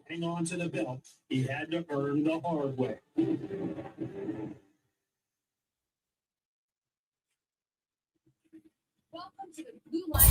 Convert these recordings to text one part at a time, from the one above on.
hang on to the belt he had to earn the hard way. Welcome to the Blue Line.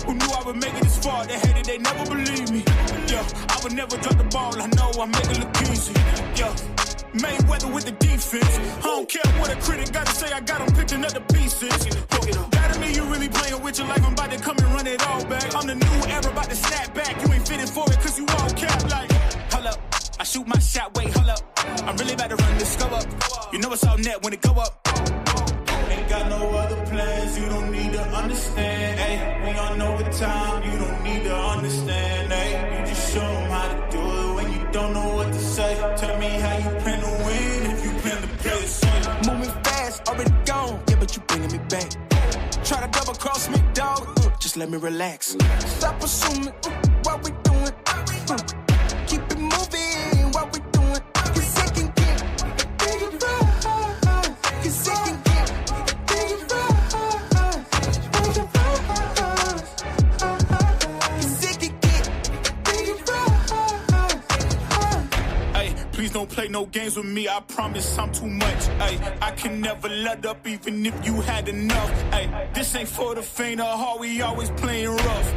Who knew I would make it this far? They hated, they never believe me. Yeah, I would never drop the ball. I know I make it look easy. Yeah, Mayweather with the defense. I don't care what a critic gotta say. I got them picking up the pieces. That to me, you really playing with your life. I'm about to come and run it all back. I'm the new era, about to snap back. You ain't fitting for it, cause you all cap like. Hold up, I shoot my shot, wait, hold up. I'm really about to run this, go up. You know it's all net when it go up. Ain't got no other plans, you don't need to understand, ayy. We on overtime, you don't need to understand, ayy. You just show them how to do it when you don't know what to say. Tell me how you plan to win if you plan to play the same. Moving fast, already gone, yeah, but you bringing me back. Try to double cross me, dog, just let me relax. Stop assuming what we doing, keep it moving, what we doing. Cause second get bigger, cause second please don't play no games with me, I promise I'm too much. Ay, I can never let up even if you had enough. Ay, this ain't for the faint of heart, we always playing rough.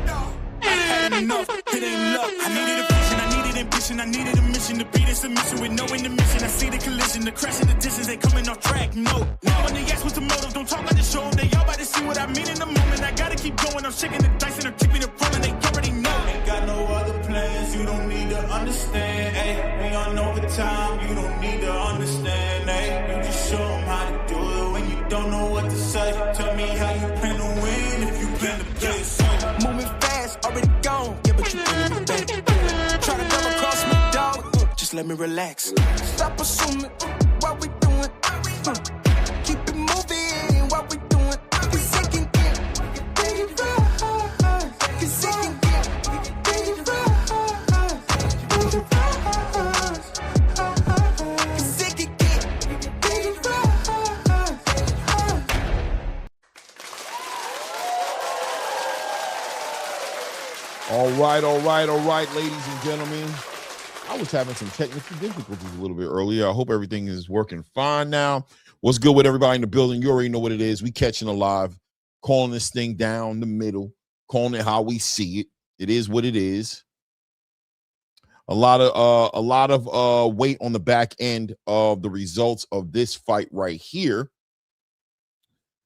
I had enough, it ain't luck. I needed a vision, I needed ambition, I needed a mission to beat this submission with no intermission. I see the collision, the crash and the distance, they coming off track, no. Now when they ask what's the motive, don't talk about the show, they all about to see what I mean in the moment. I gotta keep going, I'm shaking the dice and I'm keeping it rolling, they already know. Ain't got no other plans, you don't need to understand, ayy. We on overtime, you don't need to understand, ayy. You just show them how to do it when you don't know what to say. Tell me how you plan to win if you plan to play it. Moving fast, already gone, yeah, but you bringing me back. Try to double cross me, dog, just let me relax. Stop assuming what we doing, keep it moving, what we doing. Cause second get bigger, cause second get bigger, cause second get bigger. All right, ladies and gentlemen. I was having some technical difficulties a little bit earlier. I hope everything is working fine now. What's good with everybody in the building? You already know what it is. We catching a live, calling this thing down the middle, calling it how we see it. It is what it is. A lot of weight on the back end of the results of this fight right here.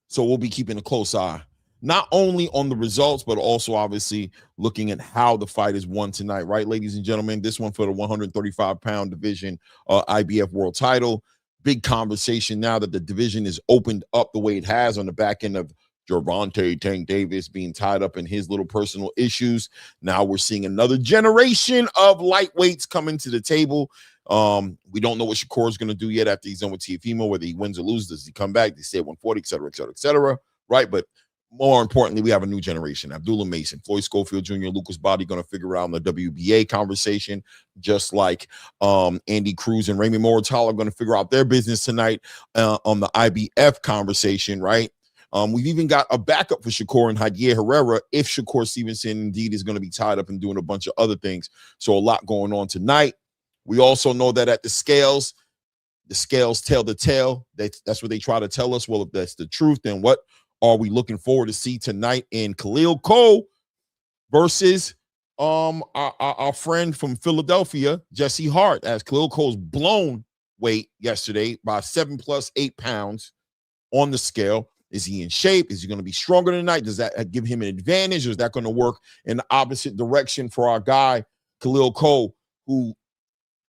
So we'll be keeping a close eye, not only on the results, but also obviously looking at how the fight is won tonight, right, ladies and gentlemen? This one for the 135-pound division IBF world title. Big conversation now that the division is opened up the way it has on the back end of Gervonta Tank Davis being tied up in his little personal issues. Now we're seeing another generation of lightweights coming to the table. We don't know what Shakur is going to do yet after he's done with Teofimo, whether he wins or loses. Does he come back? They say 140, et cetera, et cetera, et cetera, right? But more importantly, we have a new generation. Abdullah Mason, Floyd Schofield Jr., Lucas Body going to figure out the WBA conversation, just like Andy Cruz and Raymond Muratalla are going to figure out their business tonight on the IBF conversation, right? We've even got a backup for Shakur and Javier Herrera if Shakur Stevenson indeed is going to be tied up and doing a bunch of other things. So a lot going on tonight. We also know that at the scales tell the tale. That's what they try to tell us. Well, if that's the truth, then what are we looking forward to see tonight in Khalil Cole versus our friend from Philadelphia, Jesse Hart, as Khalil Cole's blown weight yesterday by 7 plus 8 pounds on the scale. Is he in shape? Is he going to be stronger tonight? Does that give him an advantage, or is that going to work in the opposite direction for our guy, Khalil Cole, who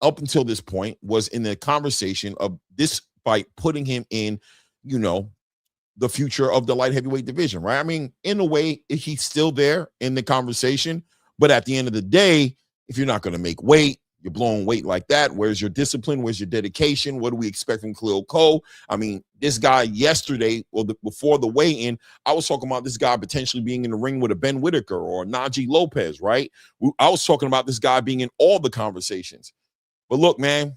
up until this point was in the conversation of this fight, putting him in, the future of the light heavyweight division, right? I mean, in a way, he's still there in the conversation, but at the end of the day, if you're not going to make weight, You're blowing weight like that. Where's your discipline? Where's your dedication? What do we expect from Khalil Cole? I mean, this guy yesterday, or before the weigh-in, I was talking about this guy potentially being in the ring with a Ben Whitaker or a Najee Lopez, right? I was talking about this guy being in all the conversations. But look, man,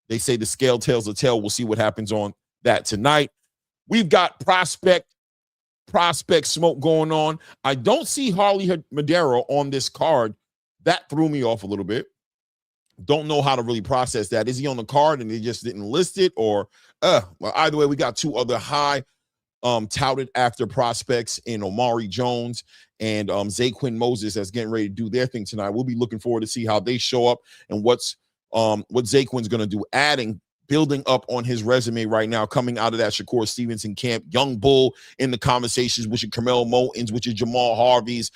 they say the scale tells the tale. We'll see what happens on that tonight. We've got prospect smoke going on. I don't see Harley Madero on this card. That threw me off a little bit. Don't know how to really process that. Is he on the card and they just didn't list it? Or well, either way, we got two other high touted after prospects in Omari Jones and Zaquin Moses that's getting ready to do their thing tonight. We'll be looking forward to see how they show up and what Zaquin's going to do, building up on his resume right now, coming out of that Shakur Stevenson camp. Young Bull in the conversations, which is Carmel Motins, which is Jamal Harvey's.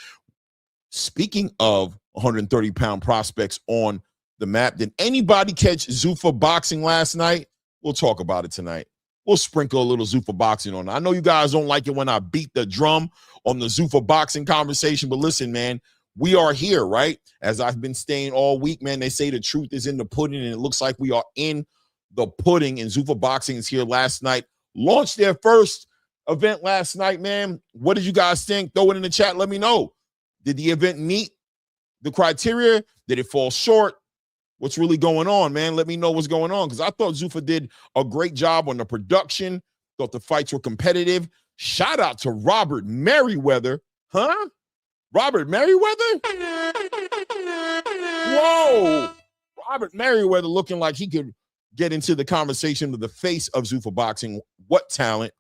Speaking of 130-pound prospects on the map, did anybody catch Zuffa boxing last night? We'll talk about it tonight. We'll sprinkle a little Zuffa boxing on it. I know you guys don't like it when I beat the drum on the Zuffa boxing conversation, but listen, man, we are here, right? As I've been saying all week, man, they say the truth is in the pudding, and it looks like we are in the pudding, and Zuffa Boxing is here last night. Launched their first event last night, man. What did you guys think? Throw it in the chat. Let me know. Did the event meet the criteria? Did it fall short? What's really going on, man? Let me know what's going on, because I thought Zuffa did a great job on the production. Thought the fights were competitive. Shout out to Robert Merriweather. Huh? Robert Merriweather? Whoa. Robert Merriweather looking like he could get into the conversation with the face of Zuffa Boxing. What talent.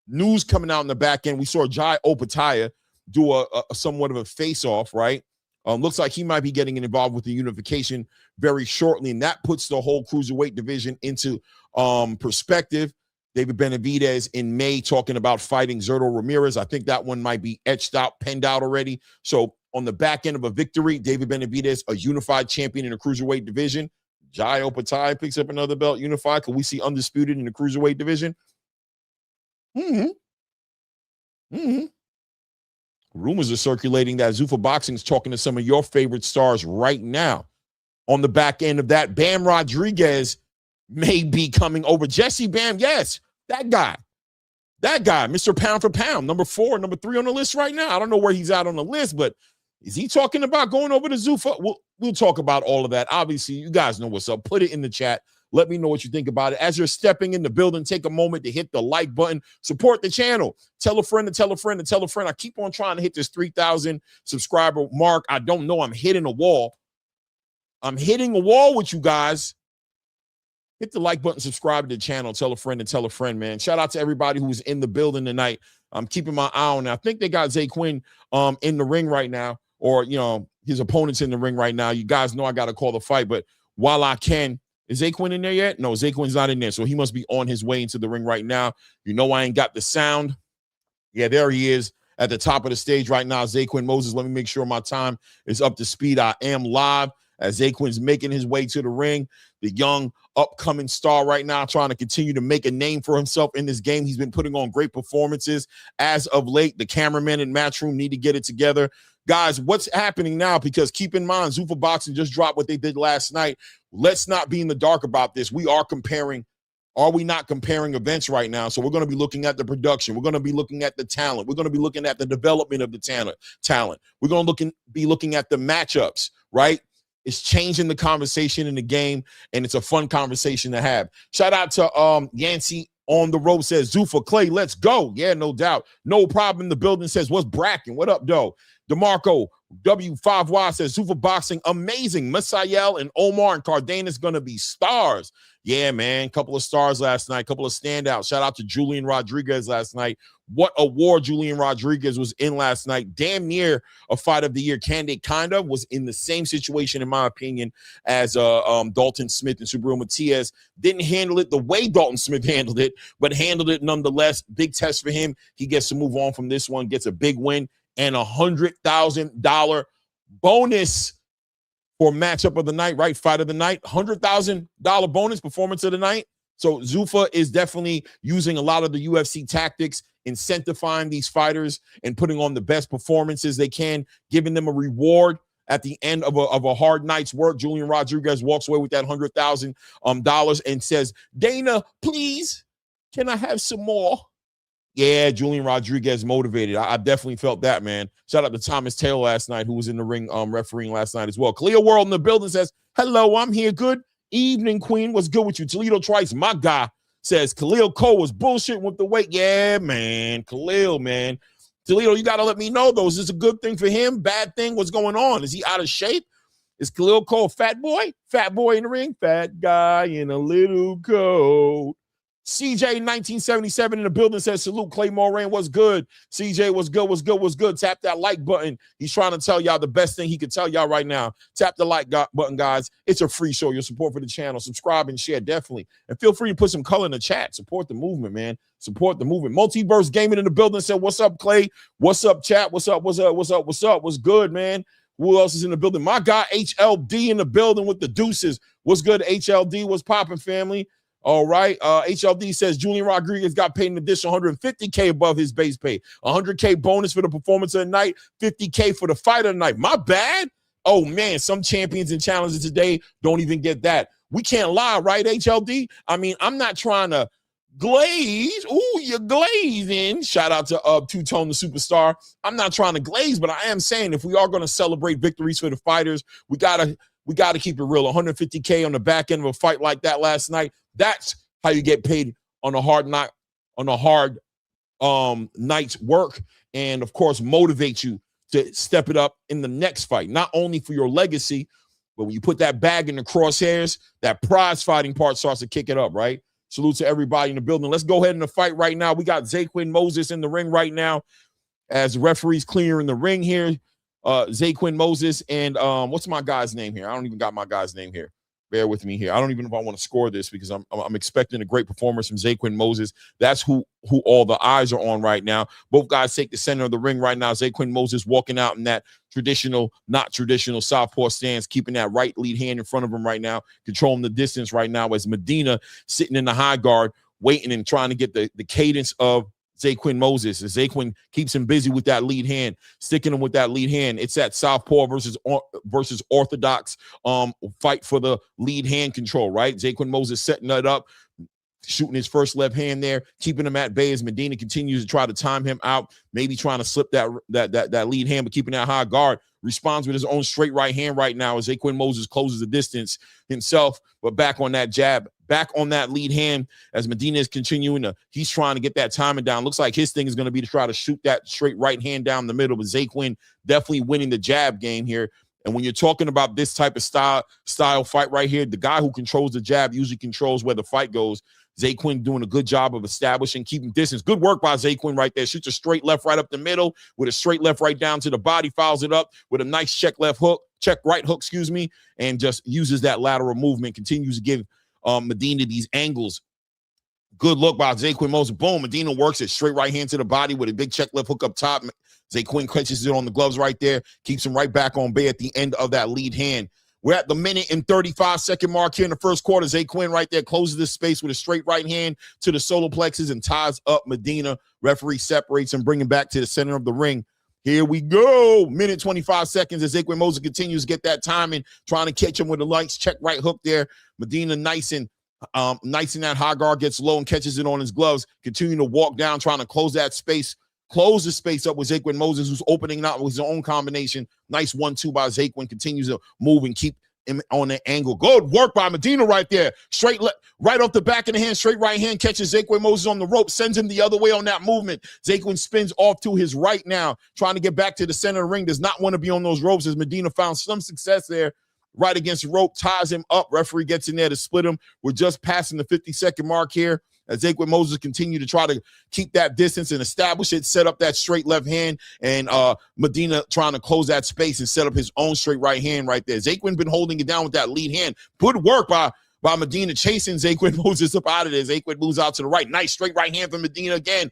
News coming out in the back end. We saw Jai Opataya do a somewhat of a face-off, right? Looks like he might be getting involved with the unification very shortly, and that puts the whole cruiserweight division into perspective. David Benavidez in May talking about fighting Zerto Ramirez. I think that one might be etched out, penned out already. So on the back end of a victory, David Benavidez, a unified champion in the cruiserweight division. Jai Opataya picks up another belt, unified. Can we see undisputed in the cruiserweight division? Rumors are circulating that Zuffa Boxing is talking to some of your favorite stars right now. On the back end of that, Bam Rodriguez may be coming over. Jesse Bam, yes, that guy, Mr. Pound for Pound, number 4, number 3 on the list right now. I don't know where he's at on the list, but is he talking about going over to Zuffa? We'll talk about all of that. Obviously, you guys know what's up. Put it in the chat. Let me know what you think about it. As you're stepping in the building, take a moment to hit the like button. Support the channel. Tell a friend to tell a friend to tell a friend. I keep on trying to hit this 3,000 subscriber mark. I don't know. I'm hitting a wall. I'm hitting a wall with you guys. Hit the like button, subscribe to the channel, tell a friend and tell a friend, man. Shout out to everybody who's in the building tonight. I'm keeping my eye on it. I think they got Zaquin in the ring right now, or, you know, his opponent's in the ring right now. You guys know I got to call the fight, but while I can, is Zaquin in there yet? No, Zaquin's not in there, so he must be on his way into the ring right now. You know I ain't got the sound. Yeah, there he is at the top of the stage right now, Zaquin Moses. Let me make sure my time is up to speed. I am live as Zaquin's making his way to the ring. The young upcoming star right now trying to continue to make a name for himself in this game. He's been putting on great performances as of late. The cameraman and Matchroom need to get it together. Guys, what's happening now? Because keep in mind, Zuffa Boxing just dropped what they did last night. Let's not be in the dark about this. We are comparing. Are we not comparing events right now? So we're going to be looking at the production. We're going to be looking at the talent. We're going to be looking at the development of the talent. We're going to be looking at the matchups, right? It's changing the conversation in the game, and it's a fun conversation to have. Shout out to Yancey on the road, says Zuffa Clay, let's go. Yeah, no doubt. No problem in the building, says, what's Bracken? What up, though? DeMarco W5Y says Zuffa Boxing amazing. Masael and Omar and Cardenas gonna be stars. Yeah, man, couple of stars last night, couple of standouts. Shout out to Julian Rodriguez last night. What a war Julian Rodriguez was in last night. Damn near a fight of the year candidate. Kind of was in the same situation, in my opinion, as Dalton Smith and Subaru Matias. Didn't handle it the way Dalton Smith handled it, but handled it nonetheless. Big test for him. He gets to move on from this one, gets a big win and $100,000 bonus for matchup of the night, right? Fight of the night, $100,000 bonus, performance of the night. So Zuffa is definitely using a lot of the UFC tactics, incentivizing these fighters and putting on the best performances they can, giving them a reward at the end of a hard night's work. Julian Rodriguez walks away with that $100,000 and says, Dana, please, can I have some more? Yeah, Julian Rodriguez motivated. I definitely felt that, man. Shout out to Thomas Taylor last night, who was in the ring refereeing last night as well. Khalil World in the building says, hello, I'm here. Good evening, Queen. What's good with you? Toledo Trice, my guy, says Khalil Cole was bullshitting with the weight. Yeah, man. Khalil, man. Toledo, you got to let me know, though. Is this a good thing for him? Bad thing? What's going on? Is he out of shape? Is Khalil Cole fat boy? Fat boy in the ring? Fat guy in a little coat. CJ 1977 in the building says, salute Clay Moran. What's good? CJ, what's good? What's good? What's good? Tap that like button. He's trying to tell y'all the best thing he could tell y'all right now. Tap the like button, guys. It's a free show. Your support for the channel. Subscribe and share, definitely. And feel free to put some color in the chat. Support the movement, man. Support the movement. Multiverse Gaming in the building said, what's up, Clay? What's up, chat? What's up? What's up? What's up? What's up? What's good, man? Who else is in the building? My guy, HLD in the building with the deuces. What's good, HLD? What's popping, family? All right. HLD says Julian Rodriguez got paid an additional $150K above his base pay. $100K bonus for the performance of the night, $50K for the fight of the night. My bad. Oh, man, some champions and challengers today don't even get that. We can't lie, right, HLD? I mean, I'm not trying to glaze. Ooh, you're glazing. Shout out to Two-Tone, the superstar. I'm not trying to glaze, but I am saying if we are going to celebrate victories for the fighters, we gotta keep it real. $150K on the back end of a fight like that last night. That's how you get paid on a hard night's work, and of course motivate you to step it up in the next fight. Not only for your legacy, but when you put that bag in the crosshairs, that prize fighting part starts to kick it up, right? Salute to everybody in the building. Let's go ahead in the fight right now. We got Zaquin Moses in the ring right now as the referee's clearing the ring here. Zaquin Moses and what's my guy's name here? I don't even got my guy's name here. Bear with me here. I don't even know if I want to score this because I'm expecting a great performance from Zaquin Moses. That's who all the eyes are on right now. Both guys take the center of the ring right now. Zaquin Moses walking out in that not traditional southpaw stance, keeping that right lead hand in front of him right now, controlling the distance right now as Medina sitting in the high guard, waiting and trying to get the cadence of Zaquin Moses. As Zaquin keeps him busy with that lead hand, sticking him with that lead hand. It's that southpaw versus orthodox fight for the lead hand control, right? Zaquin Moses setting that up, shooting his first left hand there, keeping him at bay as Medina continues to try to time him out, maybe trying to slip that lead hand, but keeping that high guard. Responds with his own straight right hand right now as Zaquin Moses closes the distance himself, but back on that jab, back on that lead hand as Medina is continuing he's trying to get that timing down. Looks like his thing is going to be to try to shoot that straight right hand down the middle, but Zaquin definitely winning the jab game here. And when you're talking about this type of style fight right here, the guy who controls the jab usually controls where the fight goes. Zaquin doing a good job of establishing, keeping distance. Good work by Zaquin right there. Shoots a straight left right up the middle with a straight left right down to the body, fouls it up with a nice check right hook, and just uses that lateral movement, continues to give Medina these angles. Good look by Zaquin Moses. Boom, Medina works it. Straight right hand to the body with a big check left hook up top. Zaquin catches it on the gloves right there, keeps him right back on bay at the end of that lead hand. We're at the minute and 35-second mark here in the first quarter. Zaquin right there closes the space with a straight right hand to the solar plexus and ties up Medina. Referee separates and bringing back to the center of the ring. Here we go. Minute 25 seconds as Zaquin Moses continues to get that timing, trying to catch him with a nice check right hook there. Medina nice and that high guard, gets low and catches it on his gloves, continuing to walk down, trying to close that space. Close the space up with Zaquin Moses, who's opening out with his own combination. Nice 1-2 by Zaquin. Continues to move and keep him on the angle. Good work by Medina right there. Straight right off the back of the hand, straight right hand, catches Zaquin Moses on the rope, sends him the other way on that movement. Zaquin spins off to his right now, trying to get back to the center of the ring. Does not want to be on those ropes as Medina found some success there. Right against the rope, ties him up. Referee gets in there to split him. We're just passing the 50-second mark here as Zaquin Moses continue to try to keep that distance and establish it, set up that straight left hand, and Medina trying to close that space and set up his own straight right hand right there. Zaquin been holding it down with that lead hand. Good work by Medina chasing Zaquin Moses up out of there. Zaquin moves out to the right. Nice straight right hand from Medina again.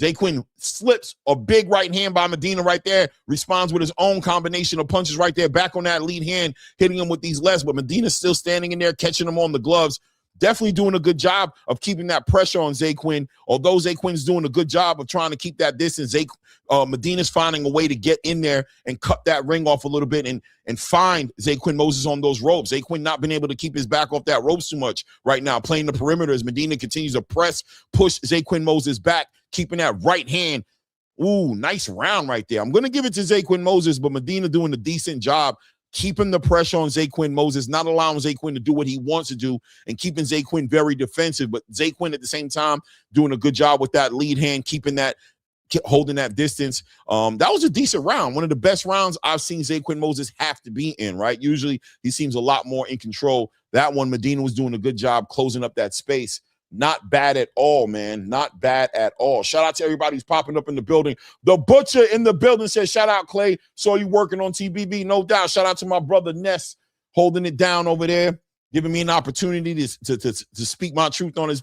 Zaquin slips a big right hand by Medina right there, responds with his own combination of punches right there, back on that lead hand, hitting him with these lefts, but Medina's still standing in there, catching him on the gloves. definitely doing a good job of keeping that pressure on Zaquin. Although Zaquin's doing a good job of trying to keep that distance, Medina's finding a way to get in there and cut that ring off a little bit and find Zaquin Moses on those ropes. Zaquin not been able to keep his back off that ropes too much right now, playing the perimeter as Medina continues to push Zaquin Moses back, keeping that right hand. Ooh, nice round right there. I'm going to give it to Zaquin Moses, but Medina doing a decent job keeping the pressure on Zaquin Moses, not allowing Zaquin to do what he wants to do, and keeping Zaquin very defensive. But Zaquin at the same time doing a good job with that lead hand, holding that distance. That was a decent round. One of the best rounds I've seen Zaquin Moses have to be in, right? Usually he seems a lot more in control. That one, Medina was doing a good job closing up that space. Not bad at all, man. Not bad at all. Shout out to everybody who's popping up in the building. The Butcher in the building says, shout out, Clay. Saw you working on TBB. No doubt. Shout out to my brother Ness holding it down over there, giving me an opportunity to speak my truth on his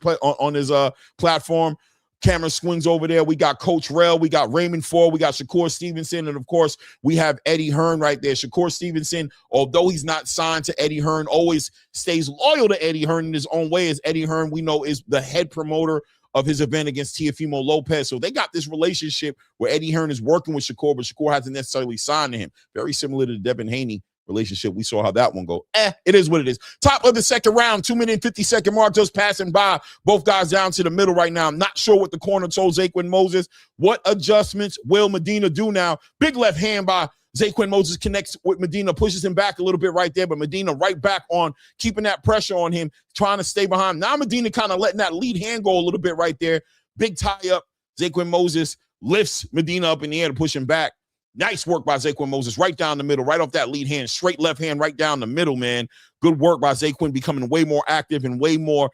platform. Camera swings over there. We got Coach Rell. We got Raymond Ford. We got Shakur Stevenson. And, of course, we have Eddie Hearn right there. Shakur Stevenson, although he's not signed to Eddie Hearn, always stays loyal to Eddie Hearn in his own way, as Eddie Hearn, we know, is the head promoter of his event against Teofimo Lopez. So they got this relationship where Eddie Hearn is working with Shakur, but Shakur hasn't necessarily signed to him. Very similar to the Devin Haney relationship. We saw how that one go. It is what it is. Top of the second round, 2-minute 50-second mark just passing by. Both guys down to the middle right now. I'm not sure what the corner told Zaquin Moses. What adjustments will Medina do now? Big left hand by Zaquin Moses connects with Medina, pushes him back a little bit right there, but Medina right back on, keeping that pressure on him, trying to stay behind. Now Medina kind of letting that lead hand go a little bit right there. Big tie up. Zaquin Moses lifts Medina up in the air to push him back. Nice work by Zaquin Moses right down the middle, right off that lead hand, straight left hand right down the middle, man. Good work by Zaquin, becoming way more active and way more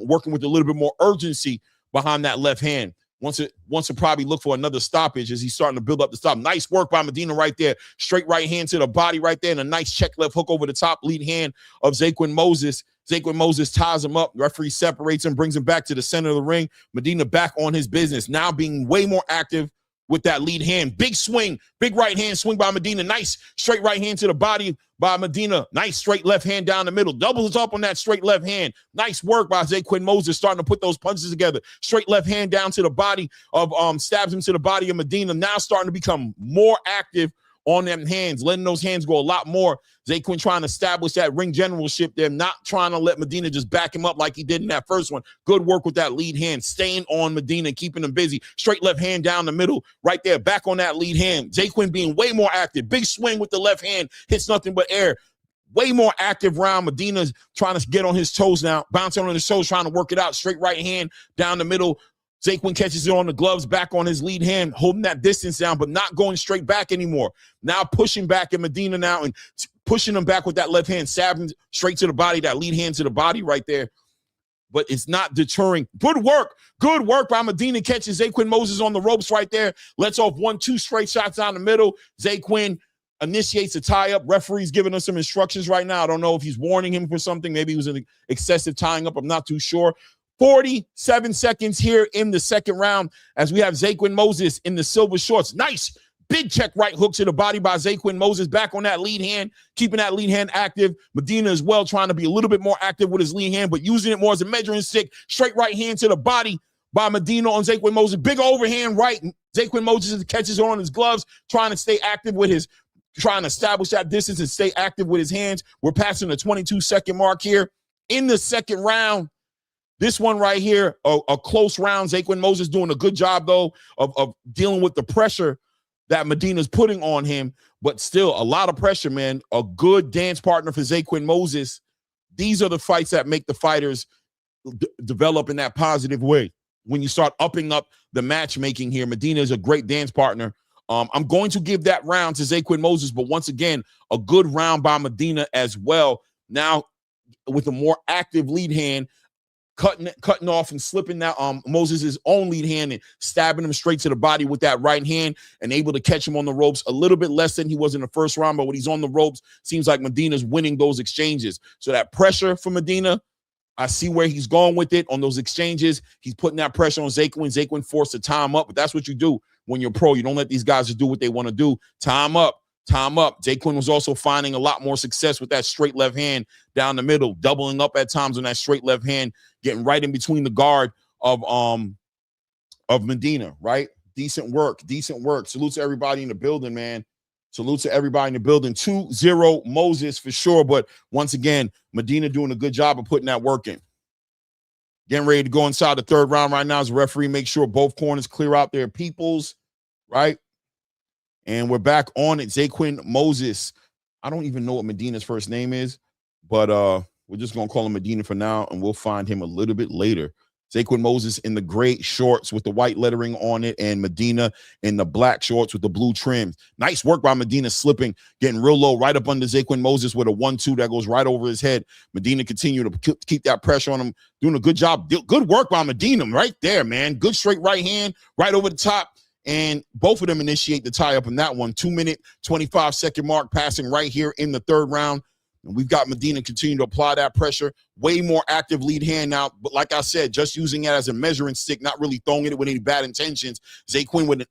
working with a little bit more urgency behind that left hand. Wants to probably look for another stoppage as he's starting to build up the stop. Nice work by Medina right there. Straight right hand to the body right there, and a nice check left hook over the top lead hand of Zaquin Moses. Zaquin Moses ties him up. Referee separates him, brings him back to the center of the ring. Medina back on his business, now being way more active with that lead hand. Big swing, big right hand swing by Medina. Nice straight right hand to the body by Medina. Nice straight left hand down the middle. Doubles up on that straight left hand. Nice work by Zaquin Moses starting to put those punches together. Straight left hand down to the body of stabs him to the body of Medina. Now starting to become more active on them hands, letting those hands go a lot more. Zaquin trying to establish that ring generalship there, not trying to let Medina just back him up like he did in that first one. Good work with that lead hand, staying on Medina, keeping him busy. Straight left hand down the middle, right there, back on that lead hand. Zaquin being way more active. Big swing with the left hand, hits nothing but air. Way more active round. Medina's trying to get on his toes now, bouncing on his toes, trying to work it out. Straight right hand down the middle. Zaquin catches it on the gloves, back on his lead hand, holding that distance down, but not going straight back anymore. Now pushing back at Medina now and pushing him back with that left hand, stabbing straight to the body, that lead hand to the body right there. But it's not deterring. Good work by Medina, catches Zaquin Moses on the ropes right there. Lets off 1-2 straight shots down the middle. Zaquin initiates a tie-up. Referee's giving us some instructions right now. I don't know if he's warning him for something. Maybe it was an excessive tying up. I'm not too sure. 47 seconds here in the second round as we have Zaquin Moses in the silver shorts. Nice big check right hook to the body by Zaquin Moses, back on that lead hand, keeping that lead hand active. Medina as well trying to be a little bit more active with his lead hand, but using it more as a measuring stick. Straight right hand to the body by Medina on Zaquin Moses. Big overhand right. Zaquin Moses catches on his gloves, trying to stay active with his, trying to establish that distance and stay active with his hands. We're passing the 22-second mark here in the second round. This one right here, a close round. Zaquin Moses doing a good job, though, of dealing with the pressure that Medina's putting on him, but still a lot of pressure, man. A good dance partner for Zaquin Moses. These are the fights that make the fighters develop in that positive way. When you start upping up the matchmaking here, Medina is a great dance partner. I'm going to give that round to Zaquin Moses, but once again, a good round by Medina as well. Now, with a more active lead hand, cutting off and slipping that Moses' own lead hand and stabbing him straight to the body with that right hand and able to catch him on the ropes a little bit less than he was in the first round. But when he's on the ropes, seems like Medina's winning those exchanges. So that pressure for Medina, I see where he's going with it on those exchanges. He's putting that pressure on Zaquin. Zaquin forced to tie him up, but that's what you do when you're pro. You don't let these guys just do what they want to do. Tie him up. Time up. Zaquin was also finding a lot more success with that straight left hand down the middle, doubling up at times on that straight left hand, getting right in between the guard of Medina, right? Decent work. Salute to everybody in the building, man. Salute to everybody in the building. 2-0 Moses for sure. But once again, Medina doing a good job of putting that work in. Getting ready to go inside the third round right now as a referee. Make sure both corners clear out their peoples, right? And we're back on it. Zaquin Moses. I don't even know what Medina's first name is, but we're just going to call him Medina for now, and we'll find him a little bit later. Zaquin Moses in the gray shorts with the white lettering on it, and Medina in the black shorts with the blue trims. Nice work by Medina, slipping, getting real low, right up under Zaquin Moses with a 1-2 that goes right over his head. Medina continue to keep that pressure on him, doing a good job. Good work by Medina right there, man. Good straight right hand, right over the top. And both of them initiate the tie-up in that one. 2-minute, 25-second mark, passing right here in the third round. And we've got Medina continue to apply that pressure. Way more active lead hand now. But like I said, just using it as a measuring stick, not really throwing it with any bad intentions. Zaquin with an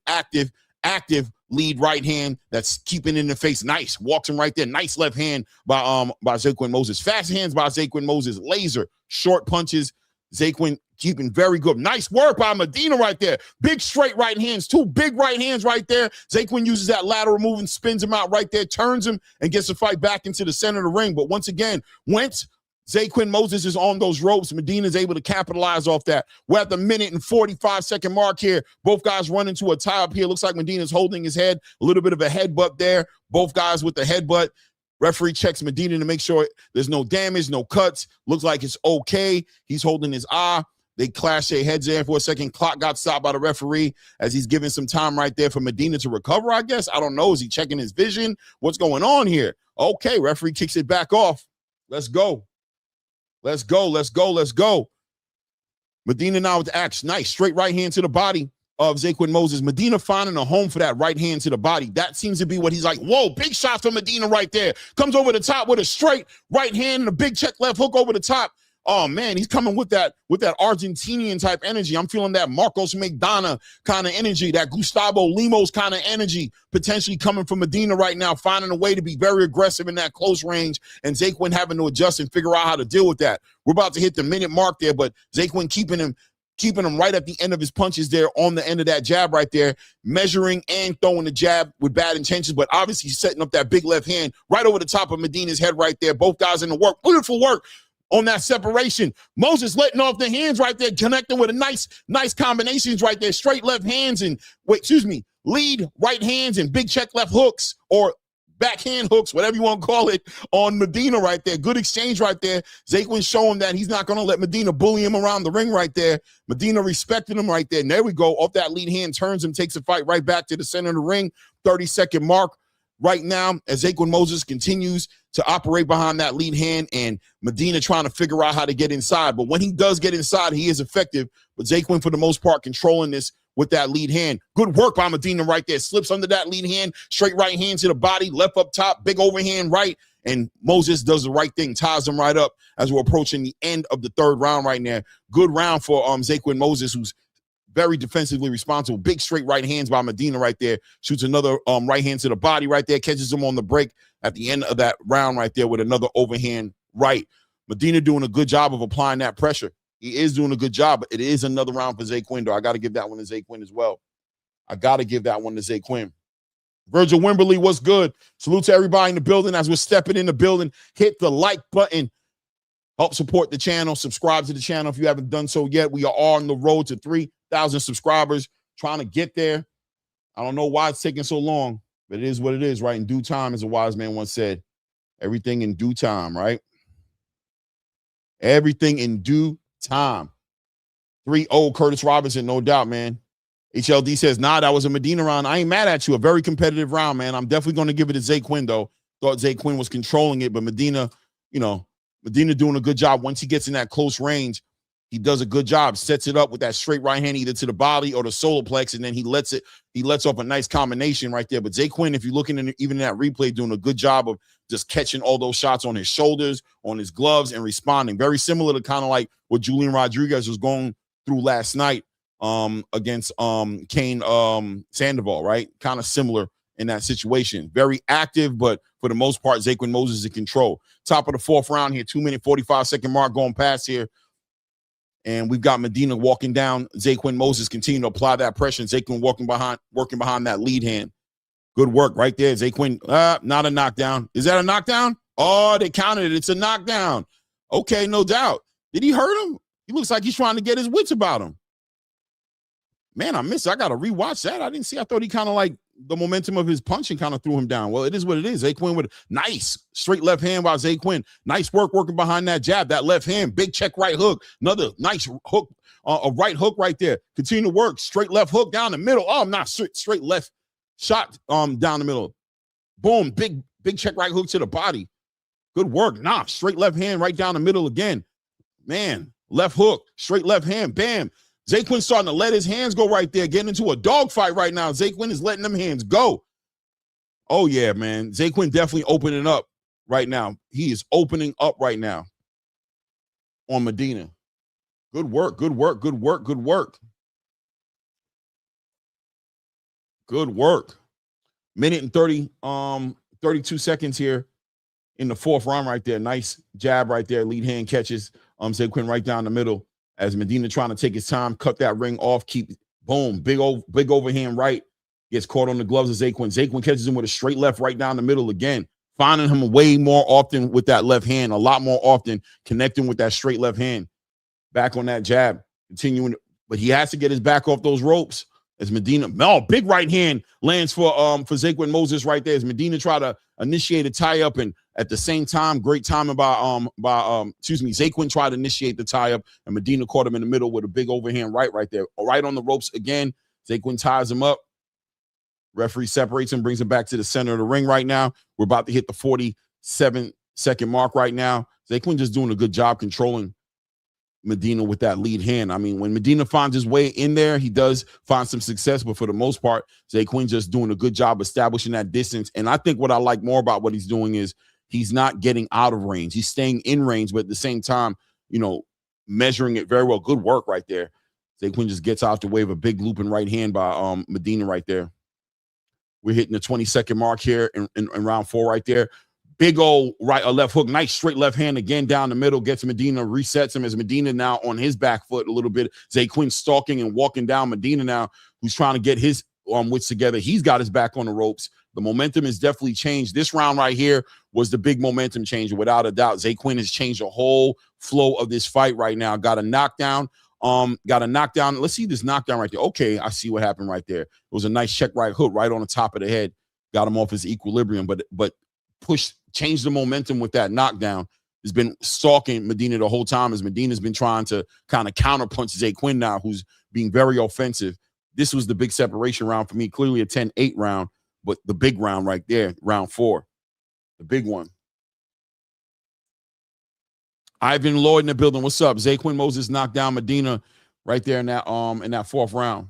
active lead right hand that's keeping in the face. Nice. Walks him right there. Nice left hand by Zaquin Moses. Fast hands by Zaquin Moses. Laser. Short punches. Zaquin keeping very good. Nice work by Medina right there. Big straight right hands. 2 big right hands right there. Zaquin uses that lateral move and spins him out right there, turns him, and gets the fight back into the center of the ring. But once again, once Zaquin Moses is on those ropes, Medina is able to capitalize off that. We're at the 1-45-second mark here. Both guys run into a tie-up here. Looks like Medina's holding his head. A little bit of a headbutt there. Both guys with the headbutt. Referee checks Medina to make sure there's no damage, no cuts. Looks like it's okay. He's holding his eye. They clash their heads there for a second. Clock got stopped by the referee as he's giving some time right there for Medina to recover, I guess. I don't know. Is he checking his vision? What's going on here? Okay, referee kicks it back off. Let's go. Medina now with the axe. Nice. Straight right hand to the body of Zaquin Moses. Medina finding a home for that right hand to the body. That seems to be what he's like. Whoa, big shot from Medina right there. Comes over the top with a straight right hand and a big check left hook over the top. Oh man, he's coming with that Argentinian type energy. I'm feeling that Marcos McDonough kind of energy, that Gustavo Lemos kind of energy potentially coming from Medina right now, finding a way to be very aggressive in that close range, and Zaquin having to adjust and figure out how to deal with that. We're about to hit the minute mark there, but Zaquin keeping him right at the end of his punches there on the end of that jab right there, measuring and throwing the jab with bad intentions, but obviously setting up that big left hand right over the top of Medina's head right there. Both guys in the work. Beautiful work on that separation. Moses letting off the hands right there, connecting with a nice combinations right there. Straight left hands and, lead right hands and big check left hooks or backhand hooks, whatever you want to call it, on Medina right there. Good exchange right there. Zaquin showing that he's not going to let Medina bully him around the ring right there. Medina respecting him right there. And there we go. Off that lead hand, turns him, takes the fight right back to the center of the ring. 30-second mark right now as Zaquin Moses continues to operate behind that lead hand, and Medina trying to figure out how to get inside. But when he does get inside, he is effective. But Zaquin, for the most part, controlling this with that lead hand. Good work by Medina right there. Slips under that lead hand, straight right hand to the body, left up top, big overhand right, and Moses does the right thing, ties him right up as we're approaching the end of the third round right now. Good round for Zaquin Moses, who's very defensively responsible. Big straight right hands by Medina right there. Shoots another right hand to the body right there. Catches him on the break at the end of that round right there with another overhand right. Medina doing a good job of applying that pressure. He is doing a good job, but it is another round for Zaquin, though. I got to give that one to Zaquin as well. Virgil Wimberly, what's good? Salute to everybody in the building as we're stepping in the building. Hit the like button. Help support the channel. Subscribe to the channel if you haven't done so yet. We are on the road to 3,000 subscribers, trying to get there. I don't know why it's taking so long, but it is what it is, right? In due time, as a wise man once said, everything in due time, right? Everything in due time. 3-0 Curtis Robinson, no doubt, man. HLD says, nah, that was a Medina round. I ain't mad at you. A very competitive round, man. I'm definitely going to give it to Zaquin, though. Thought Zaquin was controlling it, but Medina, Medina doing a good job. Once he gets in that close range, he does a good job, sets it up with that straight right hand either to the body or the solar plex, and then he lets off a nice combination right there. But Zaquin, if you're looking even in that replay, doing a good job of just catching all those shots on his shoulders, on his gloves, and responding. Very similar to kind of like what Julian Rodriguez was going through last night against Kane Sandoval, right? Kind of similar in that situation. Very active, but for the most part, Zaquin Moses in control. Top of the fourth round here, 2-minute, 45-second mark going past here. And we've got Medina walking down. Zaquin Moses continuing to apply that pressure. Zaquin working behind that lead hand. Good work right there. Zaquin, not a knockdown. Is that a knockdown? Oh, they counted it. It's a knockdown. Okay, no doubt. Did he hurt him? He looks like he's trying to get his wits about him. Man, I missed it. I got to rewatch that. I didn't see. I thought he kind of like the momentum of his punching kind of threw him down. Well, it is what it is. Zaquin with a nice straight left hand by Zaquin. Nice work working behind that jab, that left hand. Big check right hook. Another nice hook, a right hook right there. Continue to work. Straight left hook down the middle. Oh, not straight left shot down the middle. Boom, big check right hook to the body. Good work. Nah, straight left hand right down the middle again. Man, left hook, straight left hand, bam. Zaquin starting to let his hands go right there, getting into a dogfight right now. Zaquin is letting them hands go. Oh, yeah, man. Zaquin definitely opening up right now. He is opening up right now on Medina. Good work, good work, good work, good work. Good work. Minute and 32 seconds here in the fourth round right there. Nice jab right there. Lead hand catches Zaquin right down the middle as Medina trying to take his time, cut that ring off, keep, boom, big overhand right. Gets caught on the gloves of Zaquin. Zaquin catches him with a straight left right down the middle again, finding him way more often with that left hand, a lot more often connecting with that straight left hand. Back on that jab, continuing, but he has to get his back off those ropes. As Medina, big right hand lands for Zaquin Moses right there. As Medina try to initiate a tie up, and at the same time, great timing by Zaquin tried to initiate the tie up, and Medina caught him in the middle with a big overhand right there, right on the ropes again. Zaquin ties him up. Referee separates him, brings him back to the center of the ring right now. We're about to hit the 47-second mark right now. Zaquin just doing a good job controlling Medina with that lead hand. I mean, when Medina finds his way in there, he does find some success, but for the most part, Zaquin just doing a good job establishing that distance. And I think what I like more about what he's doing is he's not getting out of range. He's staying in range, but at the same time, measuring it very well. Good work right there. Zaquin just gets out the way of a big looping right hand by Medina right there. We're hitting the 20-second mark here in round 4 right there. Big old left hook, nice straight left hand again down the middle, gets Medina, resets him as Medina now on his back foot a little bit. Zaquin stalking and walking down Medina now, who's trying to get his wits together. He's got his back on the ropes. The momentum has definitely changed. This round right here was the big momentum changer, without a doubt. Zaquin has changed the whole flow of this fight right now. Got a knockdown. Let's see this knockdown right there. Okay, I see what happened right there. It was a nice check right hook right on the top of the head. Got him off his equilibrium, but changed the momentum with that knockdown. Has been stalking Medina the whole time as Medina's been trying to kind of counterpunch Zaquin now, who's being very offensive. This was the big separation round for me. Clearly a 10-8 round, but the big round right there, round 4, the big one. Ivan Lloyd in the building. What's up? Zaquin Moses knocked down Medina right there in that fourth round.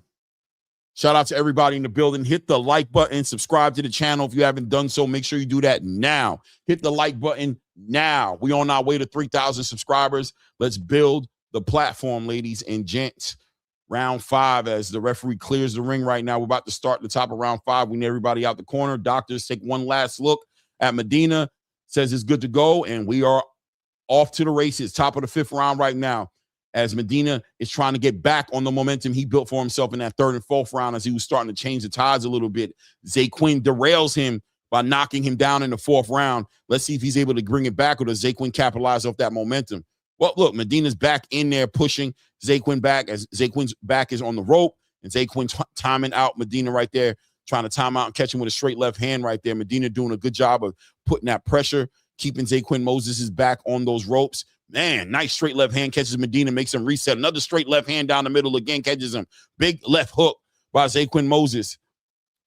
Shout out to everybody in the building. Hit the like button. Subscribe to the channel if you haven't done so. Make sure you do that now. Hit the like button now. We on our way to 3,000 subscribers. Let's build the platform, ladies and gents. Round 5 as the referee clears the ring right now. We're about to start the top of round 5. We need everybody out the corner. Doctors take one last look at Medina. Says it's good to go, and we are off to the races. Top of the 5th round right now, as Medina is trying to get back on the momentum he built for himself in that 3rd and 4th round as he was starting to change the tides a little bit. Zaquin derails him by knocking him down in the 4th round. Let's see if he's able to bring it back, or does Zaquin capitalize off that momentum? Well, look, Medina's back in there pushing Zaquin back as Zaquin's back is on the rope, and Zaquin timing out Medina right there, trying to time out and catch him with a straight left hand right there. Medina doing a good job of putting that pressure, keeping Zaquin Moses' back on those ropes. Man, nice straight left hand catches Medina, makes him reset. Another straight left hand down the middle again, catches him. Big left hook by Zaquin Moses.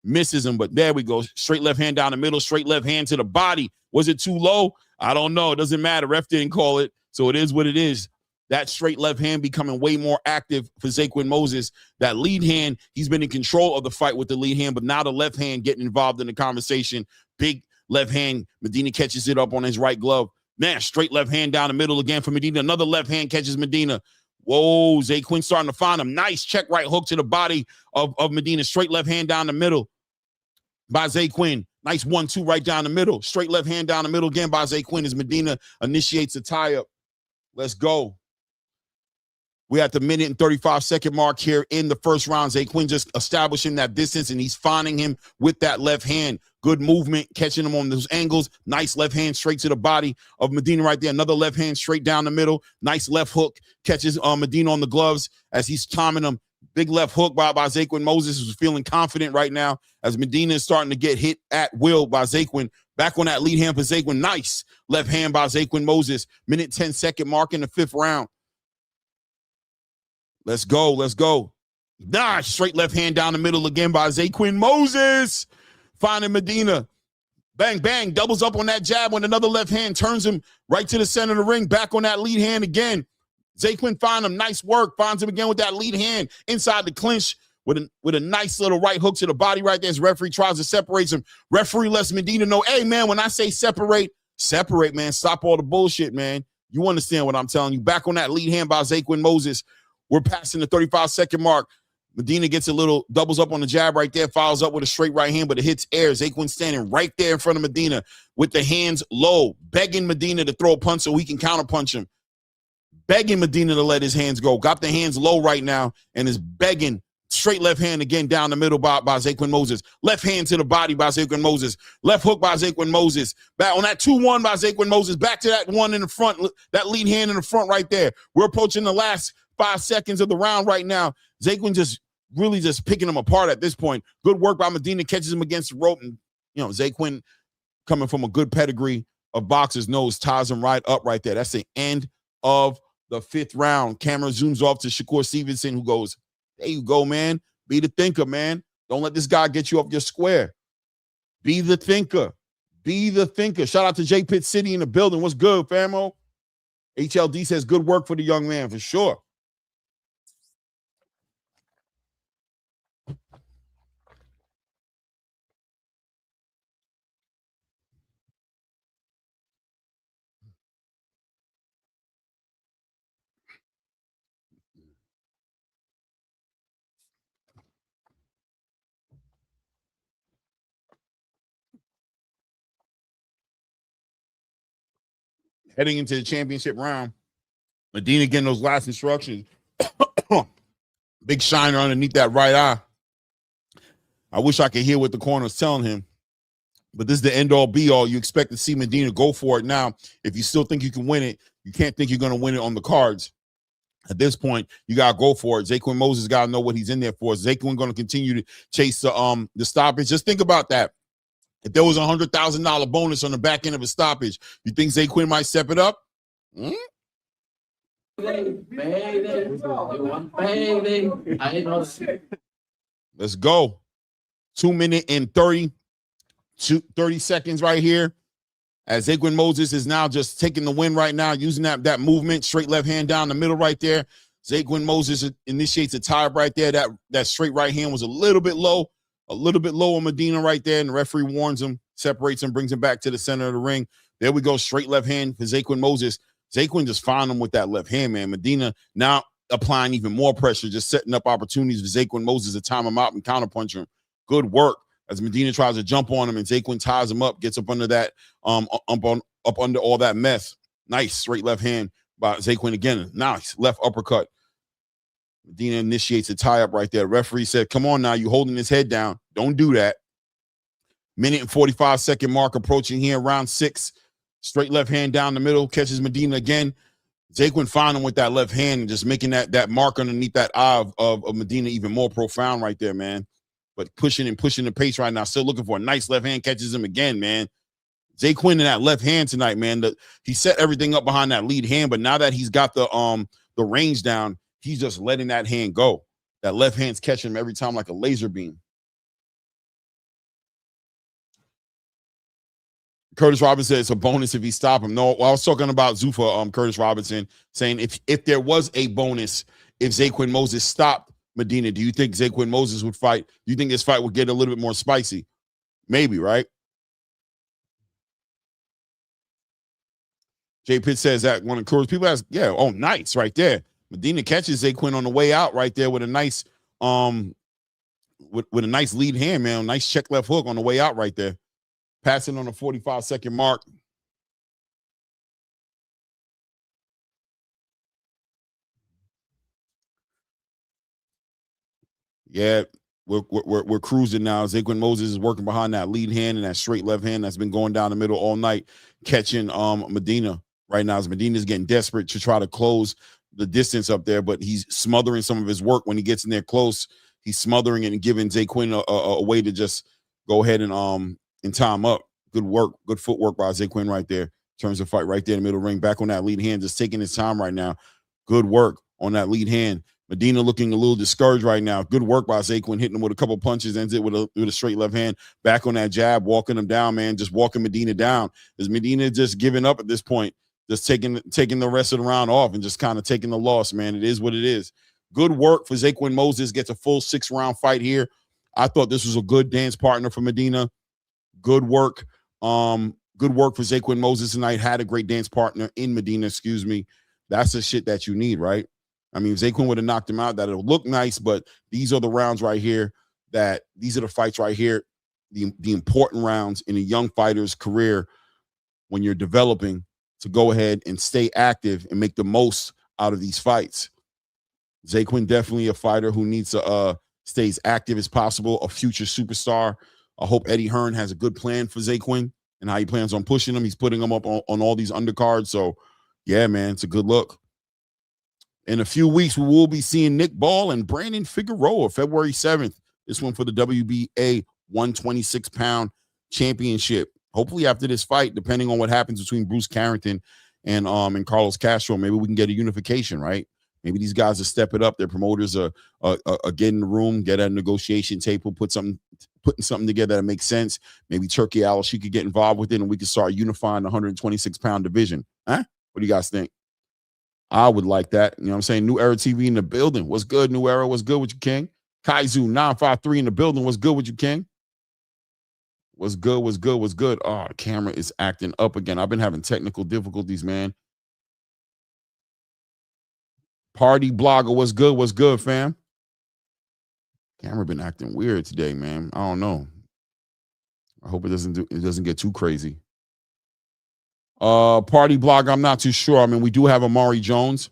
Misses him, but there we go. Straight left hand down the middle, straight left hand to the body. Was it too low? I don't know. It doesn't matter. Ref didn't call it, so it is what it is. That straight left hand becoming way more active for Zaquin Moses. That lead hand, he's been in control of the fight with the lead hand, but now the left hand getting involved in the conversation. Big left hand. Medina catches it up on his right glove. Man, straight left hand down the middle again for Medina. Another left hand catches Medina. Whoa, Zaquin starting to find him. Nice check right hook to the body of Medina. Straight left hand down the middle. by Zay Quinn. Nice 1-2 right down the middle. Straight left hand down the middle again by Zay Quinn as Medina initiates the tie-up. Let's go. We're at the minute and 35-second mark here in the first round. Zay Quinn just establishing that distance, and he's finding him with that left hand. Good movement, catching him on those angles. Nice left hand straight to the body of Medina right there. Another left hand straight down the middle. Nice left hook. Catches Medina on the gloves as he's timing him. Big left hook by Zay Quinn Moses, who's feeling confident right now as Medina is starting to get hit at will by Zay Quinn. Back on that lead hand for Zay Quinn. Nice left hand by Zay Quinn Moses. Minute 10-second mark in the fifth round. Let's go. Let's go. Nice straight left hand down the middle again by Zay Quinn Moses. Finding Medina. Bang, bang. Doubles up on that jab with another left hand. Turns him right to the center of the ring. Back on that lead hand again. Zay Quinn find him. Nice work. Finds him again with that lead hand inside the clinch with a nice little right hook to the body right there. As referee tries to separate him. Referee lets Medina know, hey, man, when I say separate, man. Stop all the bullshit, man. You understand what I'm telling you. Back on that lead hand by Zay Quinn Moses. We're passing the 35-second mark. Medina gets a little, doubles up on the jab right there, follows up with a straight right hand, but it hits air. Zay Quinn standing right there in front of Medina with the hands low, begging Medina to throw a punch so he can counterpunch him. Begging Medina to let his hands go. Got the hands low right now and is begging. Straight left hand again down the middle by Zay Quinn Moses. Left hand to the body by Zay Quinn Moses. Left hook by Zay Quinn Moses. Back on that 2-1 by Zay Quinn Moses. Back to that one in the front, that lead hand in the front right there. We're approaching the last 5 seconds of the round right now. Zay Quinn just really just picking him apart at this point. Good work by Medina, catches him against the rope. And, Zay Quinn coming from a good pedigree of boxers knows, ties him right up right there. That's the end of the fifth round. Camera zooms off to Shakur Stevenson, who goes, there you go, man. Be the thinker, man. Don't let this guy get you off your square. Be the thinker. Be the thinker. Shout out to J Pitt City in the building. What's good, famo? HLD says good work for the young man, for sure. Heading into the championship round, Medina getting those last instructions. Big shiner underneath that right eye. I wish I could hear what the corner's telling him, but this is the end-all, be-all. You expect to see Medina go for it now. If you still think you can win it, you can't think you're going to win it on the cards. At this point, you got to go for it. Zay Quinn Moses got to know what he's in there for. Zay Quinn going to continue to chase the stoppage. Just think about that. If there was a $100,000 bonus on the back end of a stoppage, you think Zay Quinn might step it up? Let's go. 2 minutes and 30 seconds right here. As Zay Quinn Moses is now just taking the win right now, using that movement, straight left hand down the middle right there. Zay Quinn Moses initiates a tie right there. That straight right hand was a little bit low on Medina right there, and the referee warns him, separates him, brings him back to the center of the ring. There we go, straight left hand for Zay Quinn Moses. Zay Quinn just found him with that left hand, man. Medina now applying even more pressure, just setting up opportunities for Zay Quinn Moses to time him out and counterpunch him. Good work as Medina tries to jump on him, and Zay Quinn ties him up, gets up under that, up under all that mess. Nice straight left hand by Zay Quinn again. Nice left uppercut. Medina initiates a tie-up right there. Referee said, come on now, you holding his head down. Don't do that. Minute and 45-second mark approaching here, round 6. Straight left hand down the middle, catches Medina again. Zay Quinn found him with that left hand and just making that mark underneath that eye of Medina even more profound right there, man. But pushing the pace right now. Still looking for a nice left hand, catches him again, man. Zay Quinn in that left hand tonight, man. He set everything up behind that lead hand, but now that he's got the range down, he's just letting that hand go. That left hand's catching him every time like a laser beam. Curtis Robinson said it's a bonus if he stop him. No, I was talking about Zuffa, Curtis Robinson, saying if there was a bonus, if Zay Quinn Moses stopped Medina, do you think Zay Quinn Moses would fight? Do you think this fight would get a little bit more spicy? Maybe, right? Jay Pitt says that one of Cruz. People ask, yeah, oh, nice right there. Medina catches Zay Quinn on the way out right there with a nice with a nice lead hand, man. Nice check left hook on the way out right there. Passing on the 45-second mark. Yeah, we're cruising now. Zaquin Moses is working behind that lead hand and that straight left hand that's been going down the middle all night, catching Medina right now. As Medina's getting desperate to try to close the distance up there, but he's smothering some of his work when he gets in there close. He's smothering it and giving Zaquin a way to just go ahead and time up. Good work, good footwork by Zaquin right there. Turns the fight right there in the middle ring. Back on that lead hand, just taking his time right now. Good work on that lead hand. Medina looking a little discouraged right now. Good work by Zaquin, hitting him with a couple punches, ends it with a straight left hand. Back on that jab, walking him down, man. Just walking Medina down. Is Medina just giving up at this point? Just taking the rest of the round off and just kind of taking the loss, man. It is what it is. Good work for Zaquin Moses. Gets a full 6-round fight here. I thought this was a good dance partner for Medina. Good work. Good work for Zaquin Moses tonight. Had a great dance partner in Medina, excuse me. That's the shit that you need, right? I mean, if Zaquin would have knocked him out, that'll look nice, but these are the rounds right here these are the fights right here, the important rounds in a young fighter's career when you're developing to go ahead and stay active and make the most out of these fights. Zaquin definitely a fighter who needs to stay as active as possible, a future superstar. I hope Eddie Hearn has a good plan for Zaquin and how he plans on pushing him. He's putting him up on all these undercards. So, yeah, man, it's a good look. In a few weeks, we will be seeing Nick Ball and Brandon Figueroa, February 7th. This one for the WBA 126-pound championship. Hopefully after this fight, depending on what happens between Bruce Carrington and Carlos Castro, maybe we can get a unification, right? Maybe these guys are stepping up. Their promoters are get in the room, get a negotiation table, putting something together that makes sense. Maybe Turkey Al-She could get involved with it, and we could start unifying the 126-pound division. Huh? What do you guys think? I would like that. You know what I'm saying? New Era TV in the building. What's good, New Era? What's good with you, King? Kaizu 953 in the building. What's good with you, King? What's good? What's good? What's good? Oh, the camera is acting up again. I've been having technical difficulties, man. Party blogger, what's good? What's good, fam? Camera been acting weird today, man. I don't know. I hope it doesn't get too crazy. Party blog, I'm not too sure. I mean, we do have Amari Jones.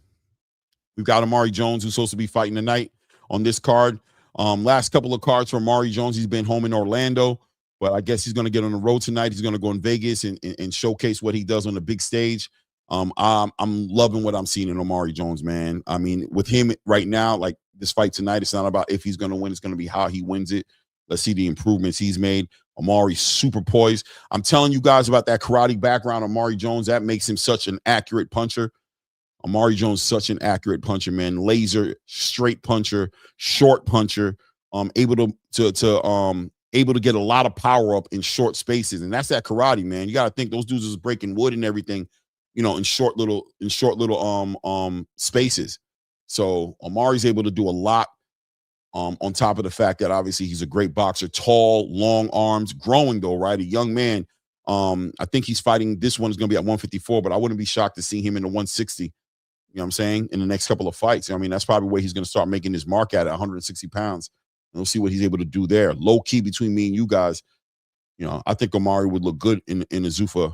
We've got Amari Jones who's supposed to be fighting tonight on this card. Last couple of cards for Amari Jones, he's been home in Orlando, but I guess he's going to get on the road tonight. He's going to go in Vegas and showcase what he does on the big stage. I'm loving what I'm seeing in Amari Jones, man. I mean, with him right now, like this fight tonight, it's not about if he's going to win. It's going to be how he wins it. Let's see the improvements he's made. Amari's super poised. I'm telling you guys about that karate background, Amari Jones. That makes him such an accurate puncher. Amari Jones, such an accurate puncher, man. Laser, straight puncher, short puncher. Able to get a lot of power up in short spaces, and that's that karate, man. You got to think those dudes is breaking wood and everything, you know, in short little spaces. So Amari's able to do a lot. On top of the fact that obviously he's a great boxer, tall, long arms, growing though, right? A young man. I think he's fighting. This one is going to be at 154, but I wouldn't be shocked to see him in the 160. You know what I'm saying? In the next couple of fights. I mean, that's probably where he's going to start making his mark at 160 pounds. And we'll see what he's able to do there. Low key between me and you guys. You know, I think Amari would look good in a Zuffa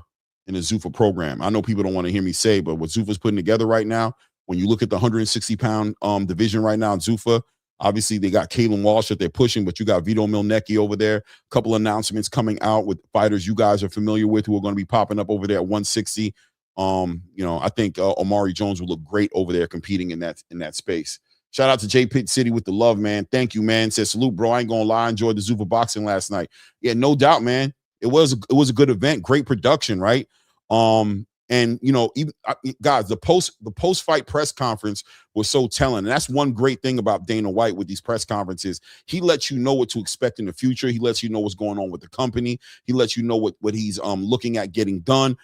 program. I know people don't want to hear me say, but what Zuffa's putting together right now, when you look at the 160-pound division right now in Zuffa, obviously, they got Kalen Walsh that they're pushing, but you got Vito Milnecki over there. A couple announcements coming out with fighters you guys are familiar with who are going to be popping up over there at 160. You know, I think Amari Jones will look great over there competing in that space. Shout out to J Pitt City with the love, man. Thank you, man. Says salute, bro. I ain't gonna lie. I enjoyed the Zuffa boxing last night. Yeah, no doubt, man. It was a good event, great production, right? And you know, even guys, the post fight press conference was so telling. And that's one great thing about Dana White with these press conferences. He lets you know what to expect in the future. He lets you know what's going on with the company. He lets you know what he's looking at getting done.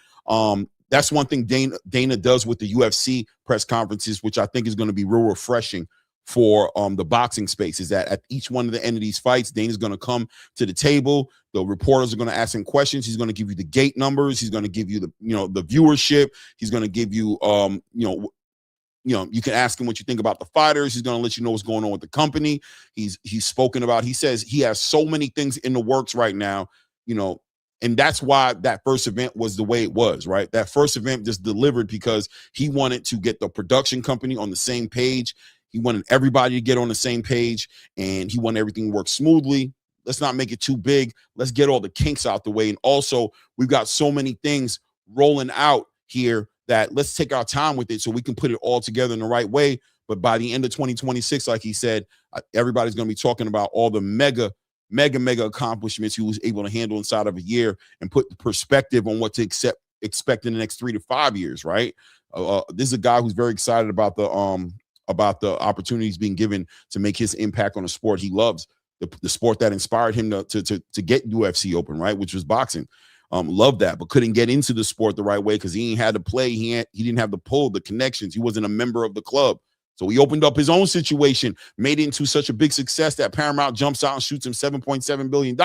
That's one thing Dana does with the UFC press conferences, which I think is going to be real refreshing for the boxing space, is that at each one of the end of these fights, Dana's going to come to the table. The reporters are going to ask him questions. He's going to give you the gate numbers. He's going to give you the viewership. He's going to give you, you can ask him what you think about the fighters. He's going to let you know what's going on with the company. He's spoken about, he says he has so many things in the works right now, and that's why that first event was the way it was, right? That first event just delivered because he wanted to get the production company on the same page. He wanted everybody to get on the same page, and he wanted everything to work smoothly. Let's not make it too big. Let's get all the kinks out the way. And also, we've got so many things rolling out here that let's take our time with it so we can put it all together in the right way. But by the end of 2026, like he said, everybody's going to be talking about all the mega accomplishments he was able to handle inside of a year and put the perspective on what to expect in the next 3 to 5 years, right? This is a guy who's very excited about the opportunities being given to make his impact on a sport he loves, the sport that inspired him to get UFC open, right, which was boxing. Loved that, but couldn't get into the sport the right way because he ain't had to play. He didn't have the pull, the connections. He wasn't a member of the club. So he opened up his own situation, made it into such a big success that Paramount jumps out and shoots him $7.7 billion.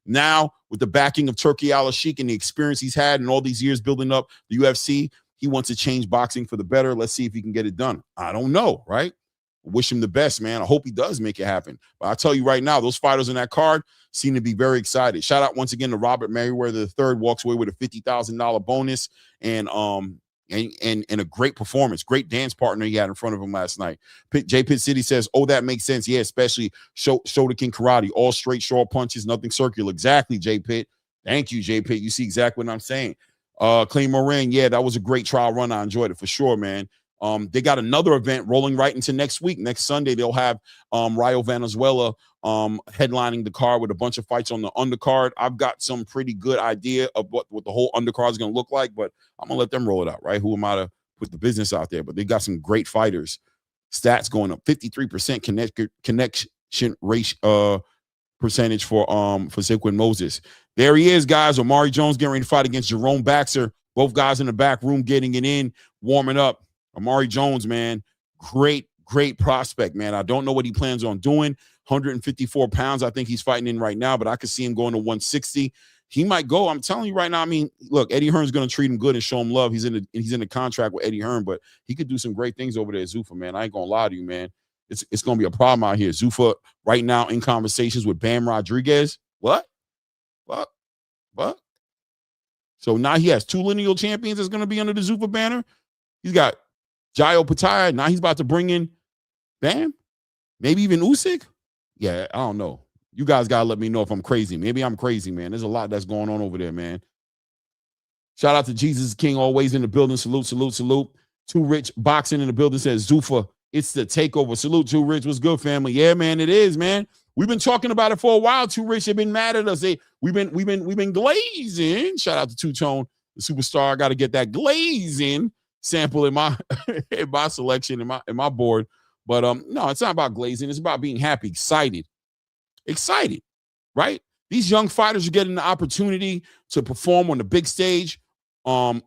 Now, with the backing of Turki Al-Sheikh and the experience he's had in all these years building up the UFC, he wants to change boxing for the better. Let's see if he can get it done. I don't know, right? Wish him the best, man. I hope he does make it happen. But I'll tell you right now, those fighters in that card seem to be very excited. Shout out once again to Robert Merriweather III, walks away with a $50,000 bonus and a great performance, great dance partner he had in front of him last night. J Pitt City says, "Oh, that makes sense. Yeah, especially Shotokan karate, all straight short punches, nothing circular." Exactly, J Pitt. Thank you, J Pitt. You see exactly what I'm saying. Clay Moran, yeah, that was a great trial run. I enjoyed it for sure, man. They got another event rolling right into next week. Next Sunday, they'll have Rayo Venezuela headlining the card with a bunch of fights on the undercard. I've got some pretty good idea of what the whole undercard is going to look like, but I'm going to let them roll it out, right? Who am I to put the business out there? But they got some great fighters. Stats going up, 53% connection rate percentage for Saquon Moses. There he is, guys. Omari Jones getting ready to fight against Jerome Baxter. Both guys in the back room getting it in, warming up. Omari Jones, man, great prospect, man. I don't know what he plans on doing. 154 pounds, I think he's fighting in right now, but I could see him going to 160. He might go. I'm telling you right now. I mean, look, Eddie Hearn's going to treat him good and show him love. He's in the contract with Eddie Hearn, but he could do some great things over there at Zuffa, man. I ain't gonna lie to you, man. It's going to be a problem out here. Zuffa right now in conversations with Bam Rodriguez. What? So now he has 2 lineal champions that's going to be under the Zuffa banner. He's got Jayo Pataya. Now he's about to bring in Bam. Maybe even Usyk. Yeah, I don't know. You guys got to let me know if I'm crazy. Maybe I'm crazy, man. There's a lot that's going on over there, man. Shout out to Jesus King, always in the building. Salute. Too Rich Boxing in the building says, Zuffa, it's the takeover. Salute, Too Rich. What's good, family? Yeah, man, it is, man. We've been talking about it for a while. Too Rich have been mad at us. We've been glazing. Shout out to Two Tone, the superstar. I got to get that glazing sample in my in my selection in my board. But no, it's not about glazing. It's about being happy, excited, right? These young fighters are getting the opportunity to perform on the big stage. What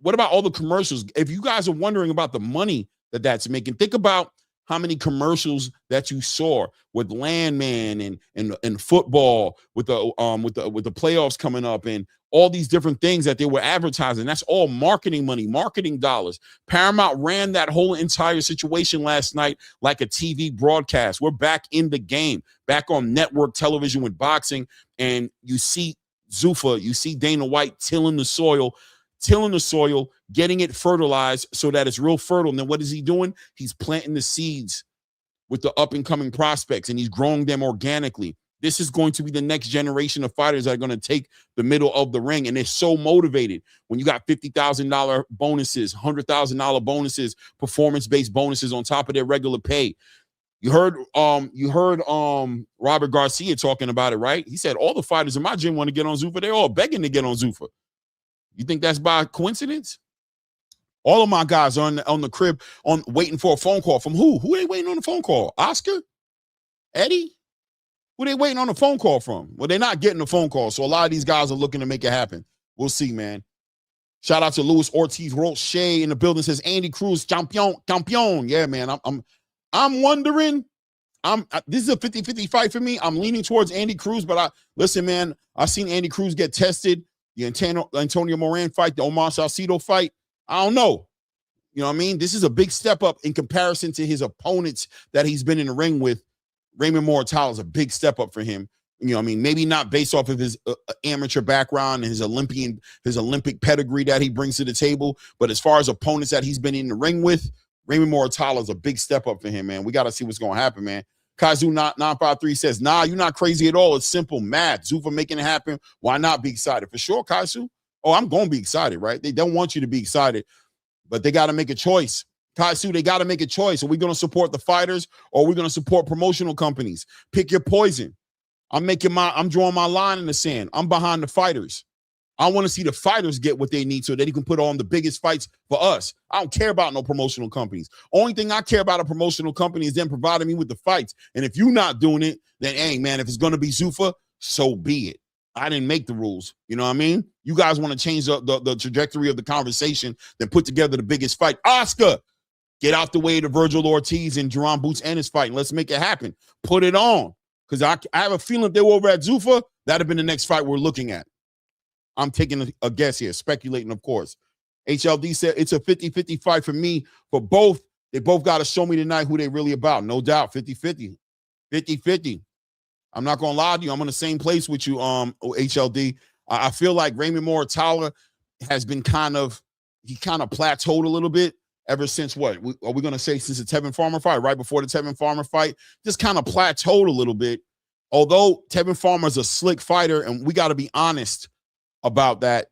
about all the commercials? If you guys are wondering about the money that's making, think about how many commercials that you saw with Landman and football, with the playoffs coming up, and all these different things that they were advertising. That's all marketing money, marketing dollars. Paramount ran that whole entire situation last night like a TV broadcast. We're back in the game, back on network television with boxing, and you see Zuffa, you see Dana White tilling the soil, getting it fertilized so that it's real fertile. And then what is he doing? He's planting the seeds with the up-and-coming prospects, and he's growing them organically. This is going to be the next generation of fighters that are going to take the middle of the ring, and they're so motivated. When you got $50,000 bonuses, $100,000 bonuses, performance-based bonuses on top of their regular pay. You heard Robert Garcia talking about it, right? He said all the fighters in my gym want to get on Zuffa. They're all begging to get on Zuffa. You think that's by coincidence? All of my guys are on the crib waiting for a phone call from who? Who they waiting on the phone call? Oscar? Eddie? Who they waiting on the phone call from? Well, they're not getting the phone call, so a lot of these guys are looking to make it happen. We'll see, man. Shout out to Luis Ortiz Roche in the building, says Andy Cruz, campeon. Yeah, man. I'm wondering. This is a 50-50 fight for me. I'm leaning towards Andy Cruz, but listen, man, I've seen Andy Cruz get tested. The Antonio Moran fight, the Omar Salcido fight. I don't know. You know what I mean? This is a big step up in comparison to his opponents that he's been in the ring with. Raymond Muratalla is a big step up for him. You know what I mean? Maybe not based off of his amateur background and his Olympic pedigree that he brings to the table, but as far as opponents that he's been in the ring with, Raymond Muratalla is a big step up for him, man. We got to see what's going to happen, man. Kaizu 953 says, nah, you're not crazy at all. It's simple math. Zuffa making it happen. Why not be excited? For sure, Kaizu. Oh, I'm going to be excited, right? They don't want you to be excited, but they got to make a choice. Kaizu, they got to make a choice. Are we going to support the fighters or are we going to support promotional companies? Pick your poison. I'm drawing my line in the sand. I'm behind the fighters. I want to see the fighters get what they need so that they can put on the biggest fights for us. I don't care about no promotional companies. Only thing I care about a promotional company is them providing me with the fights. And if you're not doing it, then, hey, man, if it's going to be Zuffa, so be it. I didn't make the rules. You know what I mean? You guys want to change the trajectory of the conversation, then put together the biggest fight. Oscar, get out the way to Virgil Ortiz and Jerron Boots Ennis fight, and let's make it happen. Put it on. Because I have a feeling if they were over at Zuffa, that'd have been the next fight we're looking at. I'm taking a guess here, speculating, of course. HLD said it's a 50-50 fight for me. For both, they both got to show me tonight who they really about. No doubt, 50-50. 50-50. I'm not going to lie to you. I'm in the same place with you, HLD. I feel like Raymond Muratalla has been kind of plateaued a little bit ever since what? Are we going to say since the Tevin Farmer fight? Right before the Tevin Farmer fight? Just kind of plateaued a little bit. Although Tevin Farmer's a slick fighter, and we got to be honest about that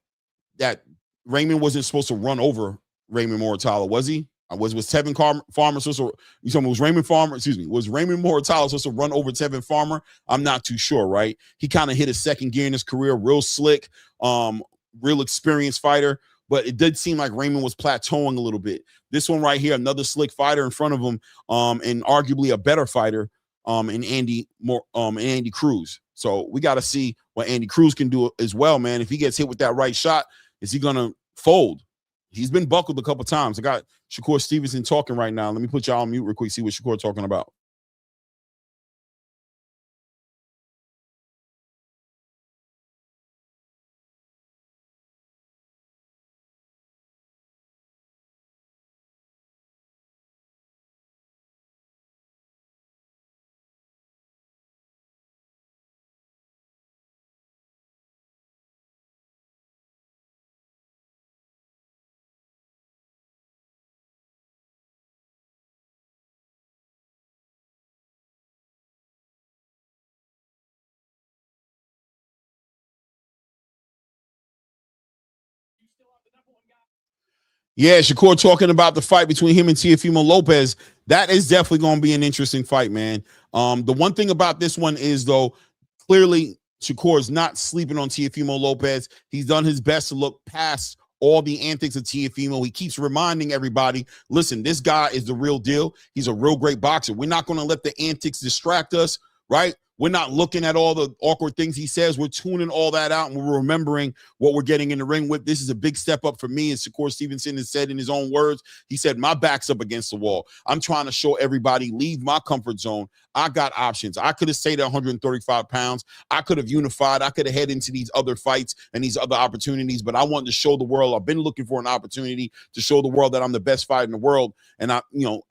Raymond wasn't supposed to run over Raymond Muratalla, was he? Was Tevin Farmer supposed to, was Raymond Muratalla supposed to run over Tevin Farmer? I'm not too sure, right? He kind of hit a second gear in his career, real slick, real experienced fighter, but it did seem like Raymond was plateauing a little bit. This one right here, another slick fighter in front of him, and arguably a better fighter, in Andy Cruz. So we got to see what Andy Cruz can do as well, man. If he gets hit with that right shot, is he going to fold? He's been buckled a couple times. I got Shakur Stevenson talking right now. Let me put y'all on mute real quick, see what Shakur talking about. Yeah, Shakur talking about the fight between him and Teofimo Lopez. That is definitely going to be an interesting fight, man. The one thing about this one is, though, clearly Shakur is not sleeping on Teofimo Lopez. He's done his best to look past all the antics of Teofimo. He keeps reminding everybody, listen, this guy is the real deal. He's a real great boxer. We're not going to let the antics distract us, right? We're not looking at all the awkward things he says. We're tuning all that out, and we're remembering what we're getting in the ring with. This is a big step up for me, as Shakur Stevenson has said in his own words. He said, my back's up against the wall. I'm trying to show everybody, leave my comfort zone. I got options. I could have stayed at 135 pounds. I could have unified. I could have headed into these other fights and these other opportunities, but I wanted to show the world. I've been looking for an opportunity to show the world that I'm the best fighter in the world. And I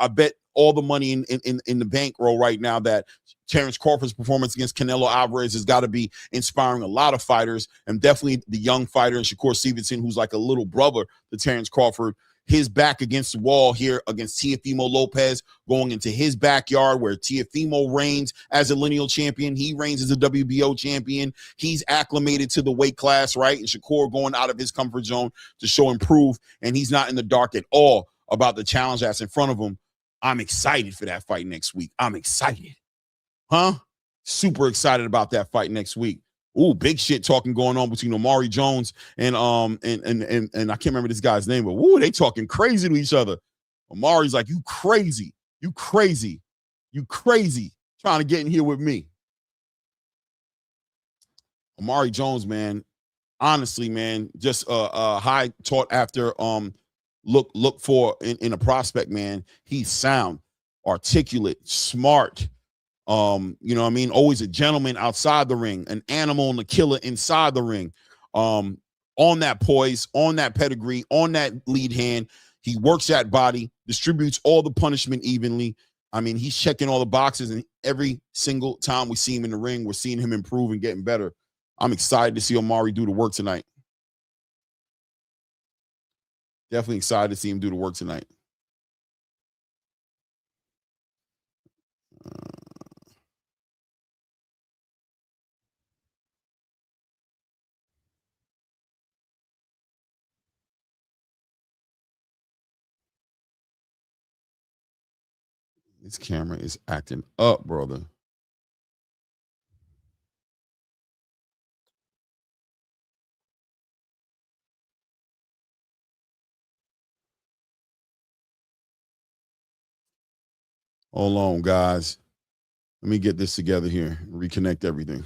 bet all the money in the bankroll right now that Terrence Crawford's performance against Canelo Alvarez has got to be inspiring a lot of fighters, and definitely the young fighter in Shakur Stevenson, who's like a little brother to Terrence Crawford. His back against the wall here against Teofimo Lopez, going into his backyard where Teofimo reigns as a lineal champion. He reigns as a WBO champion. He's acclimated to the weight class, right? And Shakur going out of his comfort zone to show and prove, and he's not in the dark at all about the challenge that's in front of him. I'm excited for that fight next week. I'm excited. Super excited about that fight next week. Ooh, big shit talking going on between Omari Jones and I can't remember this guy's name, but ooh, they talking crazy to each other. Omari's like, you crazy, trying to get in here with me. Omari Jones, man, honestly, man, just high taught after look for in a prospect, man. He's sound, articulate, smart. You know what I mean? Always a gentleman outside the ring, an animal and a killer inside the ring. On that poise, on that pedigree, on that lead hand. He works that body, distributes all the punishment evenly. I mean, he's checking all the boxes, and every single time we see him in the ring, we're seeing him improve and getting better. I'm excited to see Omari do the work tonight. Definitely excited to see him do the work tonight. This camera is acting up, brother. Hold on, guys. Let me get this together here. Reconnect everything.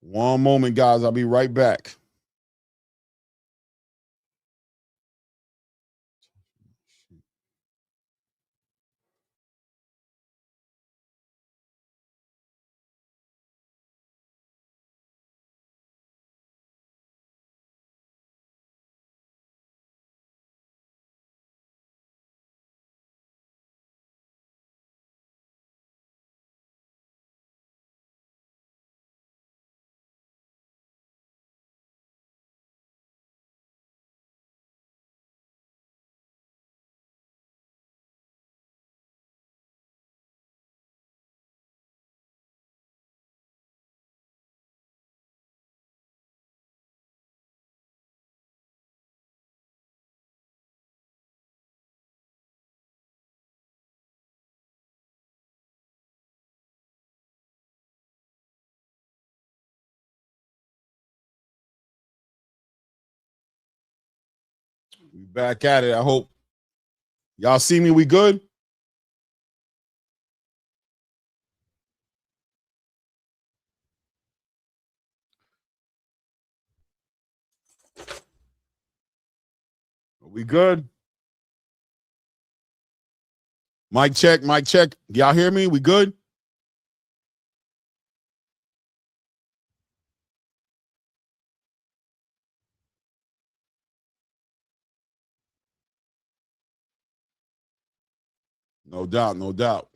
One moment, guys. I'll be right back. We back at it. I hope y'all see me. We good? We good? Mic check, mic check. Y'all hear me? We good? No doubt, no doubt.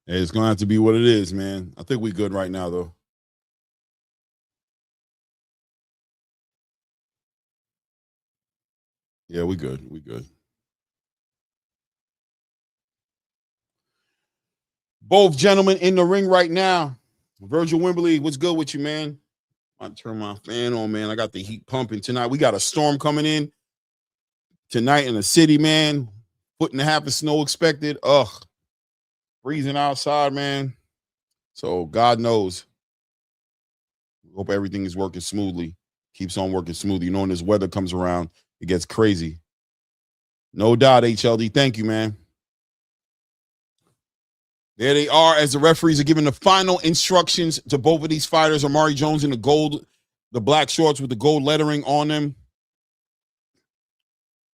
Hey, it's gonna have to be what it is, man. I think we good right now, though. Yeah, we good. We good. Both gentlemen in the ring right now. Virgil Wimberly, what's good with you, man? I turn my fan on, man. I got the heat pumping tonight. We got a storm coming in tonight in the city, man. 1.5 feet of snow expected. Ugh, freezing outside, man. So God knows. Hope everything is working smoothly. Keeps on working smoothly. You know, when this weather comes around, it gets crazy. No doubt, HLD. Thank you, man. There they are as the referees are giving the final instructions to both of these fighters. Omari Jones in the gold, the black shorts with the gold lettering on them.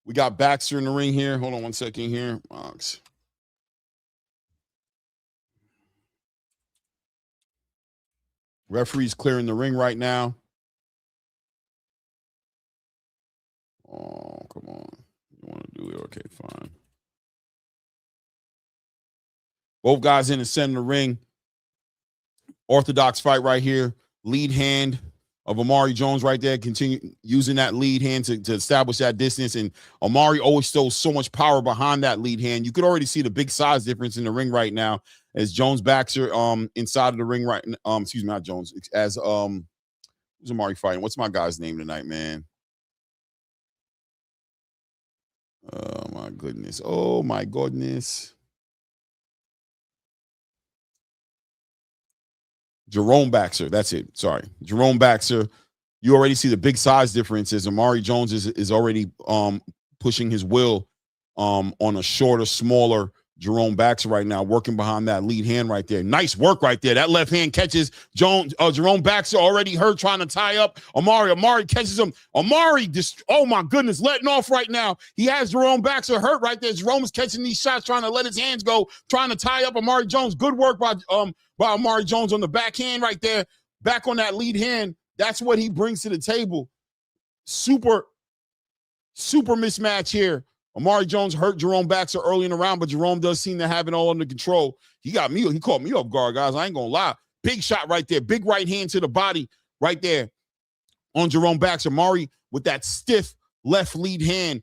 We got Baxter in the ring here. Hold on one second here. Box. Referee's clearing the ring right now. Oh, come on. You want to do it? Okay, fine. Both guys in the center of the ring. Orthodox fight right here. Lead hand of Amari Jones right there. Continue using that lead hand to establish that distance. And Amari always shows so much power behind that lead hand. You could already see the big size difference in the ring right now as Jones backs her inside of the ring right. Excuse me, not Jones. As who's Amari fighting? What's my guy's name tonight, man? Oh my goodness. Oh my goodness. Jerome Baxter. That's it. Sorry. Jerome Baxter. You already see the big size difference as Amari Jones is already pushing his will on a shorter, smaller Jerome Baxter right now, working behind that lead hand right there. Nice work right there. That left hand catches Jerome Baxter, already hurt, trying to tie up Amari. Amari catches him. Amari, oh my goodness, letting off right now. He has Jerome Baxter hurt right there. Jerome's catching these shots, trying to let his hands go, trying to tie up Amari Jones. Good work by Amari Jones on the backhand right there. Back on that lead hand. That's what he brings to the table. Super mismatch here. Amari Jones hurt Jerome Baxter early in the round, but Jerome does seem to have it all under control. He caught me off guard, guys. I ain't gonna lie. Big shot right there. Big right hand to the body right there on Jerome Baxter. Amari with that stiff left lead hand,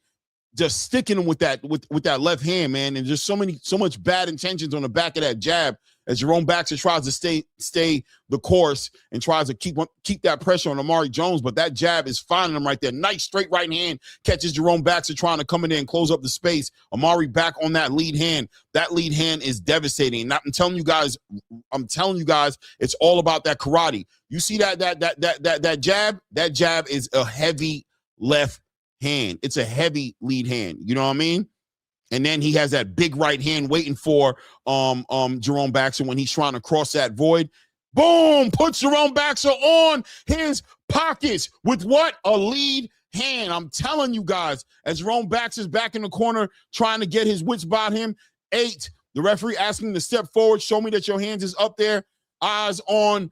just sticking him with that left hand, man. And just so much bad intentions on the back of that jab as Jerome Baxter tries to stay the course and tries to keep that pressure on Amari Jones. But that jab is finding him right there. Nice straight right hand catches Jerome Baxter trying to come in there and close up the space. Amari back on that lead hand. That lead hand is devastating. And I'm telling you guys, it's all about that karate. You see that jab? That jab is a heavy left hand. It's a heavy lead hand. You know what I mean? And then he has that big right hand waiting for Jerome Baxter when he's trying to cross that void. Boom! Puts Jerome Baxter on his pockets with what? A lead hand. I'm telling you guys, as Jerome Baxter's back in the corner trying to get his wits about him. 8. The referee asking him to step forward. Show me that your hands is up there. Eyes on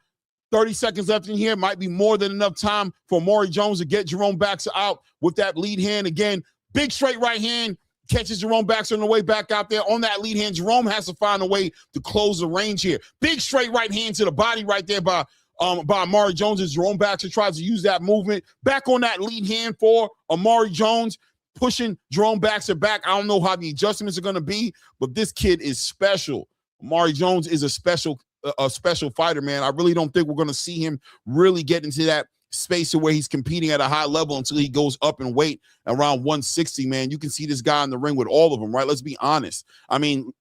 30 seconds left in here. Might be more than enough time for Amari Jones to get Jerome Baxter out with that lead hand again. Big straight right hand. Catches Jerome Baxter on the way back out there on that lead hand. Jerome has to find a way to close the range here. Big straight right hand to the body right there by Amari Jones as Jerome Baxter tries to use that movement. Back on that lead hand for Amari Jones, pushing Jerome Baxter back. I don't know how the adjustments are going to be, but this kid is special. Amari Jones is a special fighter, man. I really don't think we're going to see him really get into that space where he's competing at a high level until he goes up in weight around 160, man. You can see this guy in the ring with all of them, right? Let's be honest. I mean,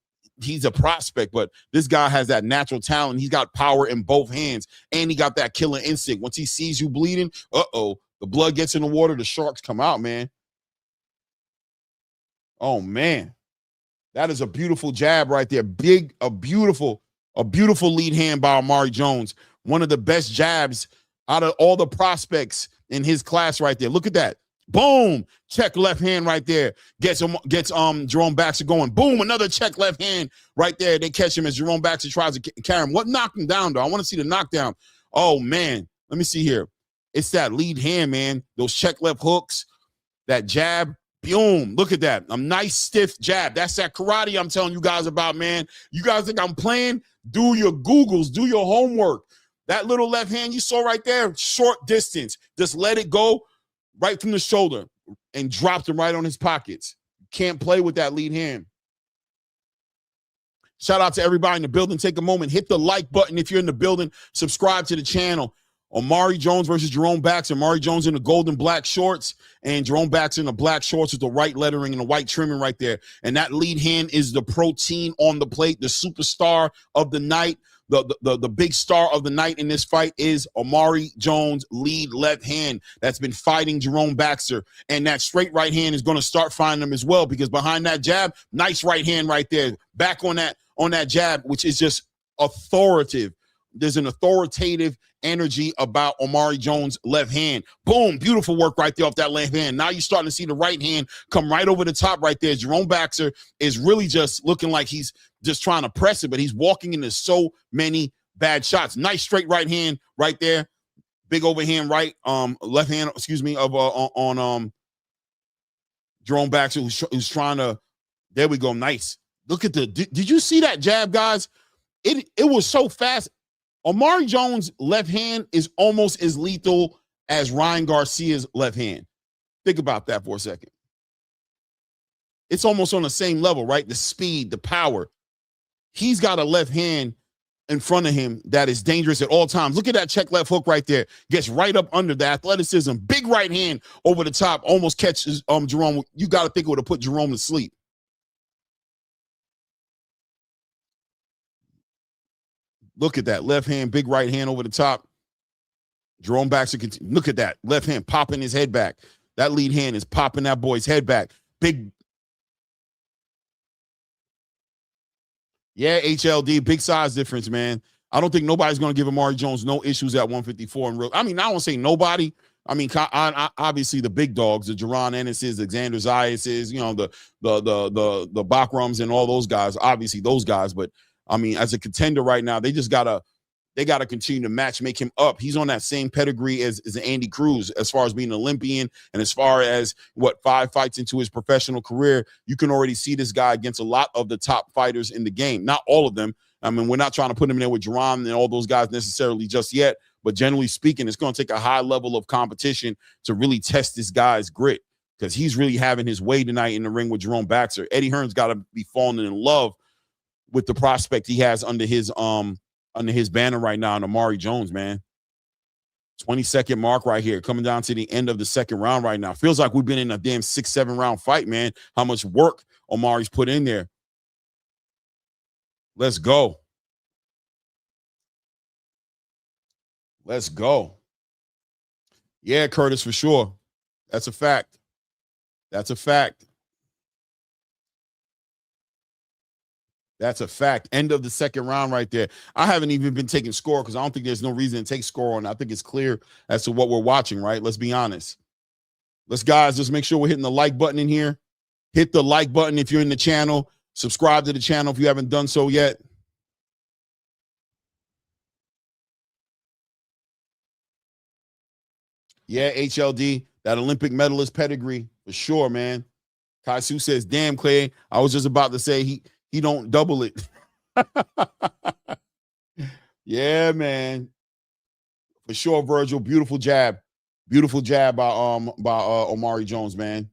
he's a prospect, but this guy has that natural talent. He's got power in both hands, and he got that killer instinct. Once he sees you bleeding, the blood gets in the water, the sharks come out, man. Oh, man. That is a beautiful jab right there. A beautiful lead hand by Amari Jones. One of the best jabs out of all the prospects in his class right there. Look at that. Boom. Check left hand right there. Gets Jerome Baxter going. Boom. Another check left hand right there. They catch him as Jerome Baxter tries to carry him. What knocked him down, though? I want to see the knockdown. Oh, man. Let me see here. It's that lead hand, man. Those check left hooks. That jab. Boom. Look at that. A nice stiff jab. That's that karate I'm telling you guys about, man. You guys think I'm playing? Do your Googles. Do your homework. That little left hand you saw right there, short distance. Just let it go right from the shoulder and dropped him right on his pockets. Can't play with that lead hand. Shout out to everybody in the building. Take a moment. Hit the like button if you're in the building. Subscribe to the channel. Amari Jones versus Jerome Baxter. Amari Jones in the gold and black shorts and Jerome Baxter in the black shorts with the white lettering and the white trimming right there. And that lead hand is the protein on the plate, the superstar of the night. The big star of the night in this fight is Amari Jones' lead left hand that's been fighting Jerome Baxter. And that straight right hand is going to start finding him as well, because behind that jab, nice right hand right there. Back on that jab, which is just authoritative. There's an authoritative energy about Amari Jones' left hand. Boom, beautiful work right there off that left hand. Now you're starting to see the right hand come right over the top right there. Jerome Baxter is really just looking like he's just trying to press it, but he's walking into so many bad shots. Nice straight right hand right there. Big overhand right, left hand, excuse me, of on Jerome Baxter, who's trying to. There we go. Nice. Look at did you see that jab, guys? It was so fast. Omari Jones' left hand is almost as lethal as Ryan Garcia's left hand. Think about that for a second. It's almost on the same level, right? The speed, the power. He's got a left hand in front of him that is dangerous at all times. Look at that check left hook right there. Gets right up under the athleticism. Big right hand over the top. Almost catches Jerome. You got to think it would have put Jerome to sleep. Look at that left hand, big right hand over the top. Jerome Baxter, look at that left hand popping his head back. That lead hand is popping that boy's head back. Big. Yeah, HLD, big size difference, man. I don't think nobody's going to give Omari Jones no issues at 154. I mean, I don't say nobody. I mean, obviously the big dogs, the Jaron Ennis's, the Xander Zayas's, you know, the Bakrams and all those guys. Obviously those guys, but I mean, as a contender right now, they gotta continue to make him up. He's on that same pedigree as Andy Cruz as far as being an Olympian, and as far as 5 fights into his professional career, you can already see this guy against a lot of the top fighters in the game. Not all of them. I mean, we're not trying to put him in there with Jerron and all those guys necessarily just yet, but generally speaking, it's going to take a high level of competition to really test this guy's grit, because he's really having his way tonight in the ring with Jerome Baxter. Eddie Hearn's got to be falling in love with the prospect he has under his banner right now, and Omari Jones, man. 20-second mark right here, coming down to the end of the second round right now. Feels like we've been in a damn 6-7 round fight, man. How much work Omari's put in there. Let's go. Let's go. Yeah, Curtis, for sure. That's a fact. That's a fact. That's a fact. End of the second round right there. I haven't even been taking score because I don't think there's no reason to take score on. I think it's clear as to what we're watching, right? Let's be honest. Guys, just make sure we're hitting the like button in here. Hit the like button if you're in the channel. Subscribe to the channel if you haven't done so yet. Yeah, HLD, that Olympic medalist pedigree for sure, man. Kaisu says, damn, Clay, I was just about to say he don't double it. Yeah, man. For sure, Virgil. Beautiful jab. Beautiful jab by Omari Jones, man.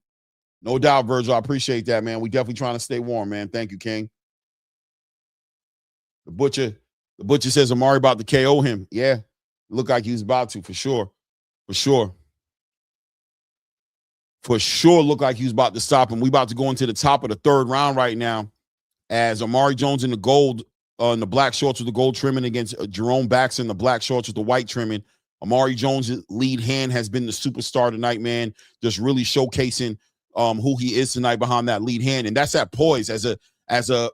No doubt, Virgil. I appreciate that, man. We definitely trying to stay warm, man. Thank you, King. The butcher says Omari about to KO him. Yeah. Looked like he was about to, for sure. For sure. For sure looked like he was about to stop him. We about to go into the top of the third round right now, as Omari Jones in the gold, in the black shorts with the gold trimming against Jerome Baxter in the black shorts with the white trimming. Omari Jones' lead hand has been the superstar tonight, man. Just really showcasing who he is tonight behind that lead hand, and that's that poise as a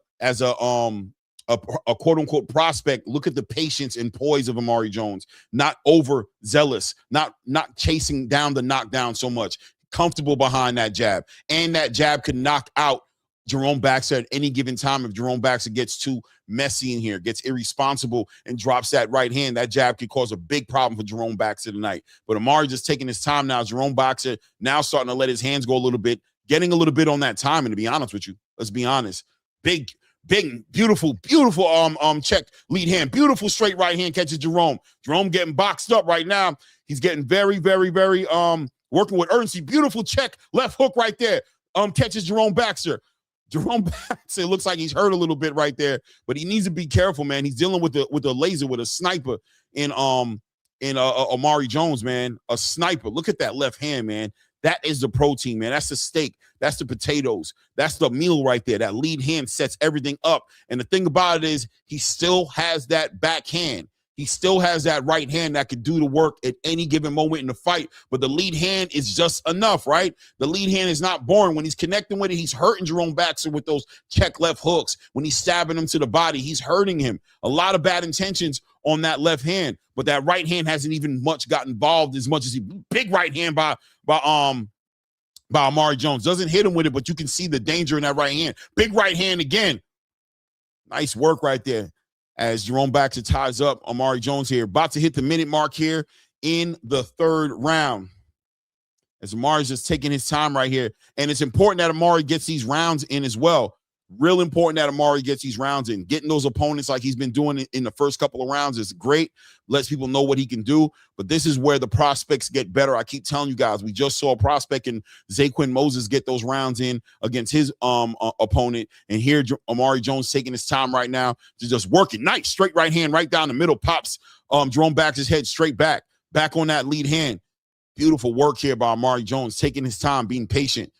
quote unquote prospect. Look at the patience and poise of Omari Jones. Not overzealous, not chasing down the knockdown so much. Comfortable behind that jab, and that jab could knock out Jerome Baxter at any given time. If Jerome Baxter gets too messy in here, gets irresponsible, and drops that right hand, that jab could cause a big problem for Jerome Baxter tonight. But Omari just taking his time now. Jerome Baxter now starting to let his hands go a little bit, getting a little bit on that time. And to be honest with you, let's be honest, big, beautiful check lead hand, beautiful straight right hand catches Jerome. Jerome getting boxed up right now. He's getting very working with urgency. Beautiful check left hook right there. Catches Jerome Baxter. Jerome Baxter looks like he's hurt a little bit right there, but he needs to be careful, man. He's dealing with a laser, with a sniper in Omari Jones, man. A sniper. Look at that left hand, man. That is the protein, man. That's the steak. That's the potatoes. That's the meal right there. That lead hand sets everything up. And the thing about it is he still has that backhand. He still has that right hand that could do the work at any given moment in the fight, but the lead hand is just enough, right? The lead hand is not boring. When he's connecting with it, he's hurting Jerome Baxter with those check left hooks. When he's stabbing him to the body, he's hurting him. A lot of bad intentions on that left hand, but that right hand hasn't even much got involved as much as big right hand by Omari Jones. Doesn't hit him with it, but you can see the danger in that right hand. Big right hand again. Nice work right there. as Jerome Baxter ties up Amari Jones here. About to hit the minute mark here in the third round. As Amari's just taking his time right here. And it's important that Amari gets these rounds in as well. Real important that Amari gets these rounds in. Getting those opponents like he's been doing in the first couple of rounds is great. Lets people know what he can do. But this is where the prospects get better. I keep telling you guys, we just saw a prospect in Zaquin Moses get those rounds in against his opponent. And here Amari Jones taking his time right now to just work it. Nice straight right hand right down the middle. Pops Jerome Baxter's head straight back. Back on that lead hand. Beautiful work here by Amari Jones, taking his time, being patient,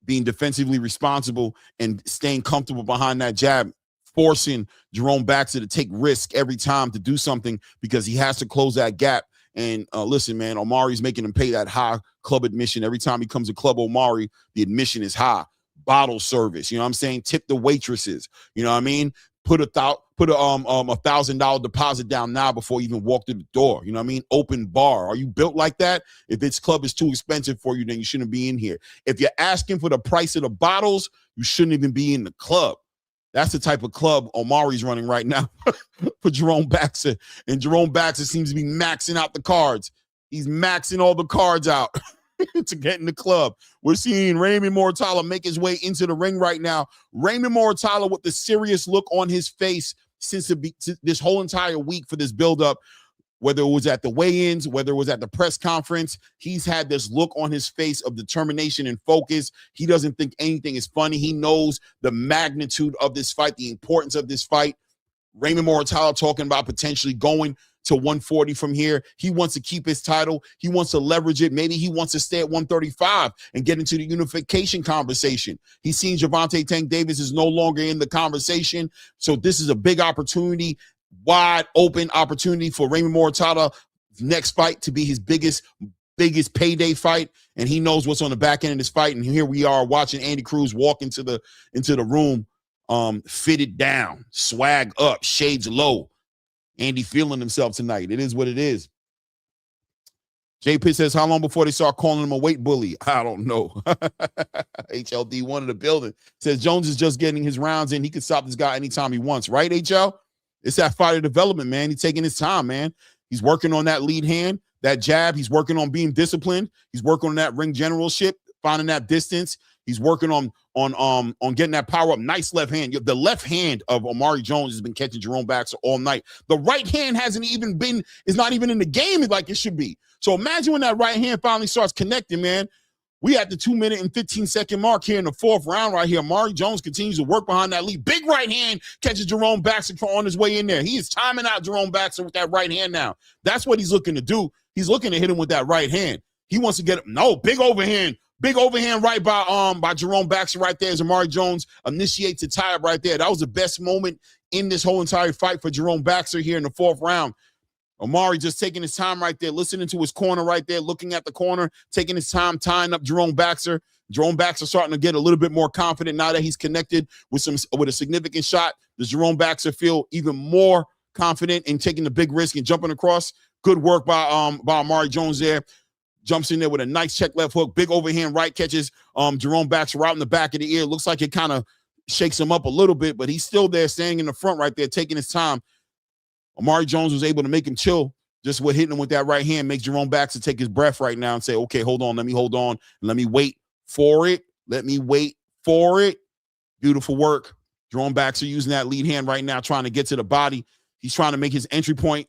being defensively responsible, and staying comfortable behind that jab, forcing Jerome Baxter to take risk every time to do something because he has to close that gap. And listen, man, Omari's making him pay that high club admission. Every time he comes to Club Omari, the admission is high. Bottle service, you know what I'm saying? Tip the waitresses, you know what I mean? Put a $1,000 deposit down now before you even walk through the door. You know what I mean? Open bar. Are you built like that? If this club is too expensive for you, then you shouldn't be in here. If you're asking for the price of the bottles, you shouldn't even be in the club. That's the type of club Omari's running right now for Jerome Baxter. And Jerome Baxter seems to be maxing out the cards. He's maxing all the cards out to get in the club. We're seeing Raymond Muratalla make his way into the ring right now. Raymond Muratalla with the serious look on his face since this whole entire week for this buildup, whether it was at the weigh-ins, whether it was at the press conference, he's had this look on his face of determination and focus. He doesn't think anything is funny. He knows the magnitude of this fight, the importance of this fight. Raymond Muratalla talking about potentially going to 140 from here. He wants to keep his title. He wants to leverage it. Maybe he wants to stay at 135 and get into the unification conversation. He's seen Gervonta Tank Davis is no longer in the conversation. So this is a big opportunity, wide open opportunity for Raymond Muratalla next fight to be his biggest payday fight. And he knows what's on the back end of this fight. And here we are watching Andy Cruz walk into the room, fitted down, swag up, shades low. Andy feeling himself tonight. It is what it is. J Pitt says, how long before they start calling him a weight bully? I don't know. HLD1 in the building says Jones is just getting his rounds in. He can stop this guy anytime he wants. Right, HL? It's that fighter development, man. He's taking his time, man. He's working on that lead hand, that jab. He's working on being disciplined. He's working on that ring generalship, finding that distance. He's working on getting that power up. Nice left hand. The left hand of Amari Jones has been catching Jerome Baxter all night. The right hand is not even in the game like it should be. So imagine when that right hand finally starts connecting, man. We at the 2-minute and 15-second mark here in the fourth round right here. Amari Jones continues to work behind that lead. Big right hand catches Jerome Baxter on his way in there. He is timing out Jerome Baxter with that right hand now. That's what he's looking to do. He's looking to hit him with that right hand. He wants to get him. No, big overhand. Big overhand right by Jerome Baxter right there as Amari Jones initiates the tie-up right there. That was the best moment in this whole entire fight for Jerome Baxter here in the fourth round. Amari just taking his time right there, listening to his corner right there, looking at the corner, taking his time, tying up Jerome Baxter. Jerome Baxter starting to get a little bit more confident now that he's connected with a significant shot. Does Jerome Baxter feel even more confident in taking the big risk and jumping across? Good work by Amari Jones there. Jumps in there with a nice check left hook, big overhand right, catches Jerome Baxter right in the back of the ear. Looks like it kind of shakes him up a little bit, but he's still there, standing in the front right there, taking his time. Amari Jones was able to make him chill just with hitting him with that right hand, makes Jerome Baxter take his breath right now and say, okay, hold on, let me hold on, and let me wait for it. Let me wait for it. Beautiful work. Jerome Baxter using that lead hand right now, trying to get to the body. He's trying to make his entry point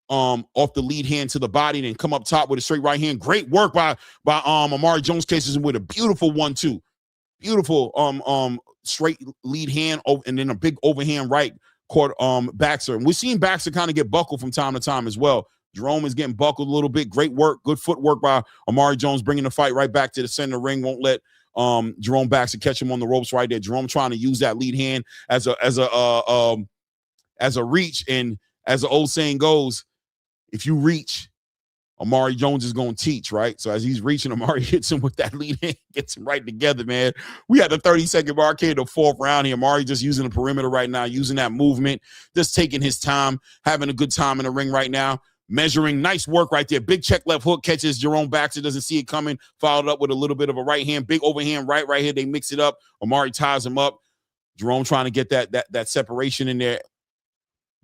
off the lead hand to the body, and then come up top with a straight right hand. Great work by Amari Jones, cases him with a beautiful 1-2. Beautiful straight lead hand, and then a big overhand right caught Baxter. And we're seeing Baxter kind of get buckled from time to time as well. Jerome is getting buckled a little bit. Great work, good footwork by Amari Jones, bringing the fight right back to the center ring. Won't let Jerome Baxter catch him on the ropes right there. Jerome trying to use that lead hand as a reach, and as the old saying goes, if you reach, Amari Jones is going to teach, right? So as he's reaching, Amari hits him with that lead hand, gets him right together, man. We had the 30-second mark here in the fourth round here. Amari just using the perimeter right now, using that movement, just taking his time, having a good time in the ring right now, measuring. Nice work right there. Big check left hook catches Jerome Baxter, doesn't see it coming, followed up with a little bit of a right hand, big overhand right here. They mix it up. Amari ties him up. Jerome trying to get that separation in there.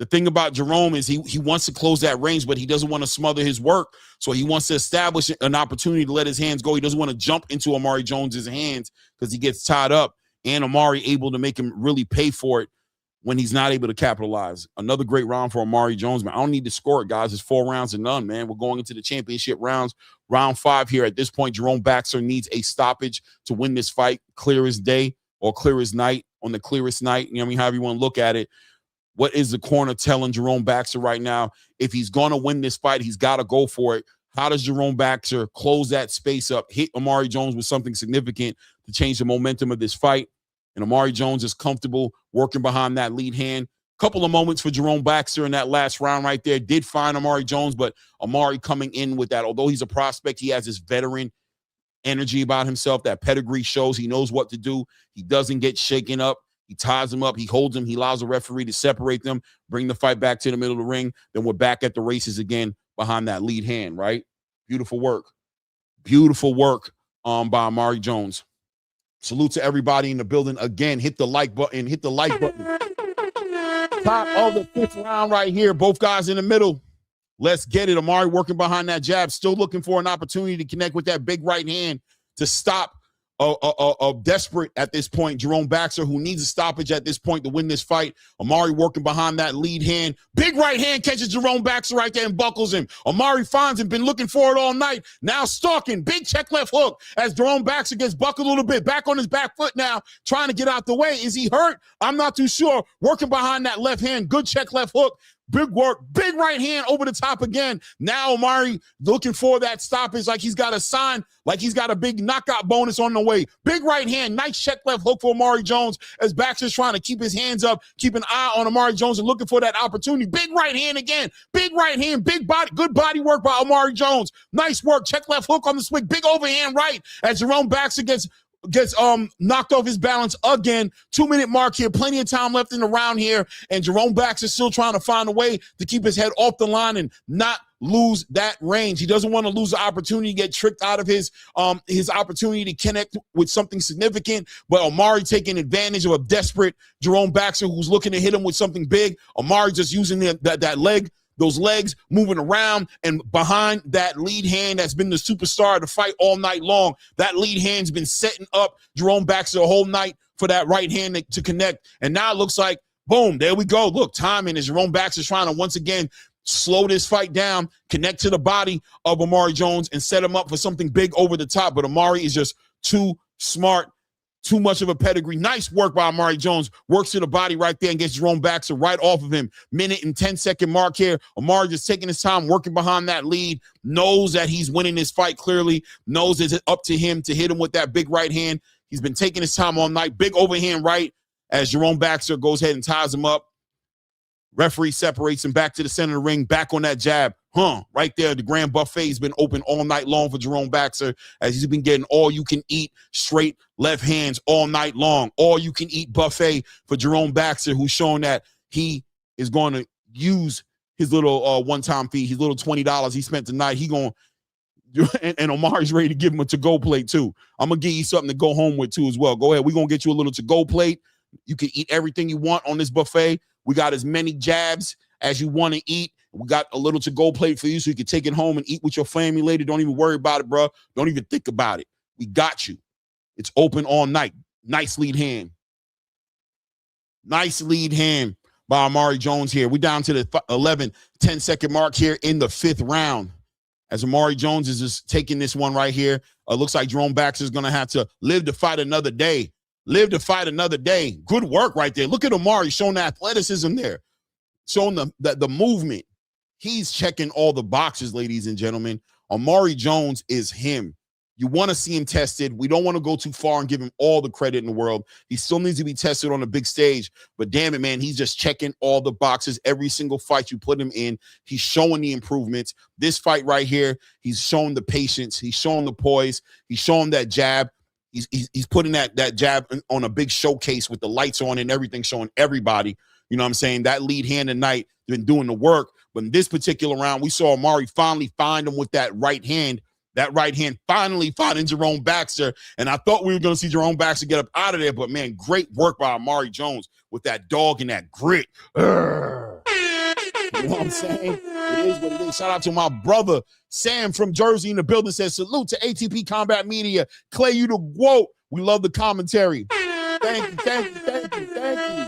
The thing about Jerome is he wants to close that range, but he doesn't want to smother his work. So he wants to establish an opportunity to let his hands go. He doesn't want to jump into Amari Jones's hands because he gets tied up, and Amari able to make him really pay for it when he's not able to capitalize. Another great round for Amari Jones, man. I don't need to score it, guys. It's 4 rounds and none, man. We're going into the championship rounds. Round 5 here. At this point, Jerome Baxter needs a stoppage to win this fight, clear as day or clear as night, on the clearest night. You know what I mean? However you want to look at it. What is the corner telling Jerome Baxter right now? If he's going to win this fight, he's got to go for it. How does Jerome Baxter close that space up, hit Amari Jones with something significant to change the momentum of this fight? And Amari Jones is comfortable working behind that lead hand. Couple of moments for Jerome Baxter in that last round right there. Did find Amari Jones, but Amari coming in with that. Although he's a prospect, he has this veteran energy about himself. That pedigree shows he knows what to do. He doesn't get shaken up. He ties him up. He holds him. He allows the referee to separate them, bring the fight back to the middle of the ring. Then we're back at the races again behind that lead hand, right? Beautiful work. Beautiful work by Amari Jones. Salute to everybody in the building. Again, hit the like button. Hit the like button. Top of the 5th round right here. Both guys in the middle. Let's get it. Amari working behind that jab. Still looking for an opportunity to connect with that big right hand to stop desperate at this point Jerome Baxter, who needs a stoppage at this point to win this fight. Amari working behind that lead hand. Big right hand catches Jerome Baxter right there and buckles him. Amari finds him, been looking for it all night. Now stalking, big check left hook as Jerome Baxter gets buckled a little bit. Back on his back foot now, trying to get out the way. Is he hurt? I'm not too sure. Working behind that left hand. Good check left hook. Big work, big right hand over the top again. Now Amari looking for that stoppage like he's got a sign, like he's got a big knockout bonus on the way. Big right hand, nice check left hook for Amari Jones as Baxter's trying to keep his hands up, keep an eye on Amari Jones and looking for that opportunity. Big right hand again, big right hand, big body, good body work by Amari Jones. Nice work, check left hook on the swing, big overhand right as Jerome Baxter gets knocked off his balance again. 2-minute mark here, plenty of time left in the round here, and Jerome Baxter still trying to find a way to keep his head off the line and not lose that range. He doesn't want to lose the opportunity to get tricked out of his opportunity to connect with something significant, but Amari taking advantage of a desperate Jerome Baxter who's looking to hit him with something big. Amari just using that leg, those legs moving around and behind that lead hand that's been the superstar of the fight all night long. That lead hand's been setting up Jerome Baxter the whole night for that right hand to connect. And now it looks like, boom, there we go. Look, timing as Jerome Baxter's trying to once again slow this fight down, connect to the body of Amari Jones and set him up for something big over the top. But Amari is just too smart, too much of a pedigree. Nice work by Amari Jones. Works to the body right there and gets Jerome Baxter right off of him. Minute and 10-second mark here. Amari just taking his time, working behind that lead. Knows that he's winning this fight clearly. Knows it's up to him to hit him with that big right hand. He's been taking his time all night. Big overhand right as Jerome Baxter goes ahead and ties him up. Referee separates him back to the center of the ring, back on that jab. Right there, the grand buffet has been open all night long for Jerome Baxter as he's been getting all-you-can-eat straight left hands all night long. All-you-can-eat buffet for Jerome Baxter, who's showing that he is going to use his little one-time fee, his little $20 he spent tonight. He going and Omari's ready to give him a to-go plate too. I'm going to give you something to go home with too as well. Go ahead. We're going to get you a little to-go plate. You can eat everything you want on this buffet. We got as many jabs as you want to eat. We got a little to-go plate for you so you can take it home and eat with your family later. Don't even worry about it, bro. Don't even think about it. We got you. It's open all night. Nice lead hand. Nice lead hand by Amari Jones here. We're down to the 10-second mark here in the 5th round as Amari Jones is just taking this one right here. Looks like Jerome Baxter is going to have to live to fight another day. Live to fight another day. Good work right there. Look at Amari showing the athleticism there. Showing the movement. He's checking all the boxes, ladies and gentlemen. Amari Jones is him. You want to see him tested. We don't want to go too far and give him all the credit in the world. He still needs to be tested on a big stage. But damn it, man, he's just checking all the boxes. Every single fight you put him in, he's showing the improvements. This fight right here, he's showing the patience. He's showing the poise. He's showing that jab. He's putting that jab on a big showcase with the lights on and everything, showing everybody. You know what I'm saying? That lead hand tonight been doing the work. But in this particular round, we saw Amari finally find him with that right hand. That right hand finally finding Jerome Baxter. And I thought we were going to see Jerome Baxter get up out of there. But, man, great work by Amari Jones with that dog and that grit. You know what I'm saying? It is what it is. Shout out to my brother Sam from Jersey in the building. Says salute to ATP Combat Media. Clay, you the GOAT. We love the commentary. Thank you.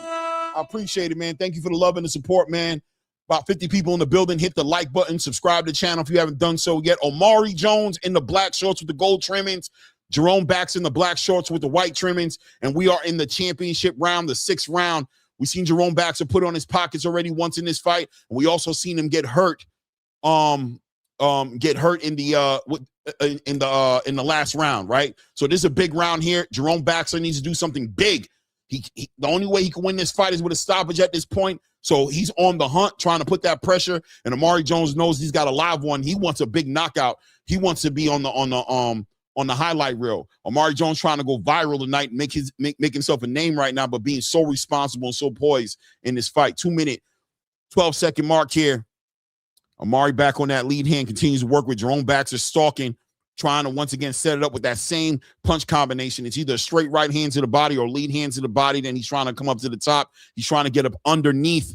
I appreciate it, man. Thank you for the love and the support, man. About 50 people in the building. Hit the like button. Subscribe to the channel if you haven't done so yet. Omari Jones in the black shorts with the gold trimmings. Jerome Bax in the black shorts with the white trimmings. And we are in the championship round, the 6th round. We seen Jerome Baxter put on his pockets already once in this fight. And we also seen him get hurt. Get hurt in the last round, right? So this is a big round here. Jerome Baxter needs to do something big. The only way he can win this fight is with a stoppage at this point. So he's on the hunt, trying to put that pressure. And Omari Jones knows he's got a live one. He wants a big knockout. He wants to be on the highlight reel. Omari Jones trying to go viral tonight, make himself a name right now, but being so responsible and so poised in this fight. 2-minute, 12-second mark here. Omari back on that lead hand, continues to work with Jerome Baxter stalking, trying to once again set it up with that same punch combination. It's either a straight right hand to the body or lead hand to the body. Then he's trying to come up to the top. He's trying to get up underneath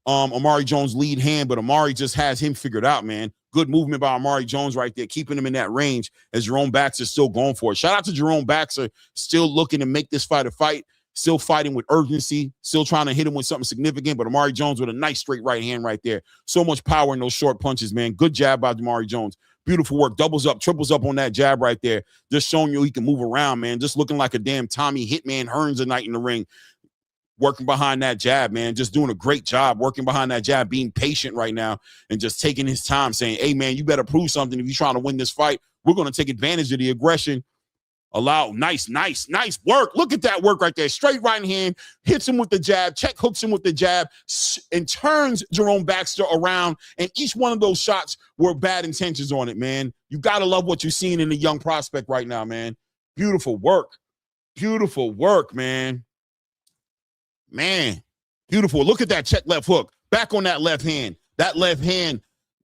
Omari Jones' lead hand, but Omari just has him figured out, man. Good movement by Omari Jones right there, keeping him in that range as Jerome Baxter still going for it. Shout out to Jerome Baxter, still looking to make this fight a fight, still fighting with urgency, still trying to hit him with something significant, but Omari Jones with a nice straight right hand right there. So much power in those short punches, man. Good jab by Omari Jones. Beautiful work. Doubles up, triples up on that jab right there. Just showing you he can move around, man. Just looking like a damn Tommy Hitman Hearns tonight in the ring. Working behind that jab, man. Just doing a great job working behind that jab, being patient right now and just taking his time saying, hey, man, you better prove something if you're trying to win this fight. We're going to take advantage of the aggression. Nice work. Look at that work right there. Straight right hand, hits him with the jab, check hooks him with the jab, and turns Jerome Baxter around. And each one of those shots were bad intentions on it, man. You got to love what you're seeing in the young prospect right now, man. Beautiful work. Beautiful work, man. Man, beautiful. Look at that check left hook. Back on that left hand. That left hand.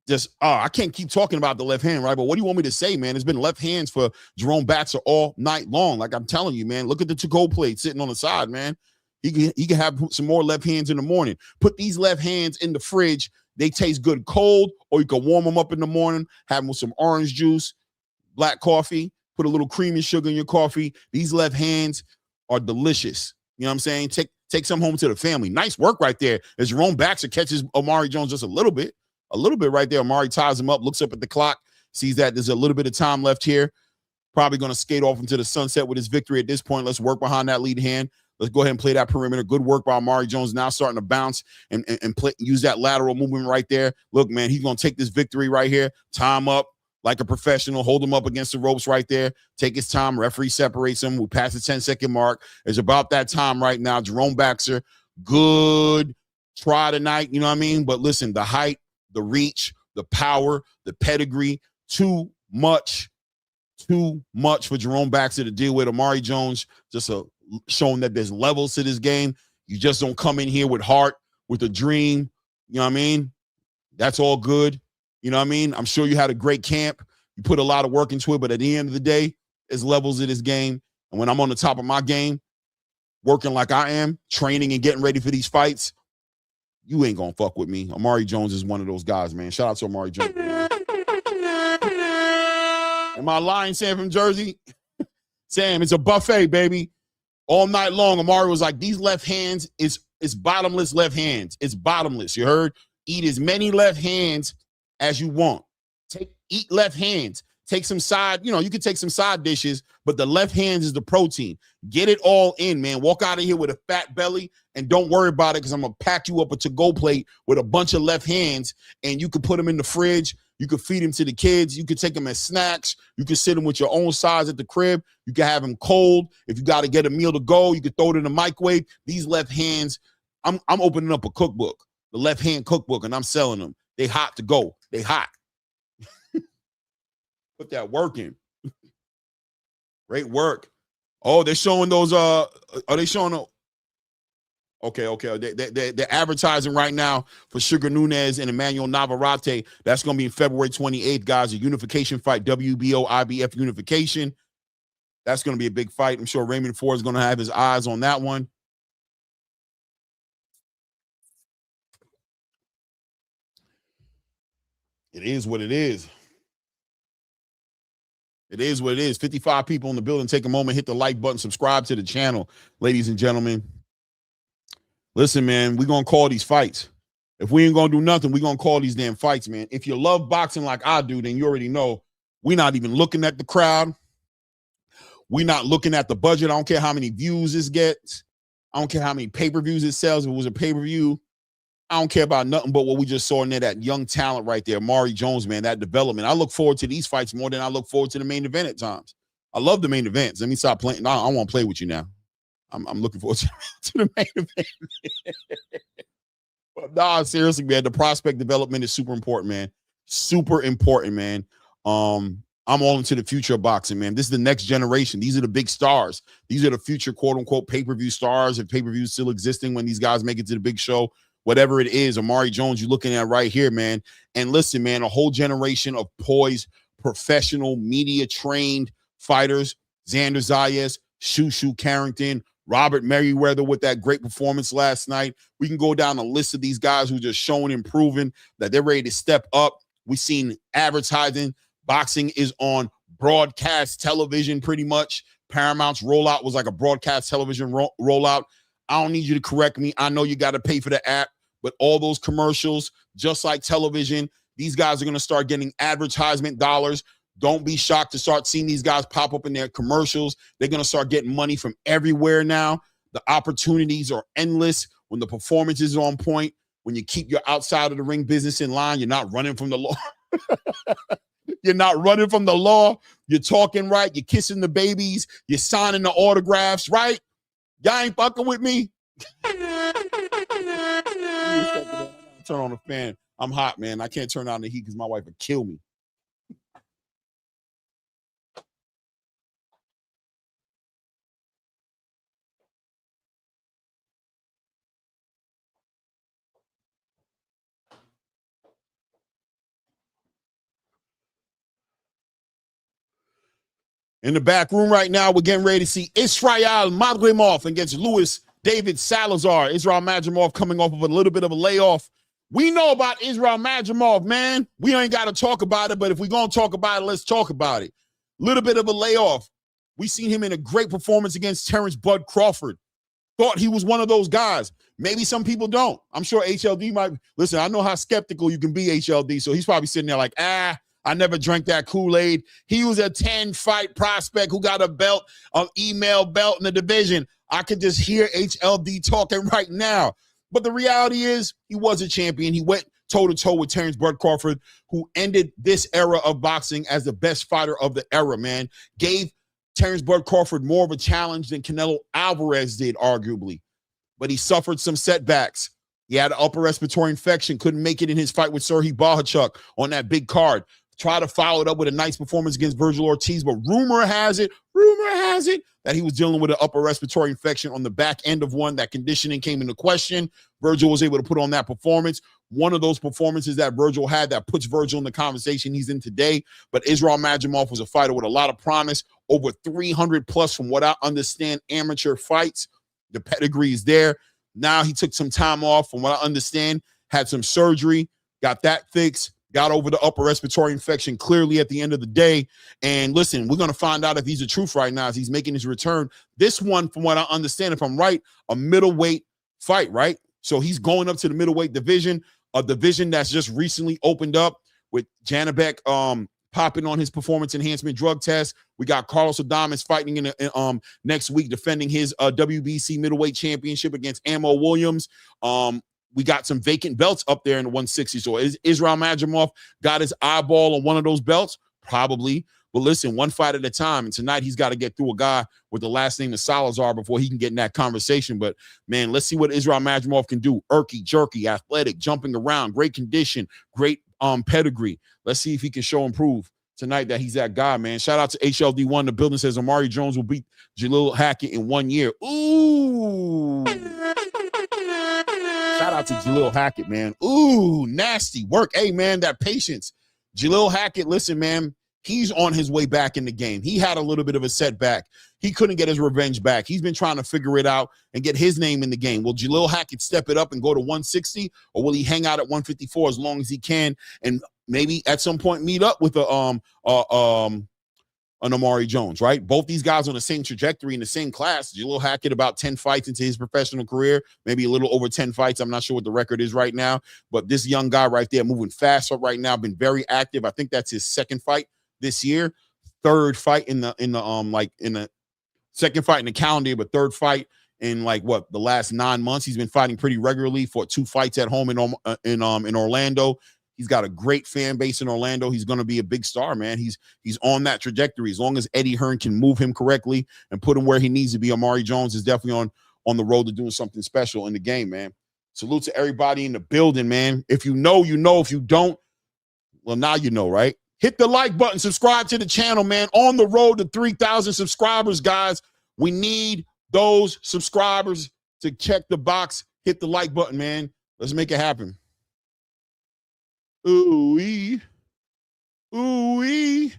Just, I can't keep talking about the left hand, right? But what do you want me to say, man? It's been left hands for Jerome Baxter all night long. Like I'm telling you, man, look at the to-go plate sitting on the side, man. He can have some more left hands in the morning. Put these left hands in the fridge. They taste good cold, or you can warm them up in the morning, have them with some orange juice, black coffee, put a little cream and sugar in your coffee. These left hands are delicious. You know what I'm saying? Take some home to the family. Nice work right there as Jerome Baxter catches Omari Jones just a little bit right there. Omari ties him up, looks up at the clock, sees that there's a little bit of time left here. Probably going to skate off into the sunset with his victory at this point. Let's work behind that lead hand. Let's go ahead and play that perimeter. Good work by Omari Jones. Now starting to bounce and use that lateral movement right there. Look, man, he's going to take this victory right here. Time up like a professional. Hold him up against the ropes right there. Take his time. Referee separates him. We pass the 10-second mark. It's about that time right now. Jerome Baxter, good try tonight. You know what I mean? But listen, the height, the reach, the power, the pedigree, too much for Jerome Baxter to deal with. Omari Jones just showing that there's levels to this game. You just don't come in here with heart, with a dream. You know what I mean? That's all good. You know what I mean? I'm sure you had a great camp. You put a lot of work into it, but at the end of the day, there's levels of this game. And when I'm on the top of my game, working like I am, training and getting ready for these fights, you ain't gonna fuck with me. Omari Jones is one of those guys, man. Shout out to Omari Jones. Am I lying, Sam from Jersey? Sam, it's a buffet, baby. All night long, Omari was like, these left hands is bottomless left hands. It's bottomless. You heard? Eat as many left hands as you want. Eat left hands. Take some side, you can take some side dishes, but the left hands is the protein. Get it all in, man. Walk out of here with a fat belly and don't worry about it because I'm going to pack you up a to-go plate with a bunch of left hands and you can put them in the fridge. You can feed them to the kids. You can take them as snacks. You can sit them with your own size at the crib. You can have them cold. If you got to get a meal to go, you can throw it in the microwave. These left hands, I'm opening up a cookbook, the left hand cookbook, and I'm selling them. They hot to go. They hot. Put that work in. Great work. Oh, they're showing those. Are they showing? Okay. They're advertising right now for Sugar Nunez and Emmanuel Navarrete. That's going to be in February 28th, guys. A unification fight, WBO IBF unification. That's going to be a big fight. I'm sure Raymond Ford is going to have his eyes on that one. It is what it is. It is what it is. 55 people in the building. Take a moment, hit the like button, subscribe to the channel, ladies and gentlemen. Listen, man, we're going to call these fights. If we ain't going to do nothing, we're going to call these damn fights, man. If you love boxing like I do, then you already know we're not even looking at the crowd. We're not looking at the budget. I don't care how many views this gets. I don't care how many pay-per-views it sells. If it was a pay-per-view, I don't care about nothing but what we just saw in there, that young talent right there, Amari Jones, man, that development. I look forward to these fights more than I look forward to the main event at times. I love the main events. Let me stop playing. No, I don't want to play with you now. I'm looking forward to the main event. But nah, seriously, man, the prospect development is super important, man. Super important, man. I'm all into the future of boxing, man. This is the next generation. These are the big stars. These are the future, quote unquote, pay-per-view stars. If pay-per-view still existing when these guys make it to the big show, whatever it is, Amari Jones, you're looking at right here, man. And listen, man, a whole generation of poised, professional, media-trained fighters. Xander Zayas, Shushu Carrington, Robert Merriweather with that great performance last night. We can go down a list of these guys who just showing and proving that they're ready to step up. We've seen advertising. Boxing is on broadcast television pretty much. Paramount's rollout was like a broadcast television rollout. I don't need you to correct me. I know you got to pay for the app, but all those commercials, just like television, these guys are going to start getting advertisement dollars. Don't be shocked to start seeing these guys pop up in their commercials. They're going to start getting money from everywhere now. The opportunities are endless when the performance is on point, when you keep your outside of the ring business in line. You're not running from the law. You're not running from the law. You're talking right. You're kissing the babies. You're signing the autographs, right? Y'all ain't fucking with me. Turn on the fan. I'm hot, man. I can't turn on the heat because my wife would kill me. In the back room right now, we're getting ready to see Israel Madrimov against Luis David Salazar. Israel Madrimov coming off of a little bit of a layoff. We know about Israel Madrimov, man. We ain't got to talk about it, but if we're going to talk about it, let's talk about it. Little bit of a layoff. We seen him in a great performance against Terrence Bud Crawford. Thought he was one of those guys. Maybe some people don't. I'm sure HLD might. Listen, I know how skeptical you can be, HLD, so he's probably sitting there like, I never drank that Kool-Aid. He was a 10-fight prospect who got a belt, an email belt in the division. I could just hear HLD talking right now. But the reality is he was a champion. He went toe-to-toe with Terrence Bud Crawford, who ended this era of boxing as the best fighter of the era, man. Gave Terrence Bud Crawford more of a challenge than Canelo Alvarez did, arguably. But he suffered some setbacks. He had an upper respiratory infection, couldn't make it in his fight with Serhii Bohachuk on that big card. Try to follow it up with a nice performance against Virgil Ortiz, but rumor has it that he was dealing with an upper respiratory infection on the back end of one. That conditioning came into question. Virgil was able to put on that performance. One of those performances that Virgil had that puts Virgil in the conversation he's in today. But Israel Madrimov was a fighter with a lot of promise, over 300 plus from what I understand amateur fights. The pedigree is there. Now he took some time off from what I understand, had some surgery, got that fixed. Got over the upper respiratory infection clearly at the end of the day. And listen, we're going to find out if he's the truth right now as he's making his return. This one, from what I understand, if I'm right, a middleweight fight, right? So he's going up to the middleweight division, a division that's just recently opened up with Janabek popping on his performance enhancement drug test. We got Carlos Adames fighting in next week, defending his WBC middleweight championship against Ammo Williams. We got some vacant belts up there in the 160. So is Israel Madrimov got his eyeball on one of those belts? Probably. But listen, one fight at a time. And tonight he's got to get through a guy with the last name of Salazar before he can get in that conversation. But, man, let's see what Israel Madrimov can do. Erky, jerky, athletic, jumping around, great condition, great pedigree. Let's see if he can show and prove tonight that he's that guy, man. Shout out to HLD1. The building says Amari Jones will beat Jalil Hackett in 1 year. Ooh. Shout out to Jalil Hackett, man. Ooh, nasty work. Hey, man, that patience. Jalil Hackett, listen, man, he's on his way back in the game. He had a little bit of a setback. He couldn't get his revenge back. He's been trying to figure it out and get his name in the game. Will Jalil Hackett step it up and go to 160, or will he hang out at 154 as long as he can and maybe at some point meet up with an Amari Jones, right? Both these guys on the same trajectory in the same class. Jalil Hackett about 10 fights into his professional career, maybe a little over 10 fights. I'm not sure what the record is right now, but this young guy right there moving fast up right now, been very active. I think that's his second fight this year, third fight in the second fight in the calendar, but third fight in the last 9 months. He's been fighting pretty regularly for 2 fights at home in Orlando. He's got a great fan base in Orlando. He's going to be a big star, man. He's on that trajectory. As long as Eddie Hearn can move him correctly and put him where he needs to be, Amari Jones is definitely on the road to doing something special in the game, man. Salute to everybody in the building, man. If you know, you know. If you don't, well, now you know, right? Hit the like button. Subscribe to the channel, man. On the road to 3,000 subscribers, guys. We need those subscribers to check the box. Hit the like button, man. Let's make it happen. Ooh-wee. Ooh-wee.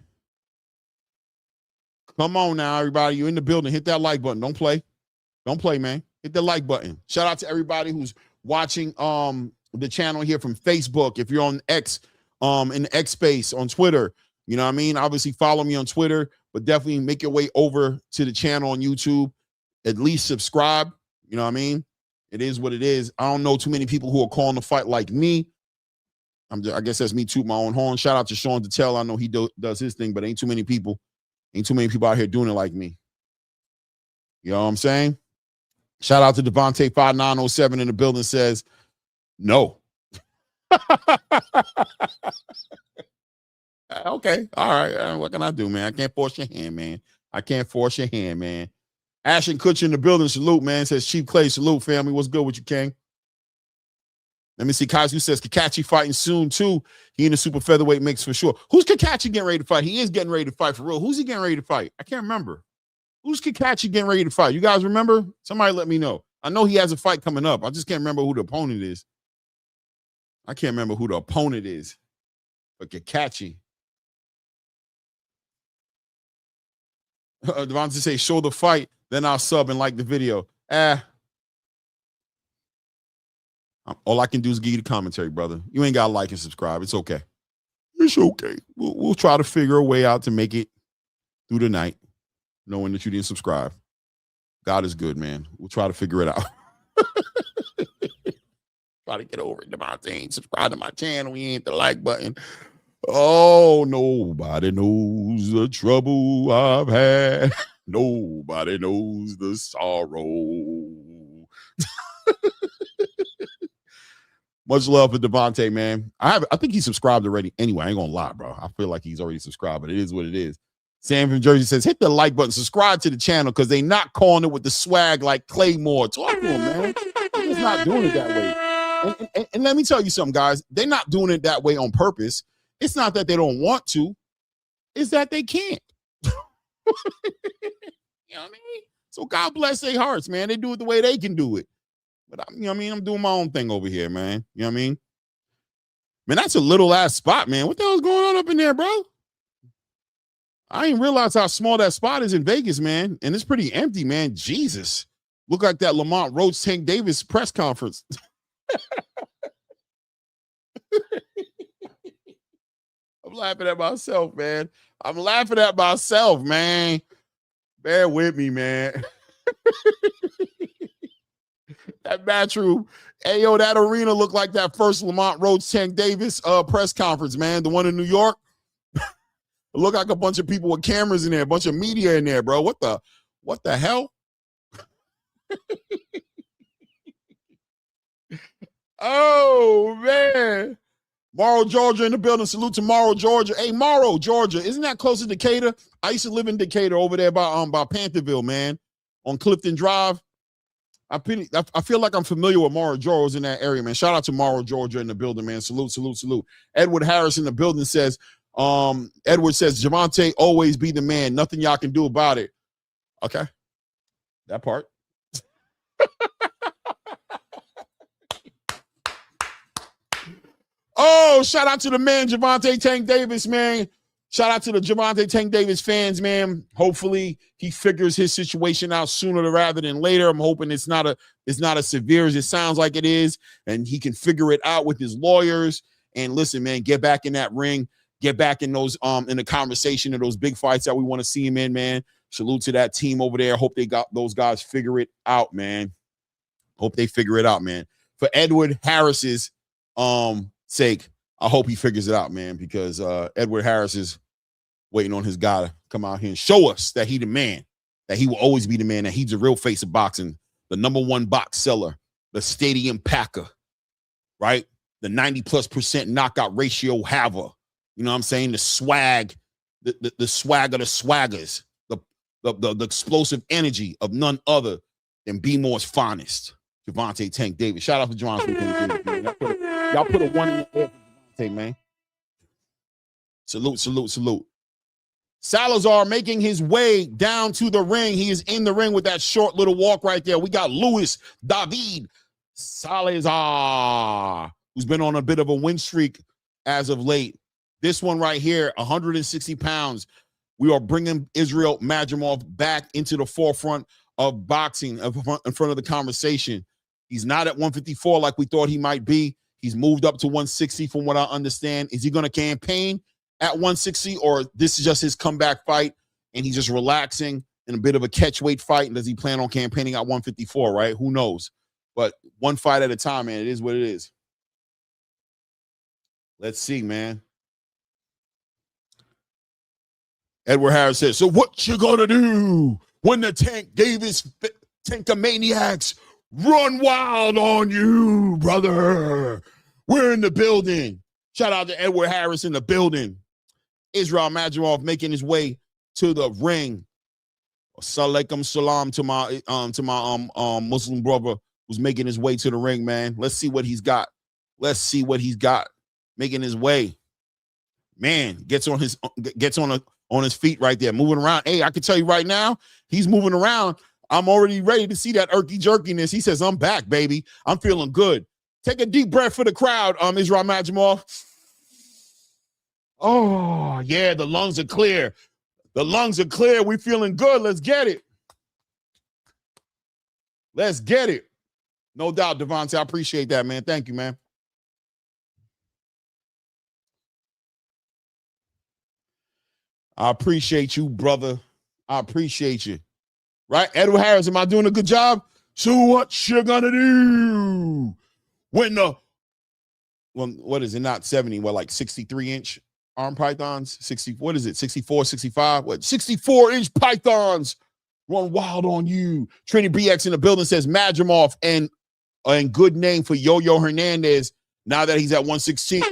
Come on now, everybody. You're in the building. Hit that like button. Don't play. Don't play, man. Hit the like button. Shout out to everybody who's watching the channel here from Facebook. If you're on X, in the X space, on Twitter, you know what I mean? Obviously, follow me on Twitter, but definitely make your way over to the channel on YouTube. At least subscribe. You know what I mean? It is what it is. I don't know too many people who are calling the fight like me. I guess that's me toot my own horn. Shout out to Sean Detel. I know he does his thing, but ain't too many people out here doing it like me. You know what I'm saying? Shout out to Devontae 5907 in the building, says no. Okay. All right. What can I do, man? I can't force your hand, man. I can't force your hand, man. Ashton Kutcher in the building. Salute, man. Says Chief Clay. Salute, family. What's good with you, King? Let me see. Kazu says Kakachi fighting soon, too. He in the super featherweight mix for sure. Who's Kakachi getting ready to fight? He is getting ready to fight for real. Who's he getting ready to fight? I can't remember. Who's Kakachi getting ready to fight? You guys remember? Somebody let me know. I know he has a fight coming up. I just can't remember who the opponent is. I can't remember who the opponent is. But Kakachi. Devontae say, show the fight, then I'll sub and like the video. All I can do is give you the commentary, brother. You ain't got to like and subscribe. It's okay. It's okay. We'll try to figure a way out to make it through the night, knowing that you didn't subscribe. God is good, man. We'll try to figure it out. Try to get over it. Devontae ain't subscribe to my channel. We ain't the like button. Oh, nobody knows the trouble I've had. Nobody knows the sorrow. Much love for Devontae, man. I think he subscribed already. Anyway, I ain't gonna lie, bro. I feel like he's already subscribed, but it is what it is. Sam from Jersey says, hit the like button, subscribe to the channel, because they not calling it with the swag like Claymore. Talk to him, man. They're just not doing it that way. And let me tell you something, guys. They're not doing it that way on purpose. It's not that they don't want to. It's that they can't. You know what I mean? So God bless their hearts, man. They do it the way they can do it. But you know what I mean? I'm doing my own thing over here, man. You know what I mean? Man, that's a little ass spot, man. What the hell's going on up in there, bro? I didn't realize how small that spot is in Vegas, man. And it's pretty empty, man. Jesus. Look like that Lamont Roach Tank Davis press conference. I'm laughing at myself, man. I'm laughing at myself, man. Bear with me, man. That matchroom. Hey, yo, that arena looked like that first Lamont Roach Tank Davis press conference, man. The one in New York. It looked like a bunch of people with cameras in there, a bunch of media in there, bro. What the hell? Oh, man. Morrow, Georgia in the building. Salute to Morrow, Georgia. Hey, Morrow, Georgia. Isn't that close to Decatur? I used to live in Decatur over there by Pantherville, man, on Clifton Drive. I feel like I'm familiar with Morrow, Georgia in that area, man. Shout out to Morrow, Georgia in the building, man. Salute, salute, salute. Edward Harris in the building says, Edward says, Javante always be the man. Nothing y'all can do about it. Okay. That part. Oh, shout out to the man, Javante Tank Davis, man. Shout out to the Javante Tank Davis fans, man. Hopefully he figures his situation out sooner rather than later. I'm hoping it's not as severe as it sounds like it is, and he can figure it out with his lawyers And listen, man, get back in that ring, get back in those in the conversation of those big fights that we want to see him in, man. Salute to that team over there. Hope they got those guys figure it out, man. Hope they figure it out, man. For Edward Harris's sake, I hope he figures it out, man, because Edward Harris is waiting on his guy to come out here and show us that he the man, that he will always be the man, that he's the real face of boxing, the #1 box seller, the stadium packer, right? The 90+% knockout ratio haver. You know what I'm saying? The swag, the swag of the swaggers, the explosive energy of none other than B-More's finest, Gervonta Tank Davis. Shout out to John. Y'all put a one in the air for Gervonta, man. Salute, salute, salute. Salazar making his way down to the ring. He is in the ring with that short little walk right there. We got Luis David Salazar, who's been on a bit of a win streak as of late. This one right here, 160 pounds. We are bringing Israel Madrimov back into the forefront of boxing, in front of the conversation. He's not at 154 like we thought he might be. He's moved up to 160 from what I understand. Is he going to campaign at 160, or this is just his comeback fight and he's just relaxing in a bit of a catch weight fight? And does he plan on campaigning at 154, right? Who knows? But one fight at a time, man. It is what it is. Let's see, man. Edward Harris says, so what you gonna do when the Tank Davis Tankamaniacs run wild on you, brother? We're in the building. Shout out to Edward Harris in the building. Israel Madrimov making his way to the ring. Salaikum salam to my Muslim brother who's making his way to the ring, man. Let's see what he's got. Let's see what he's got. Making his way. Man, gets on his feet right there, moving around. Hey, I can tell you right now, he's moving around. I'm already ready to see that irky jerkiness. He says, I'm back, baby. I'm feeling good. Take a deep breath for the crowd, Israel Madrimov. Oh, yeah, the lungs are clear. The lungs are clear. We feeling good. Let's get it. Let's get it. No doubt, Devontae. I appreciate that, man. Thank you, man. I appreciate you, brother. I appreciate you. Right? Edward Harris, am I doing a good job? So what you gonna do when what is it? Not 70, what, like 63-inch arm pythons? 60, what is it? 64, 65? What? 64-inch pythons run wild on you. Trini BX in the building says Madrimov and good name for Yo-Yo Hernandez now that he's at 116.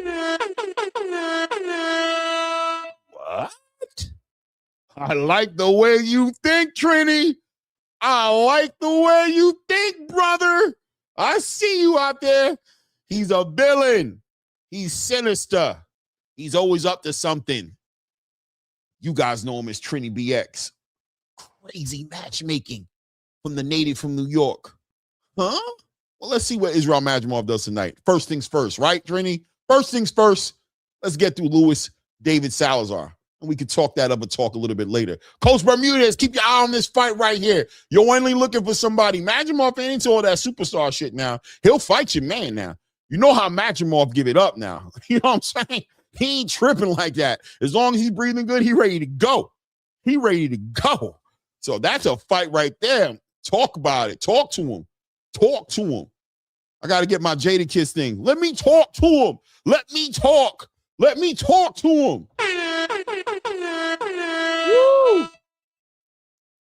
What? I like the way you think, Trini. I like the way you think, brother. I see you out there. He's a villain. He's sinister. He's always up to something. You guys know him as Trini BX. Crazy matchmaking from the native from New York. Huh? Well, let's see what Israel Madrimov does tonight. First things first, right, Trini? First things first. Let's get through Luis David Salazar. And we could talk that up and talk a little bit later. Coach Bermudez, keep your eye on this fight right here. You're only looking for somebody. Madrimov ain't into all that superstar shit now. He'll fight your man now. You know how Madrimov give it up now. You know what I'm saying? He ain't tripping like that. As long as he's breathing good, he ready to go. He ready to go. So that's a fight right there. Talk about it. Talk to him. Talk to him. I got to get my Jada Kiss thing. Let me talk to him. Let me talk. Let me talk to him. Woo!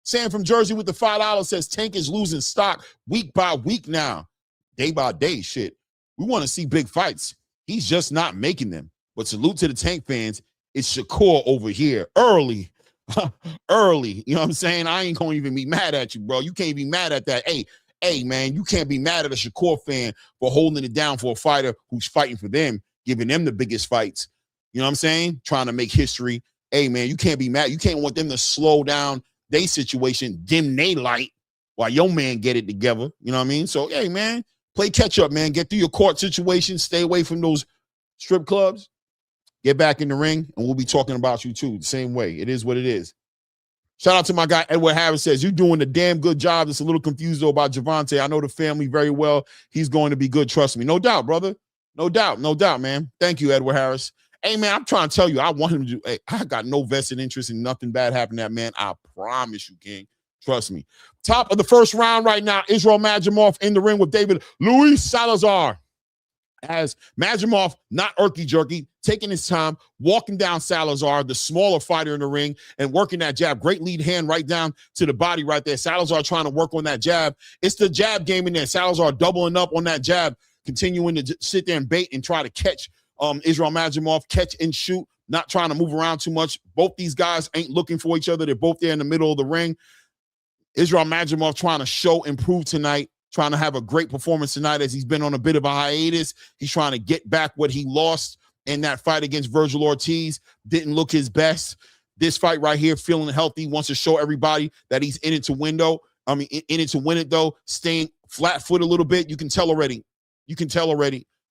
Sam from Jersey with the $5 says Tank is losing stock week by week now. Day by day, shit. We want to see big fights. He's just not making them. But salute to the Tank fans. It's Shakur over here. Early. Early. You know what I'm saying? I ain't going to even be mad at you, bro. You can't be mad at that. Hey, man, you can't be mad at a Shakur fan for holding it down for a fighter who's fighting for them, giving them the biggest fights. You know what I'm saying? Trying to make history. Hey, man, you can't be mad. You can't want them to slow down their situation, dim they light while your man get it together. You know what I mean? So, hey, man, play catch up, man. Get through your court situation. Stay away from those strip clubs. Get back in the ring, and we'll be talking about you, too, the same way. It is what it is. Shout out to my guy, Edward Harris says, you're doing a damn good job. It's a little confused, though, about Gervonta. I know the family very well. He's going to be good. Trust me. No doubt, brother. No doubt, man. Thank you, Edward Harris. Hey, man, I'm trying to tell you, I want him to do. Hey, I got no vested interest in nothing bad happening to that man. I promise you, King. Trust me. Top of the first round right now, Israel Majimov in the ring with David Luis Salazar. As Majimov, not irky jerky, taking his time, walking down Salazar, the smaller fighter in the ring, and working that jab. Great lead hand right down to the body right there. Salazar trying to work on that jab. It's the jab game in there. Salazar doubling up on that jab, continuing to sit there and bait and try to catch Israel Majimov, catch and shoot, not trying to move around too much. Both these guys ain't looking for each other. They're both there in the middle of the ring. Israel Majimov trying to show and prove tonight, trying to have a great performance tonight as he's been on a bit of a hiatus. He's trying to get back what he lost in that fight against Virgil Ortiz. Didn't look his best. This fight right here, feeling healthy, wants to show everybody that he's in it to win, though. I mean, in it to win it, though. Staying flat foot a little bit. You can tell already.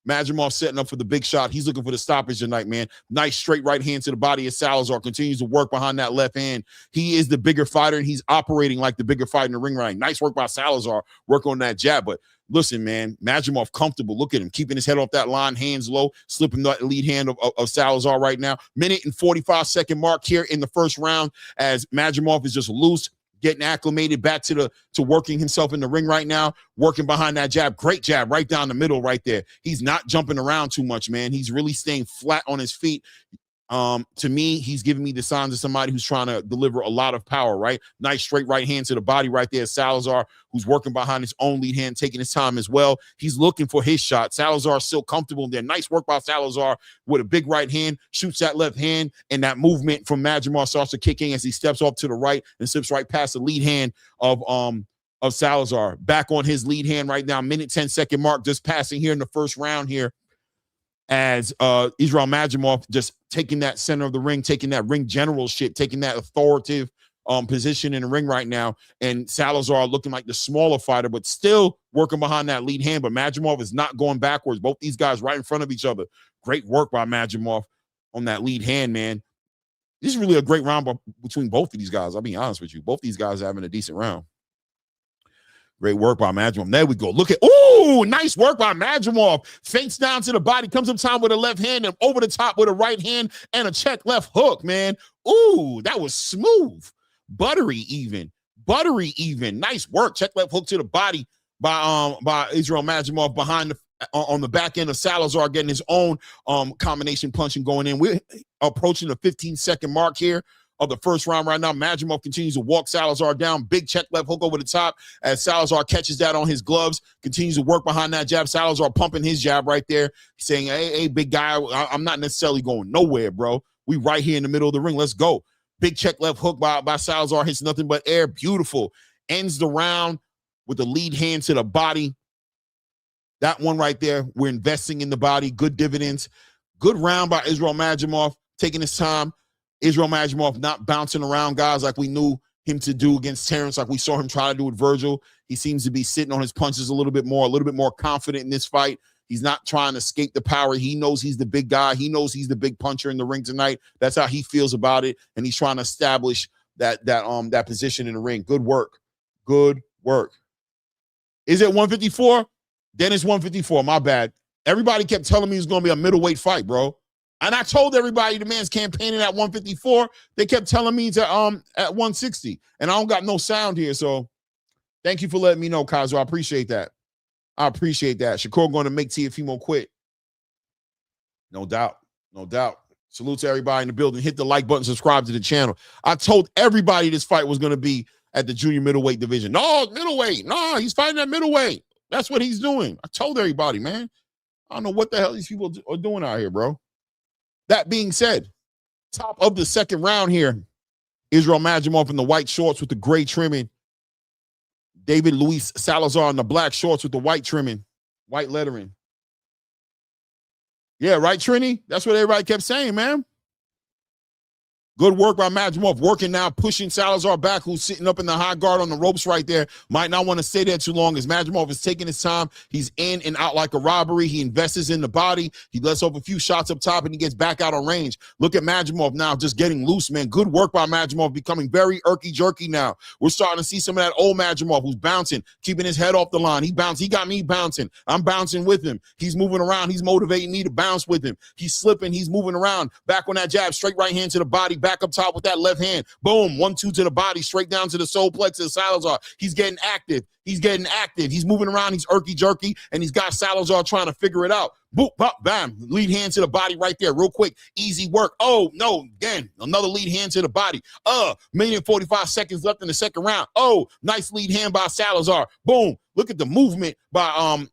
Majimov setting up for the big shot. He's looking for the stoppage tonight, man. Nice straight right hand to the body of Salazar. Continues to work behind that left hand. He is the bigger fighter, and he's operating like the bigger fighter in the ring right. Nice work by Salazar. Work on that jab. But listen, man, Majimov comfortable. Look at him. Keeping his head off that line, hands low, slipping that lead hand of Salazar right now. Minute and 45-second mark here in the first round as Majimov is just loose, getting acclimated back to working himself in the ring right now, working behind that jab. Great jab right down the middle right there. He's not jumping around too much, man. He's really staying flat on his feet. To me, he's giving me the signs of somebody who's trying to deliver a lot of power, right? Nice straight right hand to the body right there. Salazar, who's working behind his own lead hand, taking his time as well. He's looking for his shot. Salazar still comfortable there. Nice work by Salazar with a big right hand, shoots that left hand, and that movement from Majimov starts to kick in as he steps off to the right and slips right past the lead hand of Salazar. Back on his lead hand right now, minute 10-second mark, just passing here in the first round here, as Israel Majimov just taking that center of the ring, taking that ring general shit, taking that authoritative position in the ring right now. And Salazar looking like the smaller fighter, but still working behind that lead hand. But Majimov is not going backwards. Both these guys right in front of each other. Great work by Majimov on that lead hand, man. This is really a great round between both of these guys. I'll be honest with you. Both these guys are having a decent round. Great work by Majimov. There we go. Look at, ooh, nice work by Majimov. Feints down to the body, comes up time with a left hand and over the top with a right hand and a check left hook, man. Ooh, that was smooth. Buttery even. Nice work. Check left hook to the body by Israel Majimov behind on the back end of Salazar, getting his own combination punching going in. We're approaching the 15-second mark here of the first round right now. Majimov continues to walk Salazar down. Big check left hook over the top as Salazar catches that on his gloves, continues to work behind that jab. Salazar pumping his jab right there, saying, hey, big guy, I'm not necessarily going nowhere, bro. We right here in the middle of the ring. Let's go. Big check left hook by Salazar, hits nothing but air. Beautiful. Ends the round with the lead hand to the body. That one right there, we're investing in the body. Good dividends. Good round by Israel Majimov, taking his time. Israel Majimov not bouncing around guys like we knew him to do against Terrence, like we saw him try to do with Virgil. He seems to be sitting on his punches a little bit more confident in this fight. He's not trying to escape the power. He knows he's the big guy. He knows he's the big puncher in the ring tonight. That's how he feels about it, and he's trying to establish that position in the ring. Good work. Is it 154? Then it's 154. My bad. Everybody kept telling me it's going to be a middleweight fight, bro. And I told everybody the man's campaigning at 154. They kept telling me to at 160. And I don't got no sound here. So thank you for letting me know, Kazo. I appreciate that. Shakur going to make Teofimo quit. No doubt. Salute to everybody in the building. Hit the like button, subscribe to the channel. I told everybody this fight was going to be at the junior middleweight division. No, middleweight. No, he's fighting at middleweight. That's what he's doing. I told everybody, man. I don't know what the hell these people are doing out here, bro. That being said, top of the second round here, Israel Majimov in the white shorts with the gray trimming. David Luis Salazar in the black shorts with the white trimming, white lettering. Yeah, right, Trini? That's what everybody kept saying, man. Good work by Majimov, working now, pushing Salazar back, who's sitting up in the high guard on the ropes right there. Might not want to stay there too long as Majimov is taking his time. He's in and out like a robbery. He invests in the body. He lets off a few shots up top, and he gets back out on range. Look at Majimov now just getting loose, man. Good work by Majimov, becoming very irky-jerky now. We're starting to see some of that old Majimov who's bouncing, keeping his head off the line. He bounced. He got me bouncing. I'm bouncing with him. He's moving around. He's motivating me to bounce with him. He's slipping. He's moving around. Back on that jab, straight right hand to the body, back up top with that left hand. Boom, 1-2 to the body, straight down to the solar plexus of Salazar. He's getting active. He's getting active. He's moving around. He's irky-jerky, and he's got Salazar trying to figure it out. Boop, bop, bam. Lead hand to the body right there, real quick. Easy work. Oh, no, again, another lead hand to the body. Minute and 45 seconds left in the second round. Oh, nice lead hand by Salazar. Boom. Look at the movement by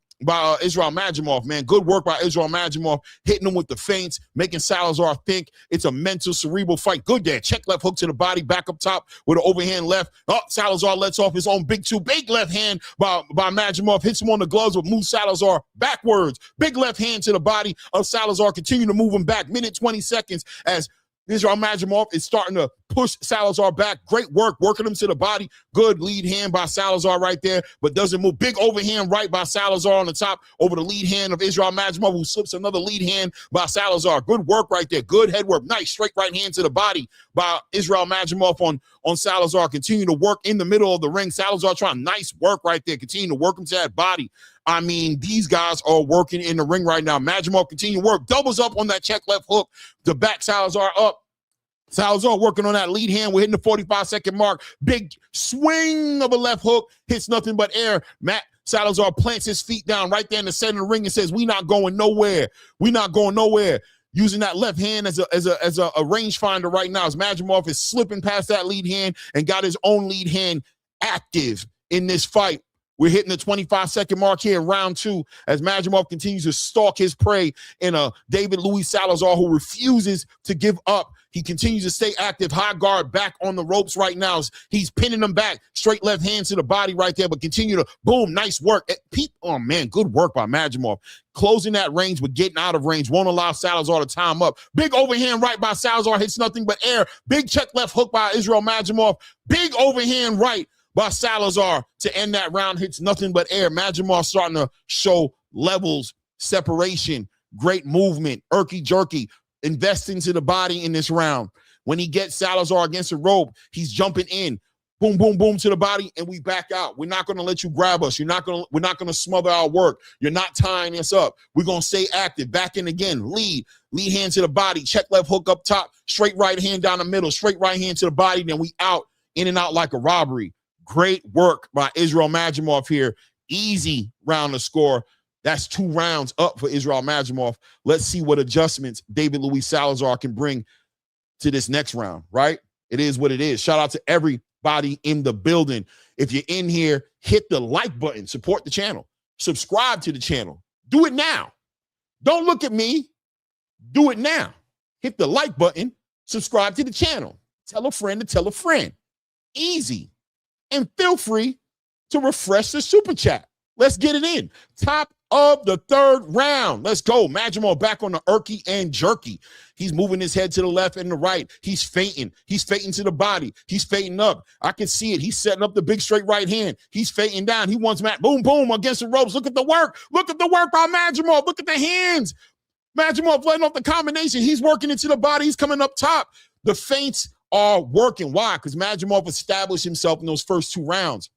Israel Majimov, man. Good work by Israel Majimov, hitting him with the feints, making Salazar think it's a mental, cerebral fight. Good there. Check left hook to the body, back up top with an overhand left. Oh, Salazar lets off his own big left hand by Majimov, hits him on the gloves, but moves Salazar backwards. Big left hand to the body of Salazar, continue to move him back. Minute 20 seconds as Israel Majimov is starting to push Salazar back. Great work, working him to the body. Good lead hand by Salazar right there, but doesn't move. Big overhand right by Salazar on the top over the lead hand of Israel Majimov, who slips another lead hand by Salazar. Good work right there. Good head work. Nice straight right hand to the body by Israel Majimov on Salazar. Continue to work in the middle of the ring. Salazar trying nice work right there. Continue to work him to that body. I mean, these guys are working in the ring right now. Majimov continue to work. Doubles up on that check left hook to back Salazar up. Salazar working on that lead hand. We're hitting the 45-second mark. Big swing of a left hook. Hits nothing but air. Salazar plants his feet down right there in the center of the ring and says, "We not going nowhere. We not going nowhere." Using that left hand as a rangefinder right now as Majimov is slipping past that lead hand and got his own lead hand active in this fight. We're hitting the 25-second mark here in round 2 as Majimov continues to stalk his prey in a David Luis Salazar who refuses to give up. He continues to stay active, high guard, back on the ropes right now. He's pinning them back, straight left hand to the body right there, but continue to, boom, nice work. Oh, man, good work by Majimov. Closing that range, but getting out of range. Won't allow Salazar to time up. Big overhand right by Salazar, hits nothing but air. Big check left hook by Israel Majimov. Big overhand right by Salazar to end that round, hits nothing but air. Majimov starting to show levels, separation, great movement, irky-jerky, investing to the body in this round. When he gets Salazar against the rope, he's jumping in. Boom, boom, boom to the body, and we back out. We're not going to let you grab us. We're not going to smother our work. You're not tying us up. We're going to stay active. Back in again. Lead hand to the body. Check left hook up top. Straight right hand down the middle. Straight right hand to the body. Then we out, in and out like a robbery. Great work by Israel Majimov here. Easy round to score. That's 2 rounds up for Israel Majimov. Let's see what adjustments David Luis Salazar can bring to this next round, right? It is what it is. Shout out to everybody in the building. If you're in here, hit the like button. Support the channel. Subscribe to the channel. Do it now. Don't look at me. Do it now. Hit the like button. Subscribe to the channel. Tell a friend to tell a friend. Easy. And feel free to refresh the super chat. Let's get it in. Top of the 3rd round. Let's go. Majimov back on the irky and jerky. He's moving his head to the left and the right. He's feinting. He's feinting to the body. He's feinting up. I can see it. He's setting up the big straight right hand. He's feinting down. He wants boom, boom against the ropes. Look at the work. Look at the work by Majimov. Look at the hands. Majimov letting off the combination. He's working into the body. He's coming up top. The feints are working. Why? Because Majimov established himself in those first 2 rounds.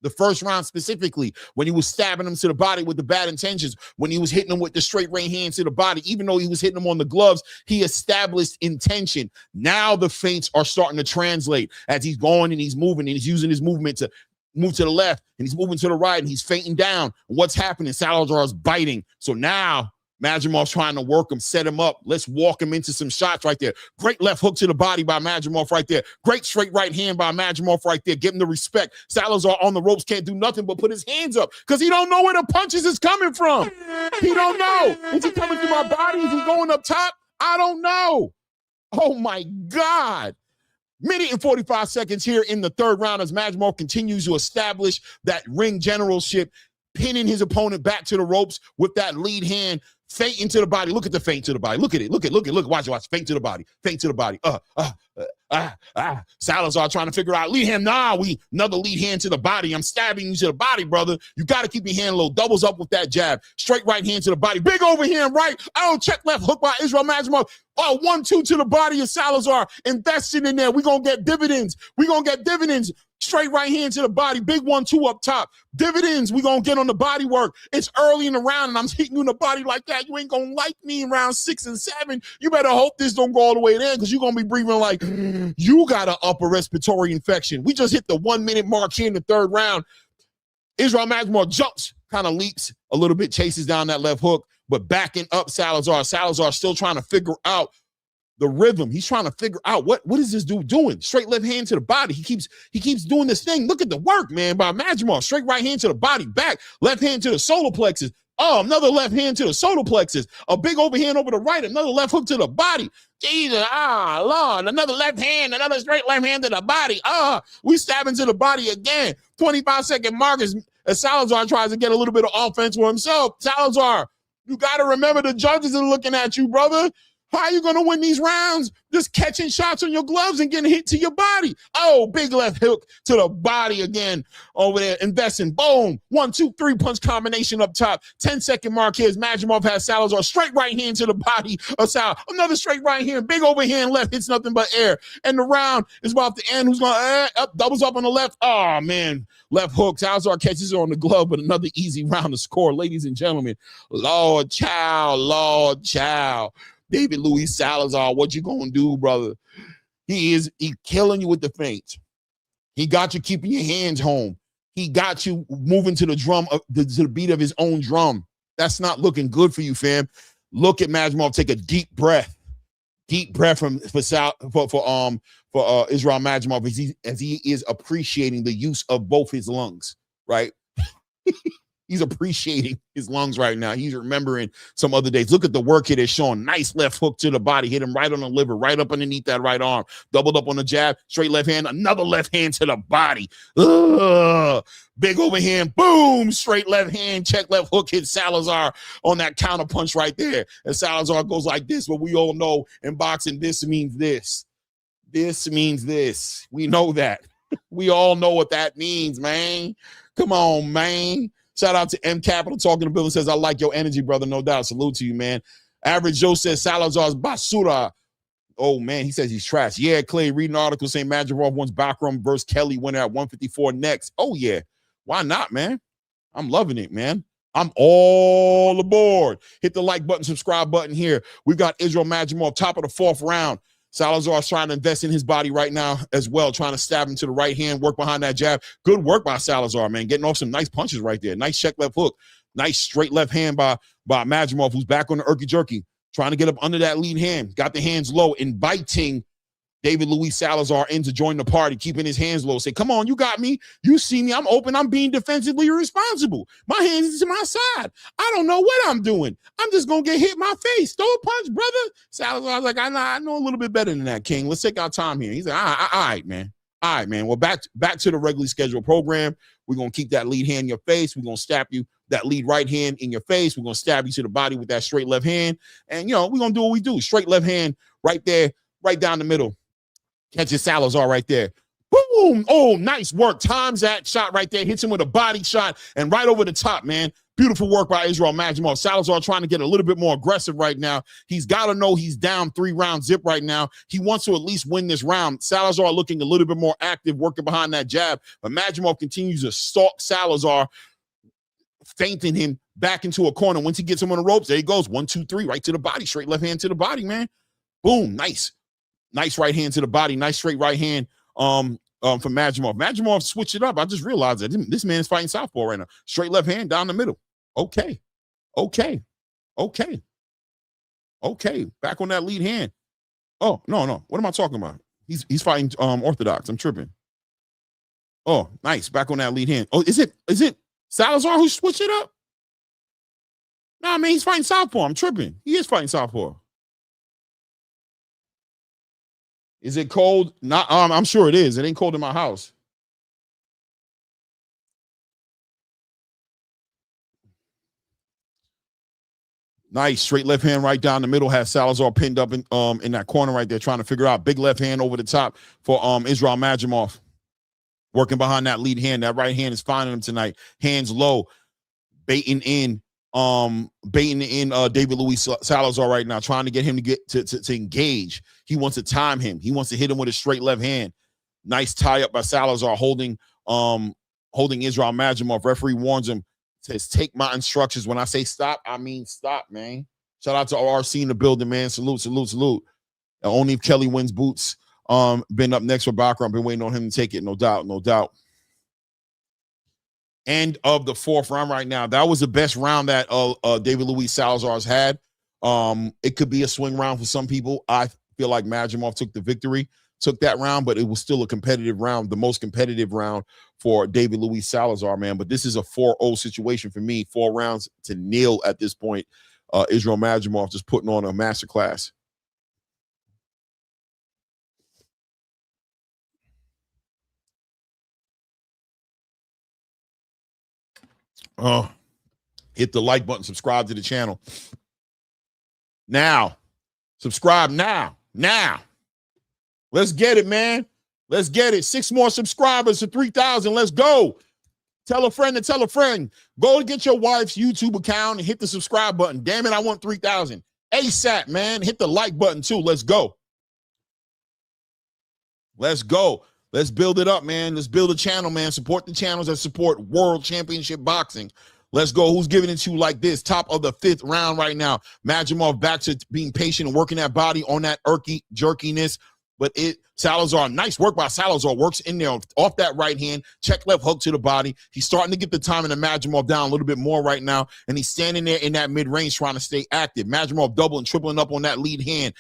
The first round specifically, when he was stabbing him to the body with the bad intentions, when he was hitting him with the straight right hand to the body, even though he was hitting him on the gloves, he established intention. Now the feints are starting to translate as he's going and he's moving and he's using his movement to move to the left and he's moving to the right and he's feinting down. And what's happening? Salazar is biting. So now Majimov's trying to work him, set him up. Let's walk him into some shots right there. Great left hook to the body by Majimov right there. Great straight right hand by Majimov right there. Give him the respect. Salazar on the ropes can't do nothing but put his hands up because he don't know where the punches is coming from. He don't know. Is he coming through my body? Is he going up top? I don't know. Oh, my God. Minute and 45 seconds here in the 3rd round as Majimov continues to establish that ring generalship, pinning his opponent back to the ropes with that lead hand. Feint into the body. Look at the feint to the body. Look at it. Look. Watch. Feint to the body. Feint to the body. Salazar trying to figure out lead hand. Nah, another lead hand to the body. I'm stabbing you to the body, brother. You got to keep your hand low. Doubles up with that jab. Straight right hand to the body. Big overhand right. Oh, check left hook by Israel Majimov. Oh, 1-2 to the body of Salazar. Investing in there. We're going to get dividends. Straight right hand to the body. Big 1-2 up top. Dividends. We're going to get on the body work. It's early in the round, and I'm hitting you in the body like that. You ain't going to like me in round 6 and 7. You better hope this don't go all the way there because you're going to be breathing like you got an upper respiratory infection. We just hit the 1 minute mark here in the third round. Israel Majimov jumps, kind of leaps a little bit, chases down that left hook, but backing up Salazar. Salazar still trying to figure out the rhythm. He's trying to figure out what is this dude doing? Straight left hand to the body. He keeps doing this thing. Look at the work, man, by Majimov. Straight right hand to the body, back, left hand to the solar plexus. Oh, another left hand to the solar plexus. A big overhand over the right, another left hook to the body. Jesus, Lord, another left hand, another straight left hand to the body. We stabbing to the body again. 25-second mark as Salazar tries to get a little bit of offense for himself. Salazar, you got to remember the judges are looking at you, brother. How are you going to win these rounds? Just catching shots on your gloves and getting hit to your body. Oh, big left hook to the body again over there. Investing. Boom. 1, 2, 3 punch combination up top. 10-second mark here as Majimov has Salazar. Straight right hand to the body of Sal. Another straight right hand. Big overhand left hits nothing but air. And the round is about to end. Who's going to up? Doubles up on the left. Oh, man. Left hook. Salazar catches it on the glove, but another easy round to score. Ladies and gentlemen, Lord child. David Luis Salazar, what you gonna do, brother? He's killing you with the feints. He got you keeping your hands home. He got you moving to the drum, to the beat of his own drum. That's not looking good for you, fam. Look at Majimov. Take a deep breath for Israel Majimov as he is appreciating the use of both his lungs, right? He's appreciating his lungs right now. He's remembering some other days. Look at the work here. Sean. Nice left hook to the body. Hit him right on the liver, right up underneath that right arm. Doubled up on the jab. Straight left hand. Another left hand to the body. Big overhand. Boom. Straight left hand. Check left hook. Hit Salazar on that counter punch right there. And Salazar goes like this. But we all know in boxing, this means this. This means this. We know that. We all know what that means, man. Come on, man. Shout out to M Capital talking to Bill and says, I like your energy, brother. No doubt. Salute to you, man. Average Joe says Salazar's basura. Oh, man. He says he's trash. Yeah, Clay, reading an article saying Majimov wants Bakram versus Kelly winner at 154 next. Oh, yeah. Why not, man? I'm loving it, man. I'm all aboard. Hit the like button, subscribe button here. We've got Israel Majimov, top of the 4th round. Salazar's trying to invest in his body right now as well, trying to stab him to the right hand, work behind that jab. Good work by Salazar, man, getting off some nice punches right there. Nice check left hook. Nice straight left hand by Majimov, who's back on the erky-jerky, trying to get up under that lead hand. Got the hands low, inviting David Luis Salazar in to join the party, keeping his hands low. Say, come on, you got me. You see me. I'm open. I'm being defensively responsible. My hands is to my side. I don't know what I'm doing. I'm just going to get hit in my face. Throw a punch, brother. Salazar's like, I know a little bit better than that, King. Let's take our time here. He's like, all right, man. All right, man. Well, back to the regularly scheduled program. We're going to keep that lead hand in your face. We're going to stab you, that lead right hand in your face. We're going to stab you to the body with that straight left hand. And, we're going to do what we do. Straight left hand right there, right down the middle. Catches Salazar right there. Boom. Oh, nice work. Times that shot right there. Hits him with a body shot and right over the top, man. Beautiful work by Israel Majimov. Salazar trying to get a little bit more aggressive right now. He's got to know he's down 3-round zip right now. He wants to at least win this round. Salazar looking a little bit more active, working behind that jab. But Majimov continues to stalk Salazar, feinting him back into a corner. Once he gets him on the ropes, there he goes. 1, 2, 3, right to the body. Straight left hand to the body, man. Boom. Nice. Nice right hand to the body. Nice straight right hand from Majimov. Majimov switched it up. I just realized that this man is fighting southpaw right now. Straight left hand down the middle. Okay. Back on that lead hand. Oh, no. What am I talking about? He's fighting orthodox. I'm tripping. Oh, nice. Back on that lead hand. Oh, is it Salazar who switched it up? Nah, man, he's fighting southpaw. I'm tripping. He is fighting southpaw. Is it cold? Not. I'm sure it is. It ain't cold in my house. Nice straight left hand right down the middle. Has Salazar pinned up in that corner right there, trying to figure out big left hand over the top for Israel Majimov. Working behind that lead hand. That right hand is finding him tonight. Hands low, baiting in David Luis Salazar right now, trying to get him to get to engage. He wants to time him. He wants to hit him with a straight left hand. Nice tie up by Salazar, holding Israel Majimov. Referee warns him, says, take my instructions. When I say stop, I mean stop, man. Shout out to RC in the building, man. Salute. And only if Kelly wins boots. Been up next for Bakr. I've been waiting on him to take it, no doubt. End of the fourth round right now. That was the best round that David Luis Salazar's had. It could be a swing round for some people. I feel like Majimov took that round, but it was still a competitive round, the most competitive round for David Luis Salazar, man. But this is a 4-0 situation for me, 4 rounds to nil at this point. Israel Majimov just putting on a masterclass. Hit the like button, subscribe to the channel. Now, subscribe now. Let's get it, man. Let's get it. 6 more subscribers to 3,000. Let's go. Tell a friend to tell a friend. Go and get your wife's YouTube account and hit the subscribe button. Damn it, I want 3,000. ASAP, man. Hit the like button too. Let's go. Let's build it up, man. Let's build a channel, man. Support the channels that support World Championship Boxing. Let's go. Who's giving it to you like this? Top of the 5th round right now. Majimov back to being patient and working that body on that jerkiness. But Salazar, nice work by Salazar. Works in there off that right hand. Check left hook to the body. He's starting to get the timing of Majimov down a little bit more right now. And he's standing there in that mid-range trying to stay active. Majimov doubling, tripling up on that lead hand.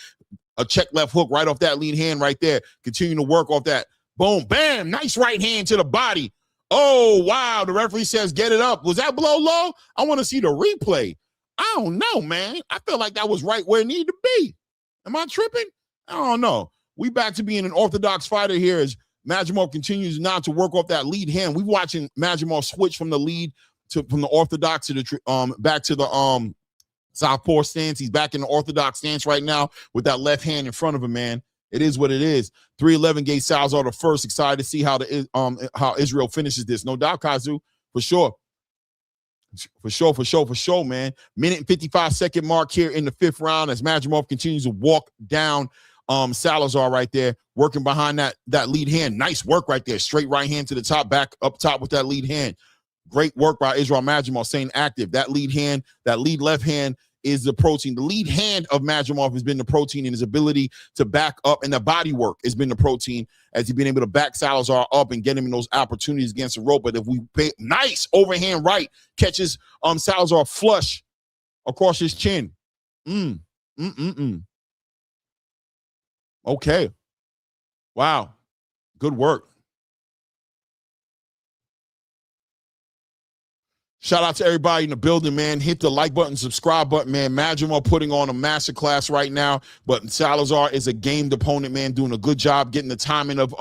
A check left hook right off that lead hand right there. Continuing to work off that. Boom, bam, nice right hand to the body. Oh, wow, the referee says get it up. Was that blow low? I want to see the replay. I don't know, man. I feel like that was right where it needed to be. Am I tripping? I don't know. We back to being an orthodox fighter here as Majimov continues now to work off that lead hand. We're watching Majimov switch from the lead from the orthodox to the back to the southpaw stance. He's back in the orthodox stance right now with that left hand in front of him, man. It is what it is. 311 gave Salazar the first. Excited to see how Israel finishes this. No doubt, Kazu, for sure. For sure, man. Minute and 55-second mark here in the 5th round as Majimov continues to walk down Salazar right there, working behind that lead hand. Nice work right there. Straight right hand to the top, back up top with that lead hand. Great work by Israel Majimov, staying active. That lead hand, that lead left hand is the protein. The lead hand of Majimov has been the protein in his ability to back up, and the body work has been the protein as he's been able to back Salazar up and get him in those opportunities against the rope. But if we pay, nice overhand right, catches Salazar flush across his chin. Okay. Wow. Good work. Shout out to everybody in the building, man. Hit the like button, subscribe button, man. Majimov putting on a masterclass right now, but Salazar is a gamed opponent, man, doing a good job getting the timing of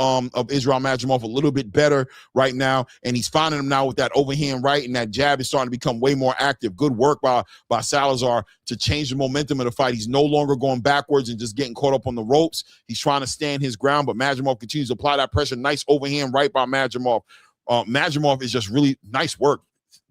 Israel Majimov a little bit better right now, and he's finding him now with that overhand right, and that jab is starting to become way more active. Good work by Salazar to change the momentum of the fight. He's no longer going backwards and just getting caught up on the ropes. He's trying to stand his ground, but Majimov continues to apply that pressure. Nice overhand right by Majimov. Majimov is just really nice work.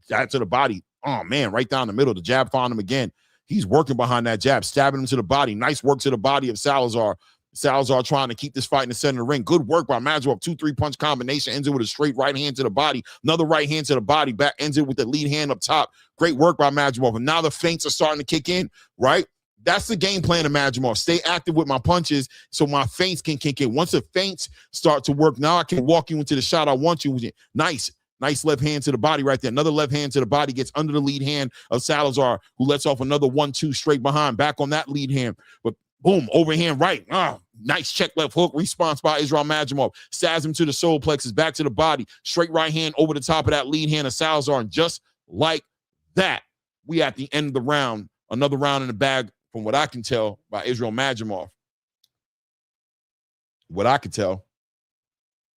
Jab to the body. Oh, man, right down the middle. The jab found him again. He's working behind that jab, stabbing him to the body. Nice work to the body of Salazar. Salazar trying to keep this fight in the center of the ring. Good work by Majimov. 2-3 punch combination. Ends it with a straight right hand to the body. Another right hand to the body. Back ends it with the lead hand up top. Great work by Majimov. And now the feints are starting to kick in, right? That's the game plan of Majimov. Stay active with my punches so my feints can kick in. Once the feints start to work, now I can walk you into the shot I want you with. Nice left hand to the body right there. Another left hand to the body gets under the lead hand of Salazar, who lets off another 1-2 straight behind. Back on that lead hand. But boom, overhand right. Nice check left hook response by Israel Majimov. Stabs him to the solar plexus, back to the body. Straight right hand over the top of that lead hand of Salazar. And just like that, we at the end of the round. Another round in the bag, from what I can tell, by Israel Majimov. What I could tell.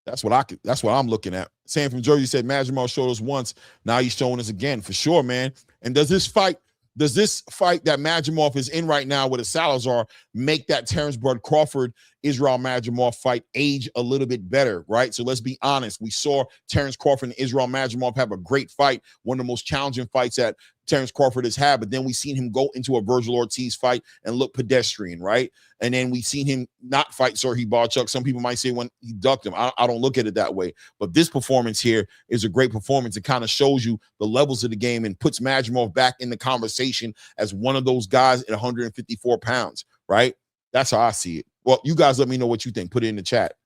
That's what I'm looking at. Sam from Jersey said Majimov showed us once. Now he's showing us again for sure, man. And does this fight Does this fight that Madrimov is in right now with a Salazar make that Terrence Bud Crawford Israel Madrimov fight age a little bit better, right? So let's be honest. We saw Terrence Crawford and Israel Madrimov have a great fight, one of the most challenging fights that Terrence Crawford has had, but then we seen him go into a Virgil Ortiz fight and look pedestrian, right? And then we seen him not fight Serhii Barchuk. Some people might say when he ducked him. I don't look at it that way. But this performance here is a great performance. It kind of shows you the levels of the game and puts Madrimov back in the conversation as one of those guys at 154 pounds, right? That's how I see it. Well, you guys let me know what you think. Put it in the chat.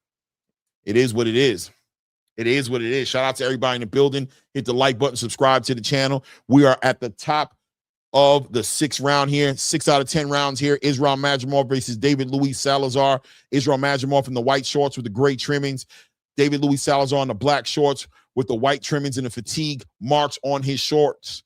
It is what it is. It is what it is. Shout out to everybody in the building. Hit the like button, subscribe to the channel. We are at the top of the 6th round here. 6 out of 10 rounds here. Israel Madrimov versus David Luis Salazar. Israel Madrimov in the white shorts with the gray trimmings. David Luis Salazar in the black shorts with the white trimmings and the fatigue marks on his shorts.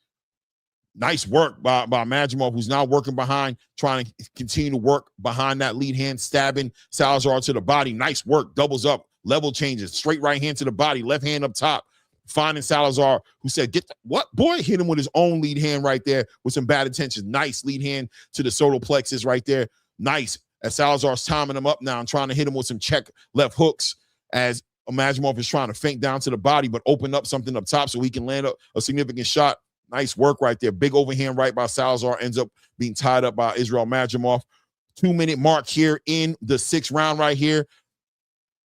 Nice work by Madrimov, who's now working behind, trying to continue to work behind that lead hand, stabbing Salazar to the body. Nice work, doubles up, level changes, straight right hand to the body, left hand up top, finding Salazar, who said, get the, what, boy? Hit him with his own lead hand right there with some bad intentions. Nice lead hand to the solar plexus right there. Nice, as Salazar's timing him up now and trying to hit him with some check left hooks as Madrimov is trying to feint down to the body, but open up something up top so he can land a significant shot. Nice work right there. Big overhand right by Salazar, ends up being tied up by Israel Madrimov. 2-minute mark here in the 6th round right here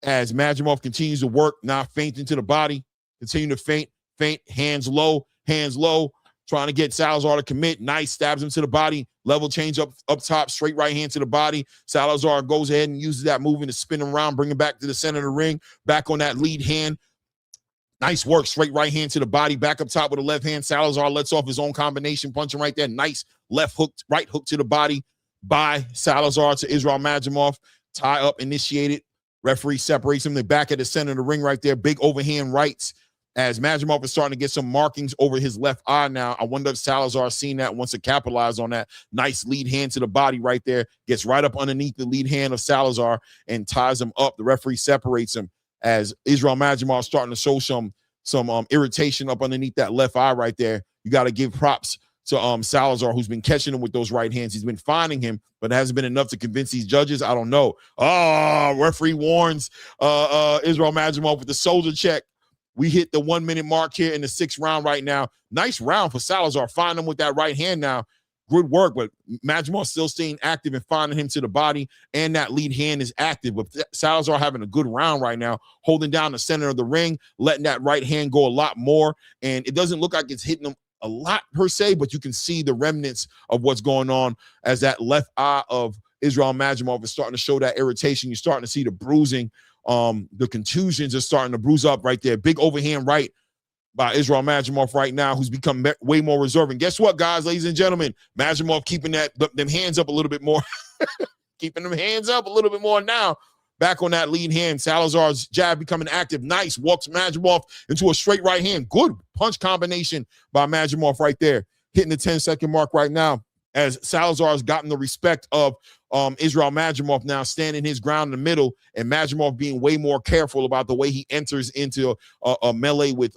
as Madrimov continues to work, now feinting to the body, continue to feint, hands low, trying to get Salazar to commit. Nice, stabs him to the body, level change up top, straight right hand to the body. Salazar goes ahead and uses that movement to spin him around, bring him back to the center of the ring, back on that lead hand. Nice work, straight right hand to the body, back up top with a left hand. Salazar lets off his own combination, punching right there. Nice left hook, right hook to the body by Salazar to Israel Madrimov. Tie up, initiated. Referee separates him. They're back at the center of the ring right there. Big overhand rights as Madrimov is starting to get some markings over his left eye now. I wonder if Salazar seen that, wants to capitalize on that. Nice lead hand to the body right there. Gets right up underneath the lead hand of Salazar and ties him up. The referee separates him as Israel Madrimov starting to show some irritation up underneath that left eye right there. You got to give props to Salazar, who's been catching him with those right hands. He's been finding him, but it hasn't been enough to convince these judges. I don't know. Oh, referee warns Israel Madrimov with the shoulder check. We hit the 1-minute mark here in the 6th round right now. Nice round for Salazar. Find him with that right hand now. Good work, but Madrimov still staying active and finding him to the body, and that lead hand is active. But Salazar having a good round right now, holding down the center of the ring, letting that right hand go a lot more. And it doesn't look like it's hitting him a lot per se, but you can see the remnants of what's going on as that left eye of Israel Madrimov is starting to show that irritation. You're starting to see the bruising. The contusions are starting to bruise up right there. Big overhand right by Israel Madrimov right now, who's become way more reserved. And guess what, guys, ladies and gentlemen? Madrimov keeping them hands up a little bit more. Keeping them hands up a little bit more now. Back on that lead hand. Salazar's jab becoming active. Nice. Walks Madrimov into a straight right hand. Good punch combination by Madrimov right there. Hitting the 10-second mark right now as Salazar's gotten the respect of Israel Madrimov now standing his ground in the middle, and Madrimov being way more careful about the way he enters into a melee with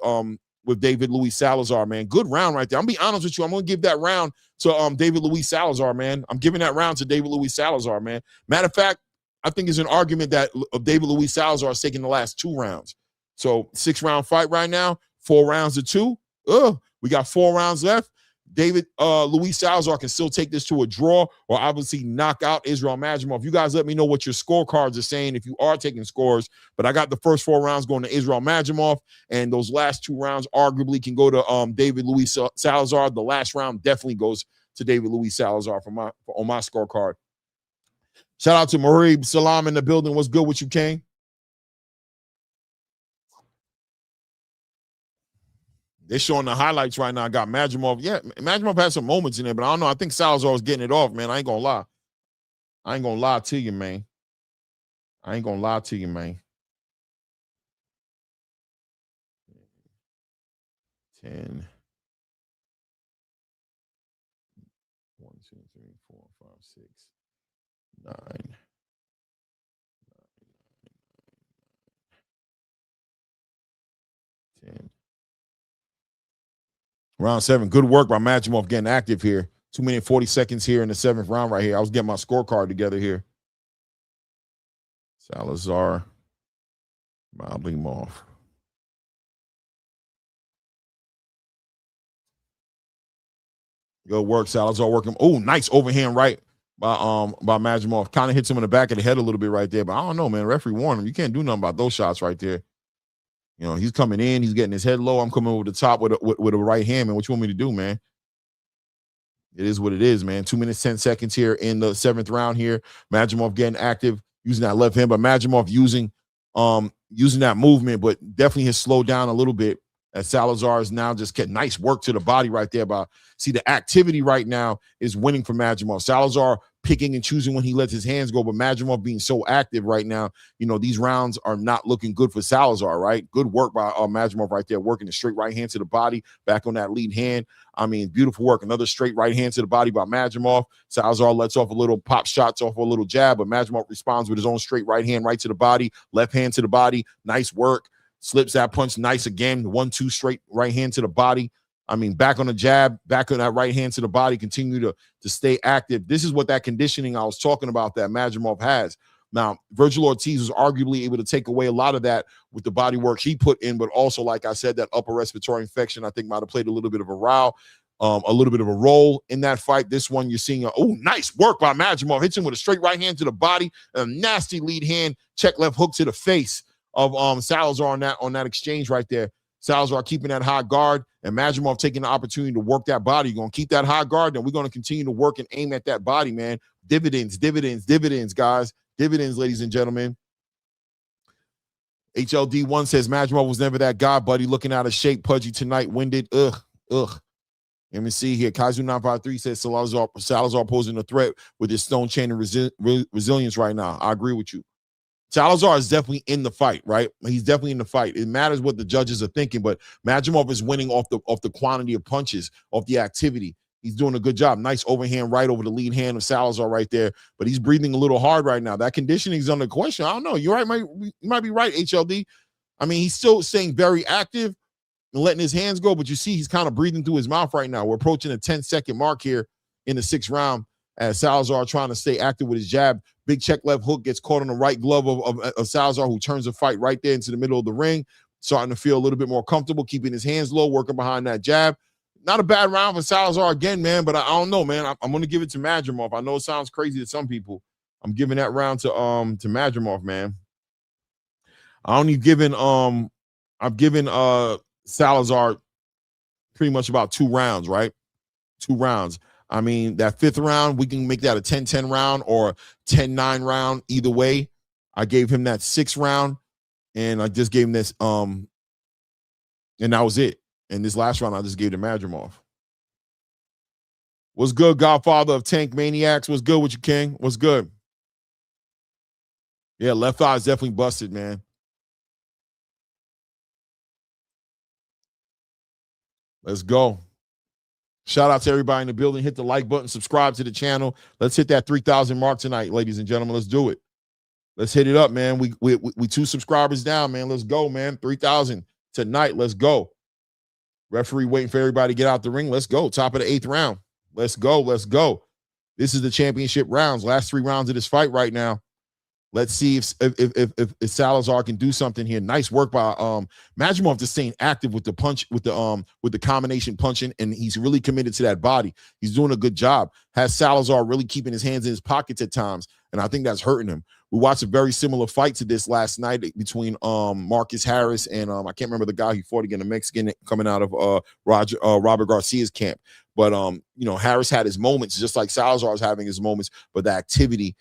David Luis Salazar, man. Good round right there. I'm gonna be honest with you. I'm gonna give that round to David Luis Salazar, man. I'm giving that round to David Luis Salazar, man. Matter of fact, I think it's an argument that David Luis Salazar is taking the last 2 rounds. So 6-round fight right now, 4 rounds to 2. We got 4 rounds left. David Luis Salazar can still take this to a draw or obviously knock out Israel Madrimov. You guys let me know what your scorecards are saying if you are taking scores. But I got the first 4 rounds going to Israel Madrimov, and those last 2 rounds arguably can go to David Luis Salazar. The last round definitely goes to David Luis Salazar on my scorecard. Shout out to Marib Salam in the building. What's good with you, King? They're showing the highlights right now. I got Madrimov. Yeah, Madrimov had some moments in there, but I don't know. I think Salazar was getting it off, man. I ain't gonna lie. I ain't gonna lie to you, man. 10. 1, 2, 3, 4, 5, 6, 9. 10. Round 7. Good work by Madrimov getting active here. 2 minute 40 seconds here in the 7th round right here. I was getting my scorecard together here. Salazar, Malimov. Good work, Salazar working. Oh, nice overhand right by Majimov. Kind of hits him in the back of the head a little bit right there. But I don't know, man. Referee warned him. You can't do nothing about those shots right there. You know, he's coming in. He's getting his head low. I'm coming over the top with a right hand, man. What you want me to do, man? It is what it is, man. 2 minutes, 10 seconds here in the 7th round here. Majimov getting active, using that left hand, but Majimov using that movement, but definitely has slowed down a little bit. As Salazar is now just getting nice work to the body right there. See, the activity right now is winning for Majimov. Salazar picking and choosing when he lets his hands go, but Majimov being so active right now, you know, these rounds are not looking good for Salazar, right? Good work by Majimov right there, working the straight right hand to the body, back on that lead hand. I mean, beautiful work. Another straight right hand to the body by Majimov. Salazar lets off a little pop shots off a little jab, but Majimov responds with his own straight right hand right to the body, left hand to the body. Nice work. Slips that punch nice again. 1-2 straight right hand to the body. I mean, back on the jab, back on that right hand to the body, continue to stay active. This is what that conditioning I was talking about that Majimov has. Now, Virgil Ortiz was arguably able to take away a lot of that with the body work he put in, but also, like I said, that upper respiratory infection, I think might have played a little bit of a role in that fight. This one, you're seeing, nice work by Majimov. Hits him with a straight right hand to the body, and a nasty lead hand, check left hook to the face of Salazar on that exchange right there. Salazar keeping that high guard, and Majimov taking the opportunity to work that body. You're going to keep that high guard, then we're going to continue to work and aim at that body, man. Dividends, guys. Dividends, ladies and gentlemen. HLD1 says Majimov was never that guy, buddy. Looking out of shape, pudgy tonight, winded. Ugh. Let me see here. Kaizu953 says Salazar posing a threat with his stone chain and resilience right now. I agree with you. Salazar is definitely in the fight, right? He's definitely in the fight. It matters what the judges are thinking, but Majimov is winning off the quantity of punches, off the activity. He's doing a good job. Nice overhand right over the lead hand of Salazar right there, but he's breathing a little hard right now. That conditioning is under question. I don't know. You're right. You might be right, HLD. I mean, he's still staying very active and letting his hands go, but you see he's kind of breathing through his mouth right now. We're approaching a 10-second mark here in the 6th round as Salazar trying to stay active with his jab. Big check left hook gets caught on the right glove of Salazar, who turns the fight right there into the middle of the ring, starting to feel a little bit more comfortable, keeping his hands low, working behind that jab. Not a bad round for Salazar again, man, but I don't know, man. I'm going to give it to Majimov. I know it sounds crazy to some people. I'm giving that round to Majimov, man. I've given Salazar pretty much about 2 rounds, right? 2 rounds. I mean, that 5th round, we can make that a 10-10 round or 10-9 round. Either way, I gave him that 6th round, and I just gave him this, and that was it. And this last round, I just gave to Majimov. What's good, Godfather of Tank Maniacs? What's good with you, King? What's good? Yeah, left eye is definitely busted, man. Let's go. Shout out to everybody in the building. Hit the like button, subscribe to the channel. Let's hit that 3,000 mark tonight, ladies and gentlemen. Let's do it. Let's hit it up, man. We 2 subscribers down, man. Let's go, man. 3,000 tonight. Let's go. Referee waiting for everybody to get out the ring. Let's go. Top of the 8th round. Let's go. Let's go. This is the championship rounds. Last 3 rounds of this fight right now. Let's see if Salazar can do something here. Nice work by Majimov, just staying active with the punch, with the combination punching, and he's really committed to that body. He's doing a good job. Has Salazar really keeping his hands in his pockets at times, and I think that's hurting him. We watched a very similar fight to this last night between Marcus Harris and I can't remember the guy he fought against, a Mexican coming out of Robert Garcia's camp. But Harris had his moments, just like Salazar's having his moments, but the activity,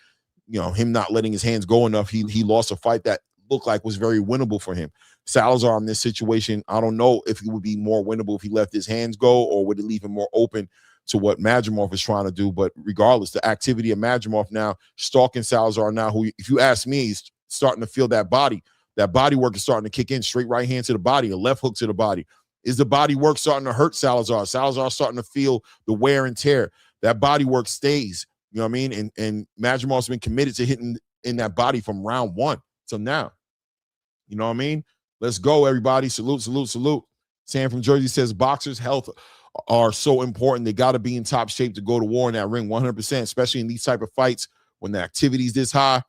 him not letting his hands go enough, he lost a fight that looked like was very winnable for him. Salazar in this situation, I don't know if he would be more winnable if he let his hands go, or would it leave him more open to what Majimov is trying to do. But regardless, the activity of Majimov now, stalking Salazar now, who, if you ask me, he's starting to feel that body. That body work is starting to kick in. Straight right hand to the body, a left hook to the body. Is the body work starting to hurt Salazar? Salazar starting to feel the wear and tear. That body work stays. You know what I mean? And Majimov's been committed to hitting in that body from round 1 till now. You know what I mean? Let's go, everybody. Salute, salute, salute. Sam from Jersey says boxers' health are so important. They got to be in top shape to go to war in that ring 100%, especially in these type of fights when the activity is this high.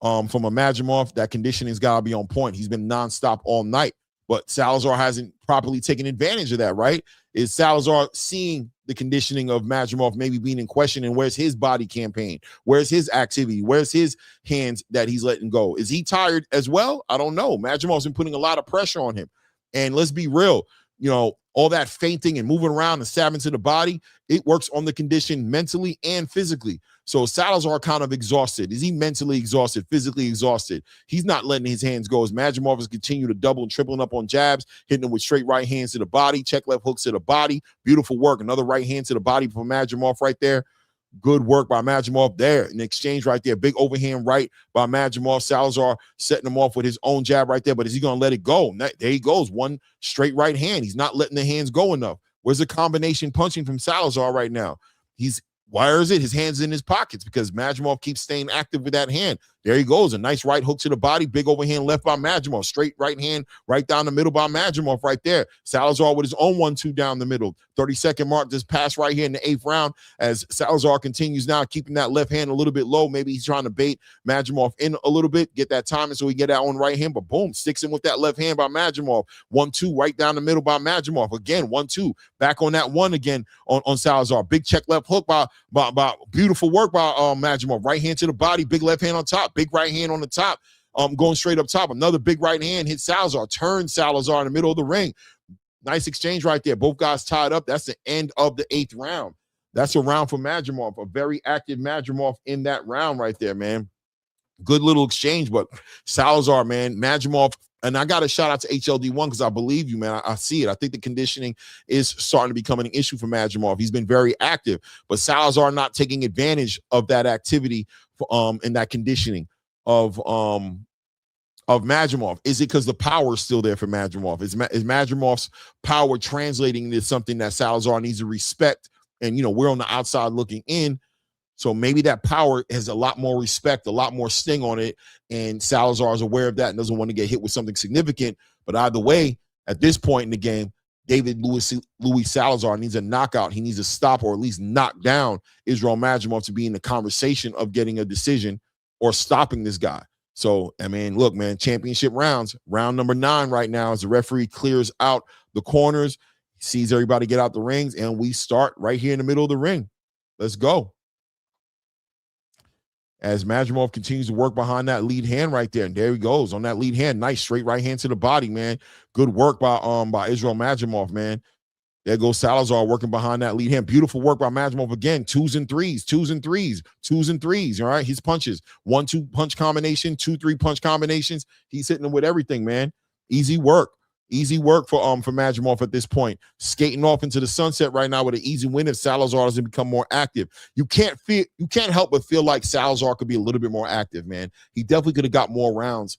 From a Madrimov, that conditioning's got to be on point. He's been nonstop all night, but Salazar hasn't properly taken advantage of that, right? Is Salazar seeing the conditioning of Madrimov maybe being in question, and where's his body campaign? Where's his activity? Where's his hands that he's letting go? Is he tired as well? I don't know. Madrimov's been putting a lot of pressure on him. And let's be real, you know, all that feinting and moving around and stabbing to the body, it works on the condition mentally and physically. So Salazar kind of exhausted. Is he mentally exhausted, physically exhausted? He's not letting his hands go as Madrimov is continue to double and tripling up on jabs, hitting him with straight right hands to the body, check left hooks to the body. Beautiful work. Another right hand to the body from Madrimov right there. Good work by Madrimov there. An exchange right there. Big overhand right by Madrimov. Salazar setting him off with his own jab right there, but is he going to let it go? There he goes. One straight right hand. He's not letting the hands go enough. Where's the combination punching from Salazar right now? Where is it? His hands in his pockets because Madrimov keeps staying active with that hand. There he goes. A nice right hook to the body. Big overhand left by Madrimov. Straight right hand right down the middle by Madrimov right there. Salazar with his own 1-2 down the middle. 30-second mark. This pass right here in the 8th round as Salazar continues now keeping that left hand a little bit low. Maybe he's trying to bait Madrimov in a little bit, get that timing so he get that on right hand. But boom, sticks him with that left hand by Madrimov. 1-2 right down the middle by Madrimov. Again, 1-2. Back on that one again on Salazar. Big check left hook by beautiful work by Madrimov. Right hand to the body. Big left hand on top. Big right hand on the top, going straight up top. Another big right hand hit Salazar, turn Salazar in the middle of the ring. Nice exchange right there. Both guys tied up. That's the end of the 8th round. That's a round for Madrimov, a very active Madrimov in that round right there, man. Good little exchange, but Salazar, man, Madrimov, and I got to shout out to HLD1 because I believe you, man. I see it. I think the conditioning is starting to become an issue for Madrimov. He's been very active, but Salazar not taking advantage of that activity and that conditioning of Madrimov. Is it because the power is still there for Madrimov? Is Madrimov's power translating into something that Salazar needs to respect? And, you know, we're on the outside looking in. So maybe that power has a lot more respect, a lot more sting on it. And Salazar is aware of that and doesn't want to get hit with something significant. But either way, at this point in the game, David Luis Salazar needs a knockout. He needs to stop or at least knock down Israel Madrimov to be in the conversation of getting a decision or stopping this guy. So, I mean, look, man, championship rounds, round number 9 right now as the referee clears out the corners, sees everybody get out the rings, and we start right here in the middle of the ring. Let's go. As Madrimov continues to work behind that lead hand right there. And there he goes on that lead hand. Nice straight right hand to the body, man. Good work by Israel Madrimov, man. There goes Salazar working behind that lead hand. Beautiful work by Madrimov again. 2s and 3s, 2s and 3s, 2s and 3s. All right. His punches. 1-2 punch combination, 2-3 punch combinations. He's hitting them with everything, man. Easy work. Easy work for Madrimov at this point. Skating off into the sunset right now with an easy win if Salazar doesn't become more active. You can't help but feel like Salazar could be a little bit more active, man. He definitely could have got more rounds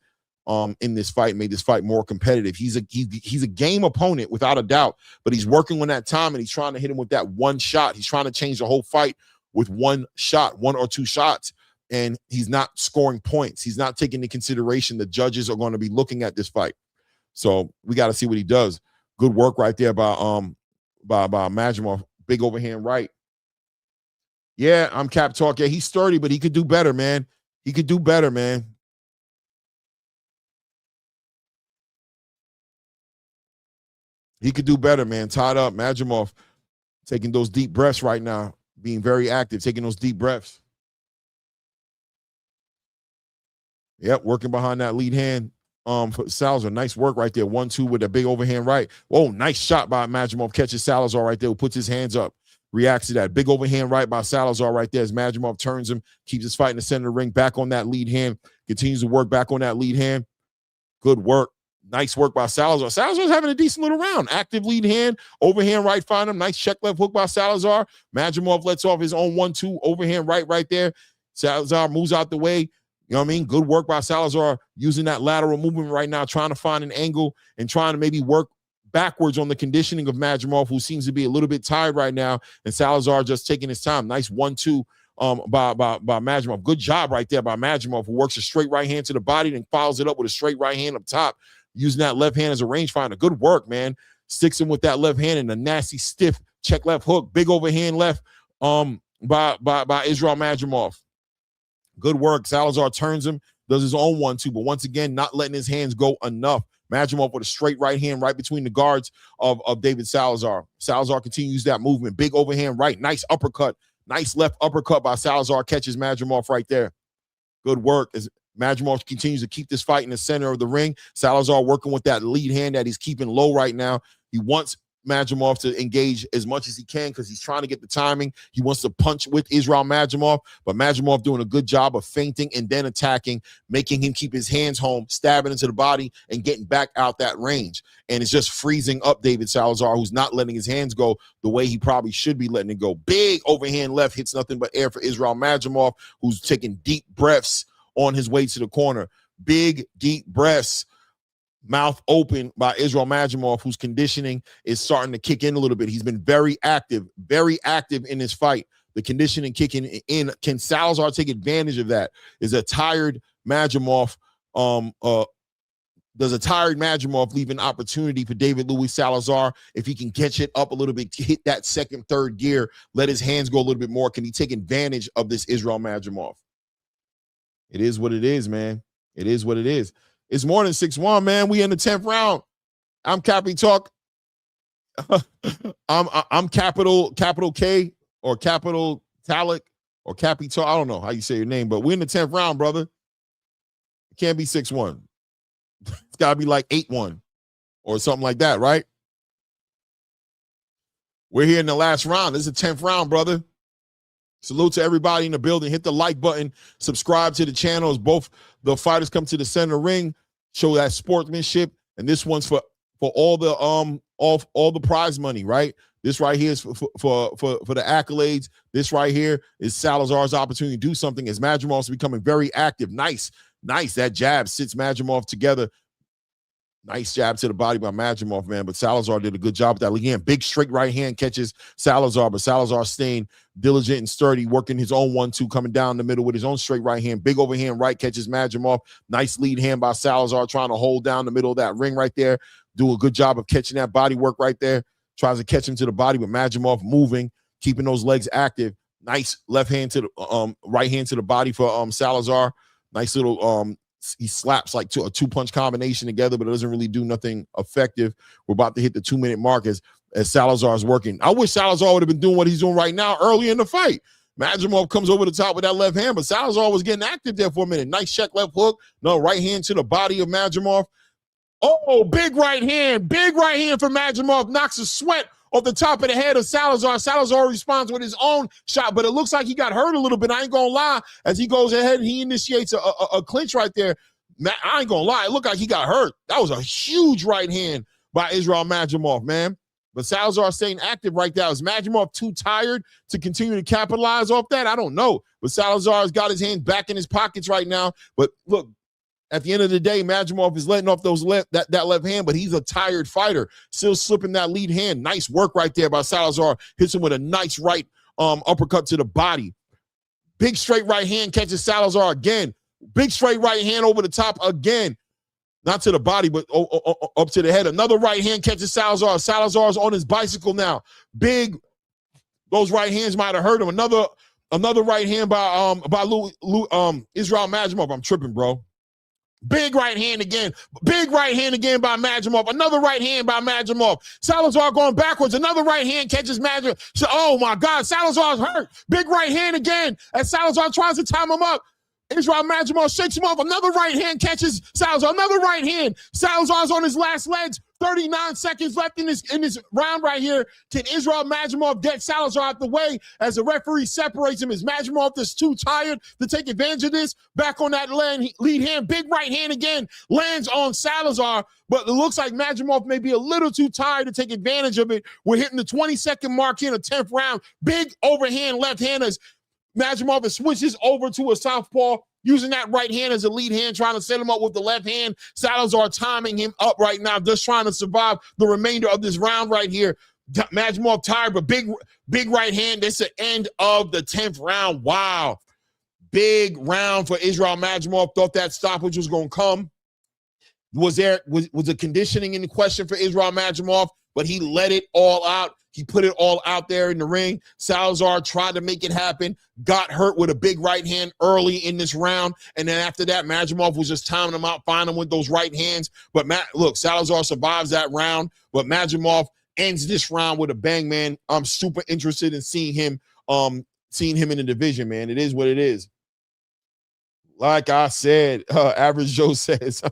in this fight, made this fight more competitive. He's a game opponent without a doubt, but he's working on that time and he's trying to hit him with that one shot. He's trying to change the whole fight with one shot, 1 or 2 shots, and he's not scoring points. He's not taking into consideration the judges are going to be looking at this fight. So we got to see what he does. Good work right there by Madrimov. Big overhand right. Yeah, I'm Cap Talk. Yeah, he's sturdy, but he could do better, man. He could do better, man. He could do better, man. Tied up. Madrimov taking those deep breaths right now, being very active, taking those deep breaths. Yep, working behind that lead hand. For Salazar, nice work right there. 1-2 with a big overhand right. Whoa, nice shot by Madrimov. Catches Salazar right there, who puts his hands up, reacts to that. Big overhand right by Salazar right there as Madrimov turns him, keeps his fight in the center of the ring, back on that lead hand, continues to work back on that lead hand. Good work. Nice work by Salazar. Salazar's having a decent little round. Active lead hand, overhand right, find him. Nice check left hook by Salazar. Madrimov lets off his own 1-2 overhand right there. Salazar moves out the way. You know what I mean? Good work by Salazar using that lateral movement right now, trying to find an angle and trying to maybe work backwards on the conditioning of Madrimov, who seems to be a little bit tired right now. And Salazar just taking his time. Nice 1-2 by Madrimov. Good job right there by Madrimov, who works a straight right hand to the body and follows it up with a straight right hand up top, using that left hand as a rangefinder. Good work, man. sticks him with that left hand and a nasty stiff check left hook, big overhand left by Israel Madrimov. Good work. Salazar turns him, does his own 1-2, but once again, not letting his hands go enough. Madrimov with a straight right hand right between the guards of David Salazar. Salazar continues that movement. Big overhand right. Nice uppercut. Nice left uppercut by Salazar. Catches Madrimov right there. Good work as Madrimov continues to keep this fight in the center of the ring. Salazar working with that lead hand that he's keeping low right now. He wants Madrimov to engage as much as he can because he's trying to get the timing. He wants to punch with Israel Madrimov, but Madrimov doing a good job of feinting and then attacking, making him keep his hands home, stabbing into the body, and getting back out that range. And it's just freezing up David Salazar, who's not letting his hands go the way he probably should be letting it go. Big overhand left hits nothing but air for Israel Madrimov, who's taking deep breaths on his way to the corner. Big, deep breaths. Mouth open by Israel Madrimov, whose conditioning is starting to kick in a little bit. He's been very active in this fight. The conditioning kicking in. Can Salazar take advantage of that? Is a tired Madrimov, does a tired Madrimov leave an opportunity for David Louis Salazar if he can catch it up a little bit, hit that second, third gear, let his hands go a little bit more? Can he take advantage of this Israel Madrimov? It is what it is, man. It is what it is. It's more than 6-1, man. We in the 10th round. I'm Cappy Talk. I'm capital K or capital Talic or Cappy Talk. I don't know how you say your name, but we're in the 10th round, brother. It can't be 6-1. It's got to be like 8-1 or something like that, right? We're here in the last round. This is the 10th round, brother. Salute to everybody in the building. Hit the like button. Subscribe to the channel as both the fighters come to the center ring. Show that sportsmanship. And this one's for all the all the prize money, right? This right here is for the accolades. This right here is Salazar's opportunity to do something as Madrimov's becoming very active. Nice. That jab sits Madrimov together. Nice jab to the body by Madrimov, man. But Salazar did a good job with that. Again, big straight right hand catches Salazar, but Salazar staying diligent and sturdy, working his own 1-2, coming down the middle with his own straight right hand. Big overhand right catches Madrimov. Nice lead hand by Salazar, trying to hold down the middle of that ring right there. Do a good job of catching that body work right there. Tries to catch him to the body, but Madrimov moving, keeping those legs active. Nice left hand to the right hand to the body for Salazar. Nice little he slaps like a two-punch combination together, but it doesn't really do nothing effective. We're about to hit the 2-minute mark as Salazar's working. I wish Salazar would have been doing what he's doing right now early in the fight. Madrimov comes over the top with that left hand, but Salazar was getting active there for a minute. Nice check left hook. No, right hand to the body of Madrimov. Oh, big right hand for Madrimov. Knocks the sweat off the top of the head of Salazar. Salazar responds with his own shot, but it looks like he got hurt a little bit. I ain't gonna lie. As he goes ahead, he initiates a clinch right there. I ain't gonna lie. It looked like he got hurt. That was a huge right hand by Israel Madrimov, man. But Salazar staying active right there. Is Madrimov too tired to continue to capitalize off that? I don't know. But Salazar's got his hands back in his pockets right now. But look, at the end of the day, Madrimov is letting off those that left hand, but he's a tired fighter. Still slipping that lead hand. Nice work right there by Salazar. Hits him with a nice right uppercut to the body. Big straight right hand catches Salazar again. Big straight right hand over the top again. Not to the body, but up to the head. Another right hand catches Salazar. Salazar's on his bicycle now. Big. Those right hands might have hurt him. Another right hand by Israel Madrimov. I'm tripping, bro. Big right hand again. Big right hand again by Madrimov. Another right hand by Madrimov. Salazar going backwards. Another right hand catches Madrimov. So, oh, my God. Salazar's hurt. Big right hand again as Salazar tries to time him up. Israel Madrimov shakes him off. Another right hand catches Salazar. Another right hand. Salazar's on his last legs. 39 seconds left in this round right here. Can Israel Madrimov get Salazar out the way as the referee separates him? Is Madrimov just too tired to take advantage of this? Back on that lead hand. Big right hand again. Lands on Salazar. But it looks like Madrimov may be a little too tired to take advantage of it. We're hitting the 20-second mark here in the 10th round. Big overhand left hand as Madrimov switches over to a southpaw, using that right hand as a lead hand, trying to set him up with the left hand. Salazar timing him up right now, just trying to survive the remainder of this round right here. Madrimov tired, but big right hand. That's the end of the 10th round. Wow. Big round for Israel Madrimov. Thought that stoppage was going to come. Was the conditioning in question for Israel Madrimov? but he let it all out. He put it all out there in the ring. Salazar tried to make it happen, got hurt with a big right hand early in this round. And then after that, Madrimov was just timing him out, finding him with those right hands. But look, Salazar survives that round, but Madrimov ends this round with a bang, man. I'm super interested in seeing him in the division, man. It is what it is. Like I said, Average Joe says,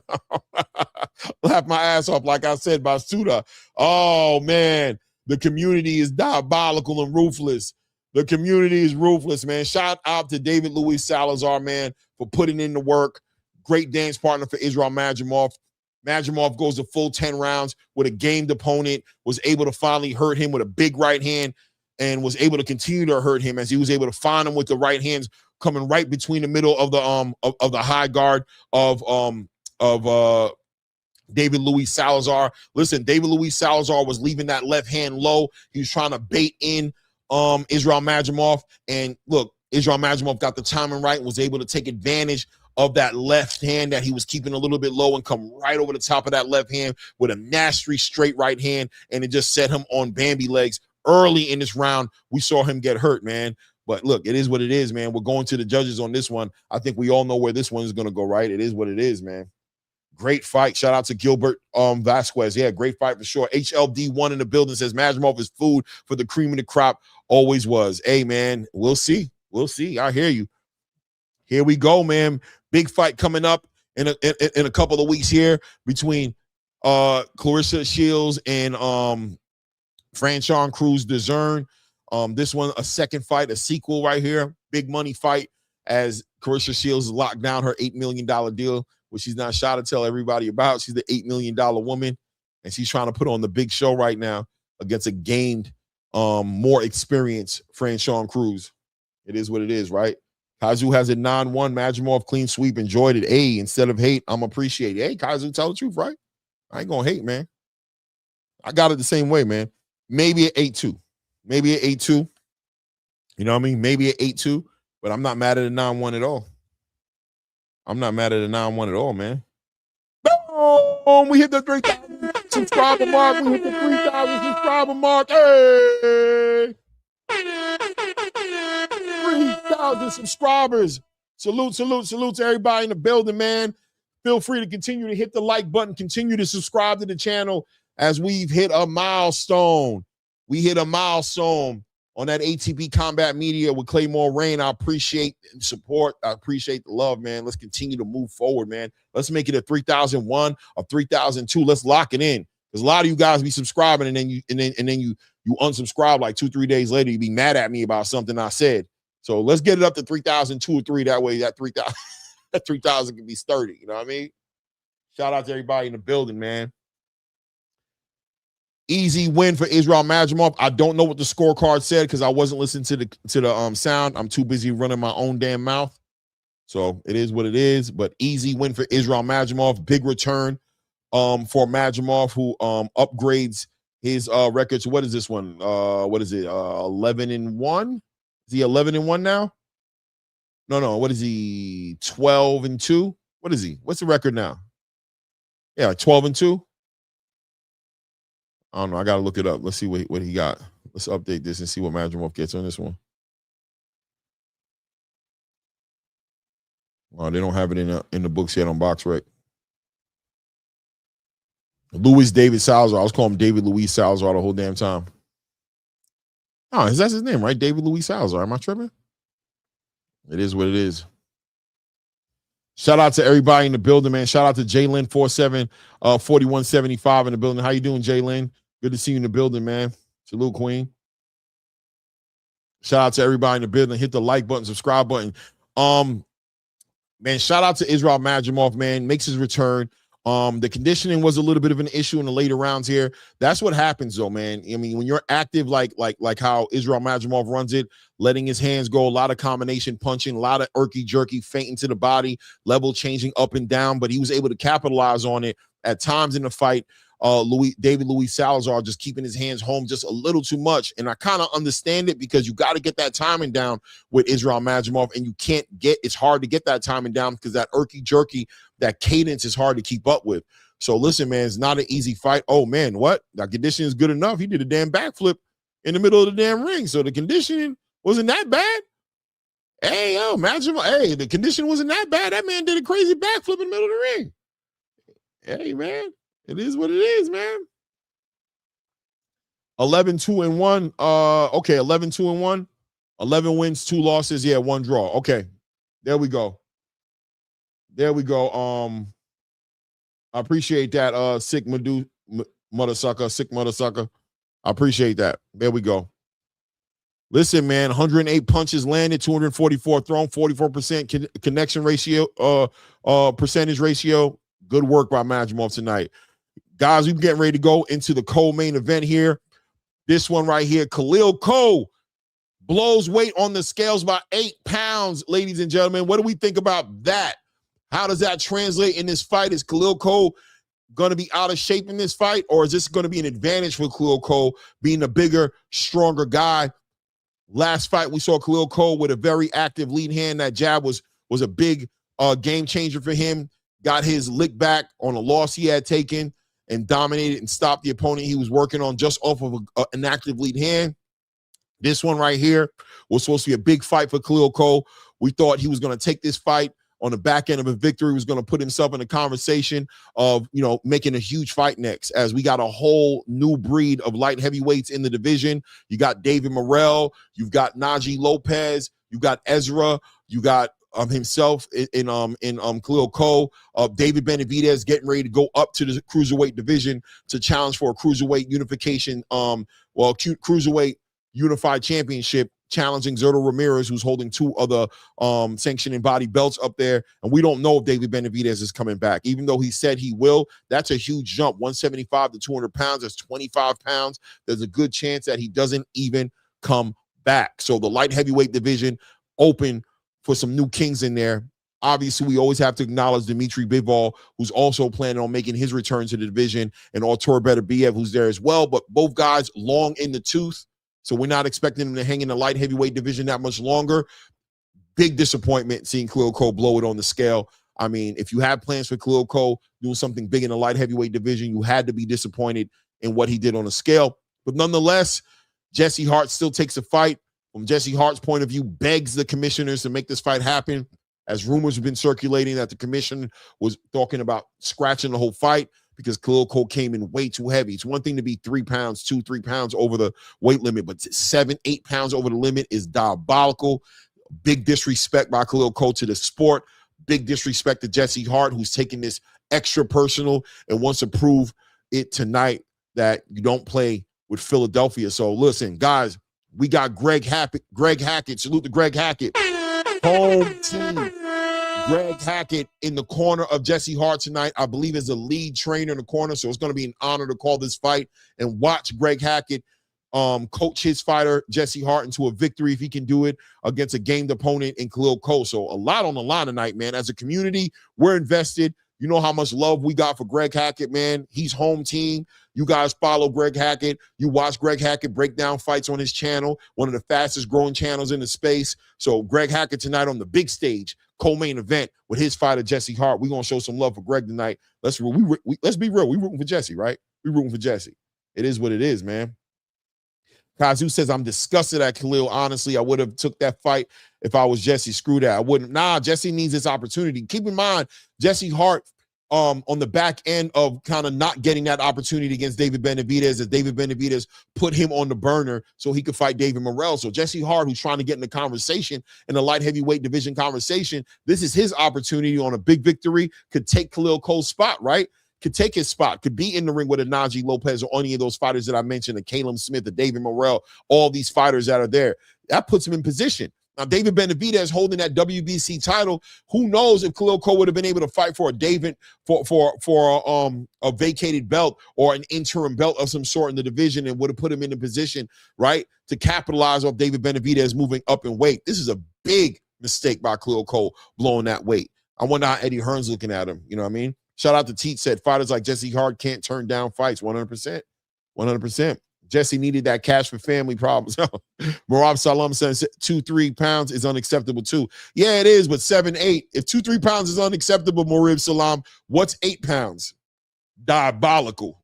laugh my ass off, like I said, by Suda. Oh, man. The community is diabolical and ruthless. The community is ruthless, man. Shout out to David Luis Salazar, man, for putting in the work. Great dance partner for Israel Madrimov. Madrimov goes the full 10 rounds with a gamed opponent, was able to finally hurt him with a big right hand, and was able to continue to hurt him as he was able to find him with the right hands coming right between the middle of the high guard of David Luis Salazar. Listen, David Luis Salazar was leaving that left hand low. He was trying to bait in Israel Madrimov. And look, Israel Madrimov got the timing right and was able to take advantage of that left hand that he was keeping a little bit low and come right over the top of that left hand with a nasty straight right hand. And it just set him on Bambi legs. Early in this round, we saw him get hurt, man. But look, it is what it is, man. We're going to the judges on this one. I think we all know where this one is going to go, right? It is what it is, man. Great fight. Shout out to Gilbert Vasquez. Yeah, great fight for sure. HLD1 in the building says Madrimov is food for the cream of the crop. Always was. Hey, man, we'll see. We'll see. I hear you. Here we go, man. Big fight coming up in a couple of weeks here between Clarissa Shields and Franchon Cruz DeZern. This one, a second fight, a sequel right here. Big money fight as Clarissa Shields locked down her $8 million deal, which she's not shy to tell everybody about. She's the $8 million woman, and she's trying to put on the big show right now against a gained, more experienced Franchon Cruz. It is what it is, right? Kazu has a 9-1, Madrimov clean sweep, enjoyed it. Hey, instead of hate, I'm appreciating. Hey, Kazu, tell the truth, right? I ain't gonna hate, man. I got it the same way, man. Maybe at 8-2. Maybe at 8-2. You know what I mean? Maybe at 8-2, but I'm not mad at a 9-1 at all. I'm not mad at a 9-1 at all, man. Boom! We hit the 3,000 subscriber mark. We hit the 3,000 subscriber mark. Hey! 3,000 subscribers. Salute, salute, salute to everybody in the building, man. Feel free to continue to hit the like button. Continue to subscribe to the channel as we've hit a milestone. We hit a milestone on that ATP Combat Media with Claymore Rain. I appreciate the support. I appreciate the love, man. Let's continue to move forward, man. Let's make it a 3001, a 3002. Let's lock it in. Because a lot of you guys be subscribing and then you unsubscribe like 2-3 days later. You be mad at me about something I said. So let's get it up to 3002 or 3. That way that 3000 that 3000 can be sturdy. You know what I mean? Shout out to everybody in the building, man. Easy win for Israel Madrimov. I don't know what the scorecard said because I wasn't listening to the sound. I'm too busy running my own damn mouth. So it is what it is. But easy win for Israel Madrimov. Big return for Madrimov, who upgrades his record to, what is this one? What is it? 11-1? Is he 11-1 now? No. What is he? 12-2? What is he? What's the record now? Yeah, 12-2. I don't know. I got to look it up. Let's see what he got. Let's update this and see what Madrimov gets on this one. Oh, they don't have it in the books yet on BoxRec. Louis David Salazar. I was calling him David Luis Salazar the whole damn time. Oh, that's his name, right? David Luis Salazar. Am I tripping? It is what it is. Shout out to everybody in the building, man. Shout out to Jalen 4175 in the building. How you doing, Jalen? Good to see you in the building, man. Salute, Queen. Shout out to everybody in the building. Hit the like button, subscribe button. Man, shout out to Israel Madrimov, man. Makes his return. The conditioning was a little bit of an issue in the later rounds here. That's what happens, though, man. I mean, when you're active, like how Israel Madrimov runs it, letting his hands go, a lot of combination punching, a lot of jerky, feinting to the body, level changing up and down, but he was able to capitalize on it at times in the fight. David Luis Salazar just keeping his hands home just a little too much. And I kind of understand it because you got to get that timing down with Israel Madrimov, and it's hard to get that timing down because that jerky, that cadence is hard to keep up with. So listen, man, it's not an easy fight. Oh man, what? That conditioning is good enough. He did a damn backflip in the middle of the damn ring. So the conditioning wasn't that bad. Hey, yo, imagine, hey, the condition wasn't that bad. That man did a crazy backflip in the middle of the ring. Hey, man, it is what it is, man. 11-2-1. Okay, 11-2-1. 11 wins, 2 losses. Yeah, 1 draw. Okay, there we go. There we go. I appreciate that. Sick mother sucker. I appreciate that. There we go. Listen, man, 108 punches landed, 244 thrown, 44% connection ratio, percentage ratio. Good work by Majimov tonight. Guys, we're getting ready to go into the co-main event here. This one right here, Khalil Cole blows weight on the scales by 8 pounds, ladies and gentlemen. What do we think about that? How does that translate in this fight? Is Khalil Cole going to be out of shape in this fight, or is this going to be an advantage for Khalil Cole being a bigger, stronger guy? Last fight, we saw Khalil Cole with a very active lead hand. That jab was a big game changer for him. Got his lick back on a loss he had taken and dominated and stopped the opponent he was working on just off of an active lead hand. This one right here was supposed to be a big fight for Khalil Cole. We thought he was going to take this fight on the back end of a victory. He was going to put himself in a conversation of, making a huge fight next, as we got a whole new breed of light heavyweights in the division. You got David Morrell, you've got Najee Lopez, you got Ezra, you got himself in Khalil Cole, David Benavidez getting ready to go up to the cruiserweight division to challenge for a cruiserweight unification, cruiserweight unified championship, challenging Zerto Ramirez, who's holding 2 other sanctioning body belts up there. And we don't know if David Benavidez is coming back, even though he said he will. That's a huge jump, 175 to 200 pounds. That's 25 pounds. There's a good chance that he doesn't even come back. So the light heavyweight division open for some new kings in there. Obviously, we always have to acknowledge Dmitry Bivol, who's also planning on making his return to the division, and Artur Beterbiev, who's there as well. But both guys long in the tooth, so we're not expecting them to hang in the light heavyweight division that much longer. Big disappointment seeing Khalil Cole blow it on the scale. I mean, if you have plans for Khalil Cole doing something big in the light heavyweight division, you had to be disappointed in what he did on the scale. But nonetheless, Jesse Hart still takes a fight. From Jesse Hart's point of view, begs the commissioners to make this fight happen, as rumors have been circulating that the commission was talking about scratching the whole fight because Khalil Cole came in way too heavy. It's one thing to be 3 pounds, 3 pounds over the weight limit, but 7, 8 pounds over the limit is diabolical. Big disrespect by Khalil Cole to the sport. Big disrespect to Jesse Hart, who's taking this extra personal and wants to prove it tonight that you don't play with Philadelphia. So listen, guys, we got Greg Hackett. Salute to Greg Hackett. Home team. Greg Hackett in the corner of Jesse Hart tonight, I believe, is a lead trainer in the corner. So it's going to be an honor to call this fight and watch Greg Hackett coach his fighter, Jesse Hart, into a victory if he can do it against a gamed opponent in Khalil Cole. So a lot on the line tonight, man. As a community, we're invested. You know how much love we got for Greg Hackett, man. He's home team. You guys follow Greg Hackett. You watch Greg Hackett break down fights on his channel, one of the fastest growing channels in the space. So Greg Hackett tonight on the big stage, co-main event with his fighter, Jesse Hart. We're going to show some love for Greg tonight. Let's be real. We're rooting for Jesse, right? We're rooting for Jesse. It is what it is, man. Kazu says, I'm disgusted at Khalil. Honestly, I would have took that fight if I was Jesse. Screw that. I wouldn't. Nah, Jesse needs this opportunity. Keep in mind, Jesse Hart, on the back end of kind of not getting that opportunity against David Benavidez, as David Benavidez put him on the burner so he could fight David Morrell. So Jesse Hart, who's trying to get in the conversation, in the light heavyweight division conversation, this is his opportunity on a big victory, could take Khalil Cole's spot, right? Could take his spot, could be in the ring with a Najee Lopez or any of those fighters that I mentioned, a Caleb Smith, a David Morrell, all these fighters that are there. That puts him in position. Now, David Benavidez holding that WBC title. Who knows if Khalil Cole would have been able to fight for a a vacated belt or an interim belt of some sort in the division, and would have put him in a position, right, to capitalize off David Benavidez moving up in weight. This is a big mistake by Khalil Cole blowing that weight. I wonder how Eddie Hearn's looking at him. You know what I mean? Shout out to Teat, said fighters like Jesse Hart can't turn down fights. 100%. 100%. Jesse needed that cash for family problems. Marab Salam says 2-3 pounds is unacceptable too. Yeah, it is, but 7-8. If 2-3 pounds is unacceptable, Marib Salam, what's 8 pounds? Diabolical.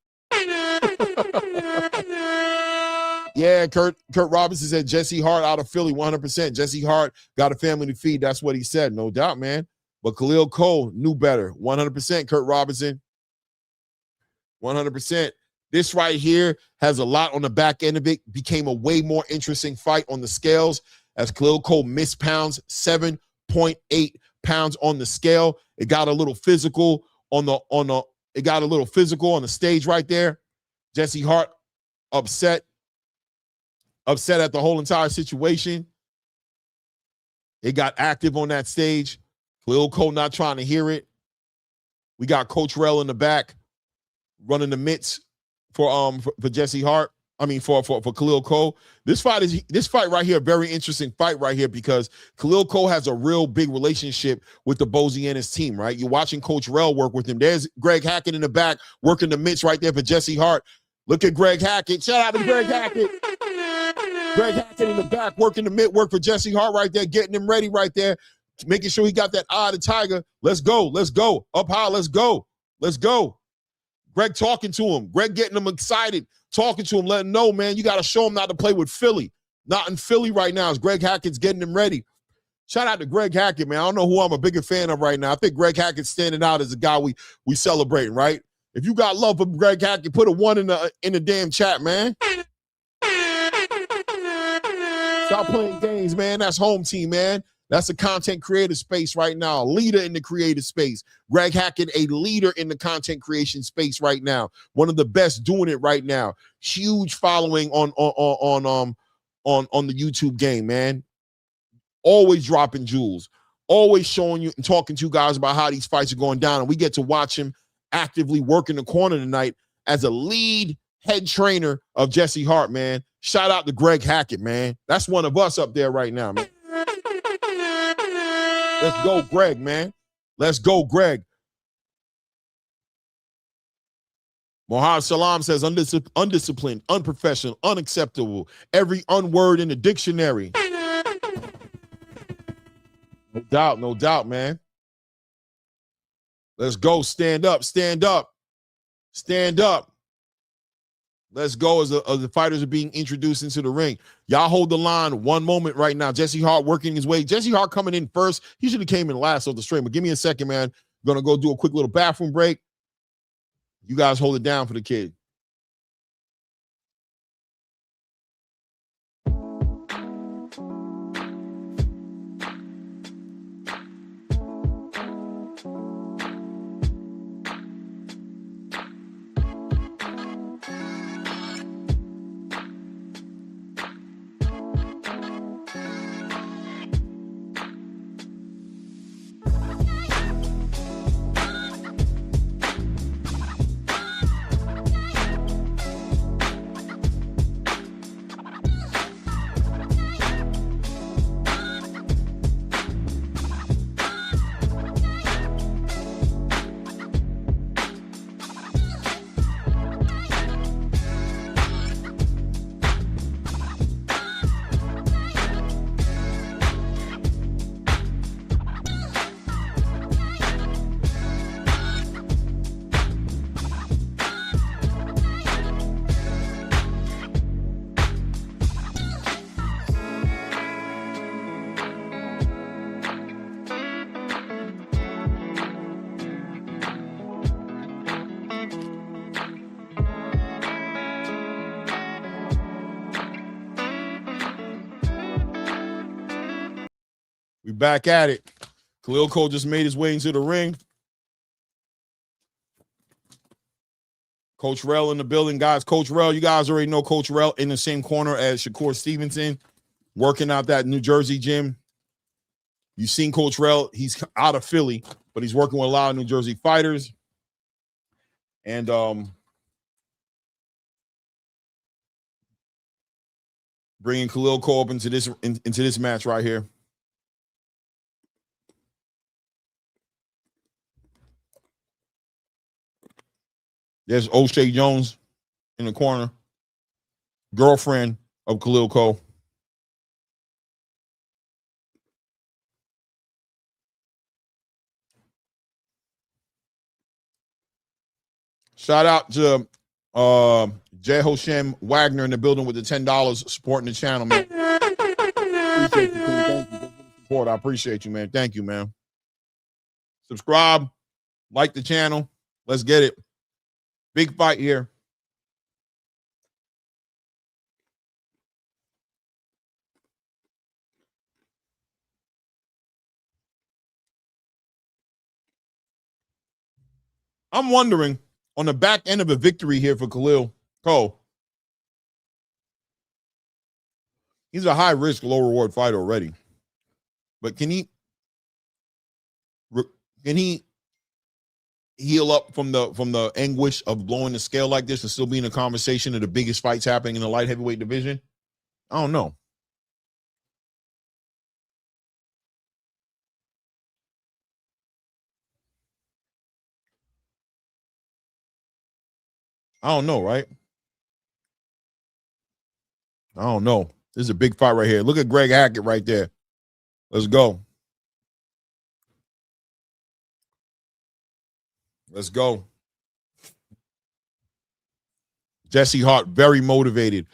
Yeah, Kurt Robinson said Jesse Hart out of Philly, 100%. Jesse Hart got a family to feed. That's what he said, no doubt, man. But Khalil Cole knew better, 100%. Kurt Robinson, 100%. This right here has a lot on the back end of it. Became a way more interesting fight on the scales as Khalil Cole missed pounds, 7.8 pounds on the scale. It got a little physical on the stage right there. Jesse Hart upset at the whole entire situation. It got active on that stage. Khalil Cole not trying to hear it. We got Coach Rell in the back running the mitts for Jesse Hart. I mean for Khalil Cole. This fight right here, a very interesting fight right here because Khalil Cole has a real big relationship with the Bozy and his team, right? You're watching Coach Rell work with him. There's Greg Hackett in the back working the mitts right there for Jesse Hart. Look at Greg Hackett. Shout out to Greg Hackett. Greg Hackett in the back working the mid work for Jesse Hart right there, getting him ready right there, making sure he got that eye of the tiger. Let's go. Up high, let's go. Greg talking to him. Greg getting him excited, talking to him, letting him know, man, you got to show him not to play with Philly. Not in Philly right now as Greg Hackett's getting him ready. Shout out to Greg Hackett, man. I don't know who I'm a bigger fan of right now. I think Greg Hackett's standing out as a guy we celebrating, right? If you got love for Greg Hackett, put a 1 in the damn chat, man. Stop playing games, man. That's home team, man. That's a content creator space right now. A leader in the creative space. Greg Hackett, a leader in the content creation space right now. One of the best doing it right now. Huge following on the YouTube game, man. Always dropping jewels. Always showing you and talking to you guys about how these fights are going down. And we get to watch him actively work in the corner tonight as a lead head trainer of Jesse Hart, man. Shout out to Greg Hackett, man. That's one of us up there right now, man. Let's go, Greg, man. Let's go, Greg. Mohad Salam says undisciplined, unprofessional, unacceptable. Every unword in the dictionary. No doubt, man. Let's go. Stand up. Let's go as the fighters are being introduced into the ring. Y'all hold the line one moment right now. Jesse Hart working his way. Jesse Hart coming in first. He should have came in last of the stream, but give me a second, man. I'm going to go do a quick little bathroom break. You guys hold it down for the kid. We back at it. Khalil Cole just made his way into the ring. Coach Rell in the building, guys. Coach Rell, you guys already know Coach Rell in the same corner as Shakur Stevenson, working out that New Jersey gym. You've seen Coach Rell. He's out of Philly, but he's working with a lot of New Jersey fighters. And bringing Khalil Cole up into this match right here. There's O'Shea Jones in the corner, girlfriend of Khalil Cole. Shout out to J. Hoshem Wagner in the building with the $10 supporting the channel, man. Appreciate you, King. Thank you for the support. I appreciate you, man. Thank you, man. Subscribe, like the channel. Let's get it. Big fight here. I'm wondering, on the back end of a victory here for Khalil Cole, he's a high-risk, low-reward fighter already. But can he heal up from the anguish of blowing the scale like this and still be in a conversation of the biggest fights happening in the light heavyweight division? I don't know. I don't know, right? I don't know. This is a big fight right here. Look at Greg Hackett right there. Let's go. Let's go. Jesse Hart, very motivated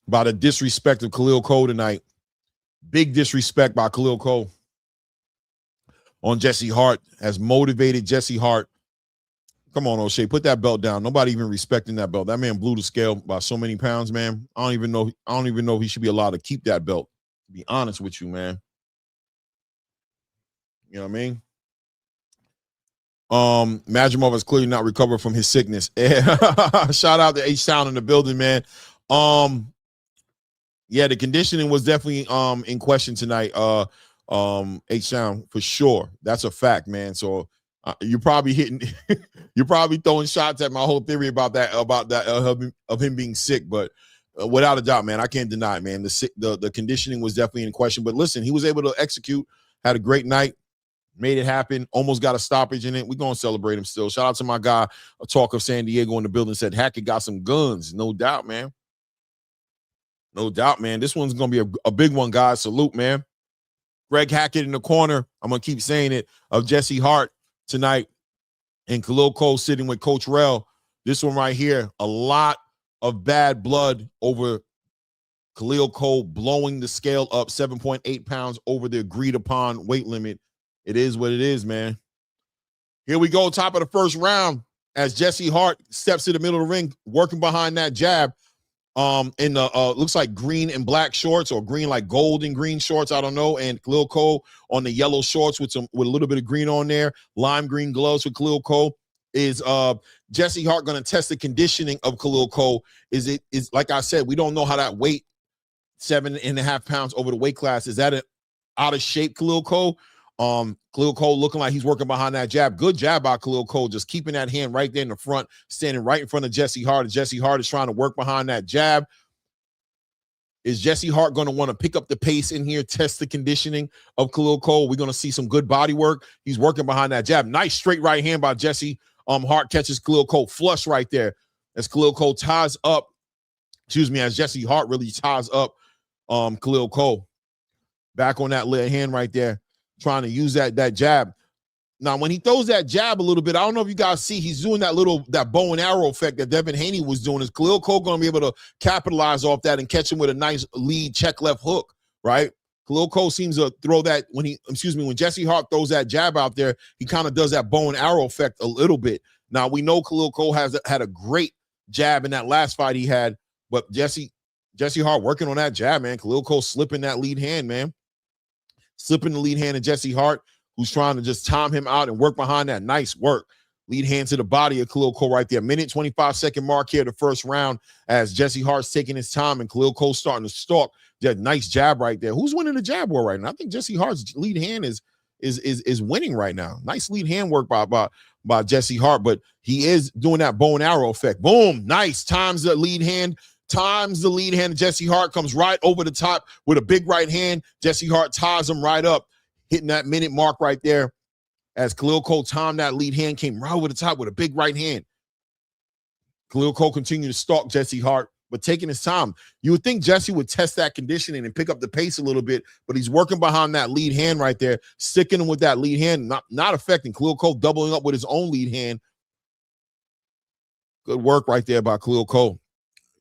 by the disrespect of Khalil Cole tonight. Big disrespect by Khalil Cole on Jesse Hart has motivated Jesse Hart. Come on, O'Shea, put that belt down. Nobody even respecting that belt. That man blew the scale by so many pounds, man. I don't even know if he should be allowed to keep that belt, to be honest with you, man. You know what I mean? Majimov has clearly not recovered from his sickness. Shout out to H-Town in the building, man. Yeah, the conditioning was definitely in question tonight. H-Town for sure. That's a fact, man. So you're probably you're probably throwing shots at my whole theory about that of him being sick, but without a doubt, man, I can't deny it, man. The conditioning was definitely in question. But listen, he was able to execute, had a great night, made it happen, almost got a stoppage in it. We're gonna celebrate him still. Shout out to my guy, a talk of San Diego in the building, said Hackett got some guns. No doubt, man. No doubt, man. This one's gonna be a big one, guys. Salute, man. Greg Hackett in the corner. I'm gonna keep saying it, of Jesse Hart tonight, and Khalil Cole sitting with Coach Rell. This one right here, a lot of bad blood over Khalil Cole blowing the scale up 7.8 pounds over the agreed upon weight limit. It is what it is, man. Here we go, top of the first round, as Jesse Hart steps to the middle of the ring, working behind that jab. In the looks like green and black shorts, or green like gold and green shorts, I don't know. And Khalil Cole on the yellow shorts with a little bit of green on there, lime green gloves for Khalil Cole. Is Jesse Hart going to test the conditioning of Khalil Cole? Is like I said, we don't know how that weight, 7.5 pounds over the weight class, is that an out of shape Khalil Cole? Khalil Cole looking like he's working behind that jab. Good jab by Khalil Cole, just keeping that hand right there in the front, standing right in front of Jesse Hart. And Jesse Hart is trying to work behind that jab. Is Jesse Hart going to want to pick up the pace in here, test the conditioning of Khalil Cole? We're going to see some good body work. He's working behind that jab. Nice straight right hand by Jesse. Hart catches Khalil Cole flush right there as Khalil Cole ties up, as Jesse Hart really ties up Khalil Cole. Back on that lit hand right there, trying to use that jab. Now, when he throws that jab a little bit, I don't know if you guys see, he's doing that bow and arrow effect that Devin Haney was doing. Is Khalil Cole going to be able to capitalize off that and catch him with a nice lead check left hook, right? Khalil Cole seems to throw that when Jesse Hart throws that jab out there, he kind of does that bow and arrow effect a little bit. Now, we know Khalil Cole had a great jab in that last fight he had, but Jesse Hart working on that jab, man. Khalil Cole slipping that lead hand, man. Slipping the lead hand of Jesse Hart, who's trying to just time him out and work behind that. Nice work. Lead hand to the body of Khalil Cole right there. Minute 25-second mark here, the first round, as Jesse Hart's taking his time and Khalil Cole starting to stalk. That nice jab right there. Who's winning the jab war right now? I think Jesse Hart's lead hand is winning right now. Nice lead hand work by Jesse Hart, but he is doing that bow and arrow effect. Boom, nice. Times the lead hand. Jesse Hart comes right over the top with a big right hand. Jesse Hart ties him right up, hitting that minute mark right there as Khalil Cole timed that lead hand, came right over the top with a big right hand. Khalil Cole continued to stalk Jesse Hart, but taking his time. You would think Jesse would test that conditioning and pick up the pace a little bit, but he's working behind that lead hand right there, sticking him with that lead hand, not affecting. Khalil Cole doubling up with his own lead hand. Good work right there by Khalil Cole.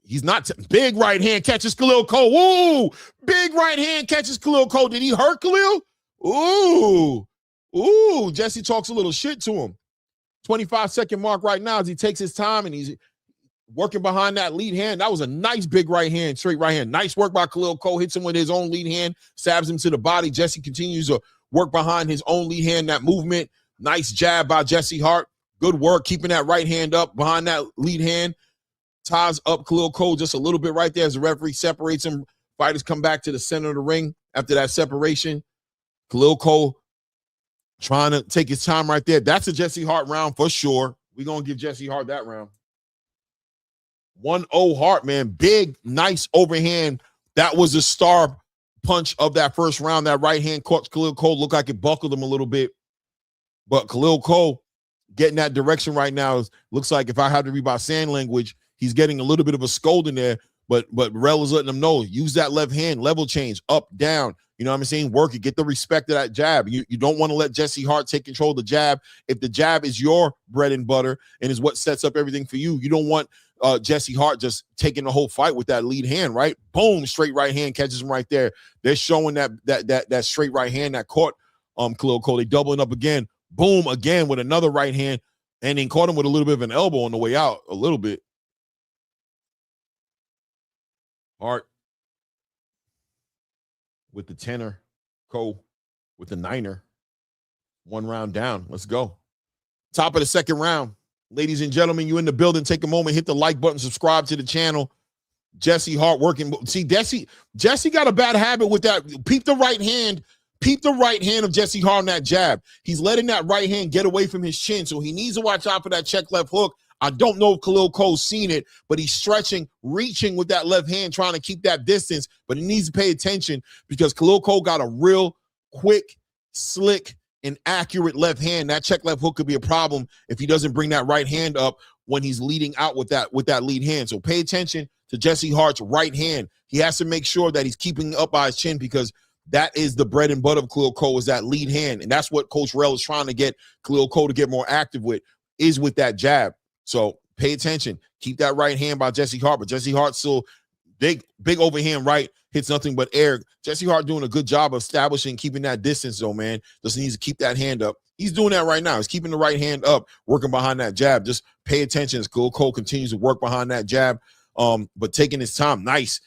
He's not big right hand catches Khalil Cole. Ooh, big right hand catches Khalil Cole. Did he hurt Khalil? Ooh, Jesse talks a little shit to him. 25-second mark right now as he takes his time and he's working behind that lead hand. That was a nice big right hand, straight right hand. Nice work by Khalil Cole. Hits him with his own lead hand, stabs him to the body. Jesse continues to work behind his own lead hand, that movement. Nice jab by Jesse Hart. Good work keeping that right hand up behind that lead hand. Ties up Khalil Cole just a little bit right there as the referee separates him. Fighters come back to the center of the ring after that separation. Khalil Cole trying to take his time right there. That's a Jesse Hart round for sure. We're going to give Jesse Hart that round. 1-0 Hart, man. Big, nice overhand. That was the star punch of that first round. That right hand caught Khalil Cole. Looked like it buckled him a little bit. But Khalil Cole getting that direction right now looks like, if I had to read by sign language, he's getting a little bit of a scolding there. But Rel is letting him know, use that left hand, level change, up, down. You know what I'm saying? Work it. Get the respect of that jab. You don't want to let Jesse Hart take control of the jab. If the jab is your bread and butter and is what sets up everything for you, you don't want Jesse Hart just taking the whole fight with that lead hand, right? Boom, straight right hand catches him right there. They're showing that straight right hand that caught Khalil Cole. They doubling up again. Boom, again with another right hand, and then caught him with a little bit of an elbow on the way out, a little bit. Hart with the 10er, Cole with the 9er. 1 round down. Let's go. Top of the second round. Ladies and gentlemen, you in the building, take a moment, hit the like button, subscribe to the channel. Jesse Hart working. See, Jesse got a bad habit with that. Peep the right hand. Peep the right hand of Jesse Hart on that jab. He's letting that right hand get away from his chin, so he needs to watch out for that check left hook. I don't know if Khalil Cole's seen it, but he's stretching, reaching with that left hand, trying to keep that distance, but he needs to pay attention because Khalil Cole got a real quick, slick, and accurate left hand. That check left hook could be a problem if he doesn't bring that right hand up when he's leading out with that lead hand. So pay attention to Jesse Hart's right hand. He has to make sure that he's keeping up by his chin because that is the bread and butter of Khalil Cole, is that lead hand. And that's what Coach Rel is trying to get Khalil Cole to get more active with, is with that jab. So pay attention. Keep that right hand by Jesse Hart. But Jesse Hart still big overhand right, hits nothing but air. Jesse Hart doing a good job of establishing, keeping that distance, though, man. Just needs to keep that hand up. He's doing that right now. He's keeping the right hand up, working behind that jab. Just pay attention as Khalil Cole continues to work behind that jab, but taking his time. Nice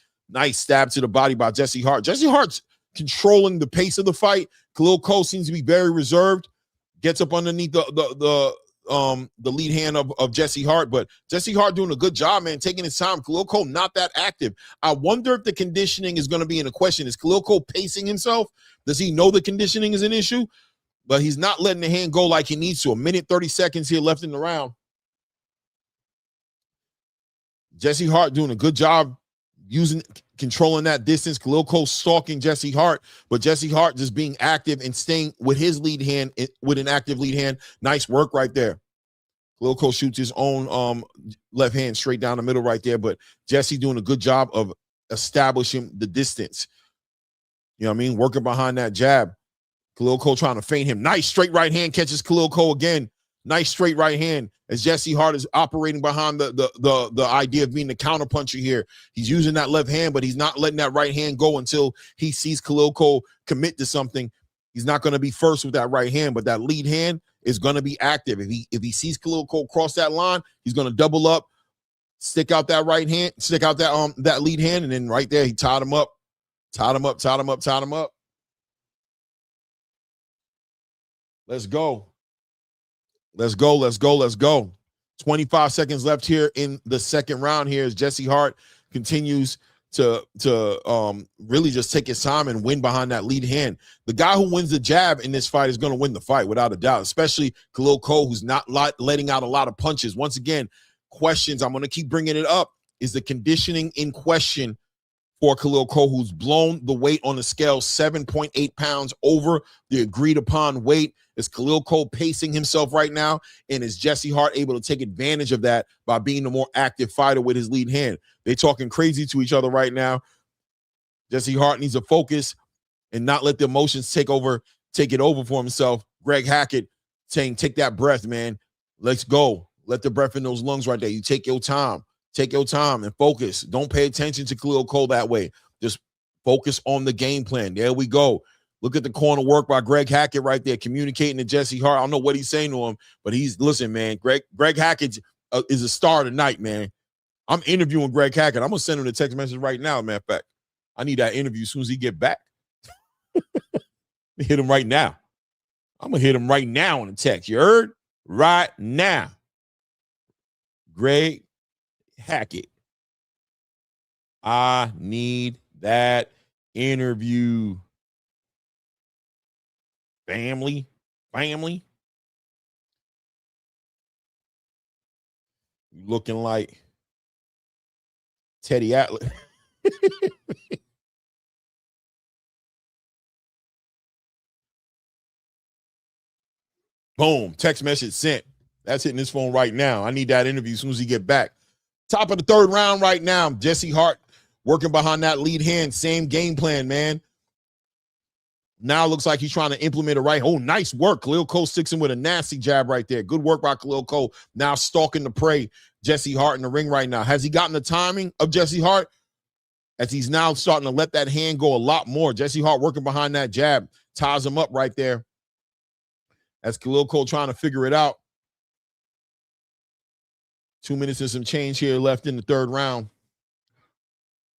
stab to the body by Jesse Hart. Jesse Hart's controlling the pace of the fight. Khalil Cole seems to be very reserved. Gets up underneath the lead hand of Jesse Hart, but Jesse Hart doing a good job, man, taking his time. Khalil Cole not that active. I wonder if the conditioning is going to be in a question. Is Khalil Cole pacing himself? Does he know the conditioning is an issue? But he's not letting the hand go like he needs to. 1 minute 30 seconds here left in the round. Jesse Hart doing a good job controlling that distance. Khalil Cole stalking Jesse Hart, but Jesse Hart just being active and staying with his lead hand, with an active lead hand. Nice work right there. Khalil Cole shoots his own left hand straight down the middle right there, but Jesse doing a good job of establishing the distance. You know what I mean? Working behind that jab. Khalil Cole trying to feint him. Nice straight right hand catches Khalil Cole again. Nice straight right hand as Jesse Hart is operating behind the idea of being the counterpuncher here. He's using that left hand, but he's not letting that right hand go until he sees Khalil Cole commit to something. He's not going to be first with that right hand, but that lead hand is going to be active. If he sees Khalil Cole cross that line, he's going to double up, stick out that right hand, stick out that lead hand, and then right there he tied him up. Let's go. 25 seconds left here in the second round here as Jesse Hart continues to really just take his time and win behind that lead hand. The guy who wins the jab in this fight is going to win the fight without a doubt, especially Khalil Cole, who's not letting out a lot of punches. Once again, questions, I'm going to keep bringing it up, is the conditioning in question for Khalil Cole, who's blown the weight on the scale 7.8 pounds over the agreed upon weight. Is Khalil Cole pacing himself right now? And is Jesse Hart able to take advantage of that by being the more active fighter with his lead hand? They're talking crazy to each other right now. Jesse Hart needs to focus and not let the emotions take it over for himself. Greg Hackett saying, take that breath, man. Let's go. Let the breath in those lungs right there. You take your time. Take your time and focus. Don't pay attention to Khalil Cole that way. Just focus on the game plan. There we go. Look at the corner work by Greg Hackett right there, communicating to Jesse Hart. I don't know what he's saying to him, but listen, man. Greg Hackett is a star tonight, man. I'm interviewing Greg Hackett. I'm gonna send him a text message right now. Matter of fact, I need that interview as soon as he get back. Hit him right now. I'm gonna hit him right now on the text. You heard? Right now. Greg Hackett. I need that interview. Family. Looking like Teddy Atlas. Boom. Text message sent. That's hitting his phone right now. I need that interview as soon as he get back. Top of the third round right now. Jesse Hart working behind that lead hand. Same game plan, man. Now it looks like he's trying to implement it right. Oh, nice work. Khalil Cole sticks him with a nasty jab right there. Good work by Khalil Cole. Now stalking the prey. Jesse Hart in the ring right now. Has he gotten the timing of Jesse Hart? As he's now starting to let that hand go a lot more. Jesse Hart working behind that jab. Ties him up right there. As Khalil Cole trying to figure it out. 2 minutes and some change here left in the third round.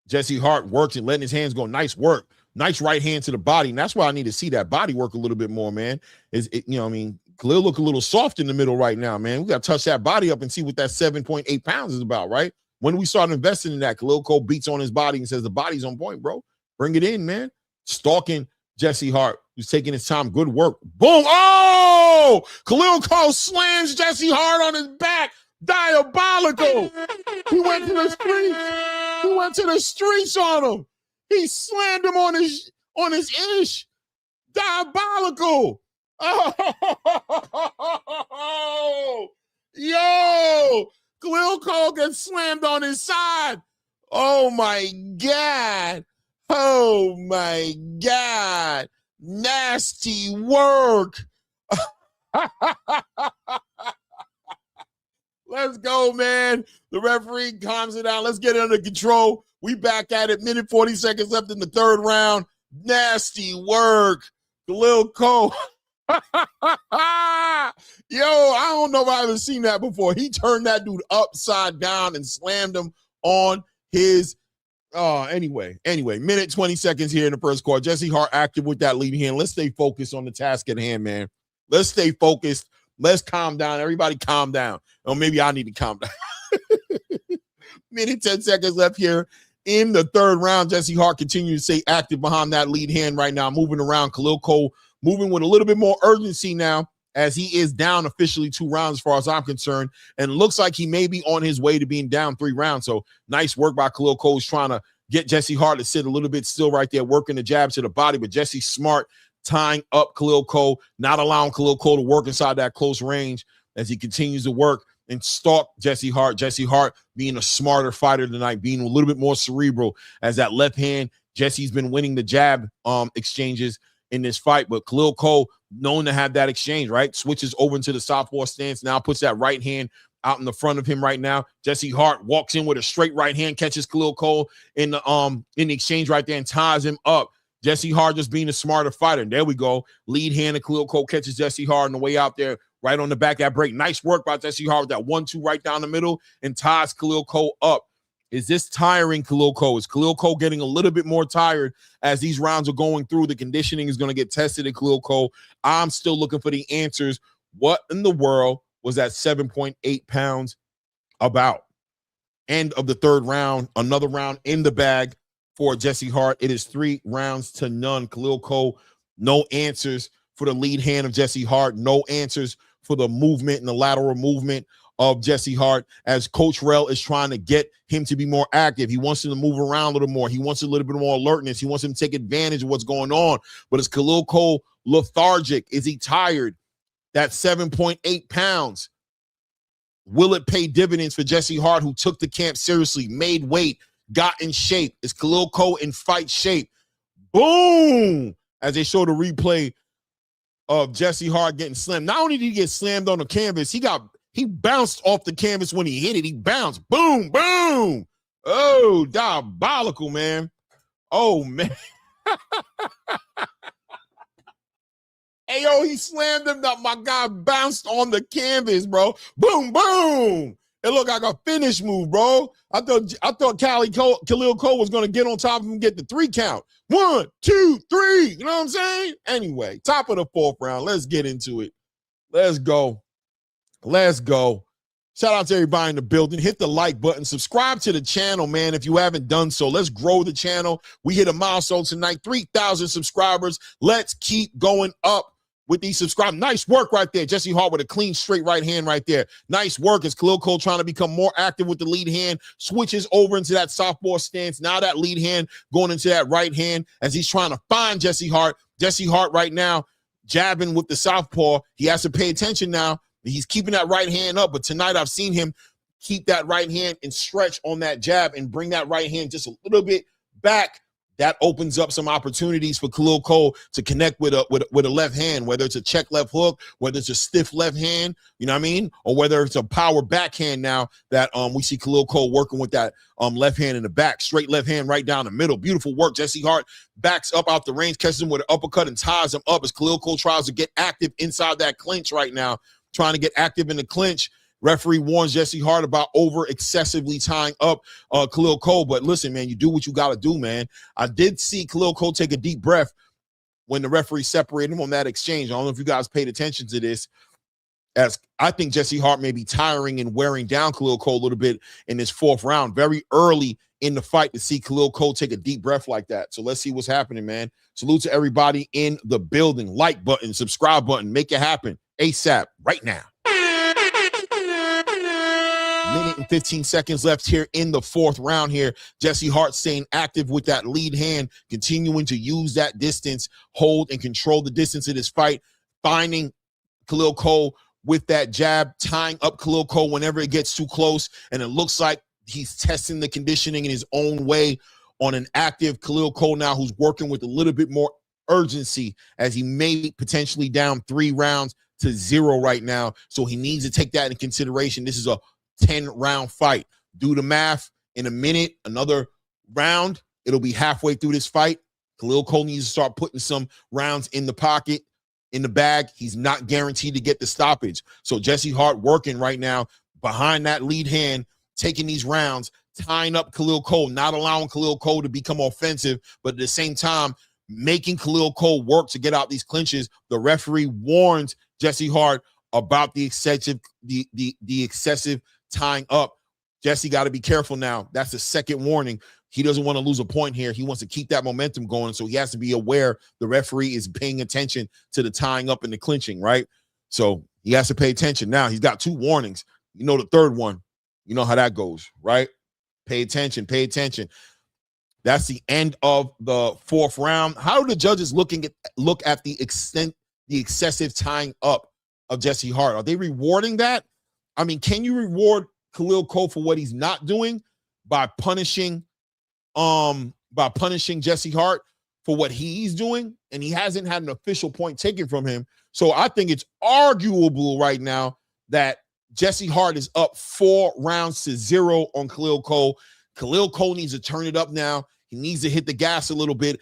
Jesse Hart works and letting his hands go. Nice work. Nice right hand to the body. And that's why I need to see that body work a little bit more, man. Khalil look a little soft in the middle right now, man. We got to touch that body up and see what that 7.8 pounds is about, right? When we start investing in that, Khalil Cole beats on his body and says, the body's on point, bro. Bring it in, man. Stalking Jesse Hart, who's taking his time. Good work. Boom. Oh! Khalil Cole slams Jesse Hart on his back. Diabolical. He went to the streets. He went to the streets on him. He slammed him on his ish. Diabolical. Oh, yo. Khalil Cole gets slammed on his side. Oh, my God. Oh, my God. Nasty work. Let's go, man. The referee calms it down. Let's get it under control. We back at it. Minute 40 seconds left in the third round. Nasty work. Khalil Cole. Yo, I don't know if I've ever seen that before. He turned that dude upside down and slammed him on his anyway, minute 20 seconds here in the first quarter. Jesse Hart active with that lead hand. Let's stay focused on the task at hand, man. Let's stay focused. Let's calm down. Everybody calm down. Or maybe I need to calm down. Minute 10 seconds left here in the third round. Jesse Hart continues to stay active behind that lead hand right now, moving around. Khalil Cole moving with a little bit more urgency now, as he is down officially 2 rounds as far as I'm concerned, and looks like he may be on his way to being down 3 rounds. So nice work by Khalil Cole. He's trying to get Jesse Hart to sit a little bit still right there, working the jab to the body, but Jesse smart, tying up Khalil Cole, not allowing Khalil Cole to work inside that close range as he continues to work and stalk Jesse Hart. Jesse Hart being a smarter fighter tonight, being a little bit more cerebral, as that left hand, Jesse's been winning the jab exchanges in this fight, but Khalil Cole known to have that exchange, right? Switches over into the southpaw stance, now puts that right hand out in the front of him right now. Jesse Hart walks in with a straight right hand, catches Khalil Cole in the exchange right there and ties him up. Jesse Hart just being a smarter fighter. And there we go. Lead hand of Khalil Cole catches Jesse Hart on the way out there, right on the back of that break. Nice work by Jesse Hart with that 1-2 right down the middle and ties Khalil Cole up. Is this tiring Khalil Cole? Is Khalil Cole getting a little bit more tired as these rounds are going through? The conditioning is going to get tested at Khalil Cole. I'm still looking for the answers. What in the world was that 7.8 pounds about? End of the third round. Another round in the bag for Jesse Hart. It is 3-0. Khalil Cole, no answers for the lead hand of Jesse Hart. No answers for the movement and the lateral movement of Jesse Hart, as Coach Rell is trying to get him to be more active. He wants him to move around a little more. He wants a little bit more alertness. He wants him to take advantage of what's going on. But is Khalil Cole lethargic? Is he tired? That 7.8 pounds. Will it pay dividends for Jesse Hart, who took the camp seriously, made weight, got in shape? Is Khalil Cole in fight shape? Boom! As they show the replay of Jesse Hart getting slammed. Not only did he get slammed on the canvas, he got He bounced off the canvas when he hit it. He bounced. Boom, boom. Oh, diabolical, man. Oh, man. Hey, yo, he slammed him up. My guy bounced on the canvas, bro. Boom, boom. It looked like a finish move, bro. I thought Khalil Cole was going to get on top of him and get the 3 count. 1, 2, 3. You know what I'm saying? Anyway, top of the 4th round. Let's get into it. Let's go. Let's go. Shout out to everybody in the building. Hit the like button. Subscribe to the channel, man, if you haven't done so. Let's grow the channel. We hit a milestone tonight, 3,000 subscribers. Let's keep going up with these subscribers. Nice work right there. Jesse Hart with a clean, straight right hand right there. Nice work as Khalil Cole trying to become more active with the lead hand. Switches over into that softball stance. Now that lead hand going into that right hand as he's trying to find Jesse Hart. Jesse Hart right now jabbing with the southpaw. He has to pay attention now. He's keeping that right hand up, but tonight I've seen him keep that right hand and stretch on that jab and bring that right hand just a little bit back. That opens up some opportunities for Khalil Cole to connect with a left hand, whether it's a check left hook, whether it's a stiff left hand, you know what I mean? Or whether it's a power backhand now that we see Khalil Cole working with that left hand in the back, straight left hand right down the middle. Beautiful work. Jesse Hart backs up out the range, catches him with an uppercut and ties him up as Khalil Cole tries to get active inside that clinch right now, trying to get active in the clinch. Referee warns Jesse Hart about over excessively tying up Khalil Cole. But listen, man, you do what you got to do, man. I did see Khalil Cole take a deep breath when the referee separated him on that exchange. I don't know if you guys paid attention to this, as I think Jesse Hart may be tiring and wearing down Khalil Cole a little bit in this 4th round, very early in the fight, to see Khalil Cole take a deep breath like that. So let's see what's happening, man. Salute to everybody in the building. Like button, subscribe button, make it happen ASAP right now. Minute and 15 seconds left here in the 4th round here. Jesse Hart staying active with that lead hand, continuing to use that distance, hold and control the distance of this fight, finding Khalil Cole with that jab, tying up Khalil Cole whenever it gets too close. And it looks like he's testing the conditioning in his own way on an active Khalil Cole now, who's working with a little bit more urgency as he may potentially down 3 rounds to 0 right now. So he needs to take that into consideration. This is a 10-round fight. Do the math. In a minute, another round, it'll be halfway through this fight. Khalil Cole needs to start putting some rounds in the pocket, in the bag. He's not guaranteed to get the stoppage. So Jesse Hart working right now behind that lead hand, taking these rounds, tying up Khalil Cole, not allowing Khalil Cole to become offensive, but at the same time, making Khalil Cole work to get out these clinches. The referee warns Jesse Hart about the excessive tying up. Jesse got to be careful now. That's the 2nd warning. He doesn't want to lose a point here. He wants to keep that momentum going, so he has to be aware the referee is paying attention to the tying up and the clinching, right? So he has to pay attention. Now, he's got 2 warnings. You know the 3rd one. You know how that goes, right? Pay attention, pay attention. That's the end of the 4th round. How do the judges look at the excessive tying up of Jesse Hart? Are they rewarding that? I mean, can you reward Khalil Cole for what he's not doing by punishing Jesse Hart for what he's doing? And he hasn't had an official point taken from him. So I think it's arguable right now that Jesse Hart is up 4 rounds to 0 on Khalil Cole. Khalil Cole needs to turn it up now. He needs to hit the gas a little bit.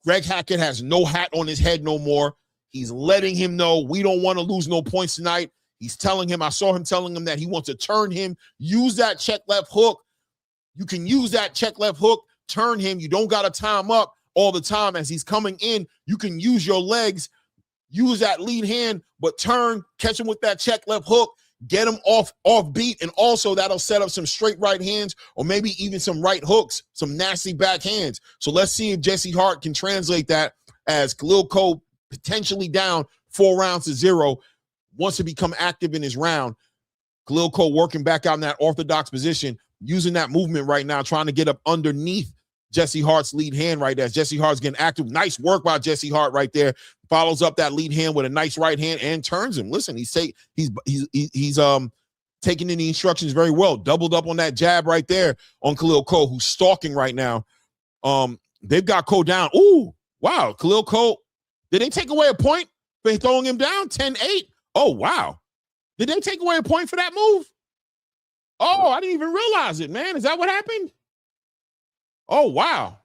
Greg Hackett has no hat on his head no more. He's letting him know we don't want to lose no points tonight. He's telling him, I saw him telling him that he wants to turn him, use that check left hook. You can use that check left hook, turn him. You don't got to tie him up all the time as he's coming in. You can use your legs, use that lead hand, but turn, catch him with that check left hook, get him off beat, and also that'll set up some straight right hands or maybe even some right hooks, some nasty back hands. So let's see if Jesse Hart can translate that as Khalil Cole potentially down 4 rounds to 0. Wants to become active in his round. Khalil Cole working back out in that orthodox position, using that movement right now, trying to get up underneath Jesse Hart's lead hand right there. Jesse Hart's getting active. Nice work by Jesse Hart right there. Follows up that lead hand with a nice right hand and turns him. Listen, he's taking in the instructions very well. Doubled up on that jab right there on Khalil Cole, who's stalking right now. They've got Cole down. Ooh, wow. Khalil Cole, did they take away a point for throwing him down? 10-8. Oh, wow. Did they take away a point for that move? Oh, I didn't even realize it, man. Is that what happened? Oh, wow.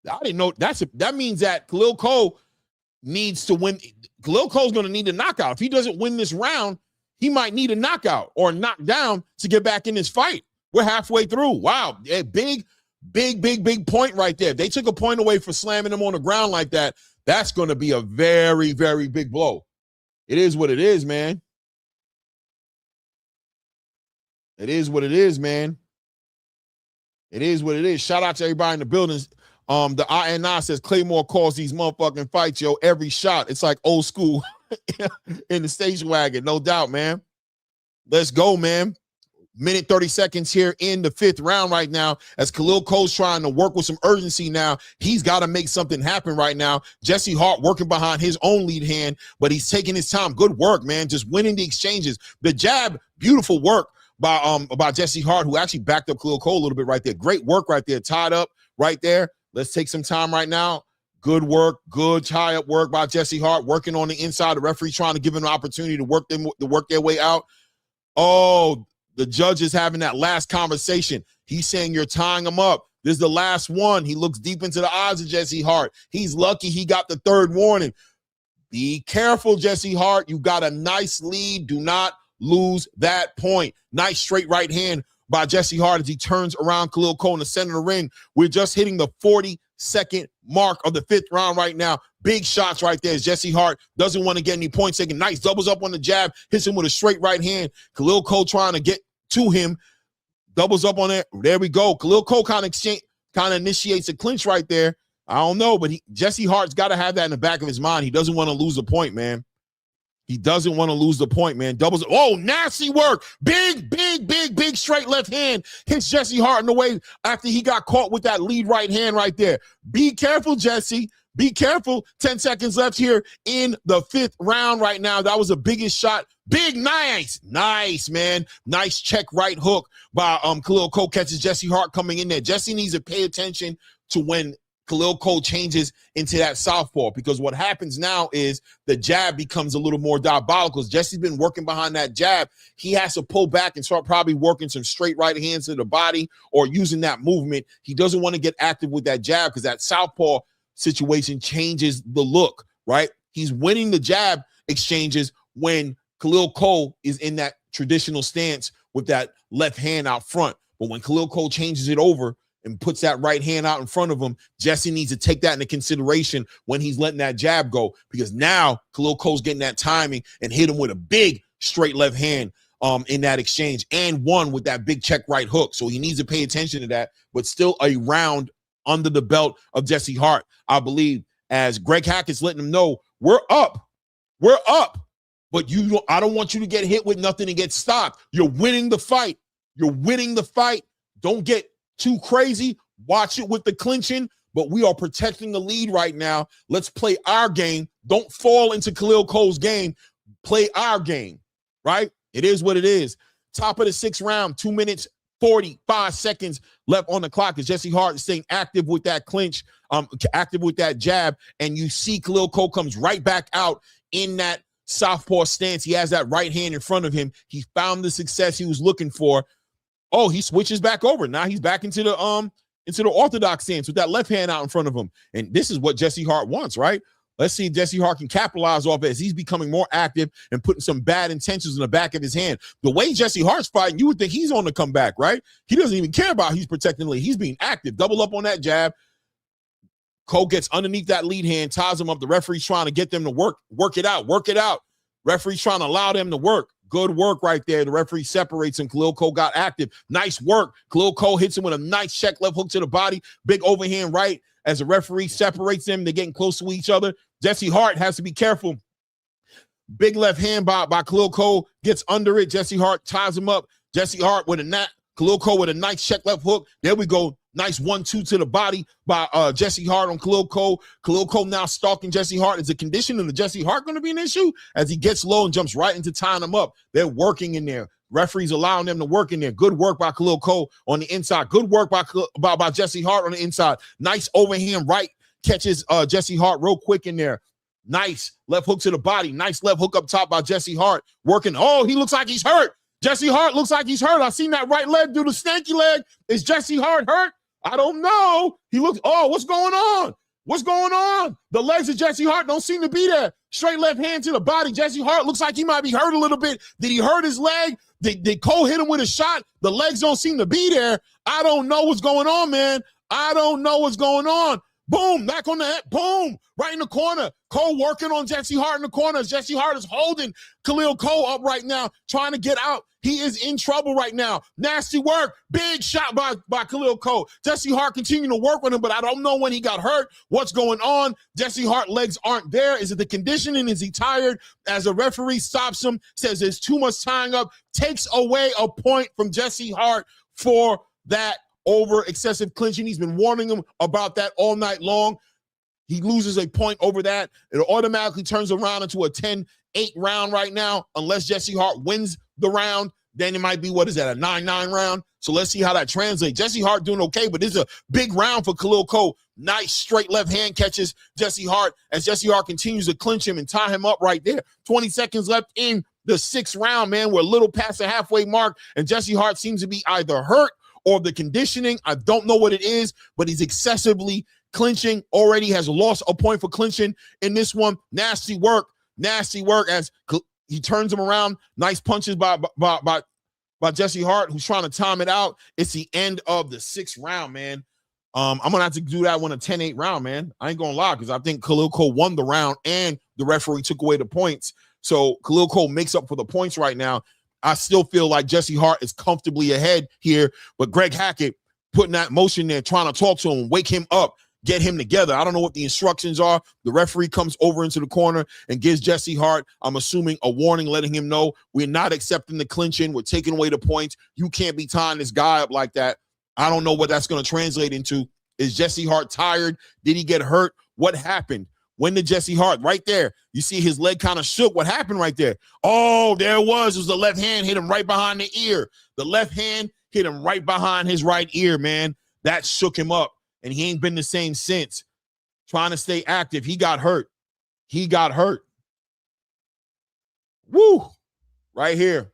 I didn't know. That means that Khalil Cole needs to win. Khalil Cole's going to need a knockout. If he doesn't win this round, he might need a knockout or a knockdown to get back in this fight. We're halfway through. Wow. A big point right there. If they took a point away for slamming him on the ground like that, that's going to be a very, very big blow. It is what it is, man. It is what it is, man. It is what it is. Shout out to everybody in the buildings. The INI says Claymore calls these motherfucking fights, yo, every shot. It's like old school in the station wagon, no doubt, man. Let's go, man. Minute 30 seconds here in the 5th round right now as Khalil Cole's trying to work with some urgency now. He's got to make something happen right now. Jesse Hart working behind his own lead hand, but he's taking his time. Good work, man. Just winning the exchanges. The jab, beautiful work by Jesse Hart, who actually backed up Khalil Cole a little bit right there. Great work right there, tied up right there. Let's take some time right now. Good work, good tie-up work by Jesse Hart, working on the inside. The referee trying to give him an opportunity to work their way out. Oh, the judge is having that last conversation. He's saying you're tying him up. This is the last one. He looks deep into the eyes of Jesse Hart. He's lucky he got the 3rd warning. Be careful, Jesse Hart. You got a nice lead. Do not lose that point. Nice straight right hand by Jesse Hart as he turns around Khalil Cole in the center of the ring. We're just hitting the 42nd mark of the 5th round right now. Big shots right there as Jesse Hart doesn't want to get any points taken. Nice doubles up on the jab, hits him with a straight right hand. Khalil Cole trying to get to him, doubles up on it. There we go. Khalil Cole kind of initiates a clinch right there. I don't know, but Jesse Hart's got to have that in the back of his mind. He doesn't want to lose the point, man. He doesn't want to lose the point, man. Doubles. Oh, nasty work. Big straight left hand hits Jesse Hart in the way after he got caught with that lead right hand right there. Be careful, Jesse. Be careful. 10 seconds left here in the 5th round right now. That was the biggest shot. Big, nice, man. Nice check right hook by Khalil Cole catches Jesse Hart coming in there. Jesse needs to pay attention to when Khalil Cole changes into that southpaw, because what happens now is the jab becomes a little more diabolical. Jesse's been working behind that jab. He has to pull back and start probably working some straight right hands to the body or using that movement. He doesn't want to get active with that jab because that southpaw situation changes the look, right? He's winning the jab exchanges when Khalil Cole is in that traditional stance with that left hand out front. But when Khalil Cole changes it over and puts that right hand out in front of him, Jesse needs to take that into consideration when he's letting that jab go, because now Khalil Cole's getting that timing and hit him with a big straight left hand in that exchange, and one with that big check right hook. So he needs to pay attention to that, but still a round under the belt of Jesse Hart, I believe, as Greg Hackett's letting him know, we're up, but I don't want you to get hit with nothing and get stopped. You're winning the fight. Don't get too crazy. Watch it with the clinching, but we are protecting the lead right now. Let's play our game. Don't fall into Khalil Cole's game. Play our game, right? It is what it is. Top of the 6th round, 2 minutes, 45 seconds left on the clock as Jesse Hart is staying active with that clinch, active with that jab, and you see Khalil Cole comes right back out in that southpaw stance. He has that right hand in front of him. He found the success he was looking for. Oh, he switches back over. Now he's back into the orthodox stance with that left hand out in front of him. And this is what Jesse Hart wants, right? Let's see if Jesse Hart can capitalize off it as he's becoming more active and putting some bad intentions in the back of his hand. The way Jesse Hart's fighting, you would think he's on the comeback, right? He doesn't even care about he's protecting the lead. He's being active. Double up on that jab. Cole gets underneath that lead hand, ties him up. The referee's trying to get them to work it out. Referee's trying to allow them to work. Good work right there. The referee separates him. Khalil Cole got active. Nice work. Khalil Cole hits him with a nice check left hook to the body. Big overhand right as the referee separates them. They're getting close to each other. Jesse Hart has to be careful. Big left hand by Khalil Cole. Gets under it. Jesse Hart ties him up. Jesse Hart with a knot. Khalil Cole with a nice check left hook. There we go. Nice 1-2 to the body by Jesse Hart on Khalil Cole. Khalil Cole now stalking Jesse Hart. Is the condition of the Jesse Hart going to be an issue as he gets low and jumps right into tying him up? They're working in there. Referees allowing them to work in there. Good work by Khalil Cole on the inside. Good work by Jesse Hart on the inside. Nice overhand right. Catches Jesse Hart real quick in there. Nice left hook to the body. Nice left hook up top by Jesse Hart. Working. Oh, he looks like he's hurt. Jesse Hart looks like he's hurt. I seen that right leg do the stanky leg. Is Jesse Hart hurt? I don't know. He looks, oh, what's going on? What's going on? The legs of Jesse Hart don't seem to be there. Straight left hand to the body. Jesse Hart looks like he might be hurt a little bit. Did he hurt his leg? Did Cole hit him with a shot? The legs don't seem to be there. I don't know what's going on, man. I don't know what's going on. Boom, back on the head. Boom, right in the corner. Cole working on Jesse Hart in the corner. Jesse Hart is holding Khalil Cole up right now, trying to get out. He is in trouble right now. Nasty work. Big shot by Khalil Cole. Jesse Hart continuing to work with him, but I don't know when he got hurt. What's going on? Jesse Hart legs aren't there. Is it the conditioning? Is he tired? As a referee stops him, says there's too much tying up, takes away a point from Jesse Hart for that over excessive clinching. He's been warning him about that all night long. He loses a point over that. It automatically turns around into a 10-8 round right now. Unless Jesse Hart wins the round, then it might be, what is that, a 9-9 round? So let's see how that translates. Jesse Hart doing okay, but this is a big round for Khalil Cole. Nice straight left hand catches Jesse Hart as Jesse Hart continues to clinch him and tie him up right there. 20 seconds left in the 6th round, man. We're a little past the halfway mark, and Jesse Hart seems to be either hurt or the conditioning. I don't know what it is, but he's excessively clinching. Already has lost a point for clinching in this one. Nasty work as he turns him around. Nice punches by Jesse Hart, who's trying to time it out. It's the end of the 6th round, man. I'm gonna have to do that one a 10-8 round, man. I ain't gonna lie, because I think Khalil Cole won the round and the referee took away the points. So Khalil Cole makes up for the points right now. I still feel like Jesse Hart is comfortably ahead here, but Greg Hackett putting that motion there, trying to talk to him, wake him up, get him together. I don't know what the instructions are. The referee comes over into the corner and gives Jesse Hart, I'm assuming, a warning, letting him know we're not accepting the clinching. We're taking away the points. You can't be tying this guy up like that. I don't know what that's going to translate into. Is Jesse Hart tired? Did he get hurt? What happened? When did Jesse Hart, right there, you see his leg kind of shook. What happened right there? Oh, there it was. It was the left hand hit him right behind the ear. The left hand hit him right behind his right ear, man. That shook him up, and he ain't been the same since. Trying to stay active. He got hurt. He got hurt. Woo! Right here.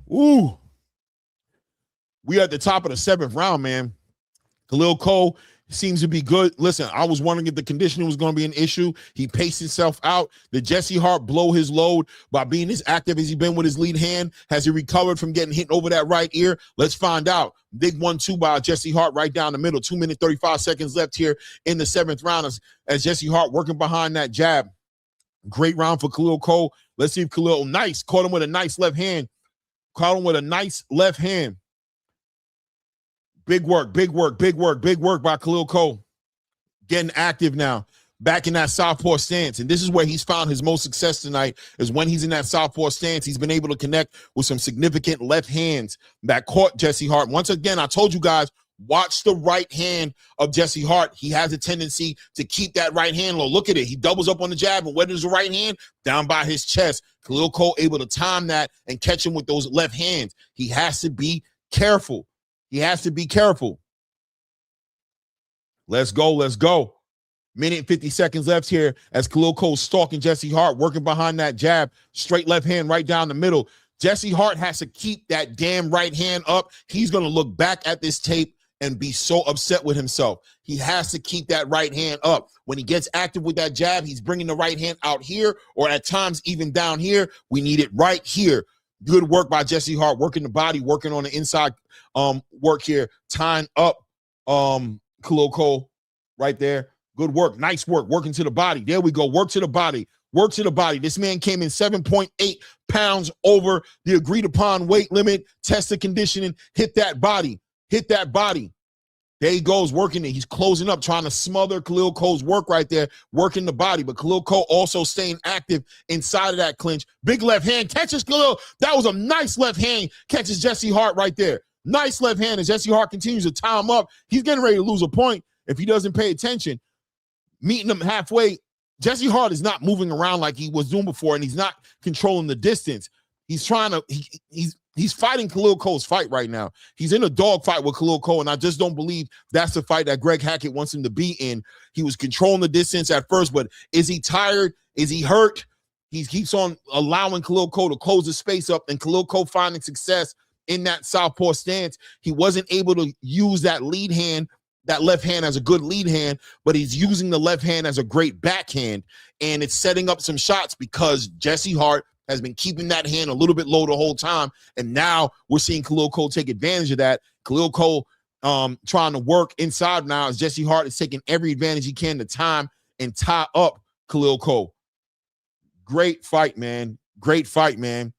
Woo! We at the top of the 7th round, man. Khalil Cole seems to be good. Listen, I was wondering if the conditioning was going to be an issue. He paced himself out. Did Jesse Hart blow his load by being as active as he's been with his lead hand? Has he recovered from getting hit over that right ear? Let's find out. Big 1-2 by Jesse Hart right down the middle. 2 minutes, 35 seconds left here in the 7th round as Jesse Hart working behind that jab. Great round for Khalil Cole. Let's see if Khalil, nice, caught him with a nice left hand. Caught him with a nice left hand. Big work by Khalil Cole. Getting active now. Back in that southpaw stance. And this is where he's found his most success tonight, is when he's in that southpaw stance. He's been able to connect with some significant left hands that caught Jesse Hart. Once again, I told you guys, watch the right hand of Jesse Hart. He has a tendency to keep that right hand low. Look at it. He doubles up on the jab, and where does the right hand? Down by his chest. Khalil Cole able to time that and catch him with those left hands. He has to be careful. He has to be careful. Let's go. Minute and 50 seconds left here as Khalil Cole stalking Jesse Hart, working behind that jab. Straight left hand right down the middle. Jesse Hart has to keep that damn right hand up. He's going to look back at this tape and be so upset with himself. He has to keep that right hand up. When he gets active with that jab, he's bringing the right hand out here, or at times even down here. We need it right here. Good work by Jesse Hart, working the body, working on the inside work here, tying up Khalil Cole right there. Good work. Nice work. Working to the body. There we go. Work to the body. Work to the body. This man came in 7.8 pounds over the agreed upon weight limit. Test the conditioning. Hit that body. Hit that body. There he goes, working it. He's closing up, trying to smother Khalil Cole's work right there, working the body. But Khalil Cole also staying active inside of that clinch. Big left hand catches Khalil. That was a nice left hand. Catches Jesse Hart right there. Nice left hand as Jesse Hart continues to tie him up. He's getting ready to lose a point if he doesn't pay attention. Meeting him halfway. Jesse Hart is not moving around like he was doing before, and he's not controlling the distance. He's trying to, He's fighting Khalil Cole's fight right now. He's in a dog fight with Khalil Cole, and I just don't believe that's the fight that Greg Hackett wants him to be in. He was controlling the distance at first, but is he tired? Is he hurt? He keeps on allowing Khalil Cole to close the space up, and Khalil Cole finding success in that southpaw stance. He wasn't able to use that lead hand, that left hand as a good lead hand, but he's using the left hand as a great backhand, and it's setting up some shots because Jesse Hart has been keeping that hand a little bit low the whole time, and now we're seeing Khalil Cole take advantage of that. Khalil Cole trying to work inside now as Jesse Hart is taking every advantage he can to time and tie up Khalil Cole. Great fight, man. Great fight, man.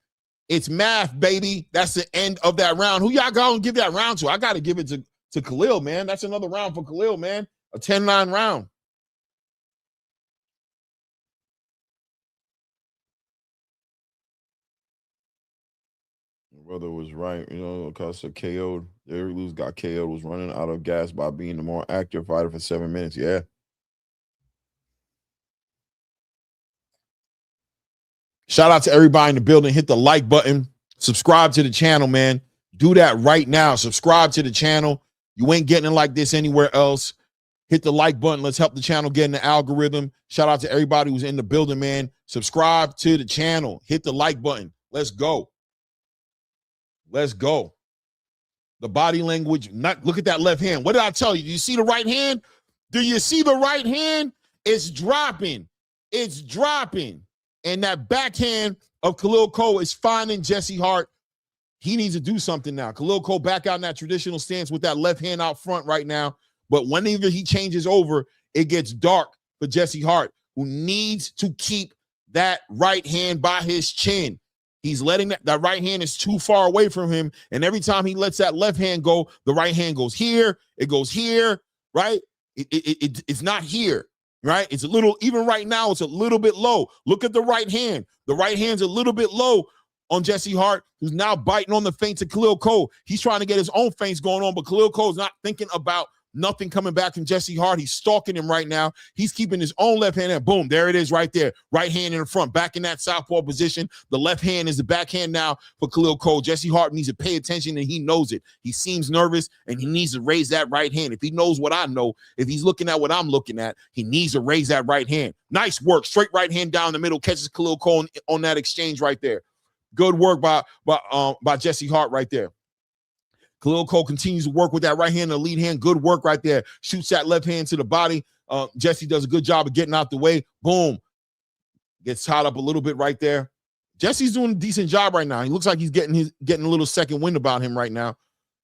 It's math, baby. That's the end of that round. Who y'all going to give that round to? I got to give it to Khalil, man. That's another round for Khalil, man. A 10-9 round. Brother was right, because KO'd. Derrick Lewis got KO'd, was running out of gas by being the more active fighter for 7 minutes. Yeah. Shout out to everybody in the building. Hit the like button. Subscribe to the channel, man. Do that right now. Subscribe to the channel. You ain't getting it like this anywhere else. Hit the like button. Let's help the channel get in the algorithm. Shout out to everybody who's in the building, man. Subscribe to the channel. Hit the like button. Let's go. Let's go. The body language. Look at that left hand. What did I tell you? Do you see the right hand? Do you see the right hand? It's dropping. It's dropping. And that backhand of Khalil Cole is finding Jesse Hart. He needs to do something now. Khalil Cole back out in that traditional stance with that left hand out front right now. But whenever he changes over, it gets dark for Jesse Hart, who needs to keep that right hand by his chin. He's letting that right hand is too far away from him. And every time he lets that left hand go, the right hand goes here. It goes here, right? It's not here, right? It's a little, even right now, it's a little bit low. Look at the right hand. The right hand's a little bit low on Jesse Hart, who's now biting on the feints of Khalil Cole. He's trying to get his own feints going on, but Khalil Cole's not thinking about nothing coming back from Jesse Hart. He's stalking him right now. He's keeping his own left hand, and boom, there it is right there. Right hand in the front, back in that southpaw position. The left hand is the backhand now for Khalil Cole. Jesse Hart needs to pay attention, and he knows it. He seems nervous, and he needs to raise that right hand. If he knows what I know, if he's looking at what I'm looking at, he needs to raise that right hand. Nice work. Straight right hand down the middle, catches Khalil Cole on that exchange right there. Good work by Jesse Hart right there. Khalil Cole continues to work with that right hand and the lead hand. Good work right there. Shoots that left hand to the body. Jesse does a good job of getting out the way. Boom. Gets tied up a little bit right there. Jesse's doing a decent job right now. He looks like he's getting a little second wind about him right now.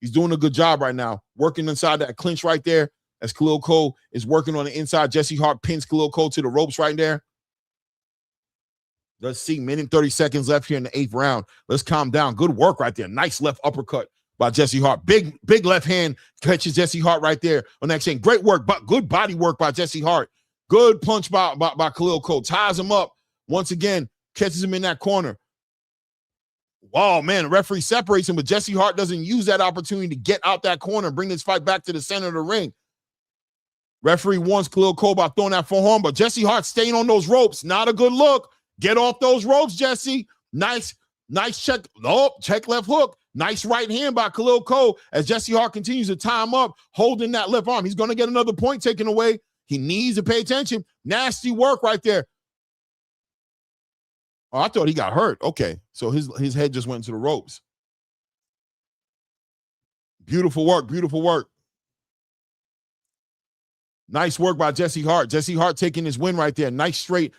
He's doing a good job right now. Working inside that clinch right there as Khalil Cole is working on the inside. Jesse Hart pins Khalil Cole to the ropes right there. Let's see. Minute 30 seconds left here in the 8th round. Let's calm down. Good work right there. Nice left uppercut by Jesse Hart. Big left hand catches Jesse Hart right there on that chain. Great work, but good body work by Jesse Hart. Good punch by Khalil Cole. Ties him up once again. Catches him in that corner. Wow, man, the referee separates him, but Jesse Hart doesn't use that opportunity to get out that corner and bring this fight back to the center of the ring. Referee warns Khalil Cole about throwing that forearm, but Jesse Hart staying on those ropes. Not a good look. Get off those ropes, Jesse. Nice check. Oh, check left hook. Nice right hand by Khalil Cole as Jesse Hart continues to tie him up, holding that left arm. He's going to get another point taken away. He needs to pay attention. Nasty work right there. Oh, I thought he got hurt. Okay, so his head just went into the ropes. Beautiful work, beautiful work. Nice work by Jesse Hart. Jesse Hart taking his win right there. Nice straight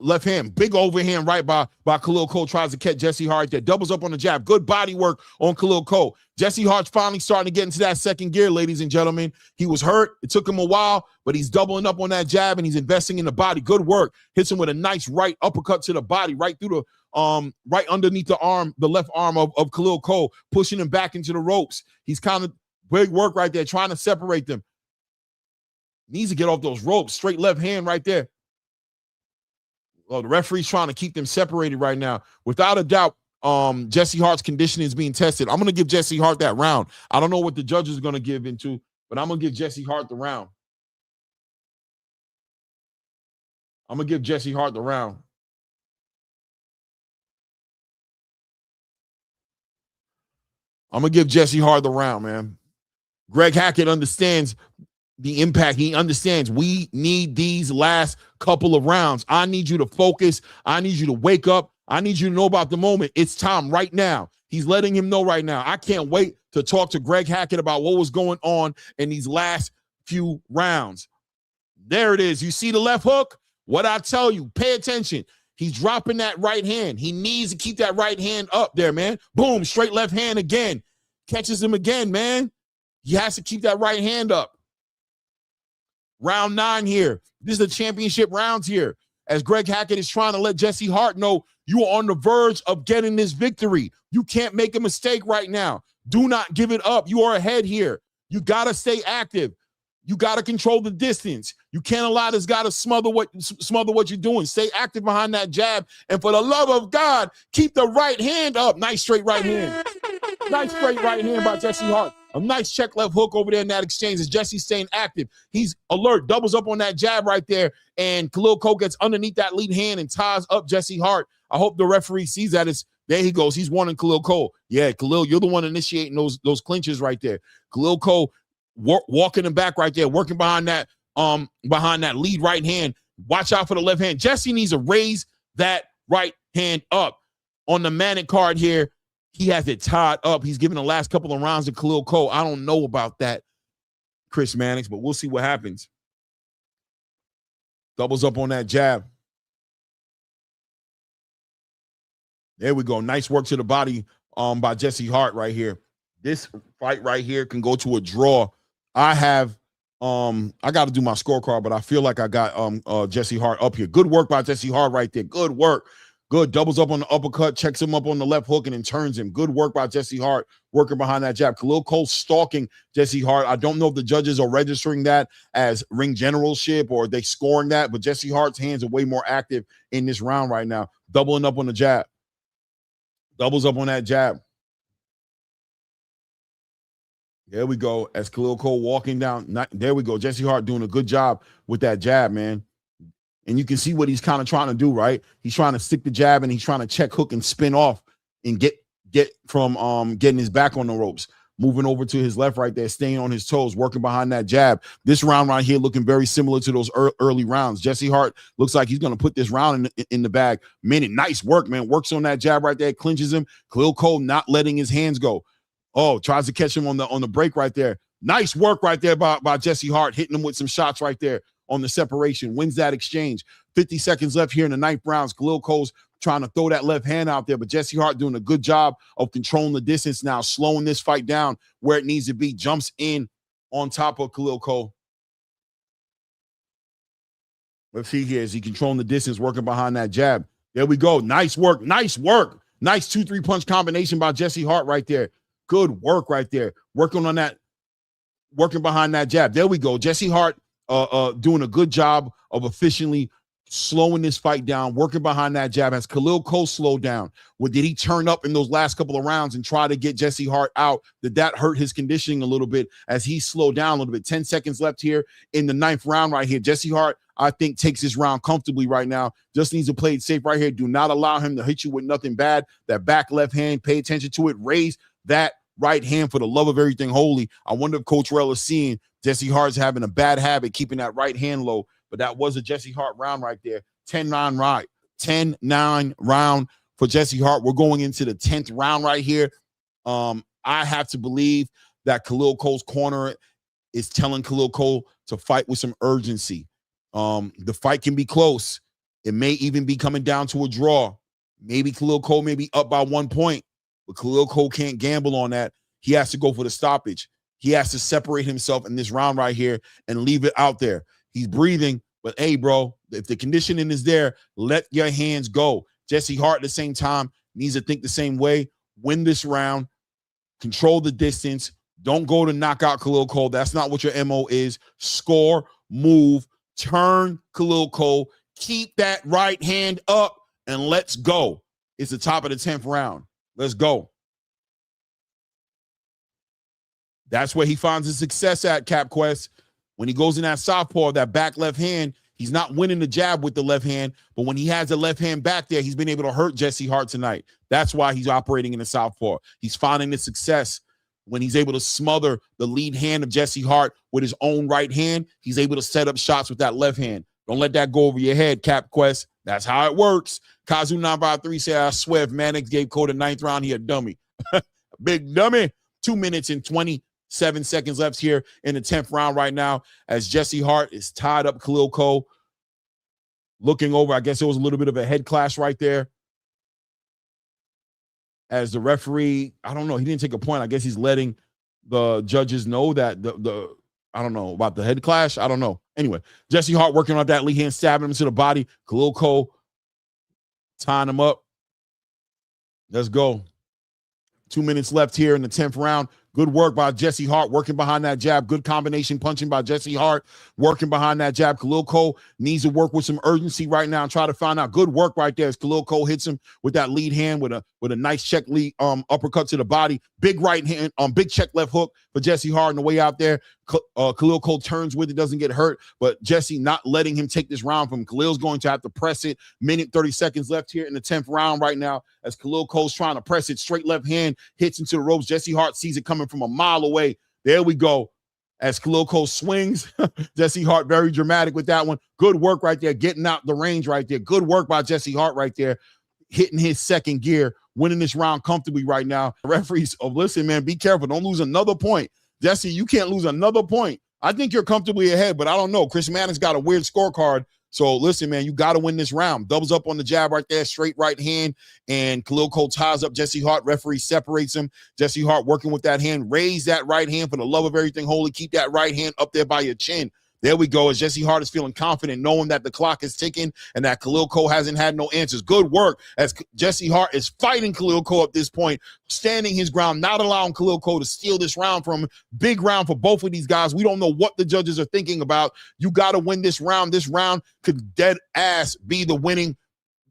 left hand. Big overhand right by Khalil Cole. Tries to catch Jesse Hart there. Doubles up on the jab. Good body work on Khalil Cole. Jesse Hart's finally starting to get into that second gear, ladies and gentlemen. He was hurt. It took him a while, but he's doubling up on that jab, and he's investing in the body. Good work. Hits him with a nice right uppercut to the body, right through the right underneath the arm, the left arm of Khalil Cole, pushing him back into the ropes. He's kind of big work right there, trying to separate them. Needs to get off those ropes. Straight left hand right there. Well, the referee's trying to keep them separated right now. Without a doubt, Jesse Hart's conditioning is being tested. I'm going to give Jesse Hart that round. I don't know what the judges are going to give into, but I'm going to give Jesse Hart the round. I'm going to give Jesse Hart the round. I'm going to give Jesse Hart the round, man. Greg Hackett understands the impact. He understands we need these last couple of rounds. I need you to focus. I need you to wake up. I need you to know about the moment. It's time right now. He's letting him know right now. I can't wait to talk to Greg Hackett about what was going on in these last few rounds. There it is. You see the left hook? What I tell you, pay attention. He's dropping that right hand. He needs to keep that right hand up there, man. Boom, straight left hand again. Catches him again, man. He has to keep that right hand up. Round 9 here. This is the championship rounds here. As Greg Hackett is trying to let Jesse Hart know you are on the verge of getting this victory. You can't make a mistake right now. Do not give it up. You are ahead here. You got to stay active. You got to control the distance. You can't allow this guy to smother what you're doing. Stay active behind that jab. And for the love of God, keep the right hand up. Nice straight right hand. Nice straight right hand by Jesse Hart. A nice check left hook over there in that exchange as Jesse's staying active. He's alert, doubles up on that jab right there, and Khalil Cole gets underneath that lead hand and ties up Jesse Hart. I hope the referee sees that. There he goes. He's wanting Khalil Cole. Yeah, Khalil, you're the one initiating those clinches right there. Khalil Cole walking him back right there, working behind that lead right hand. Watch out for the left hand. Jesse needs to raise that right hand up. On the Manic card here, he has it tied up. He's giving the last couple of rounds to Khalil Cole. I don't know about that, Chris Mannix, but we'll see what happens. Doubles up on that jab. There we go. Nice work to the body by Jesse Hart right here. This fight right here can go to a draw. I got to do my scorecard, but I feel like I got Jesse Hart up here. Good work by Jesse Hart right there. Good work. Good. Doubles up on the uppercut, checks him up on the left hook, and then turns him. Good work by Jesse Hart, working behind that jab. Khalil Cole stalking Jesse Hart. I don't know if the judges are registering that as ring generalship or they scoring that, but Jesse Hart's hands are way more active in this round right now. Doubling up on the jab. Doubles up on that jab. There we go. As Khalil Cole walking down. There we go. Jesse Hart doing a good job with that jab, man. And you can see what he's kind of trying to do, right? He's trying to stick the jab and he's trying to check hook and spin off and get from getting his back on the ropes. Moving over to his left right there, staying on his toes, working behind that jab. This round right here looking very similar to those early rounds. Jesse Hart looks like he's going to put this round in the bag. Man, nice work, man. Works on that jab right there, clinches him. Khalil Cole not letting his hands go. Oh, tries to catch him on the break right there. Nice work right there by Jesse Hart, hitting him with some shots right there on the separation. Wins that exchange. 50 seconds left here in the 9th round. Khalil Cole's trying to throw that left hand out there, but Jesse Hart doing a good job of controlling the distance now, slowing this fight down where it needs to be. Jumps in on top of Khalil Cole. Let's see here. Is he controlling the distance, working behind that jab? There we go. Nice work. Nice work. Nice 2-3 punch combination by Jesse Hart right there. Good work right there. Working on that, working behind that jab. There we go. Jesse Hart doing a good job of efficiently slowing this fight down, working behind that jab. Has Khalil Cole slowed down? Did he turn up in those last couple of rounds and try to get Jesse Hart out? Did that hurt his conditioning a little bit as he slowed down a little bit? 10 seconds left here in the 9th round right here. Jesse Hart, I think, takes this round comfortably right now. Just needs to play it safe right here. Do not allow him to hit you with nothing bad. That back left hand, pay attention to it. Raise that right hand for the love of everything holy. I wonder if Coach Rell is seeing Jesse Hart's having a bad habit, keeping that right hand low. But that was a Jesse Hart round right there. 10-9 right. 10-9 round for Jesse Hart. We're going into the 10th round right here. I have to believe that Khalil Cole's corner is telling Khalil Cole to fight with some urgency. The fight can be close. It may even be coming down to a draw. Maybe Khalil Cole may be up by 1 point, but Khalil Cole can't gamble on that. He has to go for the stoppage. He has to separate himself in this round right here and leave it out there. He's breathing, but hey, bro, if the conditioning is there, let your hands go. Jesse Hart at the same time needs to think the same way. Win this round. Control the distance. Don't go to knock out Khalil Cole. That's not what your MO is. Score, move, turn Khalil Cole. Keep that right hand up, and let's go. It's the top of the 10th round. Let's go. That's where he finds his success at, Cap Quest. When he goes in that southpaw, that back left hand, He's not winning the jab with the left hand, but when he has the left hand back there, he's been able to hurt Jesse Hart tonight. That's why he's operating in the southpaw. He's finding the success when he's able to smother the lead hand of Jesse Hart with his own right hand. He's able to set up shots with that left hand. Don't let that go over your head, Cap Quest. That's how it works. Kazu 953 said, I swear if Mannix gave Cole the 9th round, he a dummy. Big dummy. 2 minutes and 27 seconds left here in the 10th round right now as Jesse Hart is tied up Khalil Cole. Looking over, I guess it was a little bit of a head clash right there. As the referee, I don't know, he didn't take a point. I guess he's letting the judges know that I don't know about the head clash. I don't know. Anyway, Jesse Hart working on that lead hand, stabbing him to the body. Khalil Cole tying him up. Let's go. 2 minutes left here in the 10th round. Good work by Jesse Hart, working behind that jab. Good combination punching by Jesse Hart, working behind that jab. Khalil Cole needs to work with some urgency right now and try to find out. Good work right there as Khalil Cole hits him with that lead hand with a nice check lead uppercut to the body. Big right hand, big check left hook for Jesse Hart on the way out there. Khalil Cole turns with it, doesn't get hurt, but Jesse not letting him take this round from him. Khalil's going to have to press it. Minute 30 seconds left here in the 10th round right now as Khalil Cole's trying to press it. Straight left hand hits into the ropes. Jesse Hart sees it coming from a mile away. There we go. As Khalil Cole swings, Jesse Hart very dramatic with that one. Good work right there, getting out the range right there. Good work by Jesse Hart right there, hitting his second gear, winning this round comfortably right now. Referees, listen, man, be careful. Don't lose another point. Jesse, you can't lose another point. I think you're comfortably ahead, but I don't know. Chris Mannix got a weird scorecard. So listen, man, you got to win this round. Doubles up on the jab right there, straight right hand, and Khalil Cole ties up Jesse Hart. Referee separates him. Jesse Hart working with that hand. Raise that right hand for the love of everything holy. Keep that right hand up there by your chin. There we go. As Jesse Hart is feeling confident, knowing that the clock is ticking and that Khalil Cole hasn't had no answers. Good work as Jesse Hart is fighting Khalil Cole at this point, standing his ground, not allowing Khalil Cole to steal this round from him. Big round for both of these guys. We don't know what the judges are thinking about. You got to win this round. This round could dead ass be the winning,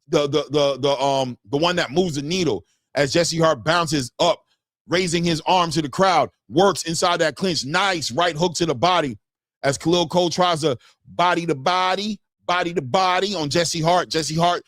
the one that moves the needle. As Jesse Hart bounces up, raising his arm to the crowd, works inside that clinch. Nice right hook to the body. As Khalil Cole tries to body to body on Jesse Hart. Jesse Hart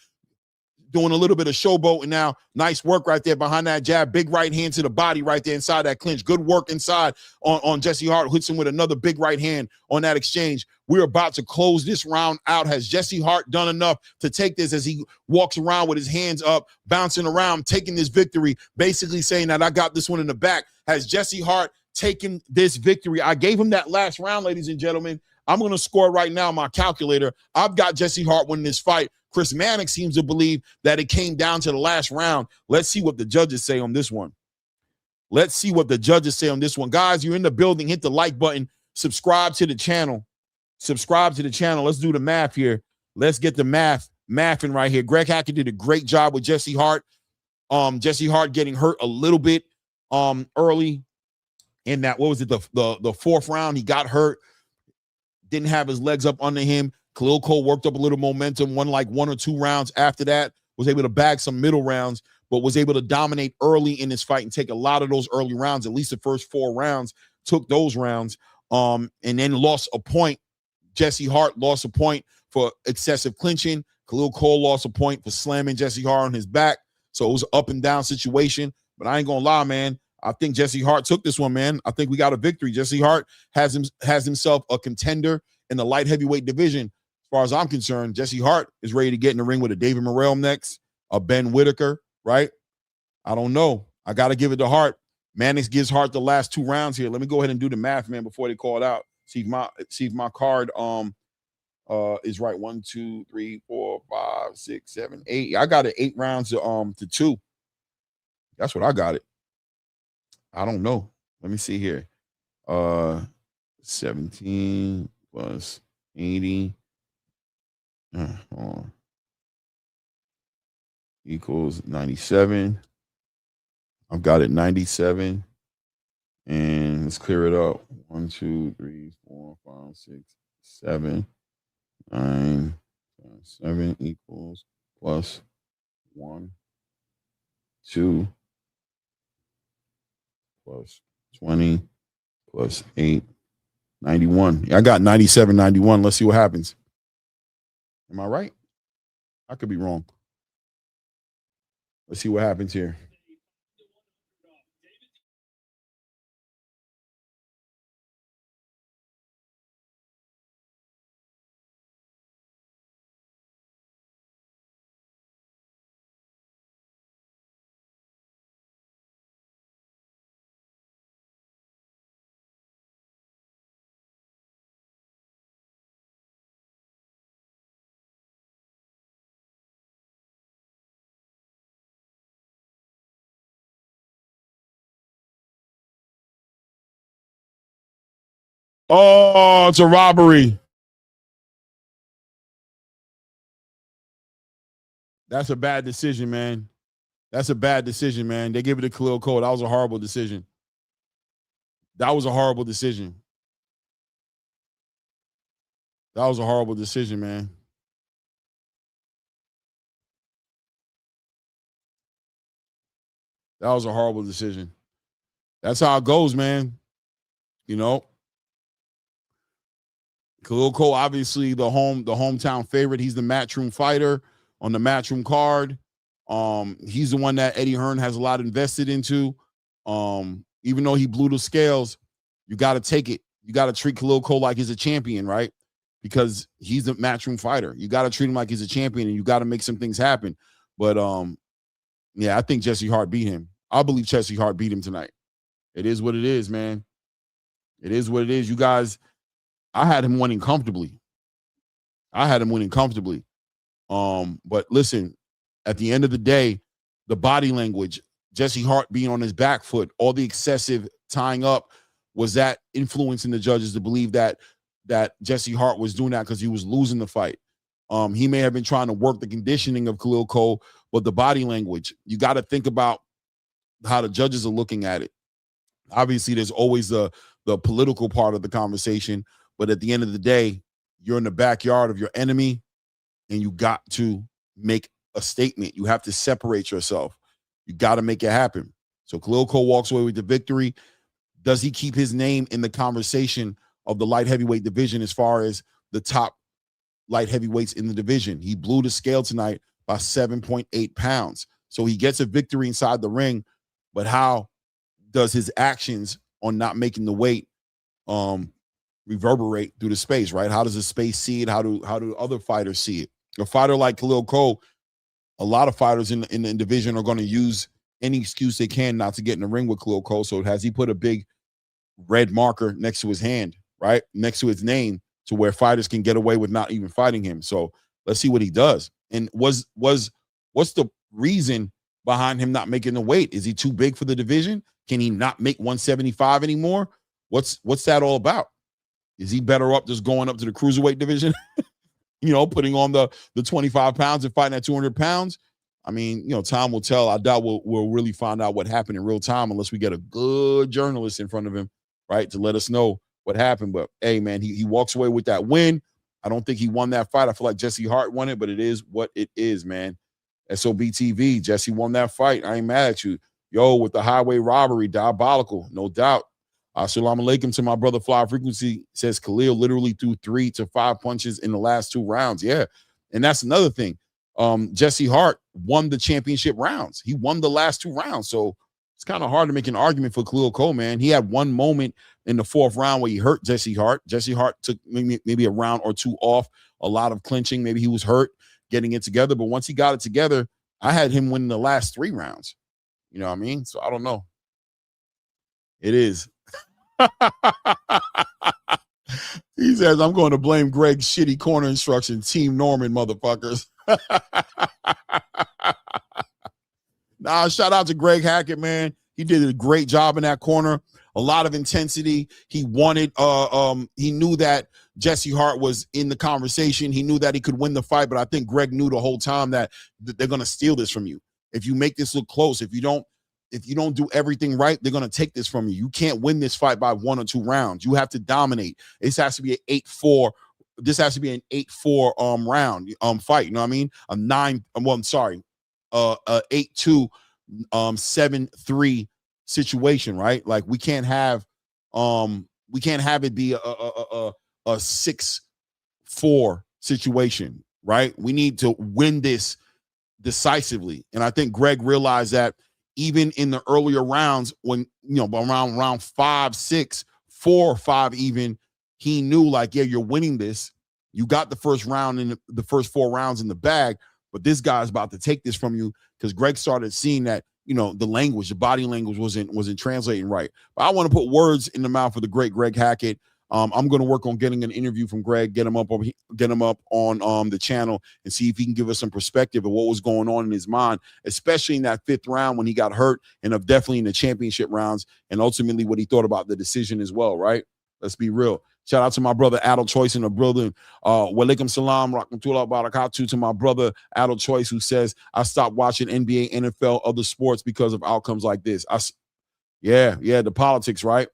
doing a little bit of showboating now. Nice work right there behind that jab. Big right hand to the body right there inside that clinch. Good work inside on Jesse Hart. Hits him with another big right hand on that exchange. We're about to close this round out. Has Jesse Hart done enough to take this as he walks around with his hands up, bouncing around, taking this victory, basically saying that I got this one in the back? Has Jesse Hart taking this victory? I gave him that last round, ladies and gentlemen. I'm going to score right now my calculator. I've got Jesse Hart winning this fight. Chris Mannix seems to believe that it came down to the last round. Let's see what the judges say on this one. Let's see what the judges say on this one. Guys, you're in the building. Hit the like button. Subscribe to the channel. Subscribe to the channel. Let's do the math here. Let's get the mathing right here. Greg Hackett did a great job with Jesse Hart. Jesse Hart getting hurt a little bit early in that, what was it, the fourth round. He got hurt, didn't have his legs up under him. Khalil Cole worked up a little momentum, won like 1 or 2 rounds after that, was able to bag some middle rounds, but was able to dominate early in this fight and take a lot of those early rounds. At least the first 4 rounds, took those rounds, and then lost a point. Jesse Hart lost a point for excessive clinching. Khalil Cole lost a point for slamming Jesse Hart on his back. So it was an up and down situation, but I ain't gonna lie, man. I think Jesse Hart took this one, man. I think we got a victory. Jesse Hart has himself a contender in the light heavyweight division. As far as I'm concerned, Jesse Hart is ready to get in the ring with a David Morrell next, a Ben Whitaker, right? I don't know. I got to give it to Hart. Mannix gives Hart the last 2 rounds here. Let me go ahead and do the math, man, before they call it out. See if my card is right. 1, 2, 3, 4, 5, 6, 7, 8. I got it 8 rounds to 2. That's what I got it. I don't know. Let me see here. 17 plus 80 equals 97. I've got it 97. And let's clear it up. 1, 2, 3, 4, 5, 6, 7, 9, 7 equals plus 1, 2 plus 20 plus 8, 91. I got 97, 91. Let's see what happens. Am I right? I could be wrong. Let's see what happens here. Oh, it's a robbery. That's a bad decision, man. That's a bad decision, man. They gave it to Khalil Cole. That was a horrible decision. That was a horrible decision. That was a horrible decision, man. That was a horrible decision. That's how it goes, man. You know, Khalil Cole, obviously the hometown favorite. He's the matchroom fighter on the matchroom card. He's the one that Eddie Hearn has a lot invested into. Even though he blew the scales, you got to take it. You got to treat Khalil Cole like he's a champion, right? Because he's a matchroom fighter. You got to treat him like he's a champion, and you got to make some things happen. But yeah, I think Jesse Hart beat him. I believe Jesse Hart beat him tonight. It is what it is, man. It is what it is. You guys, I had him winning comfortably. But listen, at the end of the day, the body language, Jesse Hart being on his back foot, all the excessive tying up, was that influencing the judges to believe that Jesse Hart was doing that because he was losing the fight. He may have been trying to work the conditioning of Khalil Cole, but the body language, you got to think about how the judges are looking at it. Obviously, there's always the political part of the conversation, but at the end of the day, you're in the backyard of your enemy, and you got to make a statement. You have to separate yourself. You got to make it happen. So Khalil Cole walks away with the victory. Does he keep his name in the conversation of the light heavyweight division as far as the top light heavyweights in the division? He blew the scale tonight by 7.8 pounds. So he gets a victory inside the ring, but how does his actions on not making the weight reverberate through the space, right? How does the space see it? How do other fighters see it? A fighter like Khalil Cole, a lot of fighters in the division are going to use any excuse they can not to get in the ring with Khalil Cole. So has he put a big red marker next to his hand, right? Next to his name, to where fighters can get away with not even fighting him. So let's see what he does. And what's the reason behind him not making the weight? Is he too big for the division? Can he not make 175 anymore? What's that all about? Is he better up just going up to the cruiserweight division? Putting on the 25 pounds and fighting at 200 pounds? I mean, time will tell. I doubt we'll really find out what happened in real time unless we get a good journalist in front of him, right, to let us know what happened. But, hey, man, he walks away with that win. I don't think he won that fight. I feel like Jesse Hart won it, but it is what it is, man. SOB TV, Jesse won that fight. I ain't mad at you. Yo, with the highway robbery, diabolical, no doubt. Assalamu alaikum to my brother Fly Frequency. Says Khalil literally threw 3 to 5 punches in the last 2 rounds. Yeah, and that's another thing. Jesse Hart won the championship rounds. He won the last 2 rounds. So it's kind of hard to make an argument for Khalil Cole, man. He had one moment in the 4th round where he hurt Jesse Hart. Jesse Hart took maybe a round or 2 off, a lot of clinching. Maybe he was hurt getting it together. But once he got it together, I had him winning the last 3 rounds. You know what I mean? So I don't know. It is. He says, I'm going to blame Greg's shitty corner instruction. Team Norman, motherfuckers. Nah, shout out to Greg Hackett, man. He did a great job in that corner. A lot of intensity. He wanted, he knew that Jesse Hart was in the conversation. He knew that he could win the fight, but I think Greg knew the whole time that they're going to steal this from you. If you make this look close, if you don't do everything right, they're going to take this from you. You can't win this fight by 1 or 2 rounds. You have to dominate. This has to be an 8-4. This has to be an 8-4 round fight. You know what I mean? A 8-2 7-3 situation, right? Like we can't have it be a 6-4 situation. right? We need to win this decisively. And I think Greg realized that even in the earlier rounds, when, around round 5, 6, 4 or 5 even, he knew like, yeah, you're winning this. You got the first round in the first 4 rounds in the bag, but this guy's about to take this from you, because Greg started seeing that, the language, the body language wasn't translating right. But I want to put words in the mouth of the great Greg Hackett. I'm going to work on getting an interview from Greg, get him up on the channel, and see if he can give us some perspective of what was going on in his mind, especially in that 5th round when he got hurt, and of definitely in the championship rounds, and ultimately what he thought about the decision as well, right? Let's be real. Shout out to my brother Adel Choice in the building. Walaikum salam, rahmatullah barakatuh to my brother Adel Choice, who says, I stopped watching NBA, NFL, other sports because of outcomes like this. The politics, right?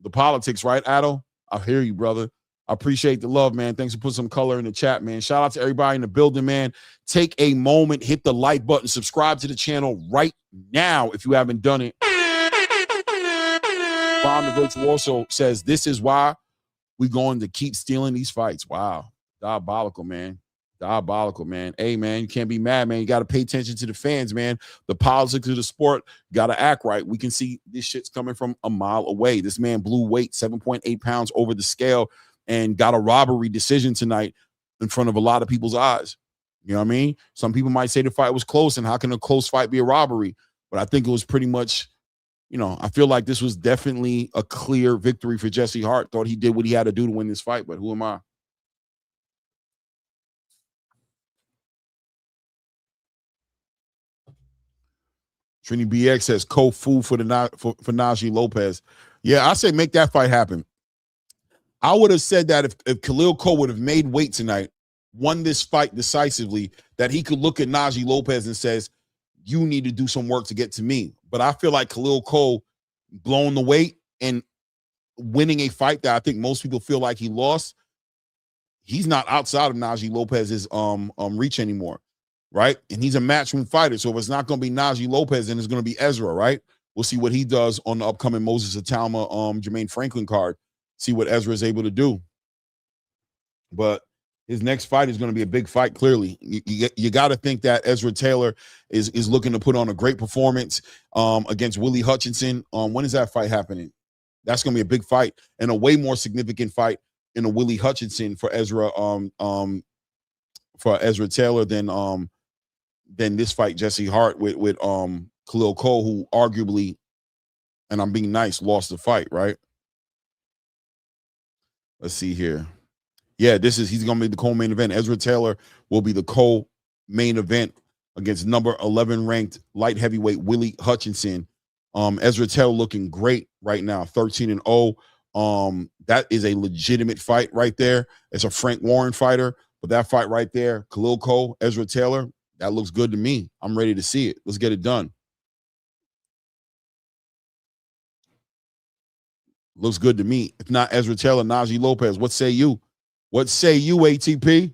The politics, right, Adel? I hear you, brother. I appreciate the love, man. Thanks for putting some color in the chat, man. Shout out to everybody in the building, man. Take a moment, hit the like button, subscribe to the channel right now if you haven't done it. Bob the Virtual also says, this is why we're going to keep stealing these fights. Wow. Diabolical, man. Diabolical, man. Hey, man, you can't be mad, man. You got to pay attention to the fans, man. The politics of the sport, got to act right. We can see this shit's coming from a mile away. This man blew weight 7.8 pounds over the scale and got a robbery decision tonight in front of a lot of people's eyes. You know what I mean? Some people might say the fight was close, and how can a close fight be a robbery? But I think it was pretty much, I feel like this was definitely a clear victory for Jesse Hart. Thought he did what he had to do to win this fight, but who am I? Trini BX says Kofu for Najee Lopez. Yeah, I say make that fight happen. I would have said that if Khalil Cole would have made weight tonight, won this fight decisively, that he could look at Najee Lopez and says, you need to do some work to get to me. But I feel like Khalil Cole blowing the weight and winning a fight that I think most people feel like he lost, he's not outside of Najee Lopez's reach anymore. Right? And he's a matchroom fighter. So if it's not going to be Najee Lopez, then it's going to be Ezra, right? We'll see what he does on the upcoming Moses Atalma, Jermaine Franklin card. See what Ezra is able to do. But his next fight is going to be a big fight, clearly. You got to think that Ezra Taylor is looking to put on a great performance against Willie Hutchinson. When is that fight happening? That's going to be a big fight and a way more significant fight in a Willie Hutchinson for Ezra Taylor than this fight, Jesse Hart with Khalil Cole, who arguably, and I'm being nice, lost the fight, right? Let's see here. Yeah, he's going to be the co-main event. Ezra Taylor will be the co-main event against number 11 ranked light heavyweight Willie Hutchinson. Ezra Taylor looking great right now, 13-0. That is a legitimate fight right there. It's a Frank Warren fighter, but that fight right there, Khalil Cole, Ezra Taylor, that looks good to me. I'm ready to see it. Let's get it done. Looks good to me. If not Ezra Taylor, Najee Lopez, what say you? What say you, ATP?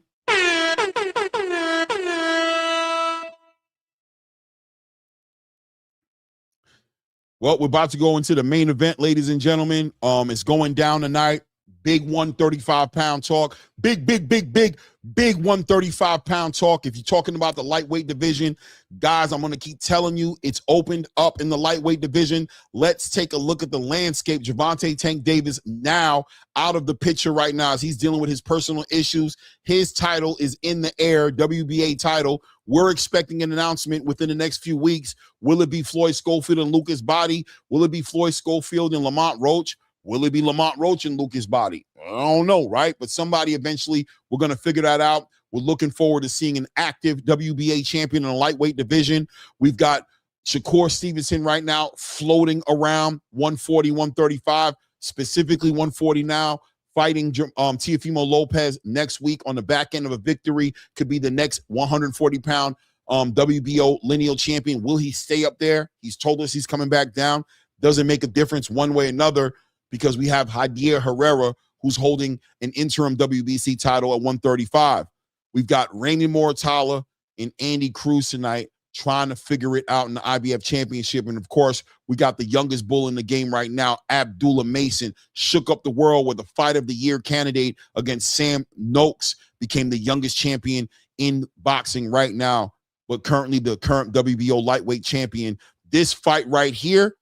Well, we're about to go into the main event, ladies and gentlemen. It's going down tonight. Big 135-pound talk. Big 135-pound talk. If you're talking about the lightweight division, guys, I'm going to keep telling you it's opened up in the lightweight division. Let's take a look at the landscape. Gervonta Tank Davis now out of the picture right now as he's dealing with his personal issues. His title is in the air, WBA title. We're expecting an announcement within the next few weeks. Will it be Floyd Schofield and Lucas Body? Will it be Floyd Schofield and Lamont Roach? Will it be Lamont Roach and Lucas Body? I don't know, right? But somebody eventually, we're going to figure that out. We're looking forward to seeing an active WBA champion in the lightweight division. We've got Shakur Stevenson right now floating around 140, 135, specifically 140 now, fighting Teofimo Lopez next week on the back end of a victory. Could be the next 140-pound WBO lineal champion. Will he stay up there? He's told us he's coming back down. Doesn't make a difference one way or another, because we have Javier Herrera, who's holding an interim WBC title at 135. We've got Raymond Muratalla and Andy Cruz tonight trying to figure it out in the IBF championship. And of course, we got the youngest bull in the game right now, Abdullah Mason, shook up the world with a fight of the year candidate against Sam Noakes, became the youngest champion in boxing right now, but currently the current WBO lightweight champion. This fight right here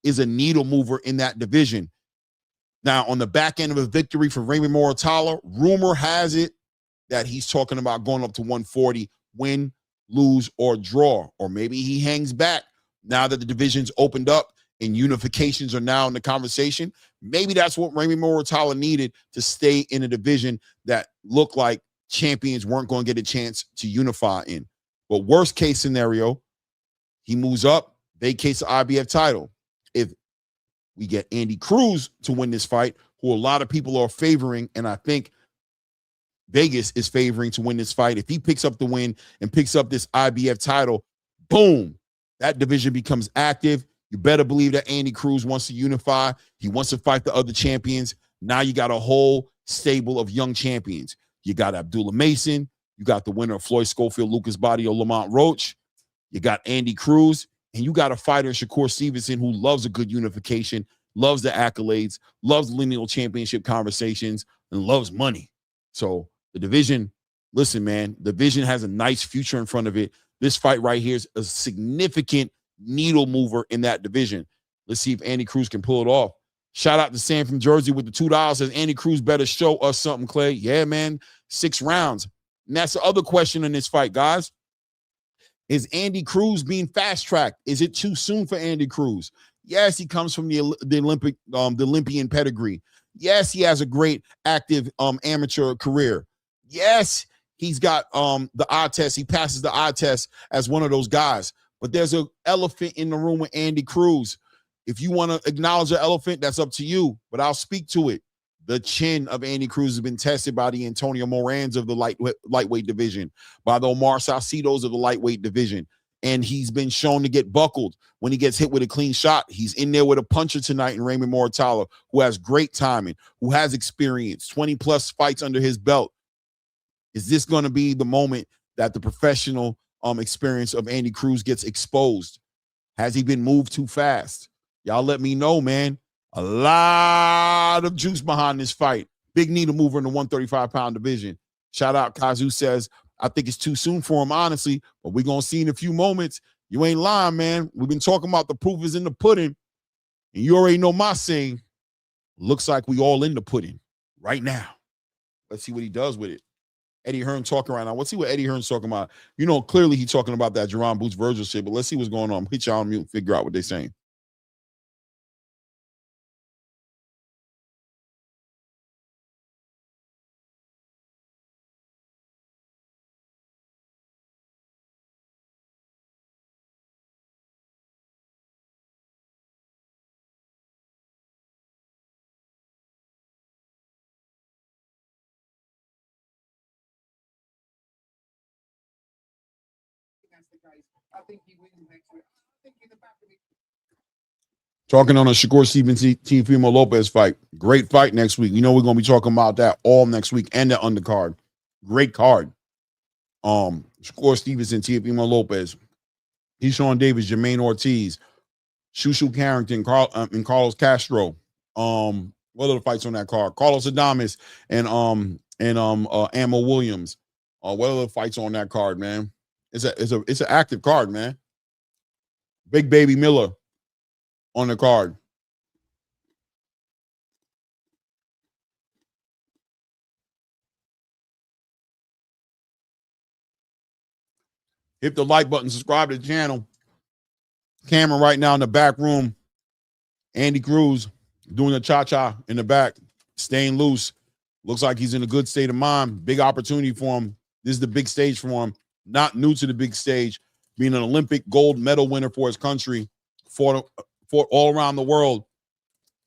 is a needle mover in that division. Now, on the back end of a victory for Raymond Muratalla, rumor has it that he's talking about going up to 140, win, lose, or draw. Or maybe he hangs back now that the division's opened up and unifications are now in the conversation. Maybe that's what Raymond Muratalla needed to stay in a division that looked like champions weren't going to get a chance to unify in. But worst case scenario, he moves up, vacates the IBF title. If we get Andy Cruz to win this fight, who a lot of people are favoring, and I think Vegas is favoring to win this fight. If he picks up the win and picks up this IBF title, boom, that division becomes active. You better believe that Andy Cruz wants to unify. He wants to fight the other champions. Now you got a whole stable of young champions. You got Abdullah Mason. You got the winner of Floyd Schofield, Lucas Badio, Lamont Roach. You got Andy Cruz. And you got a fighter, Shakur Stevenson, who loves a good unification, loves the accolades, loves lineal championship conversations, and loves money. So the division, listen, man, the division has a nice future in front of it. This fight right here is a significant needle mover in that division. Let's see if Andy Cruz can pull it off. Shout out to Sam from Jersey with the $2. Says Andy Cruz better show us something, Clay. Yeah, man, 6 rounds. And that's the other question in this fight, guys. Is Andy Cruz being fast-tracked? Is it too soon for Andy Cruz? Yes, he comes from the Olympian pedigree. Yes, he has a great active amateur career. Yes, he's got the eye test. He passes the eye test as one of those guys. But there's an elephant in the room with Andy Cruz. If you want to acknowledge the elephant, that's up to you. But I'll speak to it. The chin of Andy Cruz has been tested by the Antonio Morans of the lightweight division, by the Omar Salcidos of the lightweight division. And he's been shown to get buckled when he gets hit with a clean shot. He's in there with a puncher tonight in Raymond Muratalla, who has great timing, who has experience, 20-plus fights under his belt. Is this going to be the moment that the professional experience of Andy Cruz gets exposed? Has he been moved too fast? Y'all let me know, man. A lot of juice behind this fight. Big needle mover in the 135-pound division. Shout out Kazu says, I think it's too soon for him, honestly, but we're going to see in a few moments. You ain't lying, man. We've been talking about the proof is in the pudding, and you already know my saying. Looks like we all in the pudding right now. Let's see what he does with it. Eddie Hearn talking right now. Let's see what Eddie Hearn's talking about. You know, clearly he's talking about that Jerron Boots Virgil shit, but let's see what's going on. Hit y'all on mute and figure out what they're saying. Talking on a Shakur Stevenson Teofimo Lopez fight. Great fight next week. You know we're going to be talking about that all next week and the undercard. Great card. Shakur Stevenson, Teofimo Lopez, Keyshawn Davis, Jermaine Ortiz, Shushu Carrington, and Carlos Castro. What are the fights on that card? Carlos Adames and Ammo Williams. What are the fights on that card, man? It's an active card, man. Big Baby Miller on the card. Hit the like button, subscribe to the channel. Camera right now in the back room. Andy Cruz doing a cha-cha in the back, staying loose. Looks like he's in a good state of mind. Big opportunity for him. This is the big stage for him. Not new to the big stage, being an Olympic gold medal winner for his country, fought all around the world.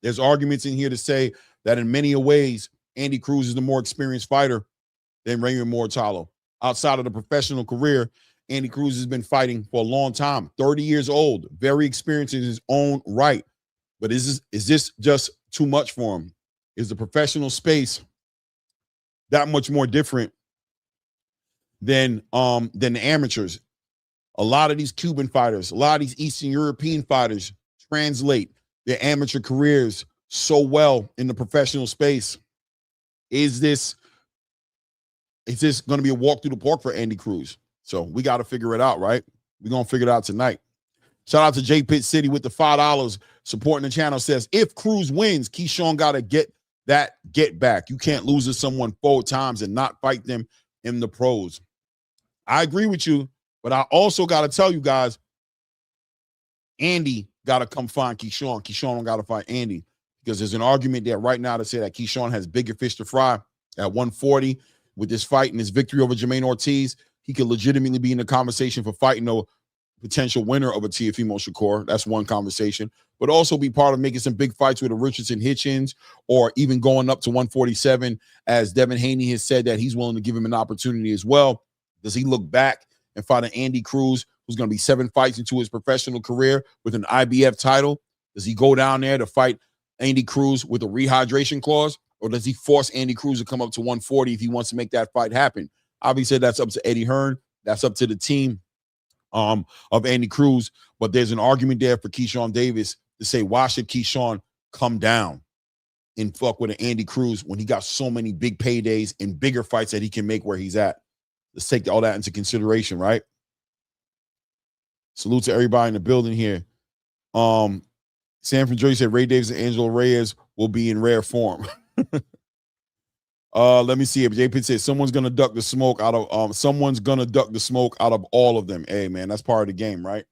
There's arguments in here to say that in many ways, Andy Cruz is the more experienced fighter than Raymond Muratalla. Outside of the professional career, Andy Cruz has been fighting for a long time, 30 years old, very experienced in his own right. But is this just too much for him? Is the professional space that much more different than the amateurs? A lot of these Cuban fighters, a lot of these Eastern European fighters translate their amateur careers so well in the professional space. Is this going to be a walk through the park for Andy Cruz? So we got to figure it out, right? We're going to figure it out tonight. Shout out to J Pitt City with the $5 supporting the channel. Says, if Cruz wins, Keyshawn got to get back. You can't lose to someone 4 times and not fight them in the pros. I agree with you, but I also got to tell you guys, Andy got to come find Keyshawn. Keyshawn don't got to fight Andy, because there's an argument there right now to say that Keyshawn has bigger fish to fry at 140 with this fight and his victory over Jermaine Ortiz. He could legitimately be in the conversation for fighting a potential winner of a Teofimo Shakur. That's one conversation, but also be part of making some big fights with a Richardson Hitchens, or even going up to 147, as Devin Haney has said that he's willing to give him an opportunity as well. Does he look back and fight an Andy Cruz who's going to be 7 fights into his professional career with an IBF title? Does he go down there to fight Andy Cruz with a rehydration clause, or does he force Andy Cruz to come up to 140 if he wants to make that fight happen? Obviously, that's up to Eddie Hearn. That's up to the team of Andy Cruz. But there's an argument there for Keyshawn Davis to say, why should Keyshawn come down and fuck with an Andy Cruz when he got so many big paydays and bigger fights that he can make where he's at? Let's take all that into consideration, right? Salute to everybody in the building here. Sanford Joy said Ray Davis and Angelo Reyes will be in rare form. Let me see if J Pitt said someone's gonna duck the smoke out of all of them. Hey man, that's part of the game, right?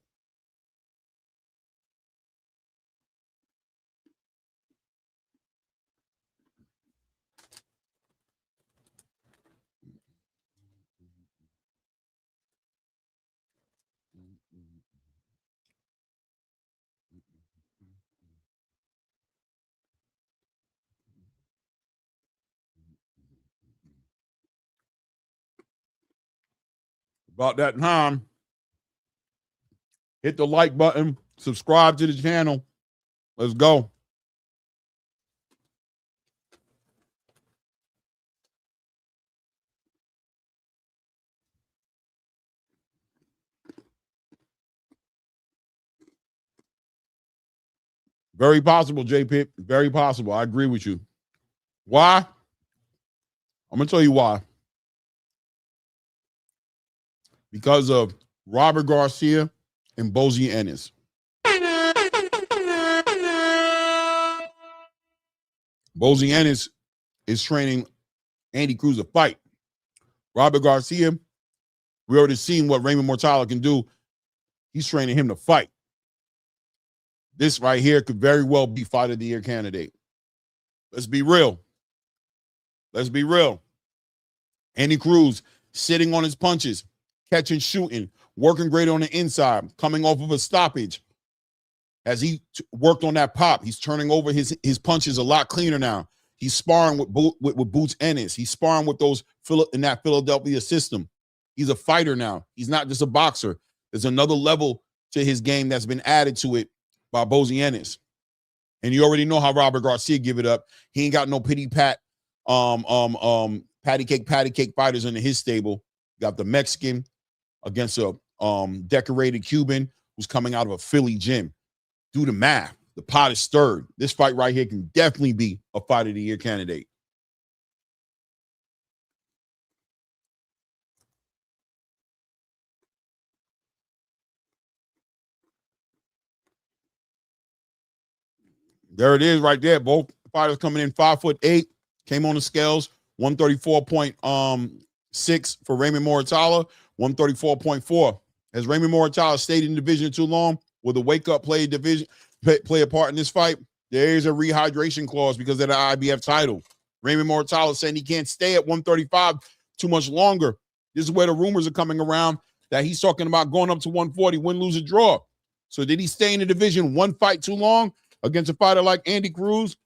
About that time, hit the like button, subscribe to the channel. Let's go. Very possible, J Pitt. Very possible. I agree with you. Why? I'm gonna tell you why. Because of Robert Garcia and Bozy Ennis. Bozy Ennis is training Andy Cruz to fight. Robert Garcia, we already seen what Raymond Muratalla can do. He's training him to fight. This right here could very well be Fight of the Year candidate. Let's be real. Let's be real. Andy Cruz sitting on his punches, catching, shooting, working great on the inside, coming off of a stoppage. As he worked on that pop, he's turning over his punches a lot cleaner now. He's sparring with Boots Ennis. He's sparring with those in that Philadelphia system. He's a fighter now. He's not just a boxer. There's another level to his game that's been added to it by Bozy Ennis. And you already know how Robert Garcia give it up. He ain't got no patty cake fighters in his stable. Got the Mexican against a decorated Cuban who's coming out of a Philly gym. Do the math. The pot is stirred. This fight right here can definitely be a Fight of the Year candidate. There it is right there. Both fighters coming in 5'8", came on the scales, 134.6 for Raymond Muratalla, 134.4. Has Raymond Muratalla stayed in the division too long? Will the wake-up play a part in this fight? There is a rehydration clause because of the IBF title. Raymond Muratalla saying he can't stay at 135 too much longer. This is where the rumors are coming around that he's talking about going up to 140, win, lose, or draw. So did he stay in the division one fight too long against a fighter like Andy Cruz?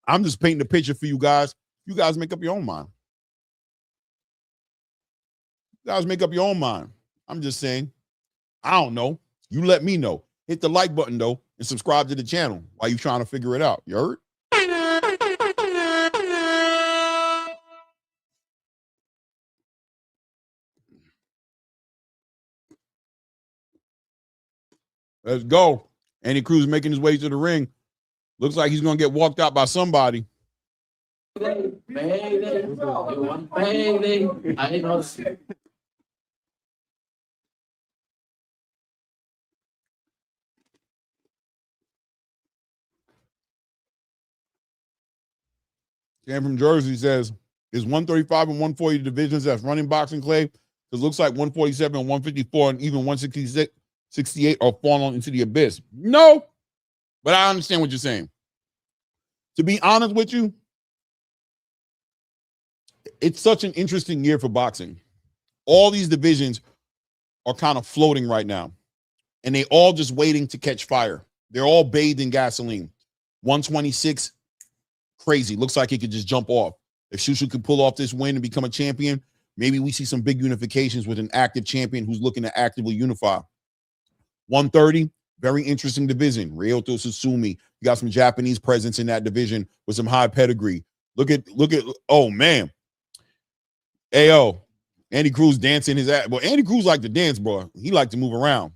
I'm just painting the picture for you guys. You guys make up your own mind. You guys make up your own mind. I'm just saying. I don't know. You let me know. Hit the like button, though, and subscribe to the channel while you're trying to figure it out. You heard? Let's go. Andy Cruz making his way to the ring. Looks like he's going to get walked out by somebody. Payday. You want payday? I know. Cam from Jersey says, is 135 and 140 divisions that's running boxing, Clay? Because it looks like 147 and 154 and even 166, 68 are falling into the abyss. No, but I understand what you're saying. To be honest with you, it's such an interesting year for boxing. All these divisions are kind of floating right now, and they all just waiting to catch fire. They're all bathed in gasoline. 126, crazy. Looks like he could just jump off. If Shushu could pull off this win and become a champion, maybe we see some big unifications with an active champion who's looking to actively unify. 130, very interesting division. Ryoto Susumi. You got some Japanese presence in that division with some high pedigree. Look at, oh man. Ayo, Andy Cruz dancing his ass. Well, Andy Cruz like to dance, bro. He like to move around.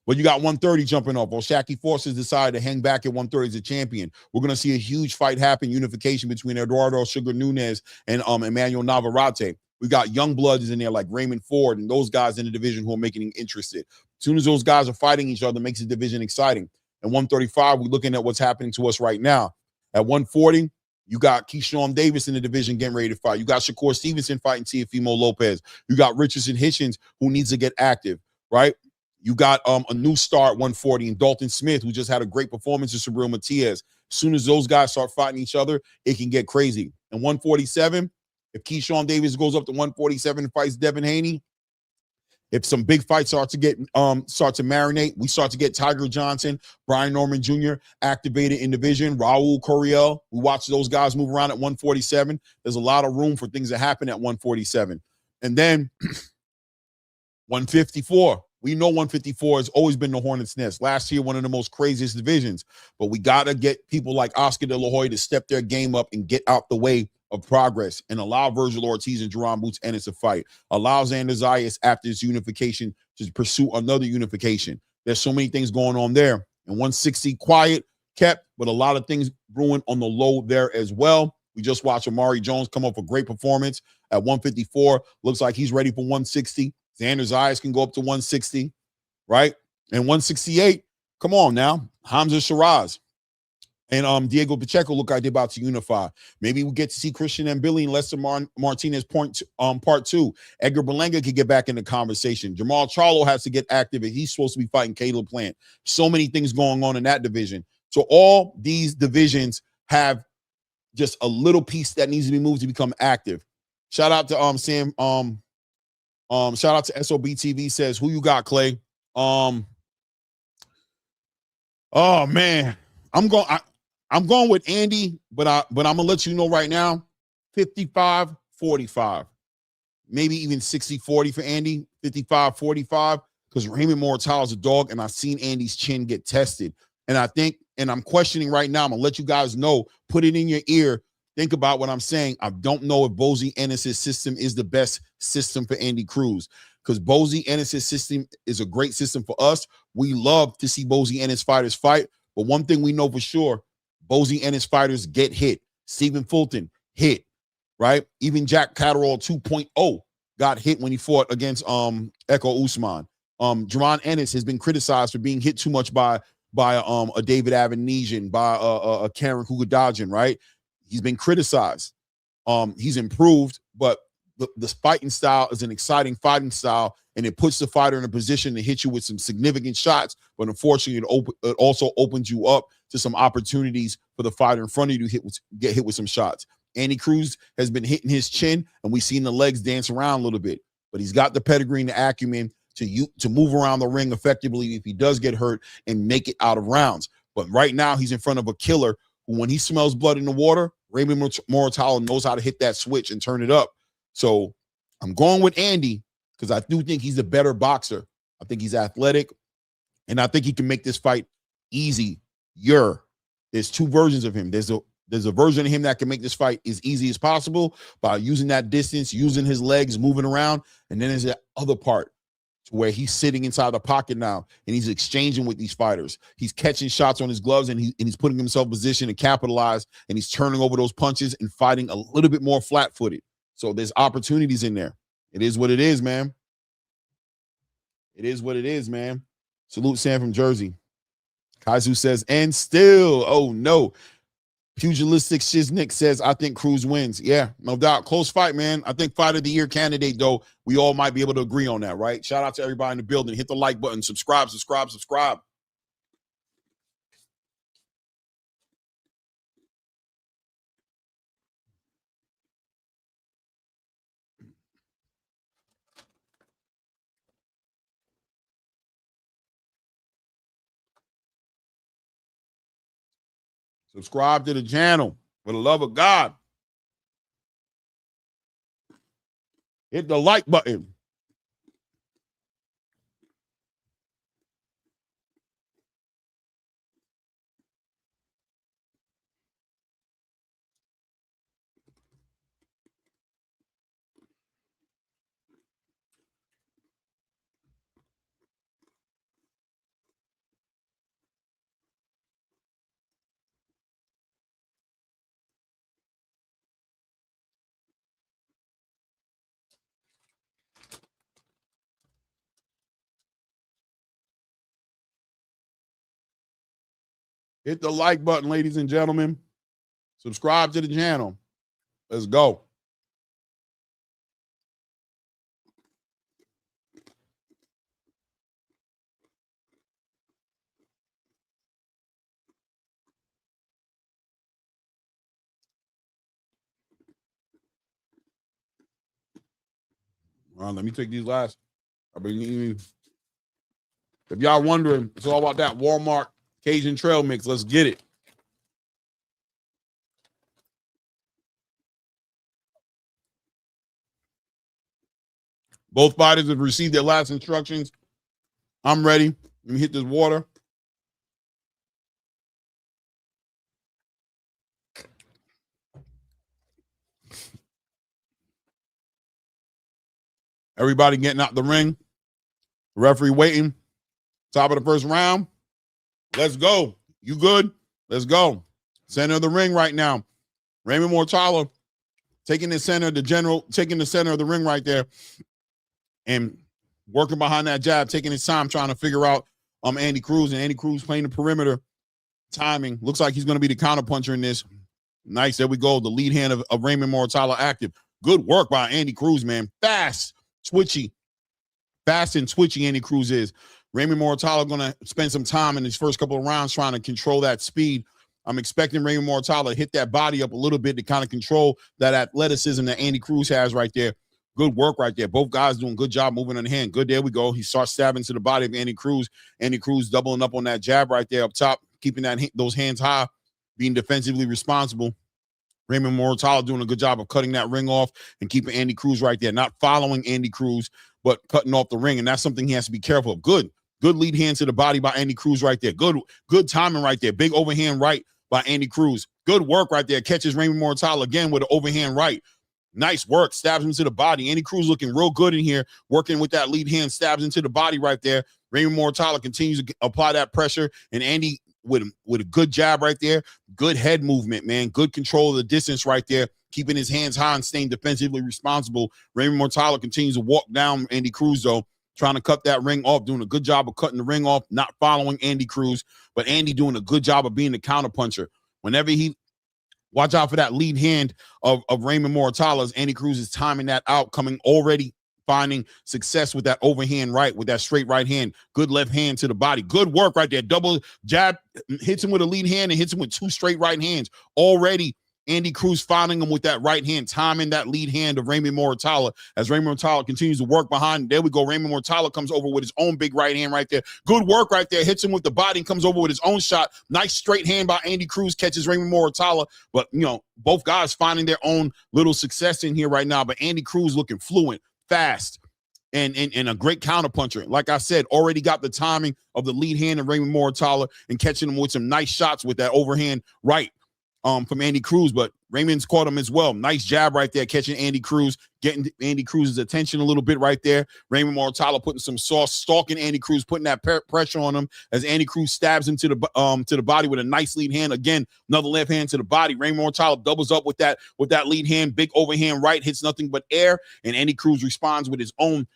But you got 130 jumping off. Well, Shaki Forces decided to hang back at 130 as a champion. We're going to see a huge fight happen, unification between Eduardo Sugar Nunez and Emmanuel Navarrete. We got young bloods in there like Raymond Ford and those guys in the division who are making him interested. As soon as those guys are fighting each other, it makes the division exciting. At 135, we're looking at what's happening to us right now. At 140, you got Keyshawn Davis in the division getting ready to fight. You got Shakur Stevenson fighting Teofimo Lopez. You got Richardson Hitchens who needs to get active, right? You got a new star at 140 and Dalton Smith, who just had a great performance in Sabril Matias. As soon as those guys start fighting each other, it can get crazy. And 147, if Keyshawn Davis goes up to 147 and fights Devin Haney, if some big fights start to marinate, we start to get Tiger Johnson, Brian Norman Jr. activated in division, Raul Coriel. We watch those guys move around at 147. There's a lot of room for things to happen at 147. And then 154. We know 154 has always been the Hornets' nest. Last year, one of the most craziest divisions. But we got to get people like Oscar De La Hoya to step their game up and get out the way of progress and allow Virgil Ortiz and Jerron Boots Ennis to fight. Allow Xander Zayas after this unification to pursue another unification. There's so many things going on there. And 160 quiet, kept, but a lot of things brewing on the low there as well. We just watched Amari Jones come up with a great performance at 154. Looks like he's ready for 160. Xander Zayas can go up to 160, right? And 168, come on now. Hamza Shiraz and Diego Pacheco look like they're about to unify. Maybe we get to see Christian and Billy and Lester Martinez part two. Edgar Berlanga could get back in the conversation. Jamal Charlo has to get active, and he's supposed to be fighting Caleb Plant. So many things going on in that division. So all these divisions have just a little piece that needs to be moved to become active. Shout out to Sam. Shout out to SOB TV says, who you got, Clay? Oh man, I'm going with Andy, but I'm gonna let you know right now, 55-45, maybe even 60-40 for Andy, 55-45, because Raymond Muratalla is a dog, and I've seen Andy's chin get tested, and I think, and I'm questioning right now. I'm gonna let you guys know, put it in your ear. Think about what I'm saying. I don't know if Bozy Ennis' system is the best system for Andy Cruz, because Bozy Ennis' system is a great system for us. We love to see Bozy Ennis fighters fight, but one thing we know for sure, Bozy Ennis fighters get hit. Stephen Fulton hit, right? Even Jack Catterall 2.0 got hit when he fought against Echo Usman. Jerron Ennis has been criticized for being hit too much by a David Avanesian, by a Karen Kugadajian, right? He's been criticized. He's improved, but the fighting style is an exciting fighting style, and it puts the fighter in a position to hit you with some significant shots. But unfortunately, it also opens you up to some opportunities for the fighter in front of you to get hit with some shots. Andy Cruz has been hitting his chin, and we've seen the legs dance around a little bit. But he's got the pedigree and the acumen to move around the ring effectively if he does get hurt and make it out of rounds. But right now, he's in front of a killer who, when he smells blood in the water, Raymond Muratalla knows how to hit that switch and turn it up. So I'm going with Andy because I do think he's a better boxer. I think he's athletic, and I think he can make this fight easier. There's two versions of him. There's a version of him that can make this fight as easy as possible by using that distance, using his legs, moving around. And then there's the other part. to where he's sitting inside the pocket now and he's exchanging with these fighters. He's catching shots on his gloves and he's putting himself in position to capitalize, and he's turning over those punches and fighting a little bit more flat-footed. So there's opportunities in there. It is what it is, man. It is what it is, man. Salute Sam from Jersey. Kaizu says, and still, oh no. Pugilistic Shiznik says, I think Cruz wins. Yeah, no doubt. Close fight, man. I think fight of the year candidate, though. We all might be able to agree on that, right? Shout out to everybody in the building. Hit the like button. Subscribe. Subscribe. Subscribe to the channel for the love of God. Hit the like button. Hit the like button, ladies and gentlemen. Subscribe to the channel. Let's go. Let me take these last. If y'all wondering, it's all about that Walmart Cajun trail mix. Let's get it. Both fighters have received their last instructions. I'm ready. Let me hit this water. Everybody getting out the ring. Referee waiting. Top of the first round. Let's go. You good? Let's go. Center of the ring right now. Raymond Muratalla taking the center of the ring right there and working behind that jab, taking his time, trying to figure out Andy Cruz, and Andy Cruz playing the perimeter timing. Looks like he's going to be the counterpuncher in this. Nice. There we go. The lead hand of Raymond Muratalla active. Good work by Andy Cruz, man. Fast and twitchy Andy Cruz is. Raymond Muratalla going to spend some time in his first couple of rounds trying to control that speed. I'm expecting Raymond Muratalla to hit that body up a little bit to kind of control that athleticism that Andy Cruz has right there. Good work right there. Both guys doing a good job moving on the hand. Good, there we go. He starts stabbing to the body of Andy Cruz. Andy Cruz doubling up on that jab right there up top, keeping those hands high, being defensively responsible. Raymond Muratalla doing a good job of cutting that ring off and keeping Andy Cruz right there, not following Andy Cruz, but cutting off the ring, and that's something he has to be careful of. Good lead hand to the body by Andy Cruz right there. Good timing right there. Big overhand right by Andy Cruz. Good work right there. Catches Raymond Muratalla again with an overhand right. Nice work. Stabs him to the body. Andy Cruz looking real good in here, working with that lead hand, stabs into the body right there. Raymond Muratalla continues to apply that pressure, and Andy with a good jab right there. Good head movement, man. Good control of the distance right there, keeping his hands high and staying defensively responsible. Raymond Muratalla continues to walk down Andy Cruz, though, trying to cut that ring off, doing a good job of cutting the ring off, not following Andy Cruz, but Andy doing a good job of being the counterpuncher. Whenever he watch out for that lead hand of Raymond Muratalla, Andy Cruz is timing that out, coming already finding success with that overhand right, with that straight right hand. Good left hand to the body. Good work right there. Double jab, hits him with a lead hand and hits him with two straight right hands. Already Andy Cruz finding him with that right hand, timing that lead hand of Raymond Muratalla as Raymond Muratalla continues to work behind. There we go. Raymond Muratalla comes over with his own big right hand right there. Good work right there. Hits him with the body and comes over with his own shot. Nice straight hand by Andy Cruz, catches Raymond Muratalla. But, both guys finding their own little success in here right now. But Andy Cruz looking fluent, fast, and a great counterpuncher. Like I said, already got the timing of the lead hand of Raymond Muratalla and catching him with some nice shots with that overhand right. from Andy Cruz, but Raymond's caught him as well. Nice jab right there, catching Andy Cruz, getting Andy Cruz's attention a little bit right there. Raymond Muratalla putting some sauce, stalking Andy Cruz, putting that pressure on him as Andy Cruz stabs him to the body with a nice lead hand. Again, another left hand to the body. Raymond Muratalla doubles up with that lead hand, big overhand right, hits nothing but air, and Andy Cruz responds with his own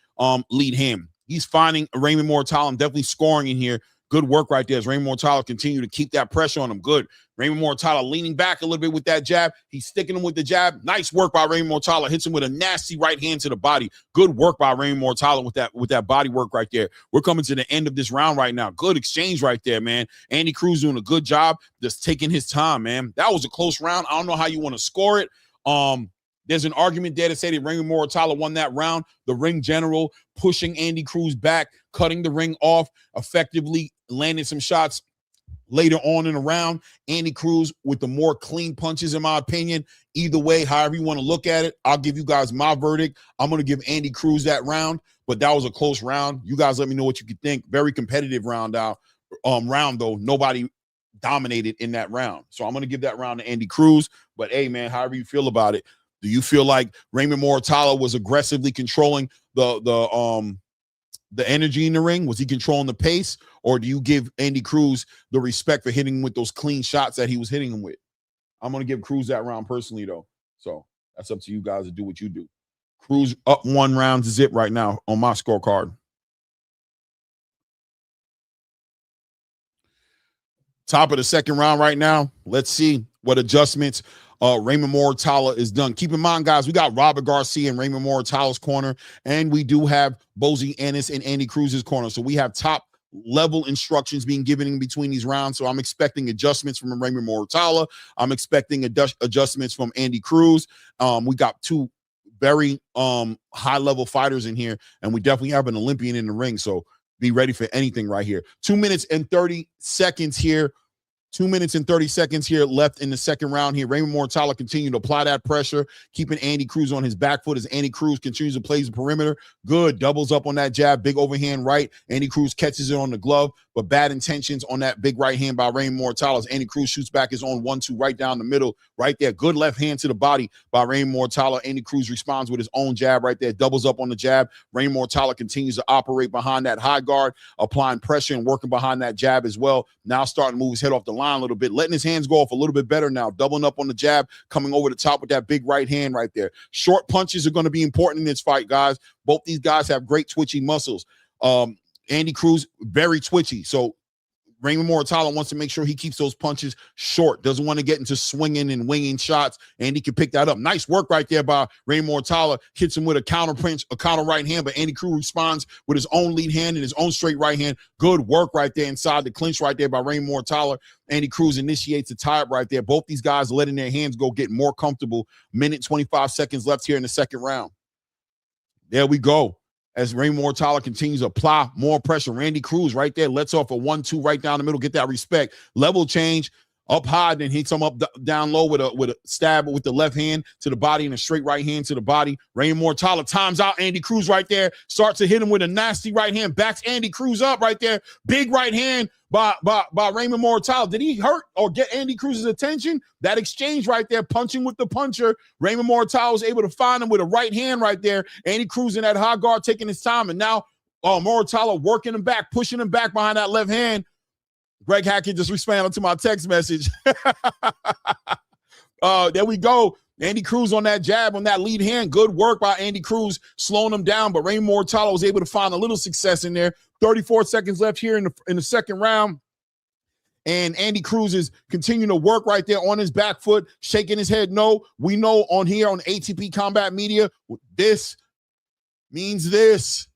lead hand. He's finding Raymond Muratalla and definitely scoring in here. Good work right there as Raymond Muratalla continue to keep that pressure on him. Good. Raymond Muratalla leaning back a little bit with that jab. He's sticking him with the jab. Nice work by Raymond Muratalla. Hits him with a nasty right hand to the body. Good work by Raymond Muratalla with that body work right there. We're coming to the end of this round right now. Good exchange right there, man. Andy Cruz doing a good job, just taking his time, man. That was a close round. I don't know how you want to score it. There's an argument there to say that Raymond Muratalla won that round. The ring general pushing Andy Cruz back, cutting the ring off, effectively landing some shots later on in the round. Andy Cruz with the more clean punches, in my opinion. Either way, however you want to look at it, I'll give you guys my verdict. I'm going to give Andy Cruz that round, but that was a close round. You guys let me know what you could think. Very competitive round though. Nobody dominated in that round. So I'm going to give that round to Andy Cruz. But hey, man, however you feel about it. Do you feel like Raymond Muratalla was aggressively controlling the energy in the ring? Was he controlling the pace? Or do you give Andy Cruz the respect for hitting him with those clean shots that he was hitting him with? I'm going to give Cruz that round personally, though. So that's up to you guys to do what you do. Cruz up 1 round to zip right now on my scorecard. Top of the second round right now. Let's see what adjustments Raymond Muratalla is done. Keep in mind, guys, we got Robert Garcia in Raymond Moratalla's corner, and we do have Bozy Ennis in Andy Cruz's corner. So we have top level instructions being given in between these rounds. So I'm expecting adjustments from Raymond Muratalla. I'm expecting adjustments from Andy Cruz. We got 2 very high-level fighters in here, and we definitely have an Olympian in the ring. So be ready for anything right here. 2 minutes and 30 seconds here. 2 minutes and 30 seconds here left in the second round here. Raymond Muratalla continued to apply that pressure, keeping Andy Cruz on his back foot as Andy Cruz continues to play the perimeter. Good. Doubles up on that jab. Big overhand right. Andy Cruz catches it on the glove, but bad intentions on that big right hand by Raymond Muratalla as Andy Cruz shoots back his own 1-2 right down the middle. Right there. Good left hand to the body by Raymond Muratalla. Andy Cruz responds with his own jab right there. Doubles up on the jab. Raymond Muratalla continues to operate behind that high guard, applying pressure and working behind that jab as well. Now starting to move his head off the line a little bit, letting his hands go off a little bit better now, doubling up on the jab, coming over the top with that big right hand right there. Short punches are going to be important in this fight, guys. Both these guys have great twitchy muscles. Andy Cruz, very twitchy. So Raymond Muratalla wants to make sure he keeps those punches short, doesn't want to get into swinging and winging shots, and he can pick that up. Nice work right there by Raymond Muratalla. Hits him with a counter punch, a counter right hand, but Andy Cruz responds with his own lead hand and his own straight right hand. Good work right there inside the clinch right there by Raymond Muratalla. Andy Cruz initiates a tie-up right there. Both these guys letting their hands go, get more comfortable. Minute 25 seconds left here in the second round. There we go. As Raymond Muratalla continues to apply more pressure. Randy Cruz right there lets off a 1-2 right down the middle. Get that respect. Level change. Up high, then hits him up down low with a stab with the left hand to the body and a straight right hand to the body. Raymond Muratalla times out Andy Cruz right there. Starts to hit him with a nasty right hand. Backs Andy Cruz up right there. Big right hand by Raymond Muratalla. Did he hurt or get Andy Cruz's attention? That exchange right there, punching with the puncher. Raymond Muratalla was able to find him with a right hand right there. Andy Cruz in that high guard taking his time. And now Muratalla working him back, pushing him back behind that left hand. Greg Hackett just responded to my text message. There we go. Andy Cruz on that jab, on that lead hand. Good work by Andy Cruz, slowing him down. But Raymond Muratalla was able to find a little success in there. 34 seconds left here in the second round. And Andy Cruz is continuing to work right there on his back foot, shaking his head no. We know on here on ATP Combat Media, this means this.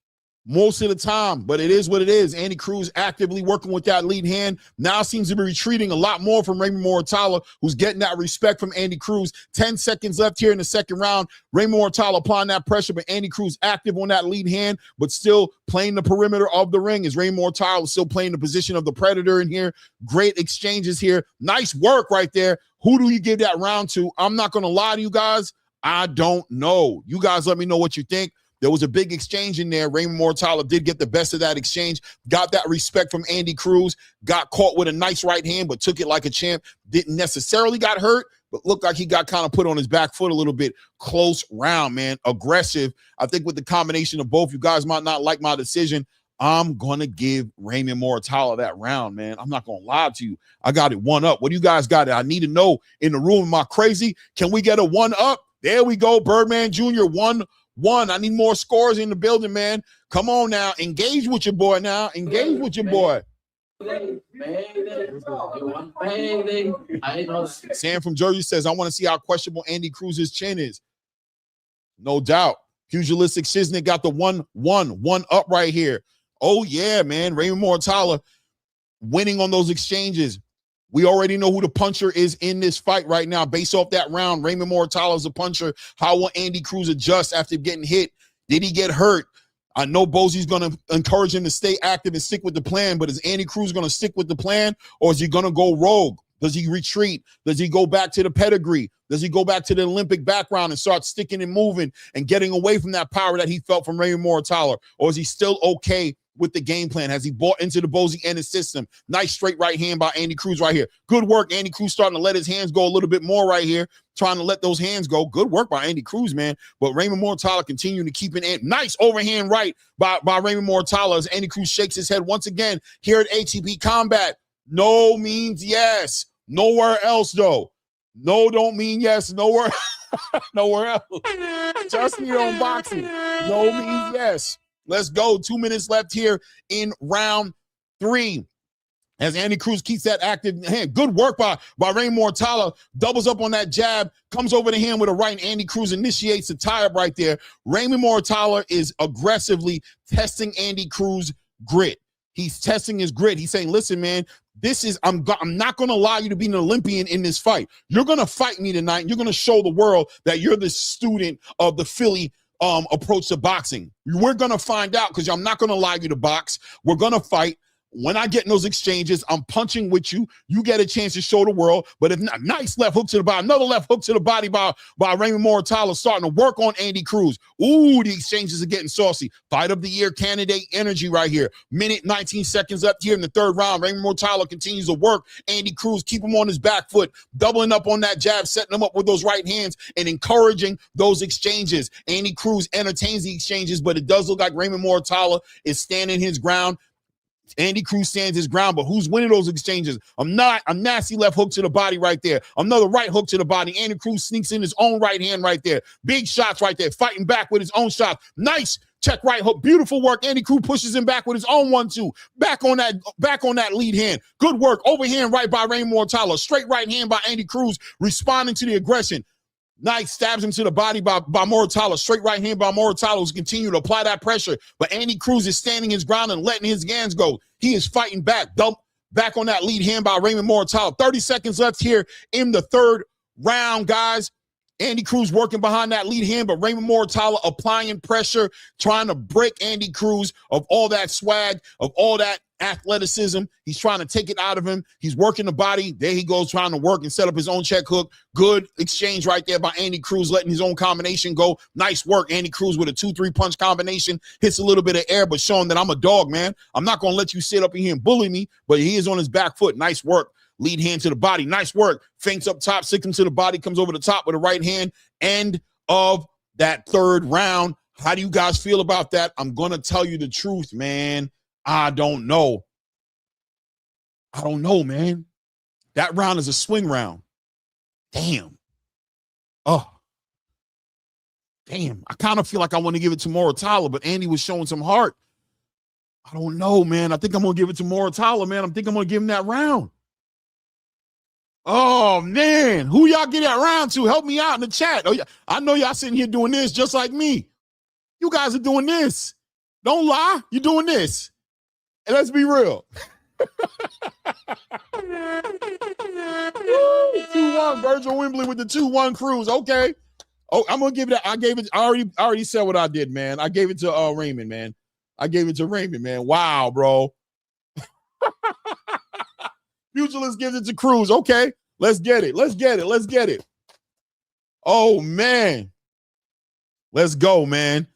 Most of the time, but it is what it is. Andy Cruz actively working with that lead hand. Now seems to be retreating a lot more from Raymond Muratalla, who's getting that respect from Andy Cruz. 10 seconds left here in the second round. Raymond Muratalla applying that pressure, but Andy Cruz active on that lead hand, but still playing the perimeter of the ring as Raymond Muratalla still playing the position of the predator in here. Great exchanges here. Nice work right there. Who do you give that round to? I'm not going to lie to you guys. I don't know. You guys let me know what you think. There was a big exchange in there. Raymond Muratalla did get the best of that exchange, got that respect from Andy Cruz, got caught with a nice right hand, but took it like a champ. Didn't necessarily got hurt, but looked like he got kind of put on his back foot a little bit. Close round, man. Aggressive. I think with the combination of both, you guys might not like my decision. I'm going to give Raymond Muratalla that round, man. I'm not going to lie to you. I got it 1-up. What do you guys got? I need to know in the room, am I crazy? Can we get a 1-up? There we go. Birdman Jr. 1-1. I need more scores in the building, man. Come on now. Engage with your boy now. Engage with your boy. Sam from Jersey says, I want to see how questionable Andy Cruz's chin is. No doubt. Pugilistic Shiznit got the 1-1 right here. Oh, yeah, man. Raymond Muratalla winning on those exchanges. We already know who the puncher is in this fight right now. Based off that round, Raymond Muratalla is a puncher. How will Andy Cruz adjust after getting hit? Did he get hurt? I know Bosie's going to encourage him to stay active and stick with the plan, but is Andy Cruz going to stick with the plan, or is he going to go rogue? Does he retreat? Does he go back to the pedigree? Does he go back to the Olympic background and start sticking and moving and getting away from that power that he felt from Raymond Muratalla? Or is he still okay with the game plan? Has he bought into the Bosie and his system? Nice straight right hand by Andy Cruz right here. Good work. Andy Cruz starting to let his hands go a little bit more right here, trying to let those hands go. Good work by Andy Cruz, man. But Raymond Muratalla continuing to keep it. Nice overhand right by Raymond Muratalla as Andy Cruz shakes his head once again here at ATP Combat. No means yes. Nowhere else, though. No don't mean yes. Nowhere, nowhere else. Just here on boxing. No means yes. Let's go. 2 minutes left here in round 3. As Andy Cruz keeps that active hand. Good work by Raymond Muratalla. Doubles up on that jab. Comes over the hand with a right. And Andy Cruz initiates the tie-up right there. Raymond Muratalla is aggressively testing Andy Cruz's grit. He's testing his grit. He's saying, listen, man, I'm not going to allow you to be an Olympian in this fight. You're going to fight me tonight. And you're going to show the world that you're the student of the Philly approach to boxing. We're going to find out because I'm not going to allow you to box. We're going to fight. When I get in those exchanges, I'm punching with you. You get a chance to show the world. But if not, nice left hook to the body, another left hook to the body by Raymond Muratalla, starting to work on Andy Cruz. Ooh, the exchanges are getting saucy. Fight of the year candidate energy right here. Minute 19 seconds left here in the third round. Raymond Muratalla continues to work Andy Cruz, keep him on his back foot, doubling up on that jab, setting him up with those right hands and encouraging those exchanges. Andy Cruz entertains the exchanges, but it does look like Raymond Muratalla is standing his ground. Andy Cruz stands his ground, but who's winning those exchanges? A nasty left hook to the body right there. Another right hook to the body. Andy Cruz sneaks in his own right hand right there. Big shots right there, fighting back with his own shot. Nice check right hook. Beautiful work. Andy Cruz pushes him back with his own 1-2. Back on that lead hand. Good work. Overhand right by Raymond Muratalla. Straight right hand by Andy Cruz, responding to the aggression. Nice, stabs him to the body by Muratalla. Straight right hand by Muratalla, who's continuing to apply that pressure. But Andy Cruz is standing his ground and letting his hands go. He is fighting back. Dump back on that lead hand by Raymond Muratalla. 30 seconds left here in the third round, guys. Andy Cruz working behind that lead hand, but Raymond Muratalla applying pressure, trying to break Andy Cruz of all that swag, of all that athleticism. He's trying to take it out of him. He's working the body. There he goes, trying to work and set up his own check hook. Good exchange right there by Andy Cruz, letting his own combination go. Nice work. Andy Cruz with a 2-3 punch combination. Hits a little bit of air, but showing that I'm a dog, man. I'm not going to let you sit up in here and bully me, but he is on his back foot. Nice work. Lead hand to the body. Nice work. Feints up top, sticks him to the body, comes over the top with the right hand. End of that third round. How do you guys feel about that? I'm going to tell you the truth, man. I don't know. I don't know, man. That round is a swing round. Damn. Oh. Damn. I kind of feel like I want to give it to Muratalla, but Andy was showing some heart. I don't know, man. I think I'm going to give it to Muratalla, man. I think I'm going to give him that round. Oh, man. Who y'all get that round to? Help me out in the chat. Oh, yeah. I know y'all sitting here doing this just like me. You guys are doing this. Don't lie. You're doing this. And let's be real. 2-1 Virgil Wembley with the 2-1 Cruz. Okay. Oh, I'm gonna give it. I already said what I did, man. I gave it to Raymond, man. I gave it to Raymond, man. Wow, bro. Pugilist gives it to Cruz. Okay, let's get it. Let's get it. Let's get it. Oh man, let's go, man.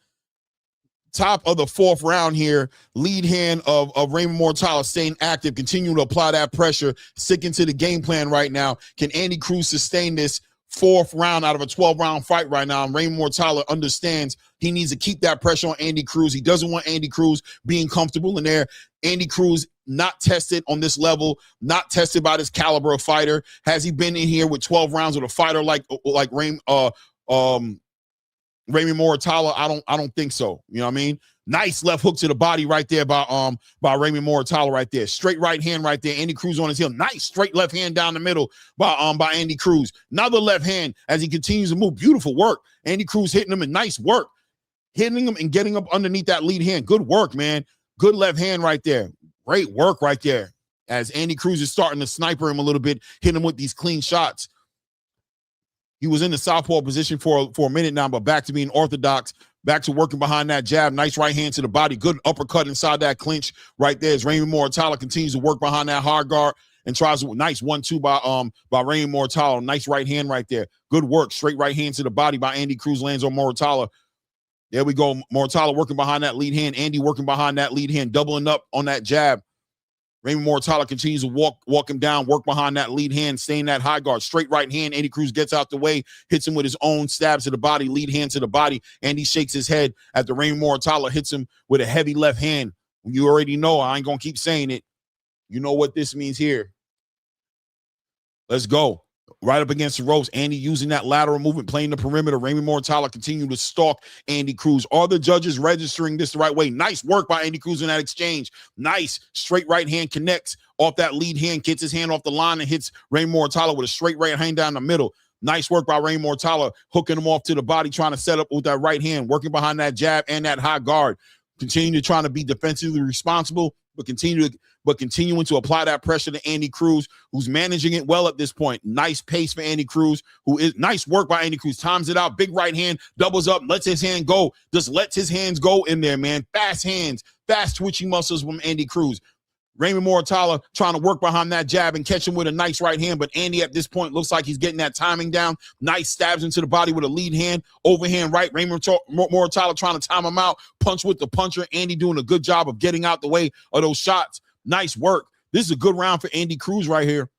top of the 4th round here. Lead hand of Raymond Muratalla staying active, continuing to apply that pressure, sticking to the game plan right now. Can Andy Cruz sustain this 4th round out of a 12-round fight right now? And Raymond Muratalla understands he needs to keep that pressure on Andy Cruz. He doesn't want Andy Cruz being comfortable in there. Andy Cruz not tested on this level, not tested by this caliber of fighter. Has he been in here with 12 rounds with a fighter like Raymond Muratalla? I don't think so. You know what I mean? Nice left hook to the body right there by Raymond Muratalla right there. Straight right hand right there. Andy Cruz on his heel. Nice straight left hand down the middle by Andy Cruz. Another left hand as he continues to move. Beautiful work. Andy Cruz hitting him and nice work. Hitting him and getting up underneath that lead hand. Good work, man. Good left hand right there. Great work right there. As Andy Cruz is starting to sniper him a little bit, hit him with these clean shots. He was in the southpaw position for a minute now, but back to being orthodox, back to working behind that jab. Nice right hand to the body. Good uppercut inside that clinch right there as Raymond Muratalla continues to work behind that hard guard and tries a nice 1-2 by Raymond Muratalla. Nice right hand right there. Good work. Straight right hand to the body by Andy Cruz, lands on Muratalla. There we go. Muratalla working behind that lead hand. Andy working behind that lead hand, doubling up on that jab. Raymond Muratalla continues to walk him down, work behind that lead hand, staying that high guard. Straight right hand. Andy Cruz gets out the way, hits him with his own stabs to the body, lead hand to the body. Andy shakes his head at the Raymond Muratalla, hits him with a heavy left hand. You already know. I ain't going to keep saying it. You know what this means here. Let's go. Right up against the ropes. Andy using that lateral movement, playing the perimeter. Raymond Muratalla continuing to stalk Andy Cruz. Are the judges registering this the right way? Nice work by Andy Cruz in that exchange. Nice. Straight right hand connects off that lead hand, gets his hand off the line and hits Raymond Muratalla with a straight right hand down the middle. Nice work by Raymond Muratalla, hooking him off to the body, trying to set up with that right hand, working behind that jab and that high guard. Continuing to try to be defensively responsible, but continuing to apply that pressure to Andy Cruz, who's managing it well at this point. Nice pace for Andy Cruz, who is nice work by Andy Cruz. Times it out. Big right hand, doubles up, lets his hand go. Just lets his hands go in there, man. Fast hands, fast twitching muscles from Andy Cruz. Raymond Muratalla trying to work behind that jab and catch him with a nice right hand, but Andy at this point looks like he's getting that timing down. Nice stabs into the body with a lead hand, overhand right. Raymond Muratalla trying to time him out, punch with the puncher. Andy doing a good job of getting out the way of those shots. Nice work. This is a good round for Andy Cruz right here.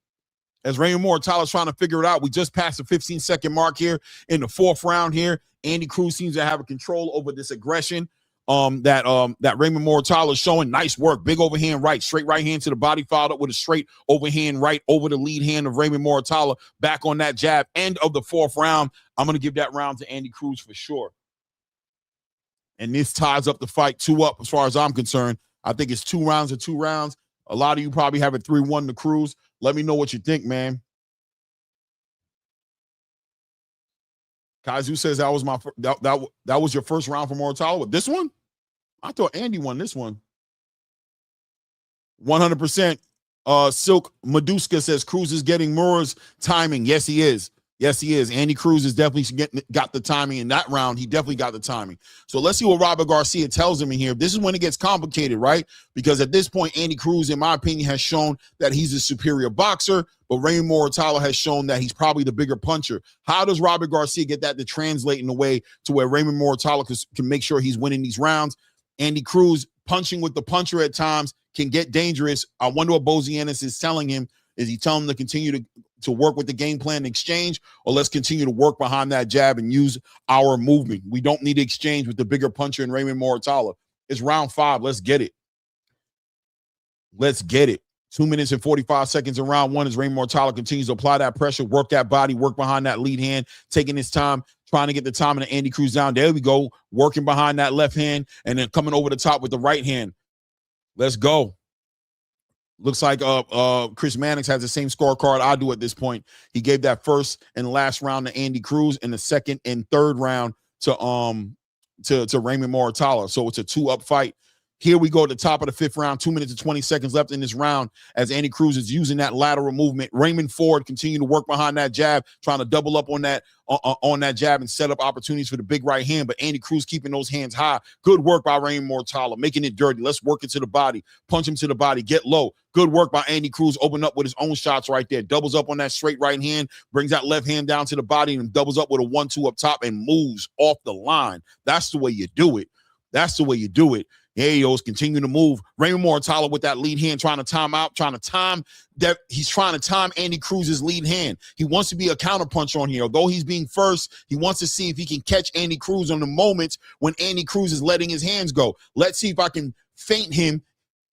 As Raymond Muratalla is trying to figure it out. We just passed the 15-second mark here in the 4th round here. Andy Cruz seems to have a control over this aggression that Raymond Muratalla is showing. Nice work. Big overhand right. Straight right hand to the body, followed up with a straight overhand right over the lead hand of Raymond Muratalla. Back on that jab. End of the 4th round. I'm going to give that round to Andy Cruz for sure. And this ties up the fight 2-up as far as I'm concerned. I think it's 2 rounds of 2 rounds. A lot of you probably have it 3-1 to Cruz. Let me know what you think, man. Kaizu says that was that was your first round for Muratalla. With this one? I thought Andy won this one. 100%. Silk Meduska says Cruz is getting Mura's timing. Yes, he is. Yes, he is. Andy Cruz is definitely got the timing in that round. He definitely got the timing. So let's see what Robert Garcia tells him in here. This is when it gets complicated, right? Because at this point, Andy Cruz, in my opinion, has shown that he's a superior boxer, but Raymond Muratalla has shown that he's probably the bigger puncher. How does Robert Garcia get that to translate in a way to where Raymond Muratalla can make sure he's winning these rounds? Andy Cruz punching with the puncher at times can get dangerous. I wonder what Bozianis is telling him. Is he telling him to continue to work with the game plan and exchange, or let's continue to work behind that jab and use our movement? We don't need to exchange with the bigger puncher and Raymond Muratalla. It's round 5. Let's get it. Let's get it. 2 minutes and 45 seconds in round 1 as Raymond Muratalla continues to apply that pressure, work that body, work behind that lead hand, taking his time, trying to get the timing of Andy Cruz down. There we go. Working behind that left hand and then coming over the top with the right hand. Let's go. Looks like Chris Mannix has the same scorecard I do at this point. He gave that first and last round to Andy Cruz and the second and third round to Raymond Muratalla. So it's a 2-up fight. Here we go at the top of the 5th round, 2 minutes and 20 seconds left in this round as Andy Cruz is using that lateral movement. Raymond Ford continuing to work behind that jab, trying to double up on that jab and set up opportunities for the big right hand, but Andy Cruz keeping those hands high. Good work by Raymond Muratalla, making it dirty. Let's work it to the body, punch him to the body, get low. Good work by Andy Cruz, open up with his own shots right there. Doubles up on that straight right hand, brings that left hand down to the body and doubles up with a 1-2 up top and moves off the line. That's the way you do it. That's the way you do it. There he goes, continue to move. Raymond Muratalla with that lead hand, trying to time that. He's trying to time Andy Cruz's lead hand. He wants to be a counterpuncher on here. Although he's being first, he wants to see if he can catch Andy Cruz on the moments when Andy Cruz is letting his hands go. Let's see if I can feint him,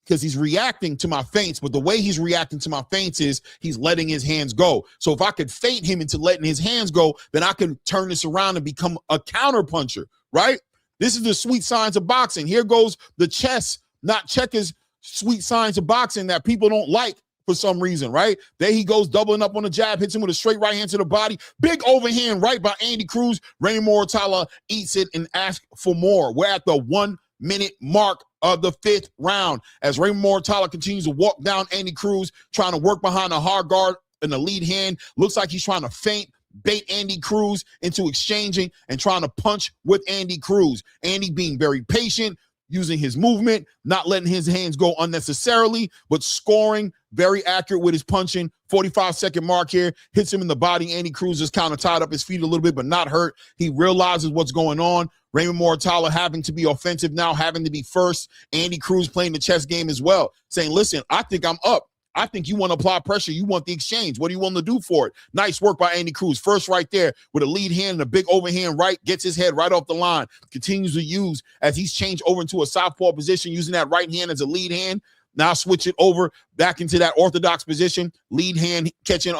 because he's reacting to my feints, but the way he's reacting to my feints is he's letting his hands go. So if I could feint him into letting his hands go, then I can turn this around and become a counterpuncher, right? This is the sweet science of boxing. Here goes the chess, not checkers, sweet science of boxing that people don't like for some reason, right? There he goes, doubling up on the jab, hits him with a straight right hand to the body. Big overhand right by Andy Cruz. Raymond Muratalla eats it and asks for more. We're at the 1 minute mark of the 5th round as Raymond Muratalla continues to walk down Andy Cruz, trying to work behind a hard guard and the lead hand. Looks like he's trying to feint, bait Andy Cruz into exchanging and trying to punch with Andy Cruz. Andy being very patient, using his movement, not letting his hands go unnecessarily, but scoring, very accurate with his punching. 45-second mark here, hits him in the body. Andy Cruz is kind of tied up his feet a little bit, but not hurt. He realizes what's going on. Raymond Muratalla having to be offensive now, having to be first. Andy Cruz playing the chess game as well, saying, listen, I think I'm up. I think you want to apply pressure. You want the exchange. What are you willing to do for it? Nice work by Andy Cruz. First right there with a lead hand and a big overhand right. Gets his head right off the line. Continues to use as he's changed over into a southpaw position, using that right hand as a lead hand. Now switch it over back into that orthodox position. Lead hand catching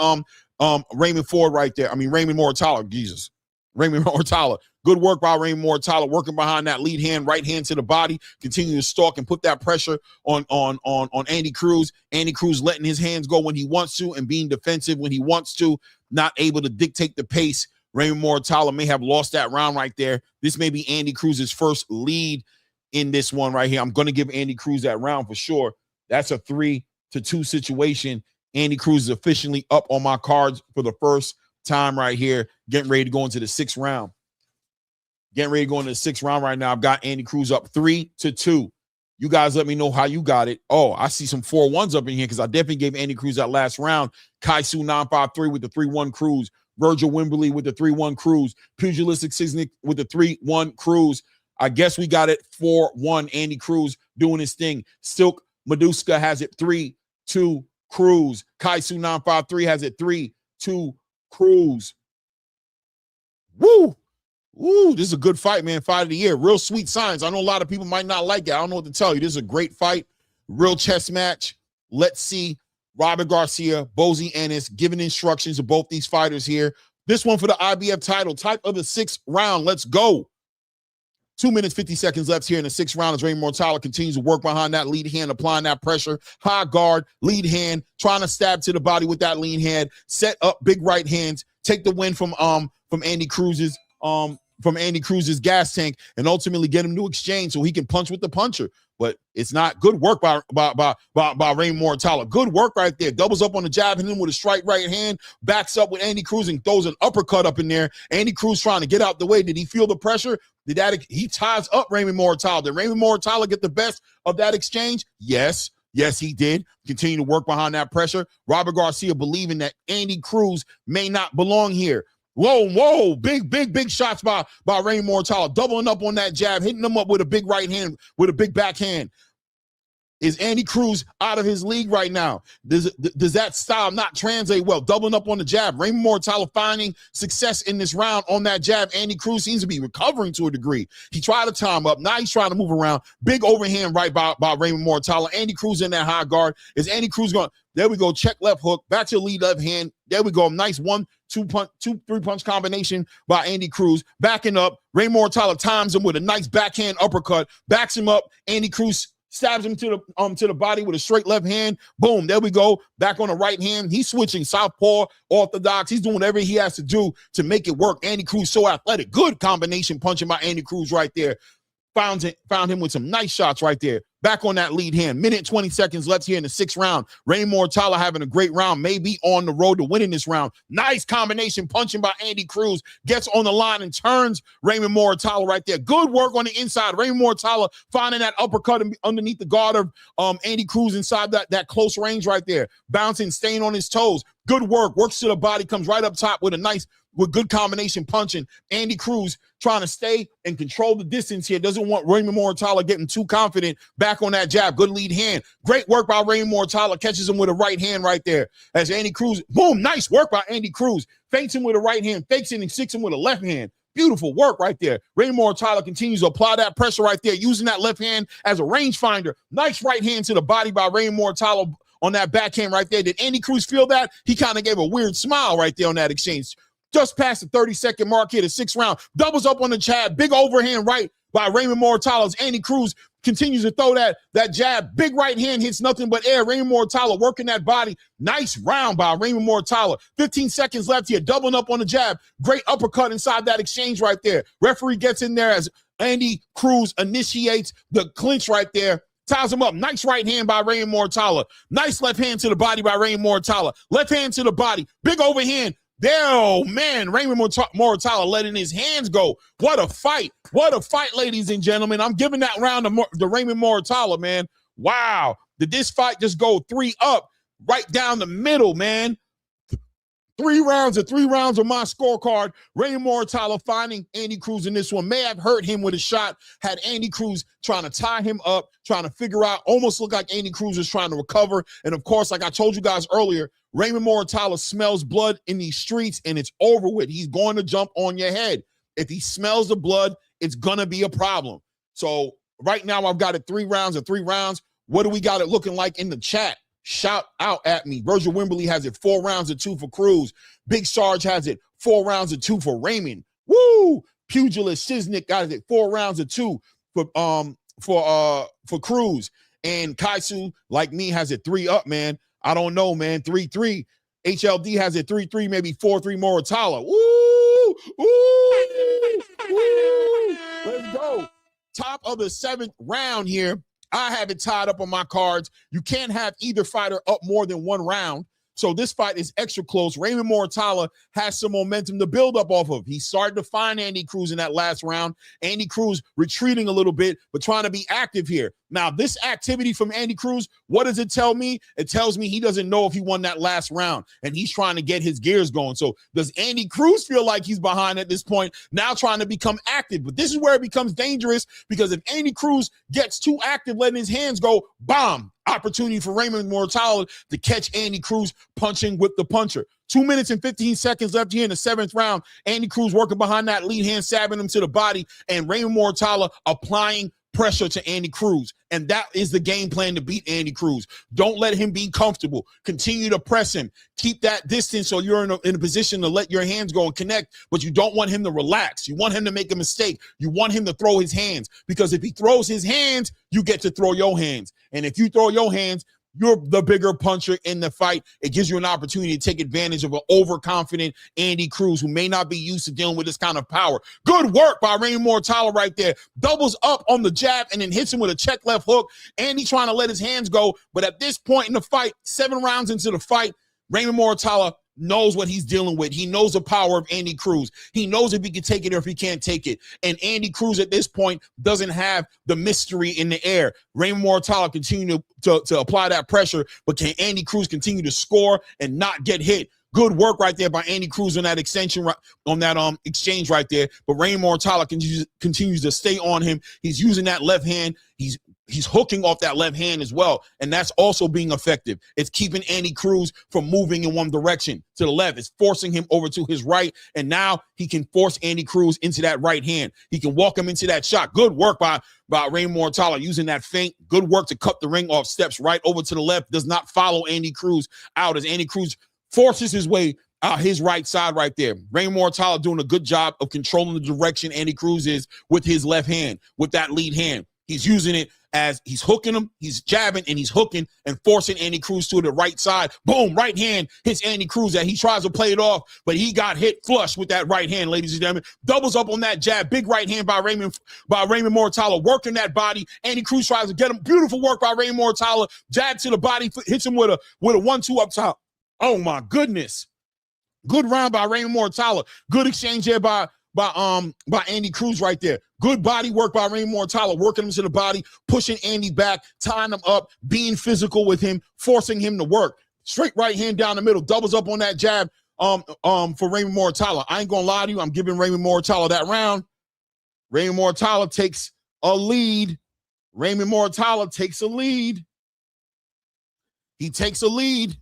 Raymond Ford right there. I mean, Raymond Muratalla. Jesus. Raymond Muratalla. Good work by Raymond Muratalla, working behind that lead hand, right hand to the body, continue to stalk and put that pressure on Andy Cruz. Andy Cruz letting his hands go when he wants to and being defensive when he wants to, not able to dictate the pace. Raymond Muratalla may have lost that round right there. This may be Andy Cruz's first lead in this one right here. I'm going to give Andy Cruz that round for sure. That's a 3-2 situation. Andy Cruz is officially up on my cards for the first time right here, getting ready to go into the 6th round. Getting ready to go into the 6th round right now. I've got Andy Cruz up 3-2. You guys let me know how you got it. Oh, I see some 4-1s up in here because I definitely gave Andy Cruz that last round. Kaisu 953 with the 3-1 Cruz. Virgil Wimberly with the 3-1 Cruz. Pugilistic Siznik with the 3-1 Cruz. I guess we got it 4-1. Andy Cruz doing his thing. Silk Meduska has it 3-2 Cruz. Kaisu 953 has it 3-2 Cruz. Woo! Ooh, this is a good fight, man. Fight of the year. Real sweet science. I know a lot of people might not like it. I don't know what to tell you. This is a great fight. Real chess match. Let's see. Robert Garcia, Bozy Ennis giving instructions to both these fighters here. This one for the IBF title. Type of the 6th round. Let's go. 2 minutes, 50 seconds left here in the 6th round as Raymond Muratalla continues to work behind that lead hand, applying that pressure. High guard, lead hand, trying to stab to the body with that lean hand. Set up big right hands. Take the win from Andy Cruz's gas tank and ultimately get him to exchange so he can punch with the puncher. But it's not good work by Raymond Muratalla. Good work right there. Doubles up on the jab, hitting him with a straight right hand, backs up with Andy Cruz and throws an uppercut up in there. Andy Cruz trying to get out the way. Did he feel the pressure? He ties up Raymond Muratalla. Did Raymond Muratalla get the best of that exchange? Yes. Yes, he did. Continue to work behind that pressure. Robert Garcia believing that Andy Cruz may not belong here. Whoa, big shots by Raymond Muratalla, doubling up on that jab, hitting him up with a big right hand, with a big backhand. Is Andy Cruz out of his league right now? Does that style not translate well? Doubling up on the jab. Raymond Muratalla finding success in this round on that jab. Andy Cruz seems to be recovering to a degree. He tried to time up. Now he's trying to move around. Big overhand right by Raymond Muratalla. Andy Cruz in that high guard. Is Andy Cruz going? There we go. Check left hook. Back to the lead left hand. There we go. Nice 1-2 3-punch combination by Andy Cruz. Backing up. Raymond Muratalla times him with a nice backhand uppercut. Backs him up. Andy Cruz stabs him to the body with a straight left hand. Boom, there we go. Back on the right hand. He's switching southpaw, orthodox. He's doing whatever he has to do to make it work. Andy Cruz so athletic. Good combination punching by Andy Cruz right there. Found him with some nice shots right there. Back on that lead hand. Minute 20 seconds left here in the 6th round. Raymond Muratalla having a great round. Maybe on the road to winning this round. Nice combination punching by Andy Cruz. Gets on the line and turns Raymond Muratalla right there. Good work on the inside. Raymond Muratalla finding that uppercut underneath the guard of Andy Cruz inside that close range right there. Bouncing, staying on his toes. Good work. Works to the body. Comes right up top with a nice with good combination punching. Andy Cruz trying to stay and control the distance here. Doesn't want Raymond Muratalla getting too confident back on that jab. Good lead hand. Great work by Raymond Muratalla. Catches him with a right hand right there. As Andy Cruz, boom, nice work by Andy Cruz. Fakes him with a right hand, fakes it and sticks him with a left hand. Beautiful work right there. Raymond Muratalla continues to apply that pressure right there, using that left hand as a rangefinder. Nice right hand to the body by Raymond Muratalla on that backhand right there. Did Andy Cruz feel that? He kind of gave a weird smile right there on that exchange. Just past the 30-second mark here, the 6th round. Doubles up on the jab. Big overhand right by Raymond Muratalla as Andy Cruz continues to throw that jab. Big right hand hits nothing but air. Raymond Muratalla working that body. Nice round by Raymond Muratalla. 15 seconds left here. Doubling up on the jab. Great uppercut inside that exchange right there. Referee gets in there as Andy Cruz initiates the clinch right there. Ties him up. Nice right hand by Raymond Muratalla. Nice left hand to the body by Raymond Muratalla. Left hand to the body. Big overhand. There, oh man, Raymond Muratalla letting his hands go. What a fight. What a fight, ladies and gentlemen. I'm giving that round to Raymond Muratalla, man. Wow. Did this fight just go 3 up right down the middle, man? 3 rounds of my scorecard. Raymond Muratalla finding Andy Cruz in this one. May have hurt him with a shot. Had Andy Cruz trying to tie him up, trying to figure out, almost looked like Andy Cruz was trying to recover. And of course, like I told you guys earlier, Raymond Muratalla smells blood in these streets and it's over with. He's going to jump on your head. If he smells the blood, it's going to be a problem. So right now I've got it 3 rounds of 3 rounds. What do we got it looking like in the chat? Shout out at me. Virgil Wimberly has it 4 rounds of 2 for Cruz. Big Sarge has it 4 rounds of 2 for Raymond. Woo! Pugilist Shiznik got it 4 rounds of 2 for Cruz. And Kaisu, like me, has it 3 up, man. I don't know, man. 3-3. HLD has it 3-3, maybe 4-3 Muratalla. Woo! Woo! Woo! Let's go. Top of the 7th round here. I have it tied up on my cards. You can't have either fighter up more than 1 round. So this fight is extra close. Raymond Muratalla has some momentum to build up off of. He started to find Andy Cruz in that last round. Andy Cruz retreating a little bit, but trying to be active here. Now, this activity from Andy Cruz, what does it tell me? It tells me he doesn't know if he won that last round, and he's trying to get his gears going. So does Andy Cruz feel like he's behind at this point, now trying to become active? But this is where it becomes dangerous, because if Andy Cruz gets too active, letting his hands go, bomb. Opportunity for Raymond Muratalla to catch Andy Cruz punching with the puncher. 2 minutes and 15 seconds left here in the 7th round. Andy Cruz working behind that lead hand, stabbing him to the body, and Raymond Muratalla applying pressure to Andy Cruz. And that is the game plan to beat Andy Cruz. Don't let him be comfortable. Continue to press him. Keep that distance so you're in a position to let your hands go and connect, but you don't want him to relax. You want him to make a mistake. You want him to throw his hands, because if he throws his hands, you get to throw your hands. And if you throw your hands, you're the bigger puncher in the fight. It gives you an opportunity to take advantage of an overconfident Andy Cruz, who may not be used to dealing with this kind of power. Good work by Raymond Muratalla right there. Doubles up on the jab and then hits him with a check left hook. Andy trying to let his hands go. But at this point in the fight, 7 rounds into the fight, Raymond Muratalla knows what he's dealing with. He knows the power of Andy Cruz. He knows if he can take it or if he can't take it. And Andy Cruz at this point doesn't have the mystery in the air. Raymond Muratalla continue to apply that pressure, but can Andy Cruz continue to score and not get hit? Good work right there by Andy Cruz on that extension, on that exchange right there. But Raymond Muratalla continues to stay on him. He's using that left hand. He's hooking off that left hand as well, and that's also being effective. It's keeping Andy Cruz from moving in one direction to the left. It's forcing him over to his right, and now he can force Andy Cruz into that right hand. He can walk him into that shot. Good work by Raymond Muratalla using that feint. Good work to cut the ring off, steps right over to the left, does not follow Andy Cruz out as Andy Cruz forces his way out his right side right there. Raymond Muratalla doing a good job of controlling the direction Andy Cruz is with his left hand, with that lead hand. He's using it as he's hooking him, he's jabbing, and he's hooking and forcing Andy Cruz to the right side. Boom, right hand hits Andy Cruz as he tries to play it off, but he got hit flush with that right hand, ladies and gentlemen. Doubles up on that jab. Big right hand by Raymond Muratalla, working that body. Andy Cruz tries to get him. Beautiful work by Raymond Muratalla. Jab to the body, hits him with a 1-2 up top. Oh my goodness. Good round by Raymond Muratalla. Good exchange here by Andy Cruz right there. Good body work by Raymond Muratalla, working him to the body, pushing Andy back, tying him up, being physical with him, forcing him to work. Straight right hand down the middle, doubles up on that jab. for Raymond Muratalla. I ain't gonna lie to you. I'm giving Raymond Muratalla that round. Raymond Muratalla takes a lead. Raymond Muratalla takes a lead. He takes a lead.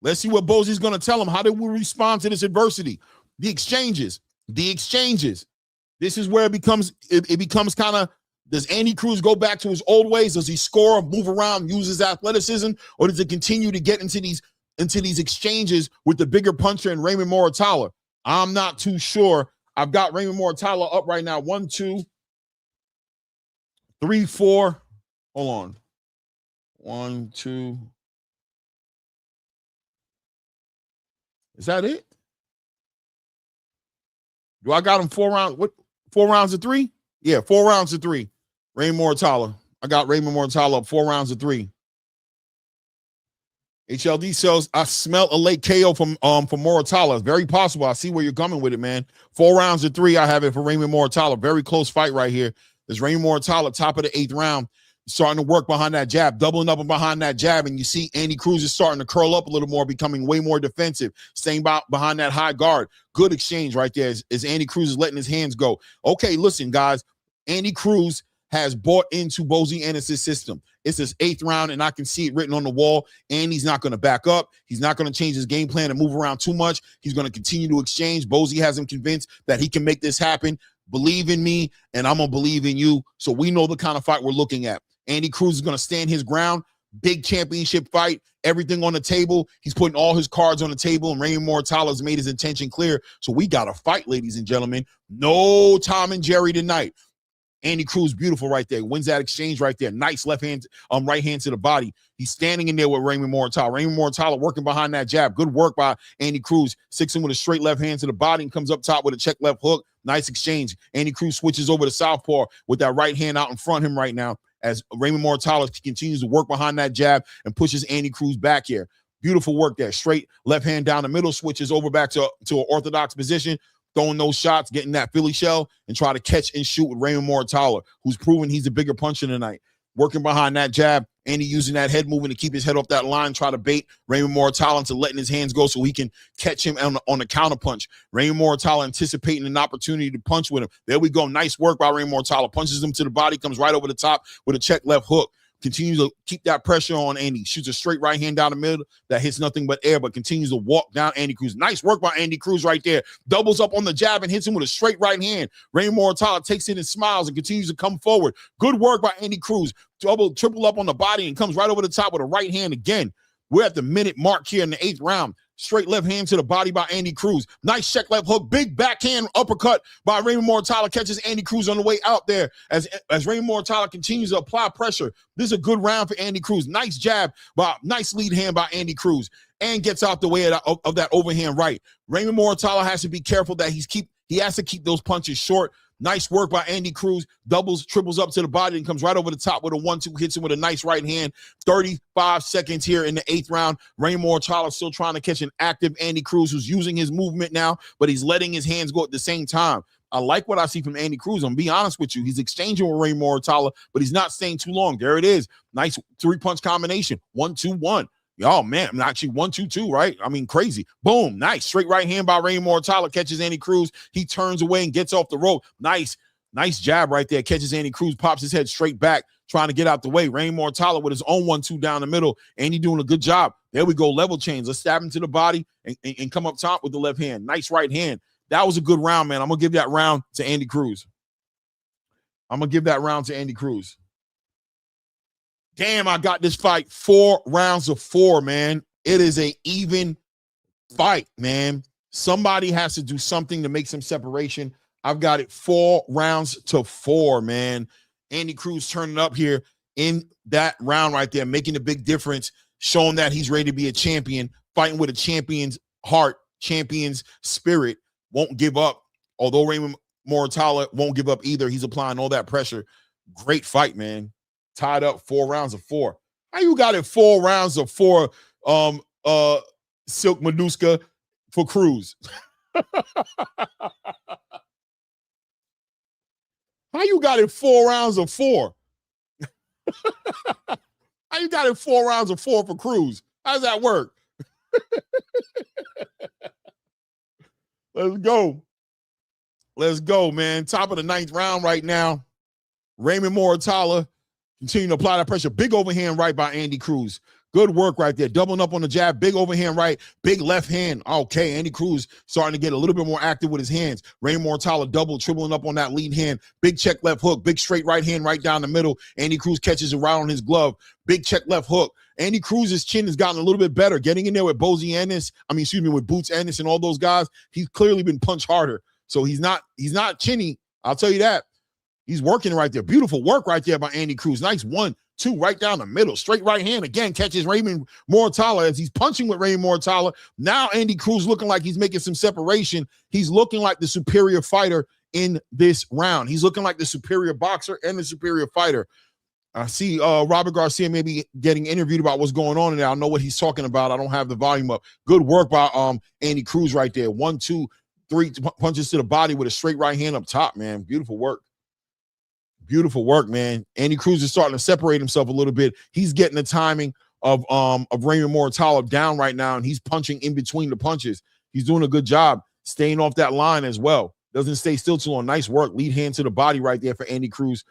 Let's see what Bosie's going to tell him. How did we respond to this adversity? The exchanges. This is where it becomes kind of, does Andy Cruz go back to his old ways? Does he score, move around, use his athleticism, or does it continue to get into these exchanges with the bigger puncher and Raymond Muratalla? I'm not too sure. I've got Raymond Muratalla up right now. 1, 2, 3, 4. Hold on. 1, 2. Is that it? Do I got him 4 rounds? What? 4 rounds of 3? Yeah, 4 rounds of 3. Raymond Muratalla. I got Raymond Muratalla up 4 rounds of 3. HLD says, I smell a late KO from Muratalla. Very possible. I see where you're coming with it, man. 4 rounds of 3. I have it for Raymond Muratalla. Very close fight right here. There's Raymond Muratalla, top of the 8th round, starting to work behind that jab, doubling up behind that jab, and you see Andy Cruz is starting to curl up a little more, becoming way more defensive, staying behind that high guard. Good exchange right there as Andy Cruz is letting his hands go. Okay, listen, guys. Andy Cruz has bought into Bosie Ennis' system. It's his 8th round, and I can see it written on the wall. Andy's not going to back up. He's not going to change his game plan and move around too much. He's going to continue to exchange. Bosie has him convinced that he can make this happen. Believe in me, and I'm going to believe in you. So we know the kind of fight we're looking at. Andy Cruz is going to stand his ground. Big championship fight. Everything on the table. He's putting all his cards on the table, and Raymond Muratalla has made his intention clear. So we got a fight, ladies and gentlemen. No Tom and Jerry tonight. Andy Cruz, beautiful right there. Wins that exchange right there. Nice left hand, right hand to the body. He's standing in there with Raymond Muratalla. Raymond Muratalla working behind that jab. Good work by Andy Cruz. Sixing with a straight left hand to the body and comes up top with a check left hook. Nice exchange. Andy Cruz switches over to southpaw with that right hand out in front of him right now as Raymond Muratalla continues to work behind that jab and pushes Andy Cruz back here. Beautiful work there. Straight left hand down the middle, switches over back to an orthodox position, throwing those shots, getting that Philly shell, and try to catch and shoot with Raymond Muratalla, who's proven he's a bigger puncher tonight. Working behind that jab, Andy using that head movement to keep his head off that line, try to bait Raymond Muratalla into letting his hands go so he can catch him on the counter punch. Raymond Muratalla anticipating an opportunity to punch with him. There we go. Nice work by Raymond Muratalla. Punches him to the body, comes right over the top with a check left hook. Continues to keep that pressure on Andy. Shoots a straight right hand down the middle that hits nothing but air, but continues to walk down Andy Cruz. Nice work by Andy Cruz right there. Doubles up on the jab and hits him with a straight right hand. Raymond Muratalla takes it and smiles and continues to come forward. Good work by Andy Cruz. Triple up on the body and comes right over the top with a right hand again. We're at the minute mark here in the 8th round. Straight left hand to the body by Andy Cruz. Nice check left hook. Big backhand uppercut by Raymond Muratalla. Catches Andy Cruz on the way out there as Raymond Muratalla continues to apply pressure. This is a good round for Andy Cruz. Nice jab, nice lead hand by Andy Cruz. And gets out the way of that overhand right. Raymond Muratalla has to be careful that he has to keep those punches short. Nice work by Andy Cruz. Doubles, triples up to the body and comes right over the top with a 1-2. Hits him with a nice right hand. 35 seconds here in the 8th round. Raymond Muratalla still trying to catch an active Andy Cruz who's using his movement now, but he's letting his hands go at the same time. I like what I see from Andy Cruz. I'm going to be honest with you. He's exchanging with Raymond Muratalla, but he's not staying too long. There it is. Nice 3-punch combination. 1-2-1. Oh, man, actually 1-2-2, right? I mean, crazy. Boom, nice. Straight right hand by Raymond Muratalla. Catches Andy Cruz. He turns away and gets off the rope. Nice jab right there. Catches Andy Cruz, pops his head straight back, trying to get out the way. Raymond Muratalla with his own 1-2 down the middle. Andy doing a good job. There we go, level change. Let's stab him to the body and come up top with the left hand. Nice right hand. That was a good round, man. I'm going to give that round to Andy Cruz. Damn, I got this fight 4 rounds of 4, man. It is an even fight, man. Somebody has to do something to make some separation. I've got it 4 rounds to 4, man. Andy Cruz turning up here in that round right there, making a big difference, showing that he's ready to be a champion, fighting with a champion's heart, champion's spirit, won't give up. Although Raymond Muratalla won't give up either, he's applying all that pressure. Great fight, man. Tied up 4 rounds of 4. How you got it 4 rounds of 4 Silk Meduska for Cruz? How you got it 4 rounds of 4? How you got it 4 rounds of 4 for Cruz? How does that work? Let's go. Let's go, man. Top of the 9th round right now. Raymond Muratalla continuing to apply that pressure. Big overhand right by Andy Cruz. Good work right there. Doubling up on the jab. Big overhand right. Big left hand. Okay, Andy Cruz starting to get a little bit more active with his hands. Raymond Muratalla double, tripling up on that lead hand. Big check left hook. Big straight right hand right down the middle. Andy Cruz catches it right on his glove. Big check left hook. Andy Cruz's chin has gotten a little bit better. Getting in there with with Boots Ennis and all those guys. He's clearly been punched harder. So he's not chinny. I'll tell you that. He's working right there. Beautiful work right there by Andy Cruz. Nice 1-2 right down the middle. Straight right hand again catches Raymond Muratalla as he's punching with Raymond Muratalla. Now Andy Cruz looking like he's making some separation. He's looking like the superior fighter in this round. He's looking like the superior boxer and the superior fighter. I see Robert Garcia maybe getting interviewed about what's going on in there. I know what he's talking about. I don't have the volume up. Good work by Andy Cruz right there. 1, 2, 3 punches to the body with a straight right hand up top, man. Beautiful work. Beautiful work, man. Andy Cruz is starting to separate himself a little bit. He's getting the timing of Raymond Muratalla down right now, and he's punching in between the punches. He's doing a good job staying off that line as well. Doesn't stay still too long. Nice work. Lead hand to the body right there for Andy Cruz.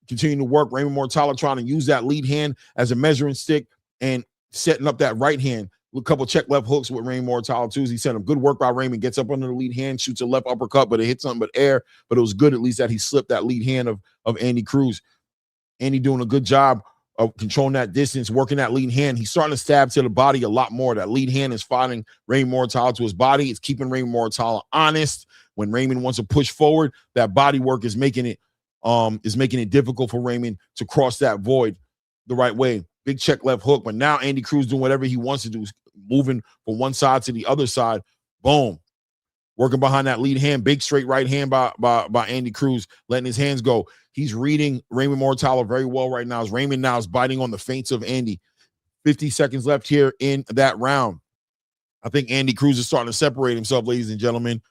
Continuing to work. Raymond Muratalla trying to use that lead hand as a measuring stick and setting up that right hand. A couple check left hooks with Raymond Muratalla too. He said him good work by Raymond. Gets up under the lead hand, shoots a left uppercut, but it hits something but air. But it was good at least that he slipped that lead hand of Andy Cruz. Andy doing a good job of controlling that distance, working that lead hand. He's starting to stab to the body a lot more. That lead hand is finding Raymond Muratalla to his body. It's keeping Raymond Muratalla honest. When Raymond wants to push forward, that body work is making it difficult for Raymond to cross that void the right way. Big check left hook, but now Andy Cruz doing whatever he wants to do, moving from one side to the other side. Boom. Working behind that lead hand. Big straight right hand by Andy Cruz, letting his hands go. He's reading Raymond Muratalla very well right now. As Raymond now is biting on the feints of Andy. 50 seconds left here in that round. I think Andy Cruz is starting to separate himself, ladies and gentlemen.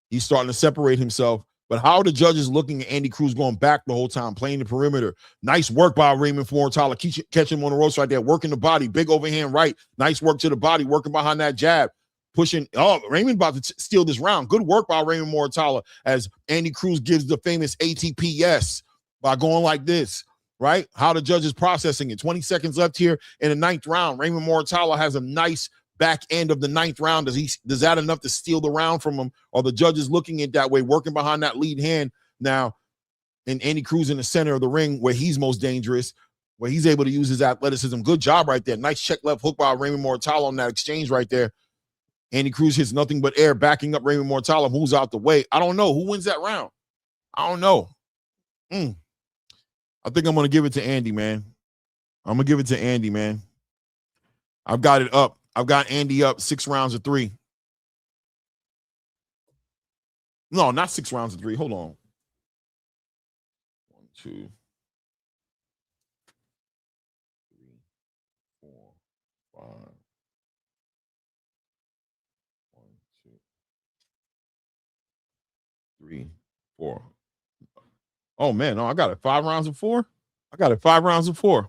He's starting to separate himself. But how are the judges looking at Andy Cruz going back the whole time, playing the perimeter? Nice work by Raymond Muratalla, catching him on the ropes right there, working the body, big overhand right. Nice work to the body, working behind that jab, pushing. Oh, Raymond about to steal this round. Good work by Raymond Muratalla as Andy Cruz gives the famous ATP yes by going like this, right? How the judges processing it. 20 seconds left here in the 9th round. Raymond Muratalla has a nice back end of the 9th round. Does that enough to steal the round from him? Or the judges looking at it that way, working behind that lead hand now, and Andy Cruz in the center of the ring where he's most dangerous, where he's able to use his athleticism. Good job right there. Nice check left hook by Raymond Muratalla on that exchange right there. Andy Cruz hits nothing but air, backing up Raymond Muratalla, moves out the way. I don't know who wins that round. I don't know. I think I'm going to give it to Andy, man. I'm going to give it to Andy, man. I've got it up. I've got Andy up 6 rounds of 3. No, not 6 rounds of 3. Hold on. 1, 2, 3, 4, 5. 1, 2, 3, 4. Oh man, no, I got it 5 rounds of 4. I got it 5 rounds of 4.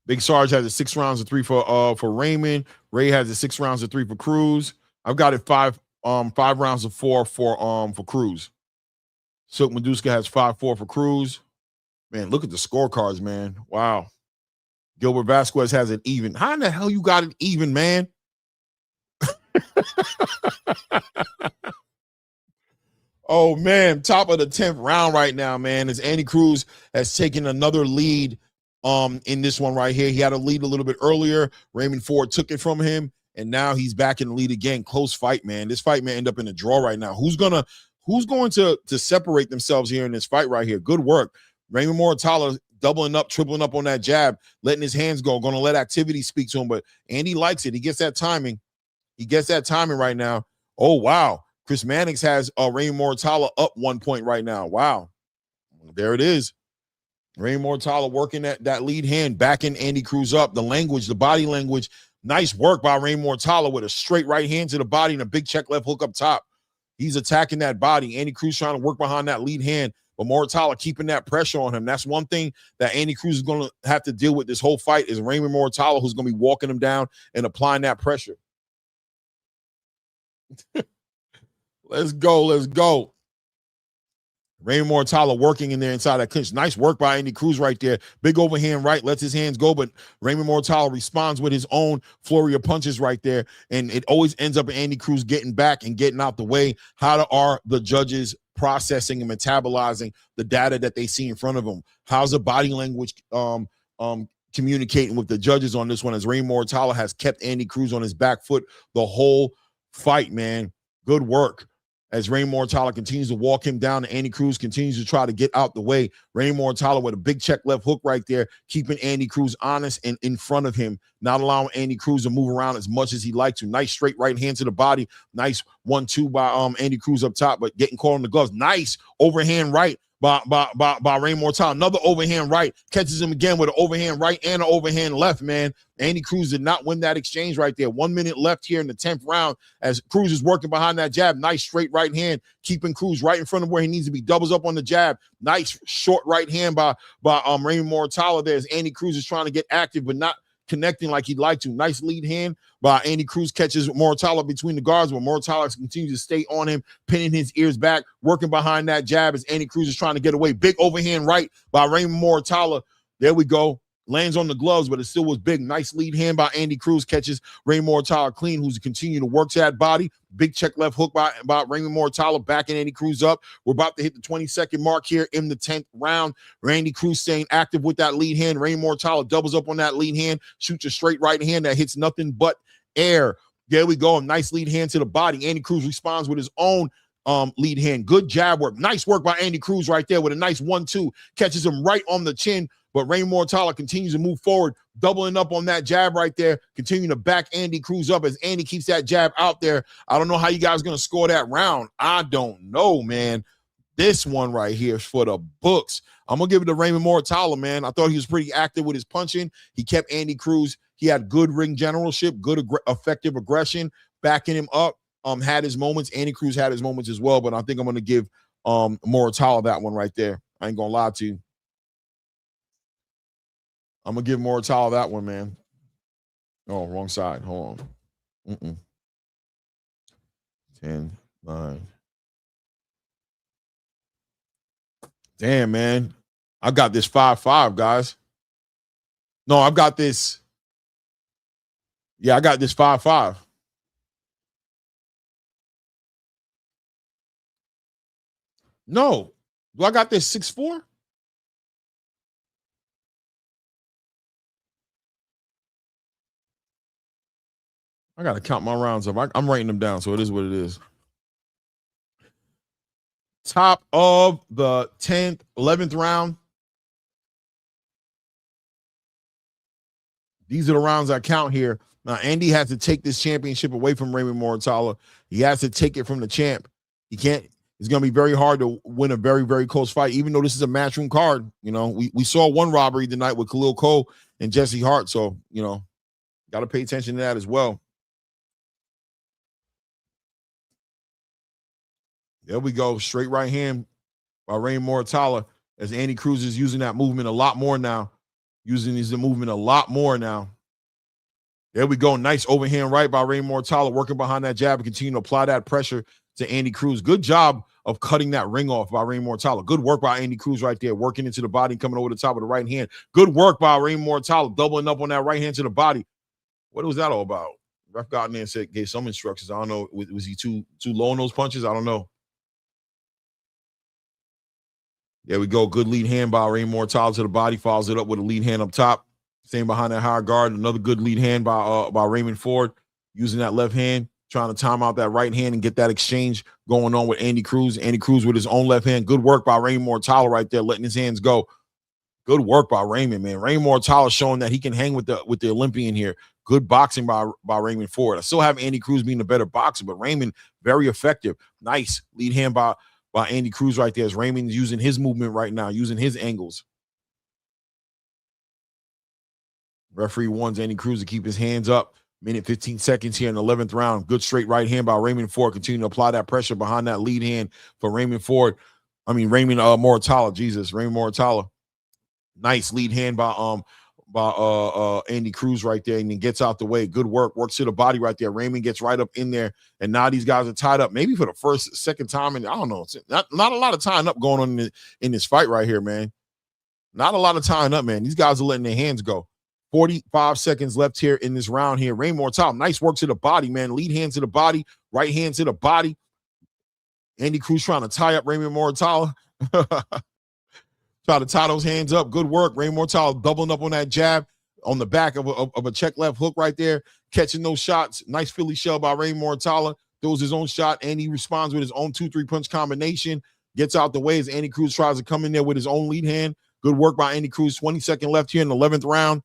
Big Sarge has it 6 rounds of 3 for Raymond. Ray has it 6 rounds of 3 for Cruz. I've got it 5 rounds of 4 for Cruz. Silk Meduska has 5-4 for Cruz. Man, look at the scorecards, man. Wow. Gilbert Vasquez has it even. How in the hell you got it even, man? Oh man, top of the 10th round right now, man. As Andy Cruz has taken another lead in this one right here. He had a lead a little bit earlier. Raymond Ford took it from him, and now he's back in the lead again. Close fight, man. This fight may end up in a draw right now. Who's going to separate themselves here in this fight right here? Good work. Raymond Muratalla doubling up, tripling up on that jab, letting his hands go, going to let activity speak to him, but Andy likes it. He gets that timing. He gets that timing right now. Oh, wow. Chris Mannix has Raymond Muratalla up 1 point right now. Wow. There it is. Raymond Muratalla working that lead hand, backing Andy Cruz up. The language, the body language. Nice work by Raymond Muratalla with a straight right hand to the body and a big check left hook up top. He's attacking that body. Andy Cruz trying to work behind that lead hand, but Muratalla keeping that pressure on him. That's one thing that Andy Cruz is going to have to deal with this whole fight is Raymond Muratalla, who's going to be walking him down and applying that pressure. Let's go. Let's go. Raymond Muratalla working in there inside that clinch. Nice work by Andy Cruz right there. Big overhand right, lets his hands go, but Raymond Muratalla responds with his own flurry of punches right there. And it always ends up in Andy Cruz getting back and getting out the way. How are the judges processing and metabolizing the data that they see in front of them? How's the body language communicating with the judges on this one, as Raymond Muratalla has kept Andy Cruz on his back foot the whole fight, man. Good work. As Raymond Muratalla continues to walk him down, and Andy Cruz continues to try to get out the way. Raymond Muratalla with a big check left hook right there, keeping Andy Cruz honest and in front of him, not allowing Andy Cruz to move around as much as he'd like to. Nice straight right hand to the body. Nice 1-2 by Andy Cruz up top, but getting caught on the gloves. Nice overhand right by Raymond Muratalla. Another overhand right, catches him again with an overhand right and an overhand left, man. Andy Cruz did not win that exchange right there. 1 minute left here in the 10th round as Cruz is working behind that jab. Nice straight right hand, keeping Cruz right in front of where he needs to be. Doubles up on the jab. Nice short right hand by Raymond Muratalla there as Andy Cruz is trying to get active but not connecting like he'd like to. Nice lead hand by Andy Cruz, catches Muratalla between the guards, but Muratalla continues to stay on him, pinning his ears back, working behind that jab as Andy Cruz is trying to get away. Big overhand right by Raymond Muratalla. There we go. Lands on the gloves, but it still was big. Nice lead hand by Andy Cruz, catches Raymond Muratalla clean, who's continuing to work to that body. Big check left hook by Raymond Muratalla, backing Andy Cruz up. We're about to hit the 20-second mark here in the 10th round. Randy Cruz staying active with that lead hand. Raymond Muratalla doubles up on that lead hand, shoots a straight right hand that hits nothing but air. There we go. A nice lead hand to the body. Andy Cruz responds with his own lead hand. Good jab work. Nice work by Andy Cruz right there with a nice 1-2. Catches him right on the chin. But Raymond Muratalla continues to move forward, doubling up on that jab right there, continuing to back Andy Cruz up as Andy keeps that jab out there. I don't know how you guys are going to score that round. I don't know, man. This one right here is for the books. I'm going to give it to Raymond Muratalla, man. I thought he was pretty active with his punching. He kept Andy Cruz. He had good ring generalship, good effective aggression, backing him up. Had his moments. Andy Cruz had his moments as well, but I think I'm going to give Muratalla that one right there. I ain't going to lie to you. I'm going to give Muratalla that one, man. Oh, wrong side. Hold on. 10, 9. Damn, man. I got this 5-5, guys. No, I've got this. Yeah, I got this 5-5. No. Do I got this 6-4? I got to count my rounds up. I'm writing them down, so it is what it is. Top of the 10th, 11th round. These are the rounds I count here. Now, Andy has to take this championship away from Raymond Muratalla. He has to take it from the champ. He can't. It's going to be very hard to win a very, very close fight, even though this is a matchroom card. You know, we saw one robbery tonight with Khalil Cole and Jesse Hart, so, you know, got to pay attention to that as well. There we go. Straight right hand by Raymond Muratalla as Andy Cruz is using that movement a lot more now. Using his movement a lot more now. There we go. Nice overhand right by Raymond Muratalla, working behind that jab and continue to apply that pressure to Andy Cruz. Good job of cutting that ring off by Raymond Muratalla. Good work by Andy Cruz right there, working into the body, coming over the top of the right hand. Good work by Raymond Muratalla, doubling up on that right hand to the body. What was that all about? Ref got in there and said, gave some instructions. I don't know. Was he too low on those punches? I don't know. There we go. Good lead hand by Raymond Muratalla to the body. Follows it up with a lead hand up top. Same behind that high guard. Another good lead hand by Raymond Ford, using that left hand, trying to time out that right hand and get that exchange going on with Andy Cruz. Andy Cruz with his own left hand. Good work by Raymond Muratalla right there, letting his hands go. Good work by Raymond, man. Raymond Muratalla showing that he can hang with the Olympian here. Good boxing by Raymond Ford. I still have Andy Cruz being the better boxer, but Raymond, very effective. Nice lead hand by Andy Cruz right there as Raymond's using his movement right now, using his angles. Referee warns Andy Cruz to keep his hands up. Minute 15 seconds here in the 11th round. Good straight right hand by Raymond Ford. Continue to apply that pressure behind that lead hand for Raymond Muratalla. Raymond Muratalla. Nice lead hand by Andy Cruz right there, and then gets out the way. Good work. Works to the body right there. Raymond gets right up in there, and now these guys are tied up. Maybe for the second time, and I don't know. It's not a lot of tying up going on in this fight right here, man. Not a lot of tying up, man. These guys are letting their hands go. 45 seconds left here in this round here. Raymond Muratalla, nice work to the body, man. Lead hand to the body, right hand to the body. Andy Cruz trying to tie up Raymond Muratalla. Try to tie those hands up. Good work. Raymond Muratalla doubling up on that jab on the back of a check left hook right there, catching those shots. Nice Philly shell by Raymond Muratalla. Throws his own shot, and he responds with his own 2-3 punch combination. Gets out the way as Andy Cruz tries to come in there with his own lead hand. Good work by Andy Cruz. 20-second left here in the 11th round.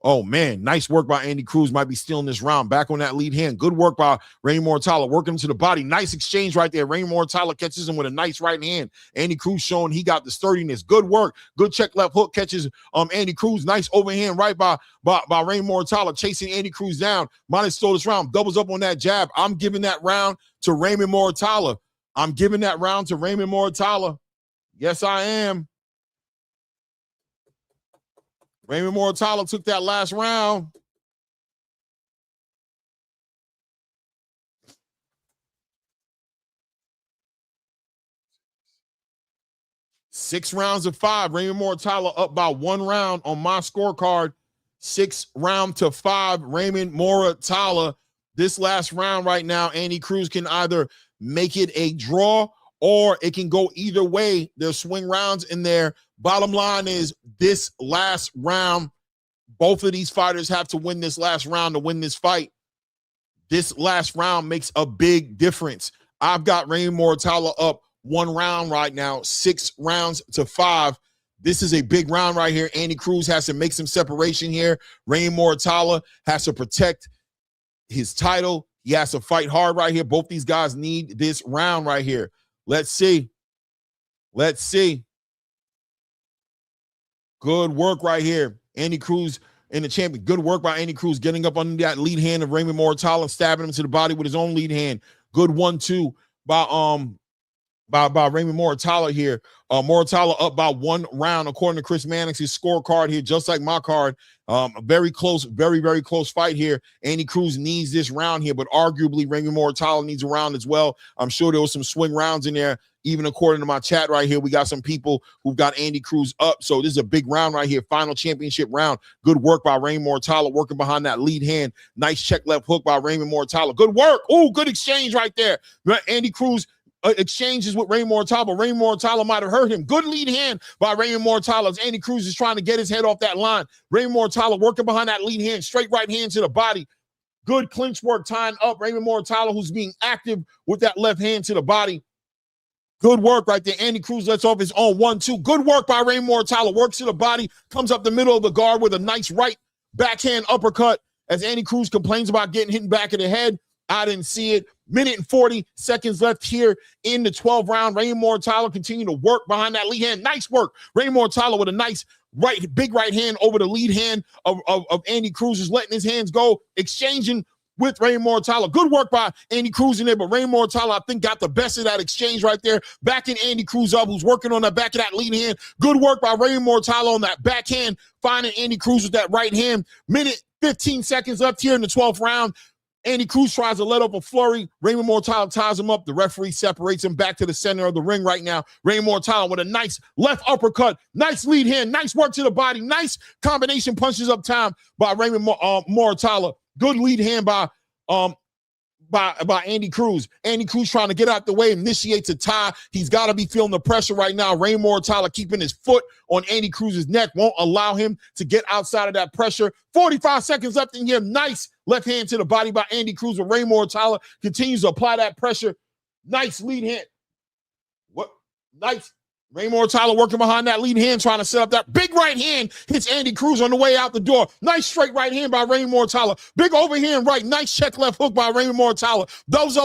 Oh, man, nice work by Andy Cruz. Might be stealing this round. Back on that lead hand. Good work by Raymond Muratalla, working him to the body. Nice exchange right there. Raymond Muratalla catches him with a nice right hand. Andy Cruz showing he got the sturdiness. Good work. Good check left hook catches Andy Cruz. Nice overhand right by Raymond Muratalla, chasing Andy Cruz down. Might stole this round. Doubles up on that jab. I'm giving that round to Raymond Muratalla. I'm giving that round to Raymond Muratalla. Yes, I am. Raymond Muratalla took that last round. Six rounds of 5. Raymond Muratalla up by 1 round on my scorecard. 6 round to 5. Raymond Muratalla. This last round right now, Andy Cruz can either make it a draw or it can go either way. There's swing rounds in there. Bottom line is this last round, both of these fighters have to win this last round to win this fight. This last round makes a big difference. I've got Raymond Muratalla up 1 round right now, 6 rounds to 5. This is a big round right here. Andy Cruz has to make some separation here. Raymond Muratalla has to protect his title. He has to fight hard right here. Both these guys need this round right here. Let's see. Let's see. Good work right here. Andy Cruz in the champion. Good work by Andy Cruz getting up under that lead hand of Raymond Muratalla, stabbing him to the body with his own lead hand. Good 1-2 by Raymond Muratalla here. Muratalla up by 1 round according to Chris Mannix's scorecard here, just like my card. Very close, very, very close fight here. Andy Cruz needs this round here, but arguably Raymond Muratalla needs a round as well. I'm sure there was some swing rounds in there. Even according to my chat right here, we got some people who've got Andy Cruz up. So this is a big round right here, final championship round. Good work by Raymond Muratalla, working behind that lead hand. Nice check left hook by Raymond Muratalla. Good work. Oh, good exchange right there. Andy Cruz exchanges with Raymond Muratalla, but Raymond Muratalla might have hurt him. Good lead hand by Raymond Muratalla as Andy Cruz is trying to get his head off that line. Raymond Muratalla working behind that lead hand, straight right hand to the body. Good clinch work, tying up Raymond Muratalla, who's being active with that left hand to the body. Good work right there. Andy Cruz lets off his own 1-2. Good work by Raymond Muratalla. Works to the body, comes up the middle of the guard with a nice right backhand uppercut as Andy Cruz complains about getting hit in the back of the head. I didn't see it. Minute and 40 seconds left here in the 12th round. Raymond Muratalla continue to work behind that lead hand. Nice work. Raymond Muratalla with a nice big right hand over the lead hand of Andy Cruz, is letting his hands go, exchanging with Raymond Muratalla. Good work by Andy Cruz in there, but Raymond Muratalla, I think, got the best of that exchange right there. Backing Andy Cruz up, who's working on the back of that lead hand. Good work by Raymond Muratalla on that backhand, finding Andy Cruz with that right hand. Minute 15 seconds left here in the 12th round. Andy Cruz tries to let up a flurry. Raymond Muratalla ties him up. The referee separates him back to the center of the ring right now. Raymond Muratalla with a nice left uppercut. Nice lead hand. Nice work to the body. Nice combination punches up time by Raymond Muratalla. Good lead hand by Andy Cruz. Andy Cruz trying to get out the way, initiates a tie. He's got to be feeling the pressure right now. Raymond Muratalla keeping his foot on Andy Cruz's neck, won't allow him to get outside of that pressure. 45 seconds left in here. Nice left hand to the body by Andy Cruz, but Raymond Muratalla continues to apply that pressure. Nice lead hand. What? Nice. Raymond Muratalla working behind that lead hand, trying to set up that big right hand, hits Andy Cruz on the way out the door. Nice straight right hand by Raymond Muratalla. Big overhand right. Nice check left hook by Raymond Muratalla. Doubles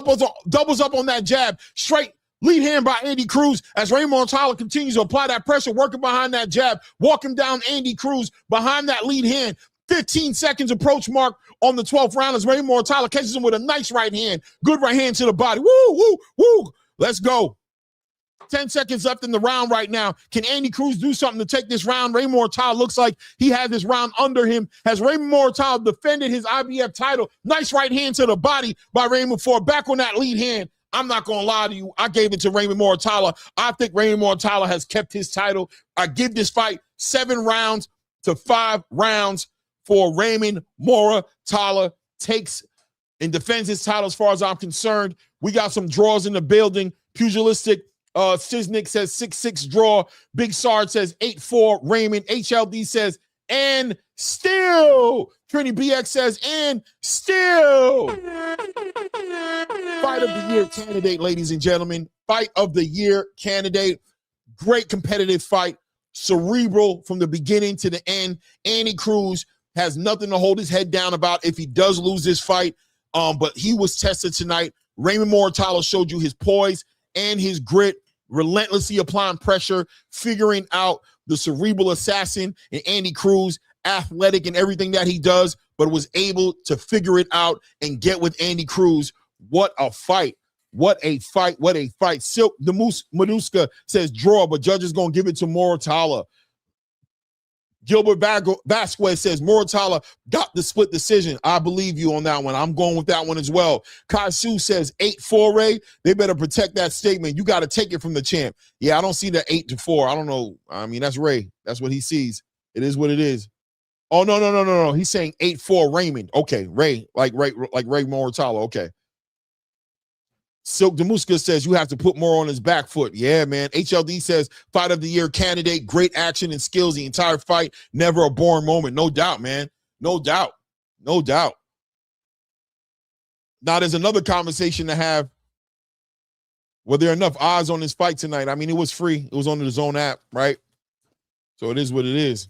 up on that jab. Straight lead hand by Andy Cruz as Raymond Muratalla continues to apply that pressure, working behind that jab, walking down Andy Cruz behind that lead hand. 15 seconds approach mark on the 12th round as Raymond Muratalla catches him with a nice right hand. Good right hand to the body. Woo, woo, woo. Let's go. 10 seconds left in the round right now. Can Andy Cruz do something to take this round? Raymond Muratalla looks like he had this round under him. Has Raymond Muratalla defended his IBF title? Nice right hand to the body by Raymond Ford. Back on that lead hand. I'm not going to lie to you. I gave it to Raymond Muratalla. I think Raymond Muratalla has kept his title. I give this fight 7 rounds to 5 rounds for Raymond Muratalla. Takes and defends his title as far as I'm concerned. We got some draws in the building. Pugilistic Siznik says 6-6 draw. Big Sarge says 8-4 Raymond. HLD says and still. Trini BX says and still. Fight of the year candidate, ladies and gentlemen. Fight of the year candidate. Great competitive fight. Cerebral from the beginning to the end. Andy Cruz has nothing to hold his head down about if he does lose this fight. But he was tested tonight. Raymond Muratalla showed you his poise and his grit, relentlessly applying pressure, figuring out the cerebral assassin and Andy Cruz, athletic in everything that he does, but was able to figure it out and get with Andy Cruz. What a fight. What a fight. What a fight. Silk the Moose Manuska says draw, but judges going to give it to Muratalla. Gilbert Vasquez says Muratalla got the split decision. I believe you on that one. I'm going with that one as well. Kaisu says 8-4 Ray. They better protect that statement. You got to take it from the champ. Yeah, I don't see the 8-4. I don't know. I mean, that's Ray. That's what he sees. It is what it is. Oh, no. He's saying 8-4 Raymond. Okay, Ray Muratalla. Okay. Silk Damuska says you have to put more on his back foot. Yeah, man. HLD says fight of the year candidate, great action and skills the entire fight. Never a boring moment. No doubt, man. No doubt. No doubt. Now, there's another conversation to have. Were there enough odds on this fight tonight? I mean, it was free. It was on the Zone app, right? So it is what it is.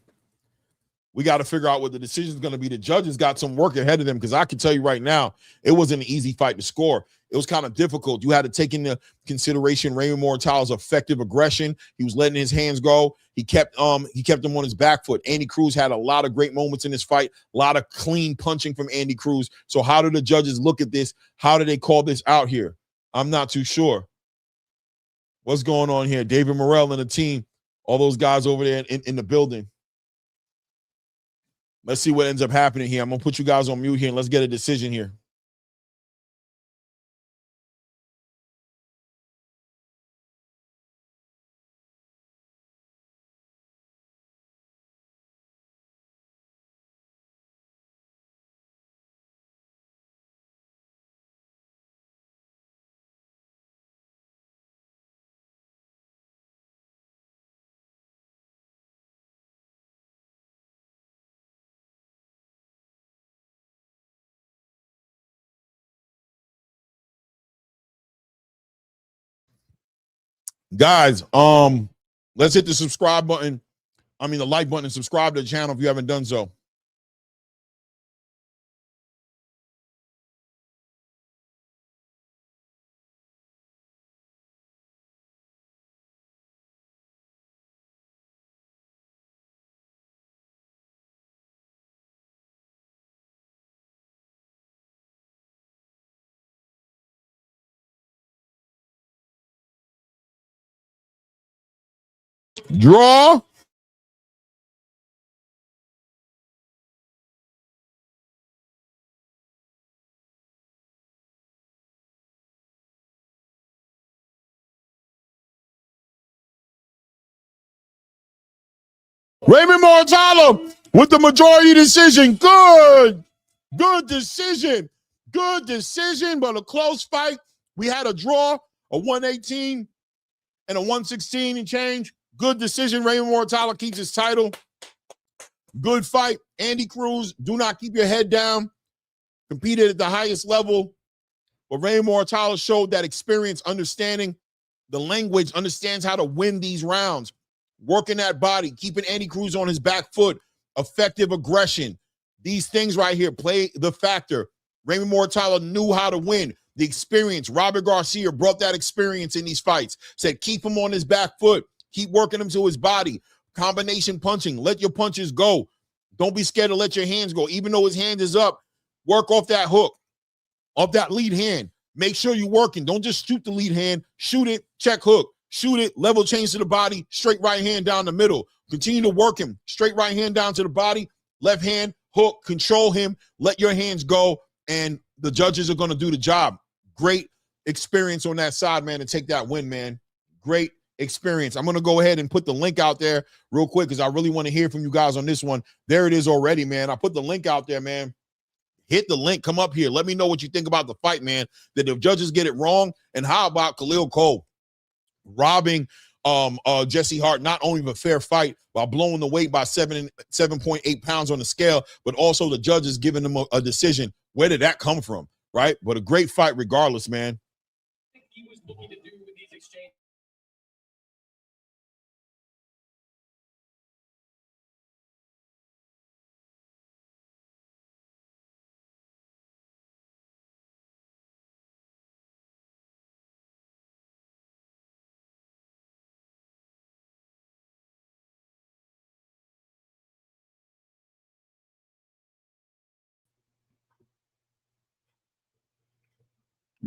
We got to figure out what the decision is going to be. The judges got some work ahead of them because I can tell you right now, it wasn't an easy fight to score. It was kind of difficult. You had to take into consideration Raymond Muratalla's effective aggression. He was letting his hands go. He kept him on his back foot. Andy Cruz had a lot of great moments in this fight, a lot of clean punching from Andy Cruz. So how do the judges look at this? How do they call this out here? I'm not too sure. What's going on here? David Morrell and the team, all those guys over there in the building. Let's see what ends up happening here. I'm going to put you guys on mute here and let's get a decision here. Guys, let's hit the subscribe button. I mean, the like button and subscribe to the channel if you haven't done so. Draw. Raymond Muratalla with the majority decision. Good decision. Good decision, but a close fight. We had a draw, a 118 and a 116 and change. Good decision. Raymond Muratalla keeps his title. Good fight. Andy Cruz, do not keep your head down. Competed at the highest level. But Raymond Muratalla showed that experience, understanding the language, understands how to win these rounds. Working that body, keeping Andy Cruz on his back foot, effective aggression. These things right here play the factor. Raymond Muratalla knew how to win. The experience. Robert Garcia brought that experience in these fights. Said keep him on his back foot. Keep working him to his body. Combination punching. Let your punches go. Don't be scared to let your hands go. Even though his hand is up, work off that hook, off that lead hand. Make sure you're working. Don't just shoot the lead hand. Shoot it, check hook. shoot it, level change to the body, straight right hand down the middle. Continue to work him, straight right hand down to the body, left hand, hook, control him, let your hands go, and the judges are going to do the job. Great experience on that side, man, to take that win, man. Great experience. I'm going to go ahead and put the link out there real quick because I really want to hear from you guys on this one. There it is already, man. I put the link out there, man. Hit the link. Come up here. Let me know what you think about the fight, man. That if judges get it wrong, and how about Khalil Cole robbing Jesse Hart, not only of a fair fight by blowing the weight by 7.8 pounds on the scale, but also the judges giving them a decision. Where did that come from, right? But a great fight regardless, man. I think he was looking to do with these exchanges.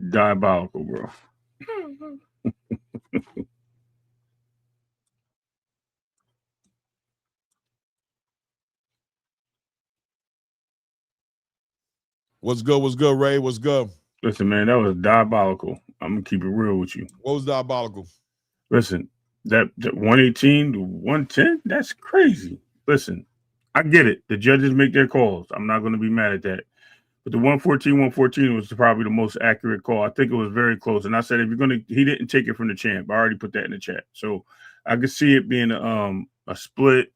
Diabolical, bro. What's good? What's good, Ray? What's good? Listen, man, that was diabolical. I'm gonna keep it real with you. What was diabolical? Listen, that 118 to 110, that's crazy. Listen, I get it. The judges make their calls. I'm not gonna be mad at that. But the 114 was probably the most accurate call. I think it was very close. And I said, he didn't take it from the champ. I already put that in the chat. So I could see it being a split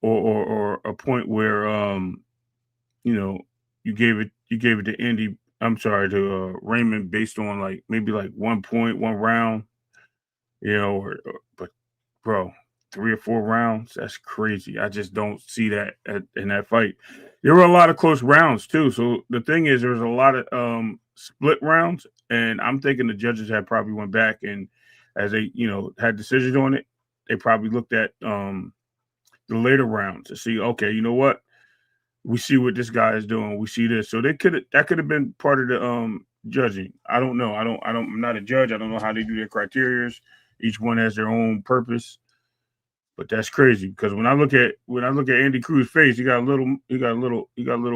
or a point where you gave it to Andy. I'm sorry, to Raymond based on like maybe like 1 point, 1 round, but bro, 3 or 4 rounds, that's crazy. I just don't see that in that fight. There were a lot of close rounds too. So the thing is, there was a lot of split rounds, and I'm thinking the judges had probably went back and as they, had decisions on it, they probably looked at the later rounds to see, okay, you know what? We see what this guy is doing. We see this. So that could have been part of the judging. I don't know. I'm not a judge. I don't know how they do their criteria. Each one has their own purpose. But that's crazy because when I look at Andy Cruz's face, he got a little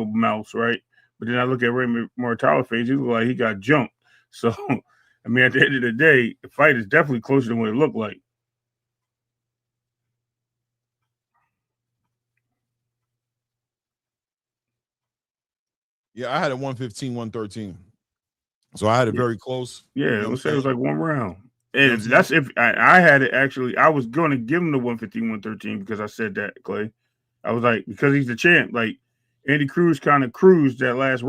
mouse, right? But then I look at Raymond Muratalla face, he look like he got jumped. So I mean, at the end of the day, the fight is definitely closer than what it looked like. Yeah, I had it 115, 113. So I had it very close. Yeah, let's say it was like 1 round. And that's if I had it actually. I was going to give him the 115, 113 because I said that, Clay. I was like, because he's the champ. Like, Andy Cruz kind of cruised that last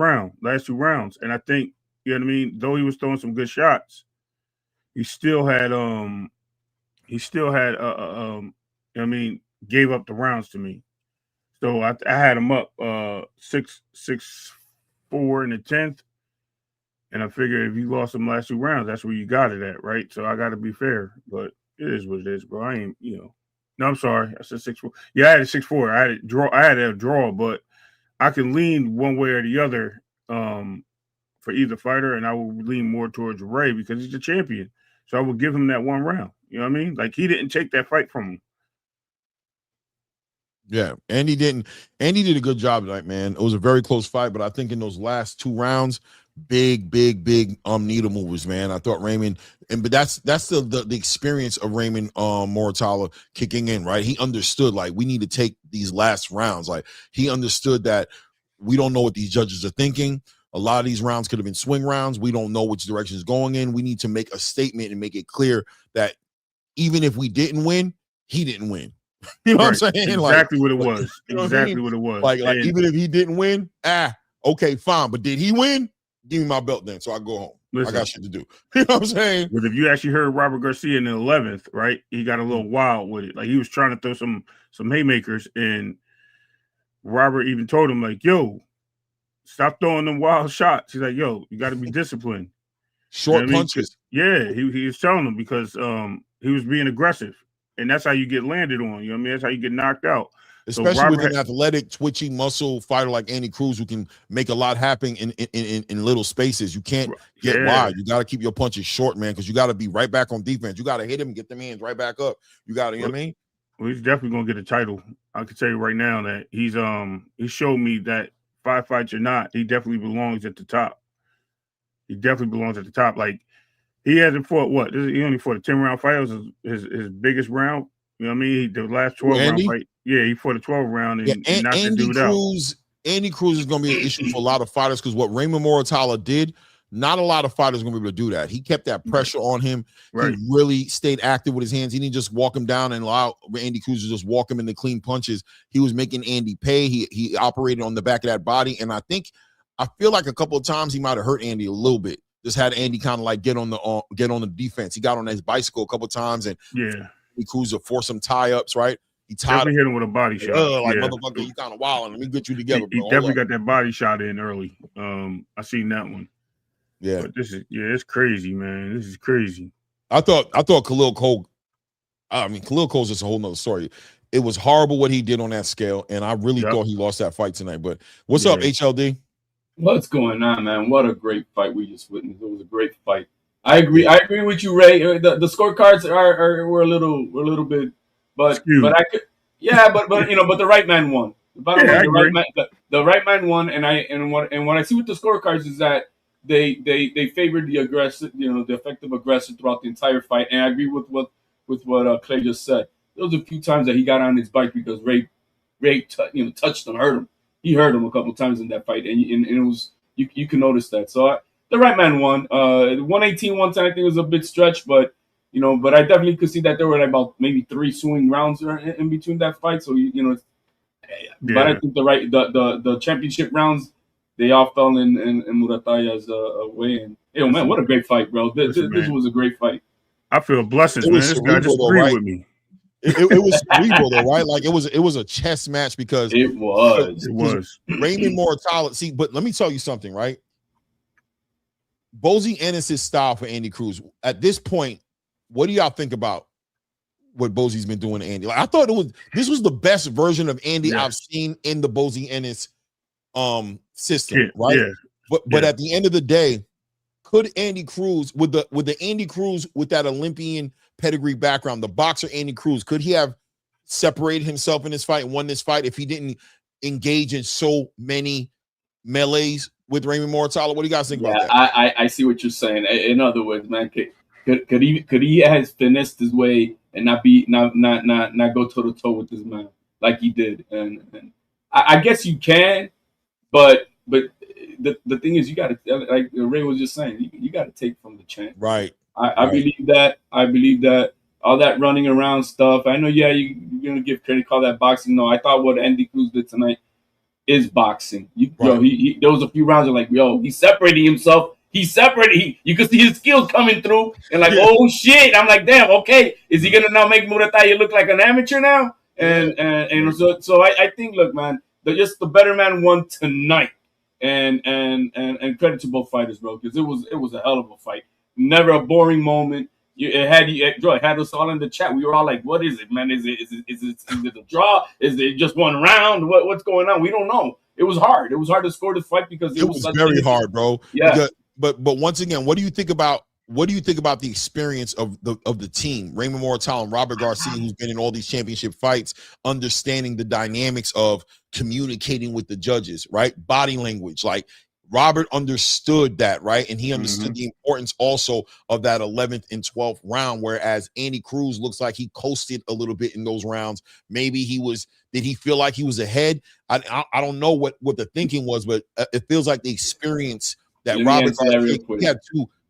2 rounds. And I think, you know what I mean? Though he was throwing some good shots, he still had, gave up the rounds to me. So I had him up 6-4 in the 10th. And I figure if you lost them last 2 rounds, that's where you got it at, right? So I got to be fair, but it is what it is, bro. I ain't, No, I'm sorry. I said 6-4. Yeah, I had a 6-4. I had a draw, but I can lean one way or the other for either fighter, and I will lean more towards Ray because he's the champion. So I will give him that 1 round. You know what I mean? Like, he didn't take that fight from him. Yeah, Andy didn't. Andy did a good job tonight, man. It was a very close fight, but I think in those last 2 rounds, big needle movers, man. I thought Raymond, but that's the experience of Raymond Muratalla kicking in, right? He understood, like, we need to take these last rounds. Like, he understood that we don't know what these judges are thinking. A lot of these rounds could have been swing rounds. We don't know which direction it's going in. We need to make a statement and make it clear that even if we didn't win, he didn't win. You know what I'm saying? Exactly what it was. Exactly what it was. Like even if he didn't win, okay, fine. But did he win? Give me my belt then, so I go home. Listen, I got shit to do. You know what I'm saying? But if you actually heard Robert Garcia in the 11th, right? He got a little wild with it. Like, he was trying to throw some haymakers, and Robert even told him, like, yo, stop throwing them wild shots. He's like, yo, you got to be disciplined. Short punches. Yeah, he was telling him because he was being aggressive. And that's how you get landed on. You know what I mean? That's how you get knocked out. especially with an athletic, twitchy muscle fighter like Andy Cruz, who can make a lot happen in little spaces. You can't get wide. You got to keep your punches short, man, because you got to be right back on defense. You got to hit him and get them hands right back up. You got to, you know what I mean? Well, he's definitely gonna get a title. I can tell you right now that he showed me that 5 fights or not, he definitely belongs at the top. He definitely belongs at the top. Like, he hasn't fought what? He only fought a 10-round fight. It was his biggest round. You know what I mean? The last 12-round fight. Yeah, he fought a 12-round and knocked the dude out. Andy Cruz is going to be an issue for a lot of fighters because what Raymond Muratalla did, not a lot of fighters are going to be able to do that. He kept that pressure on him. Right. He really stayed active with his hands. He didn't just walk him down and allow Andy Cruz to just walk him into clean punches. He was making Andy pay. He operated on the back of that body. And I feel like a couple of times he might have hurt Andy a little bit. Just had Andy kind of like get on the defense. He got on his bicycle a couple of times and Andy Cruz would force some tie-ups, right? He tied hit him with a body shot. Motherfucker, you kind of wild. Let me get you together. He definitely got that body shot in early. I seen that one. Yeah, but it's crazy, man. This is crazy. I thought Khalil Cole. I mean, Khalil Cole's just a whole nother story. It was horrible what he did on that scale, and I really thought he lost that fight tonight. But what's up, HLD? What's going on, man? What a great fight we just witnessed. It was a great fight. I agree. I agree with you, Ray. The scorecards were a little bit, but I could, but the right man won. The right man won, and what I see with the scorecards is that they favored the aggressive, the effective aggressor throughout the entire fight. And I agree with what Clay just said. There was a few times that he got on his bike because Ray touched him, hurt him. He hurt him a couple times in that fight, and it was you can notice that. So the right man won. 118, 110, I think was a bit stretched, but I definitely could see that there were about maybe 3 swing rounds in between that fight. So but I think the championship rounds they all fell in Muratalla's way. And man, what a great fight, bro! This was a great fight. I feel blessed, man. This guy just agreed with me. It was cerebral though, right? Like it was a chess match because it was Raymond Muratalla. See, but let me tell you something, right? Bozy Ennis' style for Andy Cruz. At this point, what do y'all think about what Bozy's been doing to Andy? Like, I thought this was the best version of Andy I've seen in the Bozy Ennis system, right? Yeah. But at the end of the day, could Andy Cruz with the Andy Cruz with that Olympian pedigree background, the boxer Andy Cruz, could he have separated himself in this fight and won this fight if he didn't engage in so many melees with Raymond Muratalla? What do you guys think about that? I see what you're saying. In other words, man, could he has finessed his way and not go toe to toe with this man like he did? And I guess you can, but the thing is, you got to, like Ray was just saying, you got to take from the champ. Right. I believe that. I believe that all that running around stuff. I know, you're gonna give credit, call that boxing. No, I thought what Andy Cruz did tonight is boxing. There was a few rounds of like, he's separating himself. He's separated. You could see his skills coming through, and like, oh shit! I'm like, damn. Okay, is he gonna now make Muratalla look like an amateur now? And so I think, look, man, the better man won tonight, and credit to both fighters, bro, because it was a hell of a fight. Never a boring moment. It had us all in the chat. We were all like, "What is it, man? Is it a draw? Is it just one round? What's going on? We don't know." It was hard. It was hard to score this fight because it was very hard, bro. Yeah. But once again, what do you think about the experience of the team? Raymond Muratalla and Robert Garcia, who's been in all these championship fights, understanding the dynamics of communicating with the judges, right? Body language, like. Robert understood that, right? And he understood the importance also of that 11th and 12th round, whereas Andy Cruz looks like he coasted a little bit in those rounds. Maybe did he feel like he was ahead? I don't know what the thinking was, but it feels like the experience that Robert he had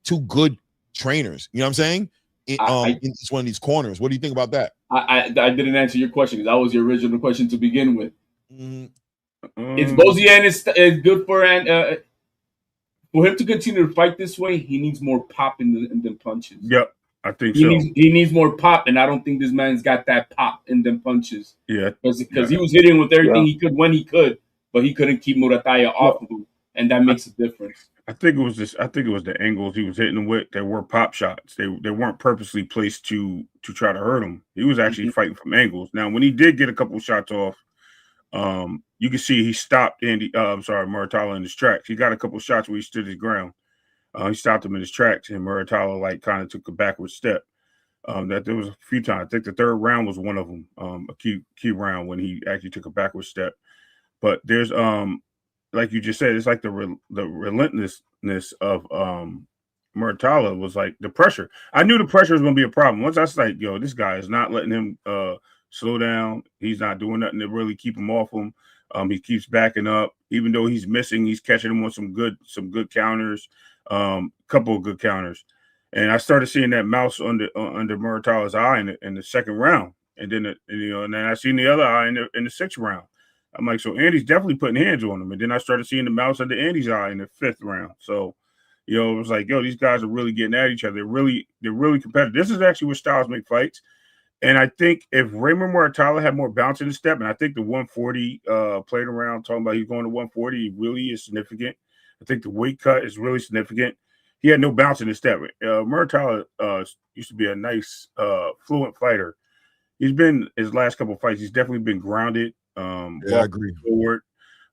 two good trainers. You know what I'm saying? In each one of these corners. What do you think about that? I didn't answer your question because that was your original question to begin with. Is Bozy Ennis is good for him to continue to fight this way? He needs more pop in them punches. Yep, I think so. He needs more pop, and I don't think this man's got that pop in them punches. Yeah, because he was hitting with everything he could when he could, but he couldn't keep Muratalla off of him, and that makes a difference. I think it was the angles he was hitting them with that were pop shots. They weren't purposely placed to try to hurt him. He was actually fighting from angles. Now, when he did get a couple shots off, You can see he stopped Muratalla in his tracks. He got a couple shots where he stood his ground. He stopped him in his tracks, and Muratalla like kind of took a backward step. That there was a few times. I think the third round was one of them, a key round when he actually took a backward step. But there's like you just said, it's like the relentlessness of Muratalla was like the pressure. I knew the pressure was going to be a problem. Once I was like, yo, this guy is not letting him slow down. He's not doing nothing to really keep him off him. He keeps backing up, even though he's missing. He's catching him on some good counters, couple of good counters. And I started seeing that mouse under Muratalla's eye in the second round, and then and then I seen the other eye in the sixth round. I'm like, so Andy's definitely putting hands on him. And then I started seeing the mouse under Andy's eye in the fifth round. So, it was like, yo, these guys are really getting at each other. They're really competitive. This is actually where styles make fights. And I think if Raymond Muratalla had more bounce in the step, and I think the 140 played around talking about he's going to 140 really is significant. I think the weight cut is really significant. He had no bounce in his step. Muratalla used to be a nice, fluent fighter. He's been his last couple of fights. He's definitely been grounded. I agree. Forward,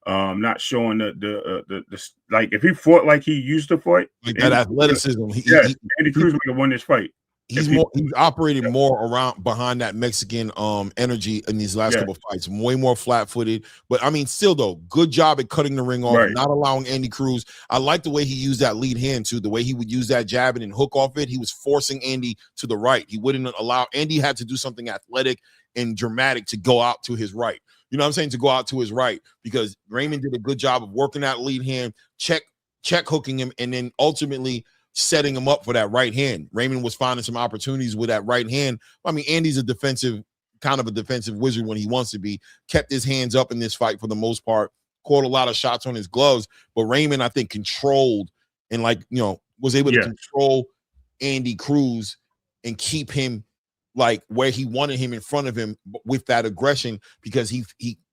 not showing the like if he fought like he used to fight, like that athleticism. Andy Cruz would have won this fight. He's operating more around behind that Mexican energy in these last couple of fights. Way more flat-footed, but I mean, still though, good job at cutting the ring off, not allowing Andy Cruz. I like the way he used that lead hand too. The way he would use that jab and hook off it. He was forcing Andy to the right. He wouldn't allow Andy had to do something athletic and dramatic to go out to his right. You know what I'm saying? To go out to his right, because Raymond did a good job of working that lead hand, check hooking him, and then ultimately setting him up for that right hand. Raymond was finding some opportunities with that right hand. I mean, Andy's a defensive wizard when he wants to be. Kept his hands up in this fight for the most part. Caught a lot of shots on his gloves, but Raymond, I think, controlled and was able to control Andy Cruz and keep him like where he wanted him in front of him with that aggression, because he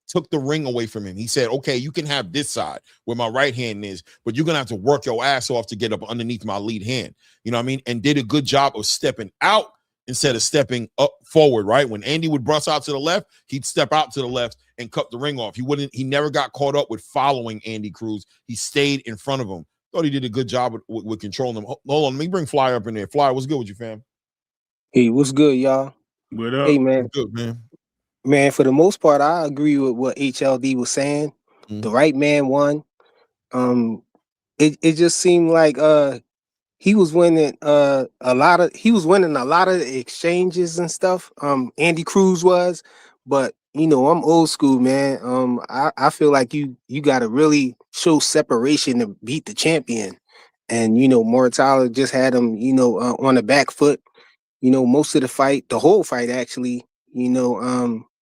took the ring away from him. He said, okay, you can have this side where my right hand is, but you're going to have to work your ass off to get up underneath my lead hand. You know what I mean? And did a good job of stepping out instead of stepping up forward, right? When Andy would bust out to the left, he'd step out to the left and cut the ring off. He never got caught up with following Andy Cruz. He stayed in front of him. Thought he did a good job with controlling them. Hold on, let me bring Flyer up in there. Flyer, what's good with you, fam? Hey, what's good, y'all? What up? Hey, man. What's good, man? Man, for the most part, I agree with what HLD was saying. Mm-hmm. The right man won. It just seemed like he was winning a lot of the exchanges and stuff. Andy Cruz was, but I'm old school, man. I feel like you got to really show separation to beat the champion, and Muratalla just had him on the back foot. Most of the fight, the whole fight actually.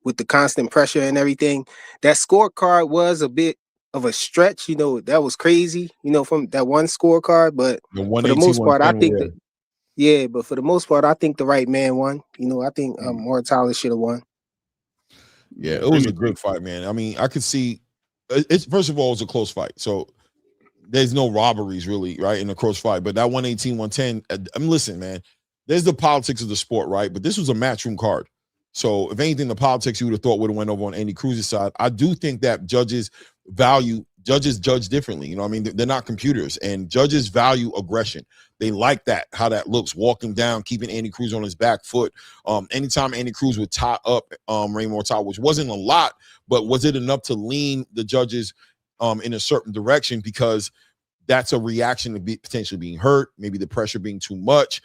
With the constant pressure and everything, that scorecard was a bit of a stretch. That was crazy. From that one scorecard, but for the most part, I think but for the most part, I think the right man won. I think Muratalla should have won. Yeah, it was a good fight, man. I mean, I could see it's first of all, it was a close fight, so there's no robberies really, right, in a close fight. But that 118-110, listen, man, there's the politics of the sport, right? But this was a matchroom card. So if anything, the politics you would have thought would have went over on Andy Cruz's side. I do think that judges judge differently. You know what I mean? They're not computers, and judges value aggression. They like that, how that looks, walking down, keeping Andy Cruz on his back foot. Anytime Andy Cruz would tie up Raymond Muratalla, which wasn't a lot, but was it enough to lean the judges in a certain direction? Because that's a reaction to potentially being hurt, maybe the pressure being too much.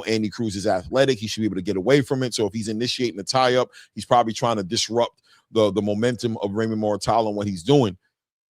Andy Cruz is athletic. He should be able to get away from it. So if he's initiating a tie-up, he's probably trying to disrupt the momentum of Raymond Muratalla and what he's doing.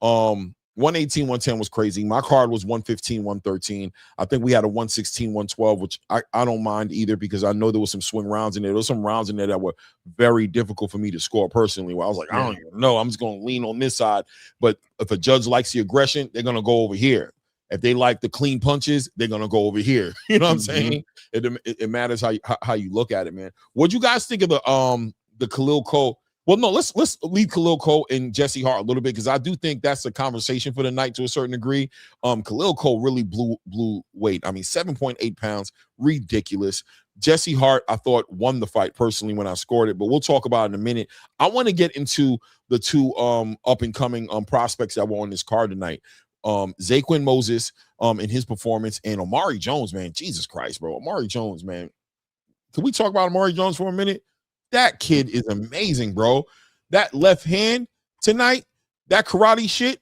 118-110 was crazy. My card was 115-113. I think we had a 116-112, which I don't mind either, because I know there was some swing rounds in there. There was some rounds in there that were very difficult for me to score personally, where I was like, I don't even know. I'm just going to lean on this side. But if a judge likes the aggression, they're going to go over here. If they like the clean punches, they're going to go over here. You know what I'm saying? It matters how you look at it, man. What'd you guys think of the Khalil Cole? Well, no, let's leave Khalil Cole and Jesse Hart a little bit, because I do think that's a conversation for the night to a certain degree. Khalil Cole really blew weight. I mean, 7.8 pounds, ridiculous. Jesse Hart, I thought, won the fight personally when I scored it, but we'll talk about it in a minute. I want to get into up and coming prospects that were on this card tonight. Zaquin Moses in his performance, and Omari Jones, man. Jesus Christ, bro. Omari Jones, man. Can we talk about Omari Jones for a minute? That kid is amazing, bro. That left hand tonight, that karate shit,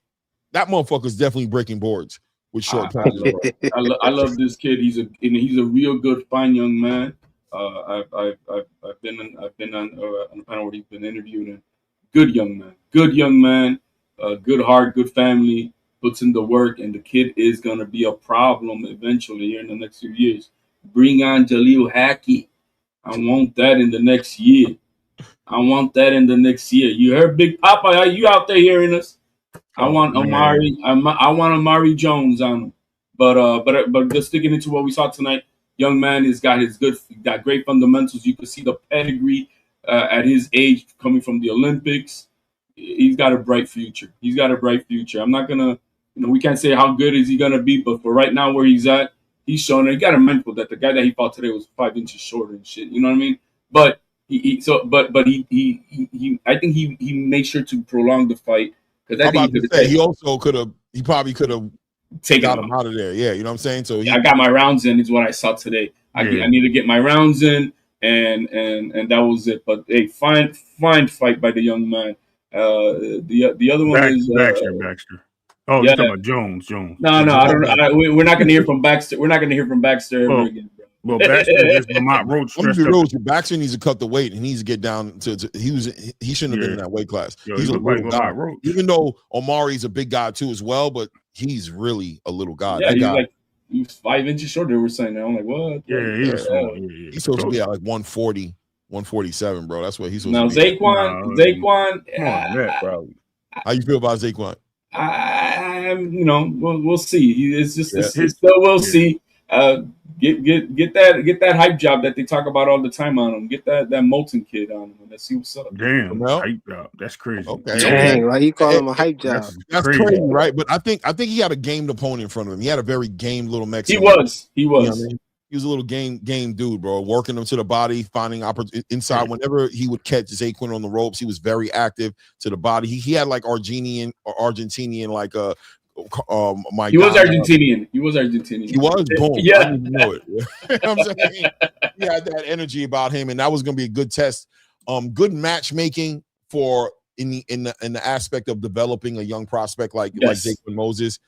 that motherfucker's definitely breaking boards with short punches. I love this kid. He's a real good, fine young man. I've been on a panel where he's been interviewed, and good young man, good heart, good family, puts in the work, and the kid is gonna be a problem eventually here in the next few years. Bring on Jaleel Hackey. I want that in the next year. You heard Big Papa? Are you out there hearing us? I want Omari. I want Omari Jones on him. But just sticking into what we saw tonight, young man has got great fundamentals. You can see the pedigree at his age coming from the Olympics. He's got a bright future. I'm not gonna, we can't say how good is he gonna be, but for right now where he's at, he's shown it. You got to mindful that the guy that he fought today was 5 inches shorter and shit. You know what I mean? But he I think he made sure to prolong the fight, because I think he probably could have got him out of there. Yeah, you know what I'm saying? So I got my rounds in is what I saw today. I need to get my rounds in, and that was it. But hey, fine fight by the young man. The other one is Baxter. Oh, you're talking about Jones. No, I don't. We're not going to hear from Baxter. We're not going to hear from Baxter ever again. Well, Baxter just Lamont Roach. Baxter needs to cut the weight and he needs to get down to he shouldn't have been in that weight class. He's a little guy. Even though Omari's a big guy too as well, but he's really a little guy. Yeah, he's 5 inches shorter. They were saying that. I'm like, what? Yeah, he's small. He's supposed to be at like 140, 147, bro. That's what he's supposed to be. Zaquan, bro. How you feel about Zaquan? We'll see. It's just we'll see. Get that hype job that they talk about all the time on him. Get that Moulton kid on him, and let's see what's up. Damn, hype job. That's crazy. Okay. Dang, why you call him a hype job? That's crazy, right? But I think he had a gamed opponent in front of him. He had a very gamed little Mexican. He was. You know what I mean? He was a little game dude, bro. Working him to the body, finding inside. Whenever he would catch Zaquin on the ropes, he was very active to the body. He had like Argentinian like my. He was Argentinian. He was Argentinian. He was boom. Yeah, I didn't even know it. You know what I'm saying? He had that energy about him, and that was going to be a good test. Good matchmaking for in the aspect of developing a young prospect like Zaquin Moses.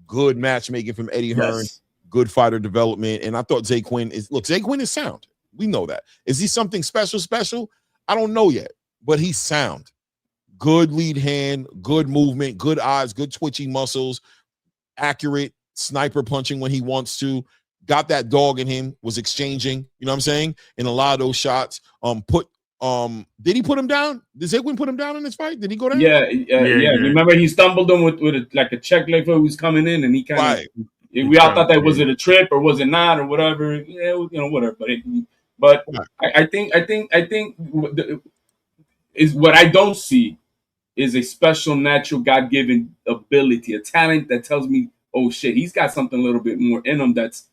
Good matchmaking from Eddie Hearn. Good fighter development, and I thought Zaquin is sound. We know that. Is he something special? I don't know yet, but he's sound. Good lead hand, good movement, good eyes, good twitchy muscles, accurate sniper punching when he wants to. Got that dog in him, was exchanging, you know what I'm saying? In a lot of those shots. Did he put him down? Did Zaquin put him down in this fight? Did he go down? Yeah. Remember he stumbled him with a check leg foot who was coming in, and he kind of we all thought that was it a trip or was it not or whatever. Yeah, whatever. But I think is what I don't see is a special, natural, God-given ability, a talent that tells me, oh shit, he's got something a little bit more in him that's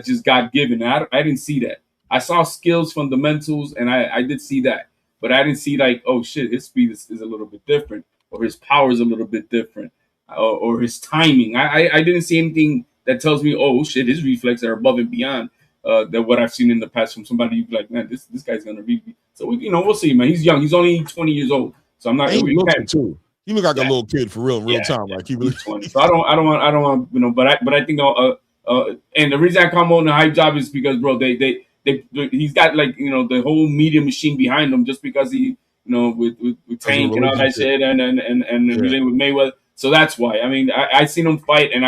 just God-given. I didn't see that. I saw skills, fundamentals, and I did see that, but I didn't see like, oh shit, his speed is a little bit different, or his power is a little bit different. Or his timing. I didn't see anything that tells me, oh shit, his reflexes are above and beyond than what I've seen in the past from somebody you'd be like, man, this guy's gonna be. So we'll see, man. He's young. He's only 20 years old. So I'm not. He looks He look like a little kid for real, in real time. Like he really. 20. So I don't want but I think and the reason I come on the hype job is because bro, he's got like the whole media machine behind him just because he with Tank and all that shit and everything with Mayweather. So that's why. I mean, I seen him fight, and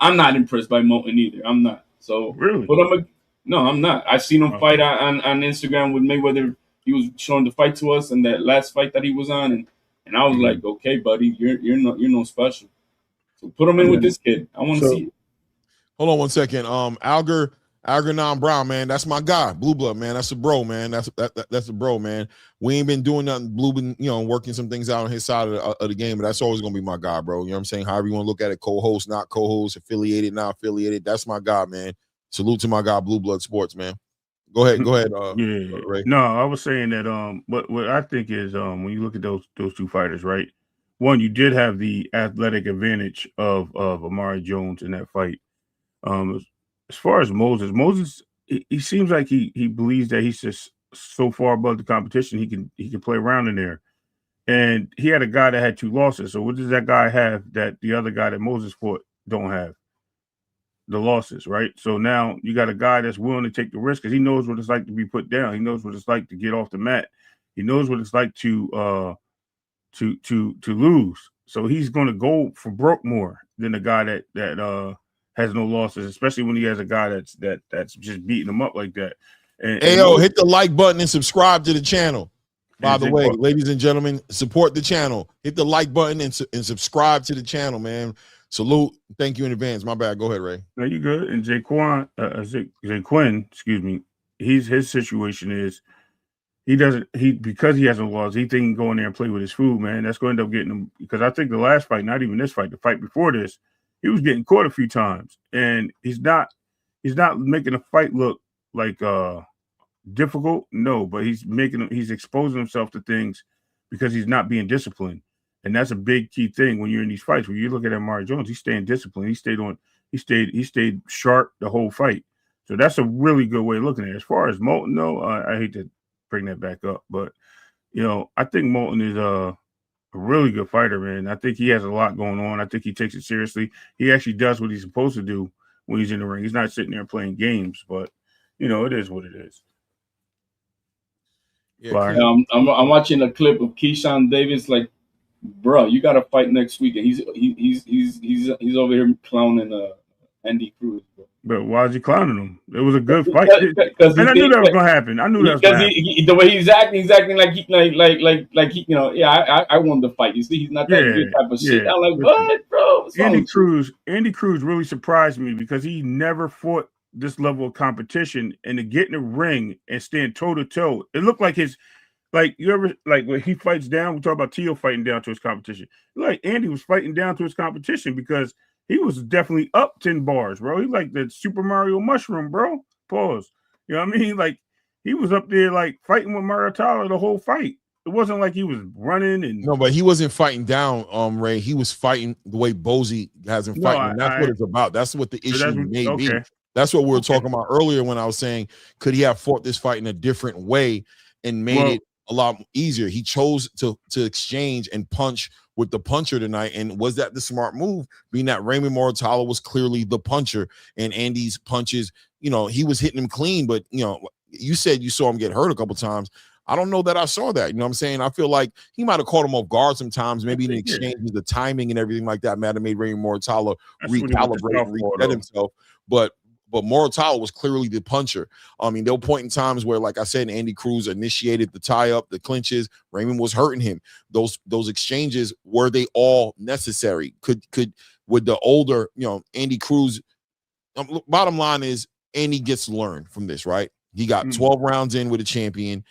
I'm not impressed by Moulton either. I'm not. So really, but I'm not. I seen him fight on Instagram with Mayweather. He was showing the fight to us, and that last fight that he was on, and I was like, okay, buddy, you're no special. So put him in with this kid. I want to see it. Hold on one second. Algernon Brown, man, that's my guy. Blue blood, man. That's a bro, man. That's a bro, man. We ain't been doing nothing. Blue been, working some things out on his side of the game, but that's always gonna be my guy, bro. You know what I'm saying? However you want to look at it, co-host, not co-host, affiliated, not affiliated. That's my guy, man. Salute to my guy, Blue Blood Sports, man. Go ahead, Yeah. Ray. No, I was saying that what I think is when you look at those two fighters, right? One, you did have the athletic advantage of Amari Jones in that fight. As far as Moses, he seems like he believes that he's just so far above the competition he can play around in there. And he had a guy that had 2 losses. So what does that guy have that the other guy that Moses fought don't have? The losses, right? So now you got a guy that's willing to take the risk because he knows what it's like to be put down. He knows what it's like to get off the mat. He knows what it's like to lose. So he's going to go for broke more than a guy that has no losses, especially when he has a guy that's just beating him up like that. And Hit the like button and subscribe to the channel. By the way, ladies and gentlemen, support the channel. Hit the like button and subscribe to the channel, man. Salute. Thank you in advance. My bad. Go ahead, Ray. No, you good. And Jaquin, excuse me. His situation is because he hasn't lost, he think he can go in there and play with his food, man. That's going to end up getting him because I think the last fight, not even this fight, the fight before this, he was getting caught a few times. And he's not making the fight look like difficult. No, but he's exposing himself to things because he's not being disciplined. And that's a big key thing when you're in these fights. When you look at Amari Jones, he's staying disciplined. He stayed sharp the whole fight. So that's a really good way of looking at it. As far as Moulton, though, I hate to bring that back up, but I think Moulton is a really good fighter, man. I think he has a lot going on. I think he takes it seriously. He actually does what he's supposed to do when he's in the ring. He's not sitting there playing games, but it is what it is. Yeah, I'm watching a clip of Keyshawn Davis, like, bro, you got to fight next week, and he's over here clowning Andy Cruz, bro. But why is he clowning him? It was a good fight, and I knew that was gonna happen. I knew that was gonna happen. The way he's acting like he, I won the fight. You see, he's not that good type of shit. I'm like, what, bro? Andy Cruz really surprised me because he never fought this level of competition, and to get in the ring and stand toe to toe, it looked like when he fights down. We talk about Tio fighting down to his competition. Like Andy was fighting down to his competition because he was definitely up 10 bars, bro. He like the Super Mario mushroom, bro. Pause. You know what I mean? Like he was up there like fighting with Muratalla the whole fight. It wasn't like he was running and no, but he wasn't fighting down, Ray. He was fighting the way Bozy has him fighting. And that's what it's about. That's what the issue may be. That's what we were talking about earlier when I was saying, could he have fought this fight in a different way and made it a lot easier? He chose to exchange and punch with the puncher tonight. And was that the smart move? Being that Raymond Muratalla was clearly the puncher, and Andy's punches, he was hitting him clean, but you said you saw him get hurt a couple times. I don't know that I saw that. You know what I'm saying? I feel like he might have caught him off guard sometimes, maybe in exchange with the timing and everything like that might have made Raymond Muratalla recalibrate and reset himself. But Muratalla was clearly the puncher. I mean, there were points in times where, like I said, Andy Cruz initiated the tie-up, the clinches. Raymond was hurting him. Those exchanges, were they all necessary? Would the older, Andy Cruz, bottom line is Andy gets to learn from this, right? He got 12 rounds in with a champion.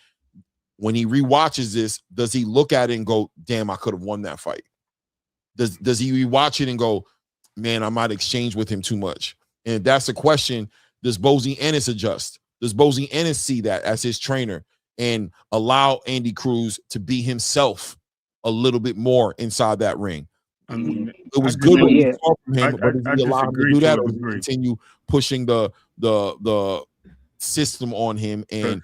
When he rewatches this, does he look at it and go, damn, I could have won that fight? Does he rewatch it and go, man, I might exchange with him too much? And that's the question. Does Bozy Ennis adjust? Does Bozy Ennis see that as his trainer and allow Andy Cruz to be himself a little bit more inside that ring? I mean, it was good when you saw from him, but does he allow him to do that, or does he continue pushing the system on him and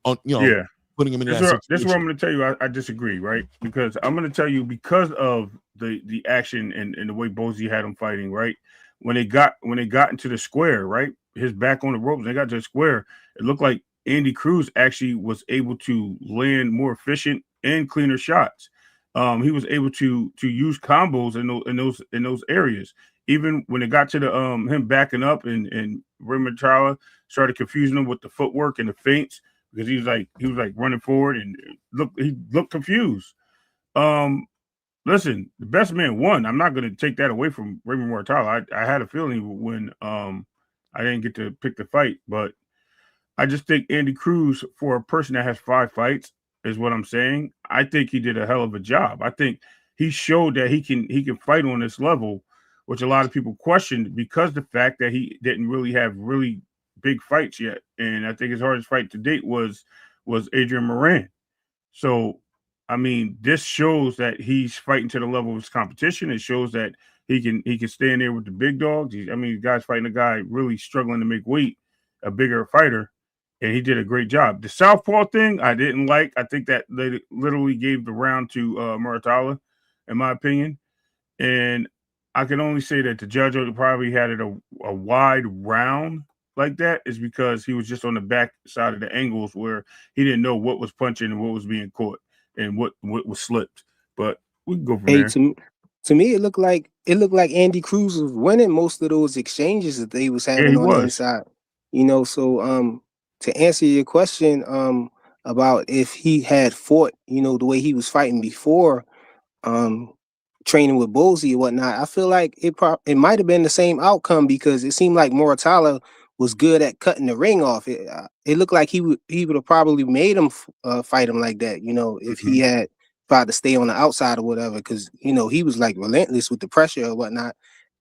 putting him in that situation? This is what I'm going to tell you. I disagree, right? Because I'm going to tell you, because of the action and the way Bozy had him fighting, right? When they got into the square, right, his back on the ropes, they got to the square, it looked like Andy Cruz actually was able to land more efficient and cleaner shots. He was able to use combos in those areas. Even when it got to the him backing up and Raymond Muratalla started confusing him with the footwork and the feints, because he was like running forward and he looked confused. Listen, the best man won. I'm not going to take that away from Raymond Muratalla. I had a feeling when I didn't get to pick the fight, but I just think Andy Cruz, for a person that has 5 fights, is what I'm saying. I think he did a hell of a job. I think he showed that he can fight on this level, which a lot of people questioned because the fact that he didn't really have big fights yet, and I think his hardest fight to date was Adrian Moran. So, I mean, this shows that he's fighting to the level of his competition. It shows that he can stand there with the big dogs. The guy's fighting a guy really struggling to make weight, a bigger fighter, and he did a great job. The southpaw thing I didn't like. I think that they literally gave the round to Muratalla, in my opinion. And I can only say that the judge probably had it a wide round like that is because he was just on the back side of the angles where he didn't know what was punching and what was being caught and what was slipped. But we can go from Hey, there. to me, it looked like Andy Cruz was winning most of those exchanges that they was Yeah, having he on the was. inside. So to answer your question about if he had fought, the way he was fighting before, training with Bowsy and whatnot, I feel like it might have been the same outcome because it seemed like Muratalla was good at cutting the ring off. It looked like he would have probably made him fight him like that, if he had tried to stay on the outside or whatever, because he was like relentless with the pressure or whatnot.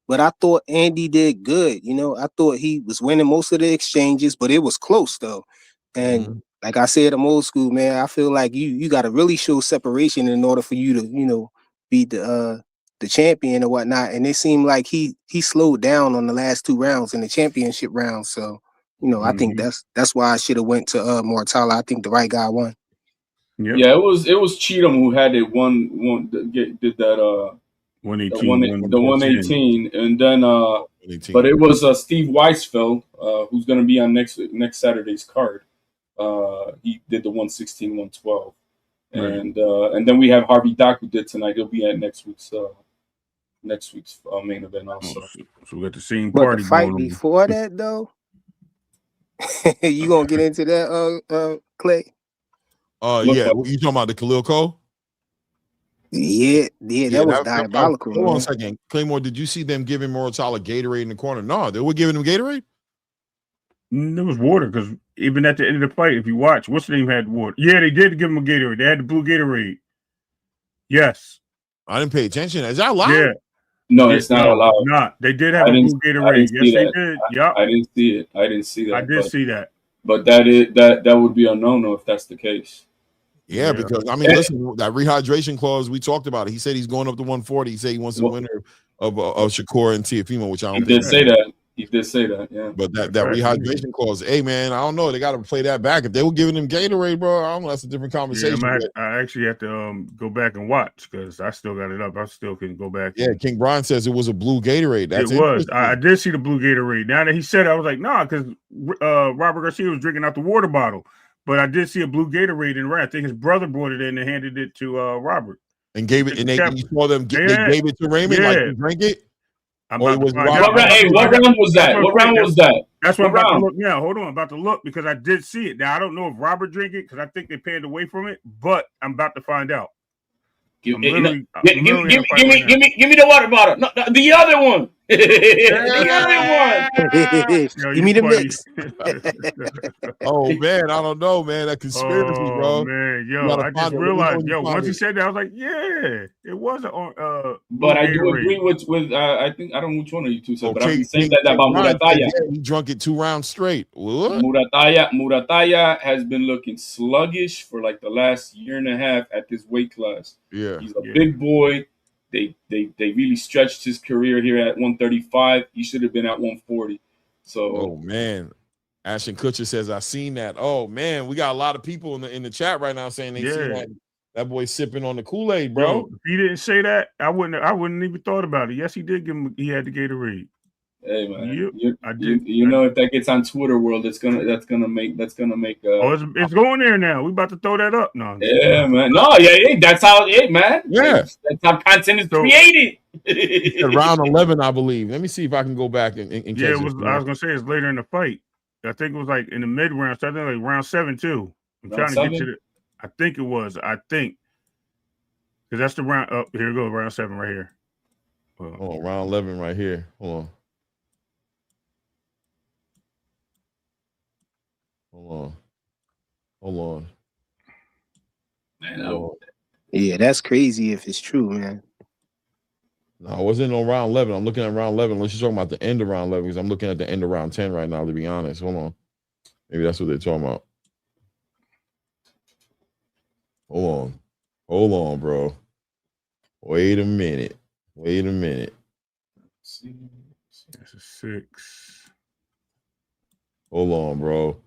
But I thought Andy did good. I thought he was winning most of the exchanges, but it was close though. And like I said, I'm old school, man. I feel like you got to really show separation in order for you to, be the champion or whatnot. And it seemed like he slowed down on the last 2 rounds in the championship round. So, I think that's why I should have went to Muratalla. I think the right guy won. Yep. Yeah, it was Cheatham who had it did that 118, the 118, and then but it was Steve Weisfeld who's going to be on next Saturday's card. He did the 116, 112. And then we have Harvey Dock who did tonight. He'll be at next week's main event also. So we got the same But party the fight going on. before that though, you gonna get into that, Clay? Yeah. You talking about the Khalil Cole? Yeah, that was diabolical. Hold on a second, Claymore. Did you see them giving Muratalla Gatorade in the corner? No, they were giving him Gatorade. There was water because even at the end of the fight, if you watch, what's the name had water? Yeah, they did give him a Gatorade. They had the blue Gatorade. Yes. I didn't pay attention. Is that allowed? Yeah. No, it's not allowed. Not. They did have a blue Gatorade. Yes, they did. Yep. I didn't see it. I didn't see that. I did see that. But that would be a no-no if that's the case. Yeah, because listen, that rehydration clause we talked about it. He said he's going up to 140. He said he wants the winner of Shakur and Teofimo, which I don't. He did say that. He did say that. Yeah. But that rehydration clause, hey man, I don't know. They got to play that back. If they were giving him Gatorade, bro, I don't know. That's a different conversation. Yeah, I actually have to go back and watch because I still got it up. I still can go back. Yeah, King Brian says it was a blue Gatorade. That's it was. I did see the blue Gatorade. Now that he said it, I was like, nah, because Robert Garcia was drinking out the water bottle. But I did see a blue Gatorade in red. I think his brother brought it in and handed it to Robert. And gave it, and you saw them, they gave it to Raymond, like he drank it? What round was that? What round was that? That's what I'm about to look now. Hold on, I'm about to look because I did see it. Now, I don't know if Robert drank it because I think they panned away from it, but I'm about to find out. Give me the water bottle. No, the other one. The other one. Give me the mix. Oh man, I don't know, man. That conspiracy, bro. Man, I just realized, once he said that, I was like, yeah, it wasn't on. But I do agree with I think I don't know which one of you two said, but I'm saying that about Muratalla. He drunk it 2 rounds straight. What? Muratalla has been looking sluggish for like the last year and a half at this weight class. Yeah, he's a big boy. They really stretched his career here at 135. He should have been at 140. So, oh man, Ashton Kutcher says I seen that. Oh man, we got a lot of people in the chat right now saying they see that boy sipping on the Kool-Aid, bro. Yo, if he didn't say that, I wouldn't even thought about it. Yes, he did give him. He had the Gatorade. Hey man, you know if that gets on Twitter world, that's gonna make. It's going there now. We about to throw that up now. Yeah, man. No, that's how it, man. Yeah, that's how content is created. Round 11, I believe. Let me see if I can go back and catch it. I was gonna say it's later in the fight. I think it was like in the mid round. So I think like round 7 too. I'm trying to get to the. I think it was. Because that's the round. Up here we go. Round 7 right here. Oh, round 11 right here. Hold on. Man, yeah, that's crazy if it's true, man. No, I wasn't on round 11. I'm looking at round 11. Unless you're talking about the end of round 11, because I'm looking at the end of round 10 right now, to be honest. Hold on. Maybe that's what they're talking about. Hold on, bro. Wait a minute. That's a 6. Hold on, bro.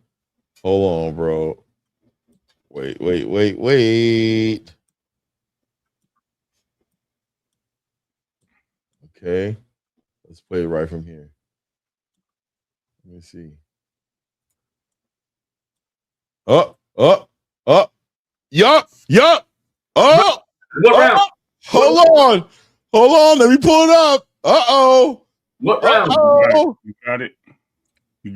Wait. Okay. Let's play it right from here. Let me see. Yup. Oh. What round? Hold on. Let me pull it up. What round? You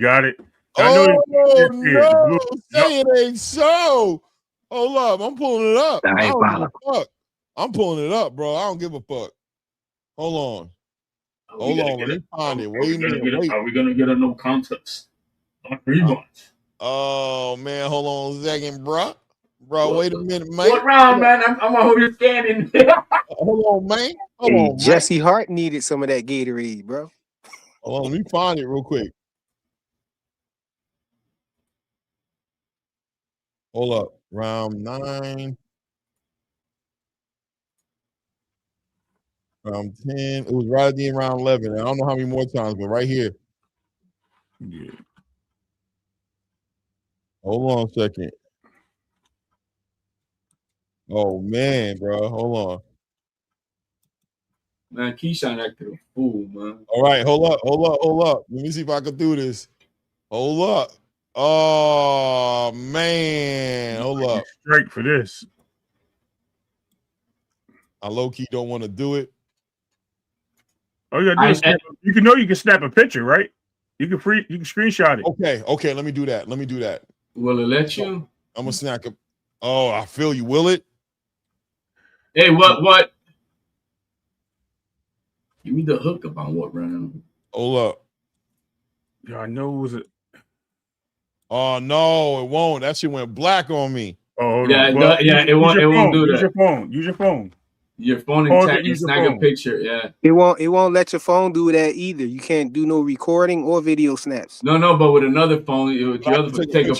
got it. Oh, no. Say it ain't so. Hold up. I'm pulling it up. I don't give a fuck. I'm pulling it up, bro. I don't give a fuck. Hold on. Let me find it. Wait a minute. Are we gonna get a no contest? Oh man, hold on a second, bro. Wait a minute, man. What round, man? I'm gonna hold your standing. Hold on, man. Jesse Hart needed some of that Gatorade, bro. Hold on, let me find it real quick. Hold up. Round 9. Round 10. It was right at the end, round 11. I don't know how many more times, but right here. Yeah. Hold on a second. Oh man, bro. Hold on. Man, Keyshawn acted a fool, man. All right, hold up. Let me see if I can do this. Hold up. Oh man. Hold up. Straight for this. I low-key don't want to do it. Oh, you gotta do you can snap a picture, right? You can screenshot it. Okay, let me do that. Will it let you? I'm gonna snack up. Oh, I feel you. Will it? Hey, what? Give me the hookup on what round? Hold up. Yeah, I know it was a. Oh no, it won't. That shit went black on me. Oh, hold yeah, on. Well, it won't do that. Use your phone. Your phone and tag and snag a picture. Yeah. It won't let your phone do that either. You can't do no recording or video snaps. No, but with another phone, with your other phone, take a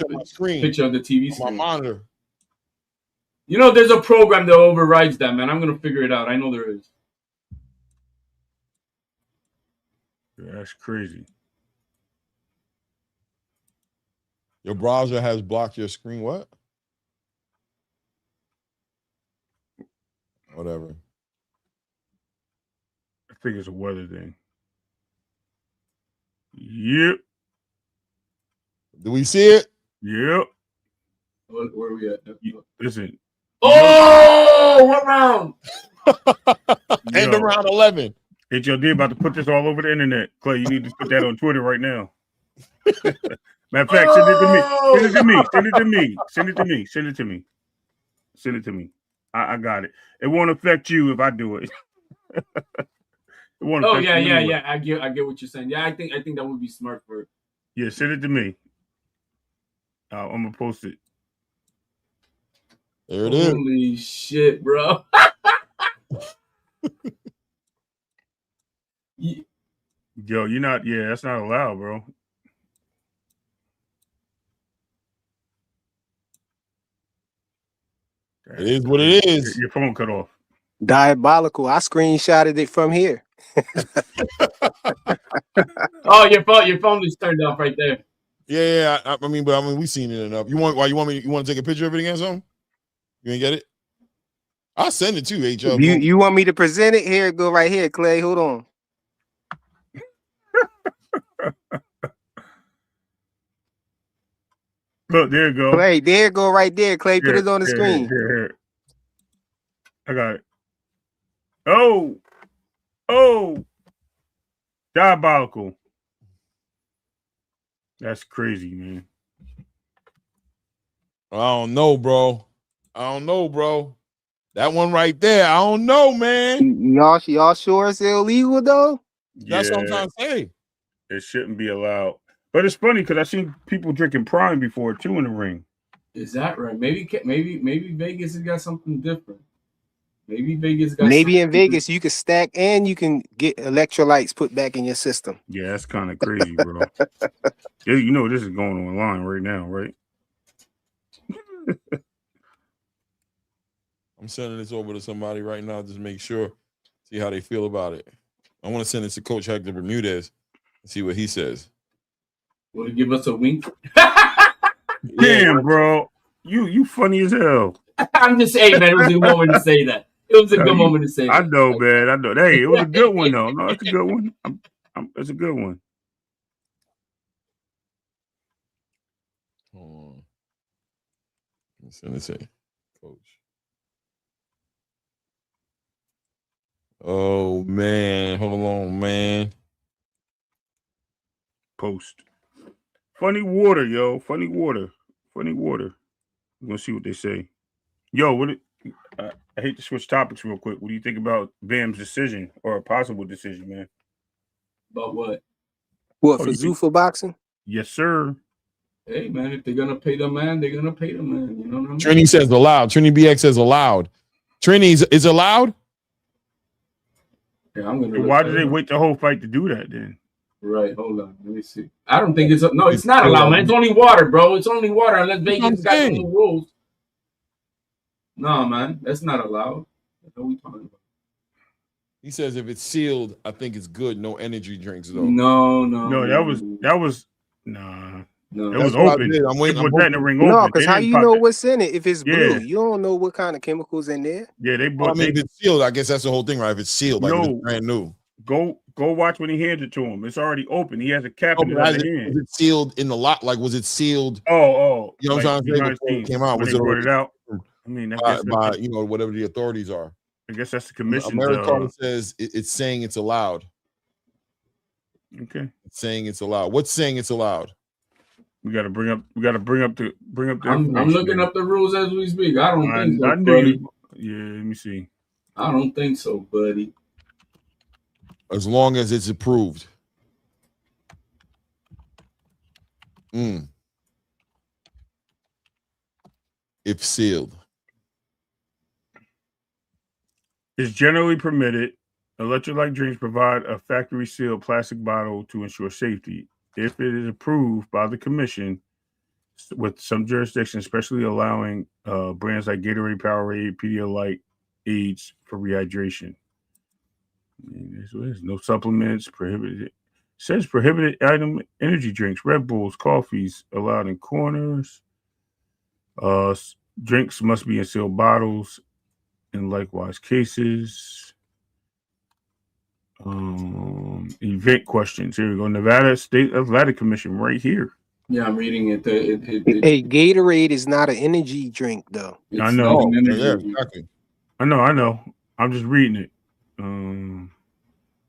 picture of the TV screen. My monitor. You know, there's a program that overrides that, man. I'm gonna figure it out. I know there is. Yeah, that's crazy. Your browser has blocked your screen. What? Whatever. I think it's a weather thing. Yep. Do we see it? Yep. Where are we at? Listen. Oh, what round? End of round 11. HLD about to put this all over the internet. Clay, you need to put that on Twitter right now. Matter of fact, send it to me. I got it. It won't affect you if I do it. It won't affect you anyway. I get what you're saying. Yeah, I think that would be smart for it. Yeah, send it to me. I'm gonna post it. There it is. Holy shit, bro. Yo, you're not. Yeah, that's not allowed, bro. It is what it is. Your phone cut off. Diabolical. I screenshotted it from here. Oh, your phone is turned off right there. Yeah. I mean, we've seen it enough. You want to take a picture of it again? Something? You ain't get it? I'll send it to you, HL. You want me to present it? Here, go right here, Clay. Hold on. Look, there you go. Clay, there go right there, Clay. Put it on the screen. Here. I got it. Oh. Diabolical. That's crazy, man. I don't know, bro. That one right there, I don't know, man. Y'all sure it's illegal though? That's what I'm trying to say. It shouldn't be allowed. But it's funny because I've seen people drinking Prime before too in the ring. Is that right? Maybe Vegas has got something different. Maybe Vegas got Maybe in something. Vegas you can stack and you can get electrolytes put back in your system. Yeah, that's kind of crazy, bro. Yeah, you know this is going online right now, right? I'm sending this over to somebody right now. Just make sure, see how they feel about it. I want to send this to Coach Hector Bermudez and see what he says. Will he give us a wink? Damn, bro. You funny as hell. I'm just saying, man. It was a good moment to say that. It was a good moment to say that. I know, man. I know. Hey, it was a good one, though. No, it's a good one. It's a good one. Hold on. Let me see, Coach. Oh man, hold on, man. Post. Funny water, yo. Funny water. Funny water. We're gonna see what they say. Yo, I hate to switch topics real quick. What do you think about Bam's decision or a possible decision, man? About what? What, for Zuffa boxing? Yes, sir. Hey, man, if they're gonna pay the man, they're gonna pay the man. You know what I mean? Trini says allowed. Trini BX says allowed. Trini is allowed. Yeah, I'm gonna. Why did they wait the whole fight to do that then? Right, hold on. Let me see. I don't think it's no. It's not allowed, man. It's only water, bro. It's only water unless Vegas got some new rules. No, man, that's not allowed. What are we talking about? He says if it's sealed, I think it's good. No energy drinks though. No. That was nah. No, it was open. I'm waiting. Put that in the ring no, open. because how you know what's in it if it's blue? Yeah. You don't know what kind of chemicals in there. Yeah, they bought. If it's sealed, I guess that's the whole thing, right? If it's sealed, like it's brand new. Go watch when he hands it to him. It's already open. He has a cap in his other hand. Was it sealed in the lot? Like was it sealed? Oh, you know what I'm trying to say before it came out? Was it brought it out? I mean, by whatever the authorities are. I guess that's the commission. America says it's saying it's allowed. Okay, it's saying it's allowed. What's saying it's allowed? We got to bring up the. I'm looking up the rules as we speak. I don't think so, buddy. Yeah, let me see. I don't think so, buddy. As long as it's approved. If sealed. It's generally permitted. Electrolyte drinks provide a factory sealed plastic bottle to ensure safety. If it is approved by the commission, with some jurisdictions, especially allowing brands like Gatorade, Powerade, Pedialyte, aids for rehydration. There's no supplements prohibited. It says prohibited item energy drinks, Red Bulls, coffees allowed in corners. Drinks must be in sealed bottles in likewise cases. Event questions. Here we go. Nevada State Athletic Commission right here. Yeah, I'm reading it. Hey, Gatorade is not an energy drink, though. I know. Yeah, exactly. I know. I'm just reading it.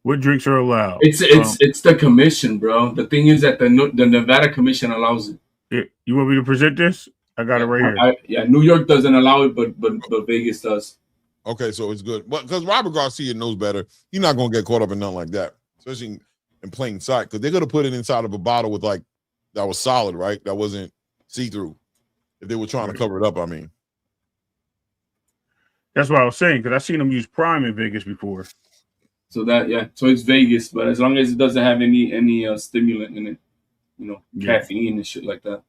What drinks are allowed? It's the commission, bro. The thing is that the Nevada Commission allows it. You want me to present this? I got it right here. New York doesn't allow it, but Vegas does. Okay, so it's good. But because Robert Garcia knows better, he's not gonna get caught up in nothing like that, especially in plain sight. Because they're gonna put it inside of a bottle with that was solid, right? That wasn't see-through. If they were trying to cover it up, I mean. That's what I was saying, because I've seen them use Prime in Vegas before. So so it's Vegas, but as long as it doesn't have any stimulant in it, caffeine and shit like that.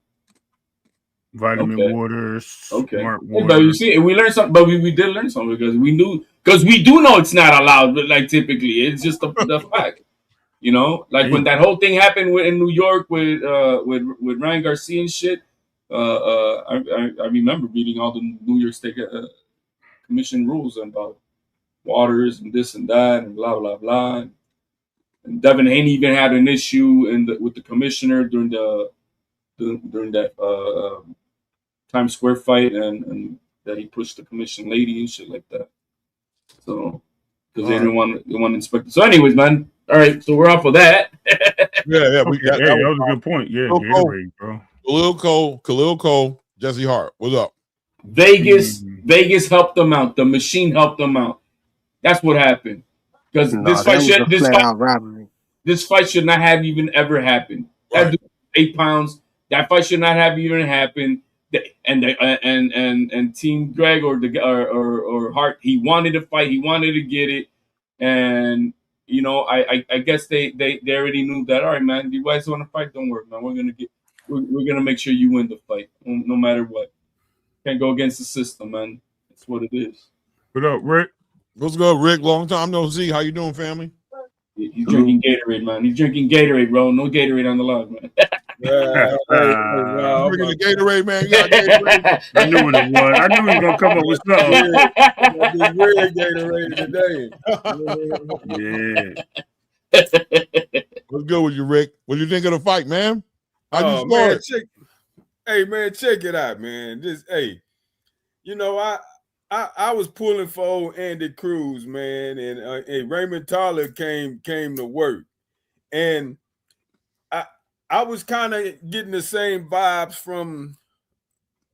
Vitamin waters. Okay. Smart water. But you see, we learned something, but we did learn something because we do know it's not allowed, but typically it's just the fact. When that whole thing happened in New York with Ryan Garcia and shit, I remember reading all the New York State Commission rules about waters and this and that and blah blah blah. And Devin Haney even had an issue with the commissioner during that Times Square fight, and that he pushed the commission lady and shit like that. So because they didn't want to inspect it. So, anyways, man. All right, so we're off of that. Yeah. That was a good point. Yeah, Gatorade, bro. Khalil Cole, Jesse Hart. What's up? Vegas helped them out. The machine helped them out. That's what happened. Because this fight should not have even ever happened. That dude 8 pounds. That fight should not have even happened. and Team Greg or Hart, he wanted to fight, he wanted to get it, and I guess they already knew that. All right, man, you guys want to fight? Don't worry, man. We're gonna make sure you win the fight, no matter what. Can't go against the system, man. That's what it is. What up, Rick? What's good, Rick? Long time no see. How you doing, family? He's drinking Gatorade, man. He's drinking Gatorade, bro. No Gatorade on the log, man. I'm drinking the Gatorade, man. You got Gatorade? I knew what it was. I knew he was gonna come up with something. Red Gatorade today. Yeah. What's good with you, Rick? What you think of the fight, man? How you man, check it out, man. I was pulling for old Andy Cruz, man, and Raymond Tyler came to work, and I was kind of getting the same vibes from.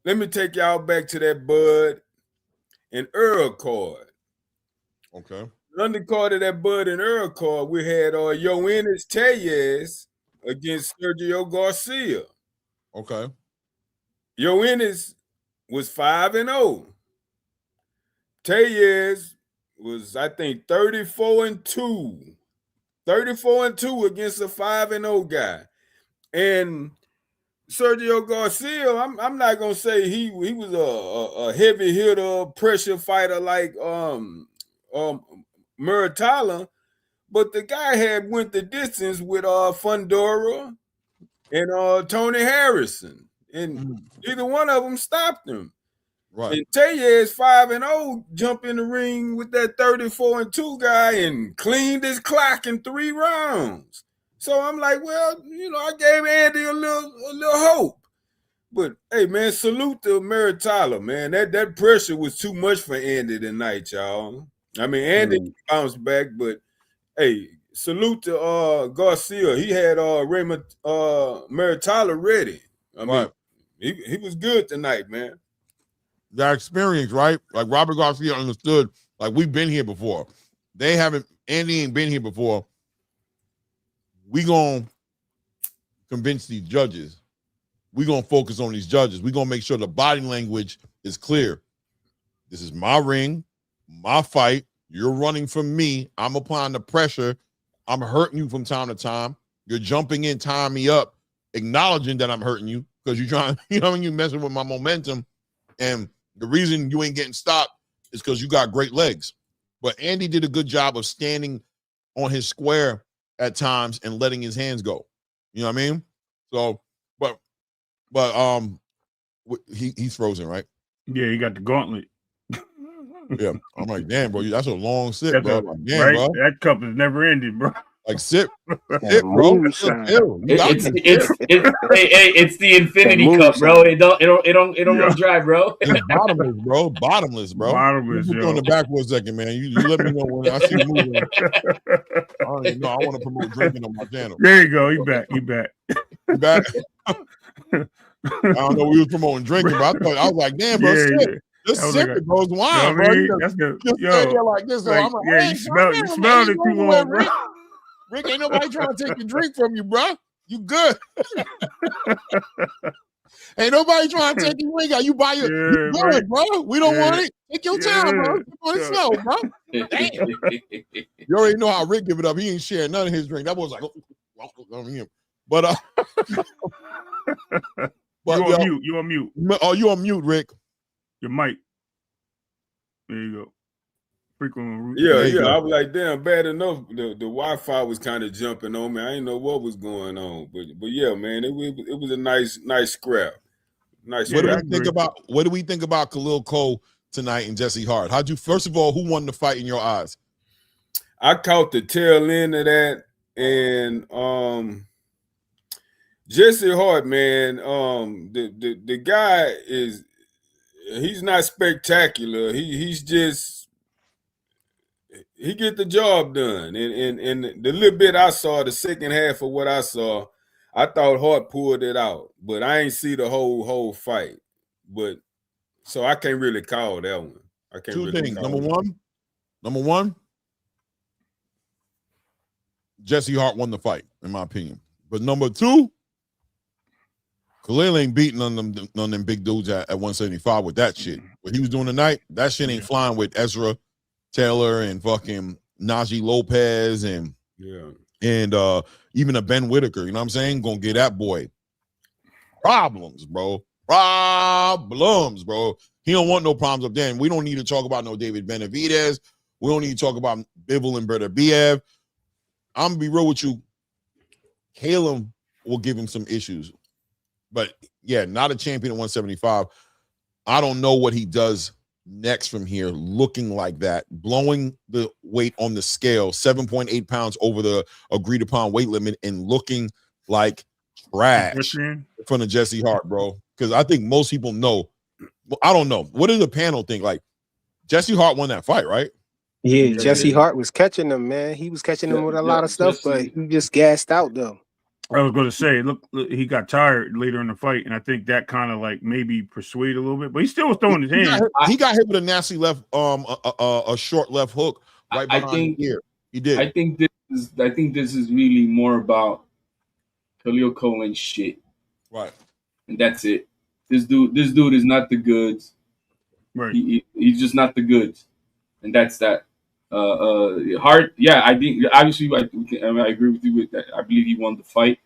Let me take y'all back to that Bud and Earl card. Okay. Undercard of that Bud and Earl card, we had Yoenis Tellez against Sergio Garcia. Okay. Yoenis was 5-0. Tellez was, I think, 34-2. 34-2 against a 5-0 guy. And Sergio Garcia, I'm not gonna say he was a heavy hitter, pressure fighter like Muratalla, but the guy had went the distance with Fundora and Tony Harrison, and either one of them stopped him. Right. And Tellez 5-0 jumped in the ring with that 34-2 guy and cleaned his clock in 3 rounds. So I'm like, well, I gave Andy a little hope. But hey, man, salute to Muratalla, man. That pressure was too much for Andy tonight, y'all. I mean, Andy bounced back, but hey, salute to Garcia. He had Raymond Muratalla ready. I mean, he was good tonight, man. That experience, right? Like Robert Garcia understood, like we've been here before. Andy ain't been here before. We gonna convince these judges. We gonna focus on these judges. We gonna make sure the body language is clear. This is my ring, my fight. You're running from me. I'm applying the pressure. I'm hurting you from time to time. You're jumping in, tying me up, acknowledging that I'm hurting you because you're trying, you're messing with my momentum. And the reason you ain't getting stopped is because you got great legs. But Andy did a good job of standing on his square at times and letting his hands go. You know what I mean? So, but he's frozen, right? Yeah, he got the gauntlet. Yeah, I'm like, damn, bro, that's a long sip, bro. Like, damn, right? Bro. That cup is never ended, bro. Like sip, bro. It's the infinity cup, bro. It don't run dry, bro. It's bottomless, bro. Bottomless, bro. Bottomless. You on the back for a second, man. You let me know when I see you moving. I don't even know. I want to promote drinking on my channel. There you go. He back. You back? I don't know. We was promoting drinking, but I was like, damn, bro. Just sip it, bro. It's wine, bro. That's good. Yo, like this. So I'm like, yeah, you smelled it too long, bro. Rick, ain't nobody trying to take your drink from you, bro. You good. Ain't nobody trying to take your drink out. You buy your you good, right, bro. We don't want it. Take your time, bro. You want it slow, bro. Damn. You already know how Rick give it up. He ain't sharing none of his drink. That was like, but you on mute. Oh, you on mute, Rick. Your mic. There you go. Frequent. Yeah. I was like, damn, bad enough. The Wi-Fi was kind of jumping on me. I didn't know what was going on, but yeah, man, it was a nice scrap. Nice. What do we think about Khalil Cole tonight and Jesse Hart? First of all, who won the fight in your eyes? I caught the tail end of that, and Jesse Hart, man, the guy he's not spectacular. He's just he get the job done. And the little bit I saw, the second half of what I saw, I thought Hart pulled it out, but I ain't see the whole fight. But so I can't really call that one. I can't. Two things. Number one, Jesse Hart won the fight, in my opinion. But number two, Khalil ain't beating on them big dudes at 175 with that shit. What he was doing tonight, that shit ain't flying with Ezra Taylor and fucking Najee Lopez and even a Ben Whitaker. You know what I'm saying? Gonna get that boy problems, bro. Problems, bro. He don't want no problems up there. And we don't need to talk about no David Benavidez. We don't need to talk about Bivol and Bertobiev. I'm gonna be real with you. Caleb will give him some issues. But yeah, not a champion at 175. I don't know what he does next from here, looking like that, blowing the weight on the scale, 7.8 pounds over the agreed upon weight limit, and looking like trash in front of Jesse Hart, bro. Because I think most people know. I don't know. What does the panel think? Like, Jesse Hart won that fight, right? Yeah, Jesse Hart was catching him, man. He was catching him with a lot of stuff, but he just gassed out though. I was going to say, look, he got tired later in the fight, and I think that kind of like maybe persuaded a little bit, but he still was throwing his hands. He got hit with a nasty left, a short left hook right behind here. He did. I think this is really more about Khalil Cohen shit, right? And that's it. This dude is not the goods, right? He's just not the goods, and that's that. Hart, yeah, I think obviously I agree with you with that. I believe he won the fight,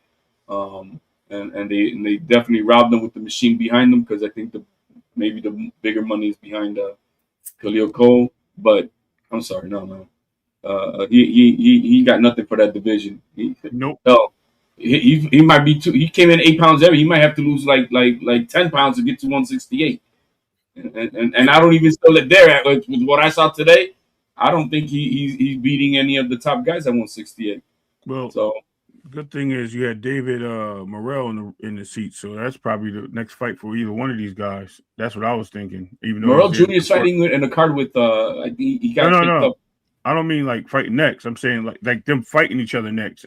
and they definitely robbed him with the machine behind them, because I think maybe the bigger money is behind Khalil Cole. But I'm sorry, no. He got nothing for that division. Nope. Hell, he might be too. He came in 8 pounds heavy. He might have to lose like 10 pounds to get to 168. And I don't even still it there with what I saw today. I don't think he's beating any of the top guys at 168. Well, so good thing is you had David Morrell in the seat, so that's probably the next fight for either one of these guys. That's what I was thinking. Even though Morrell Jr. is fighting in a card with I think he got picked up. I don't mean like fighting next. I'm saying like them fighting each other next.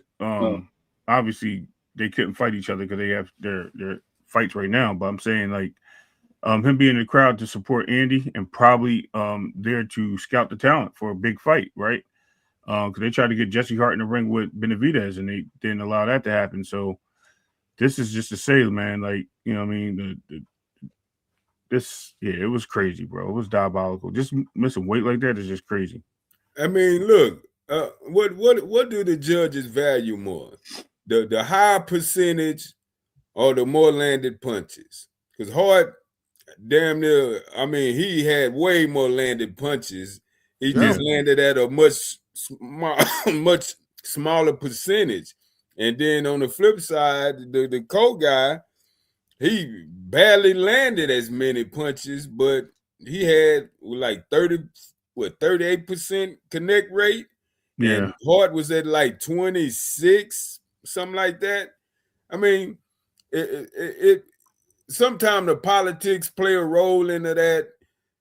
Obviously they couldn't fight each other because they have their fights right now. But I'm saying like. Him being in the crowd to support Andy and probably there to scout the talent for a big fight, right? Because they tried to get Jesse Hart in the ring with Benavidez and they didn't allow that to happen. So this is just to say, man, like, you know what I mean? It was crazy, bro. It was diabolical. Just missing weight like that is just crazy. I mean, look, what do the judges value more? The higher percentage or the more landed punches? Because Hart, damn near, I mean, he had way more landed punches. He just landed at a much smaller percentage. And then on the flip side, the Cole guy, he barely landed as many punches, but he had like 38% connect rate. Yeah. And Hart was at like 26, something like that. I mean, it sometimes the politics play a role into that,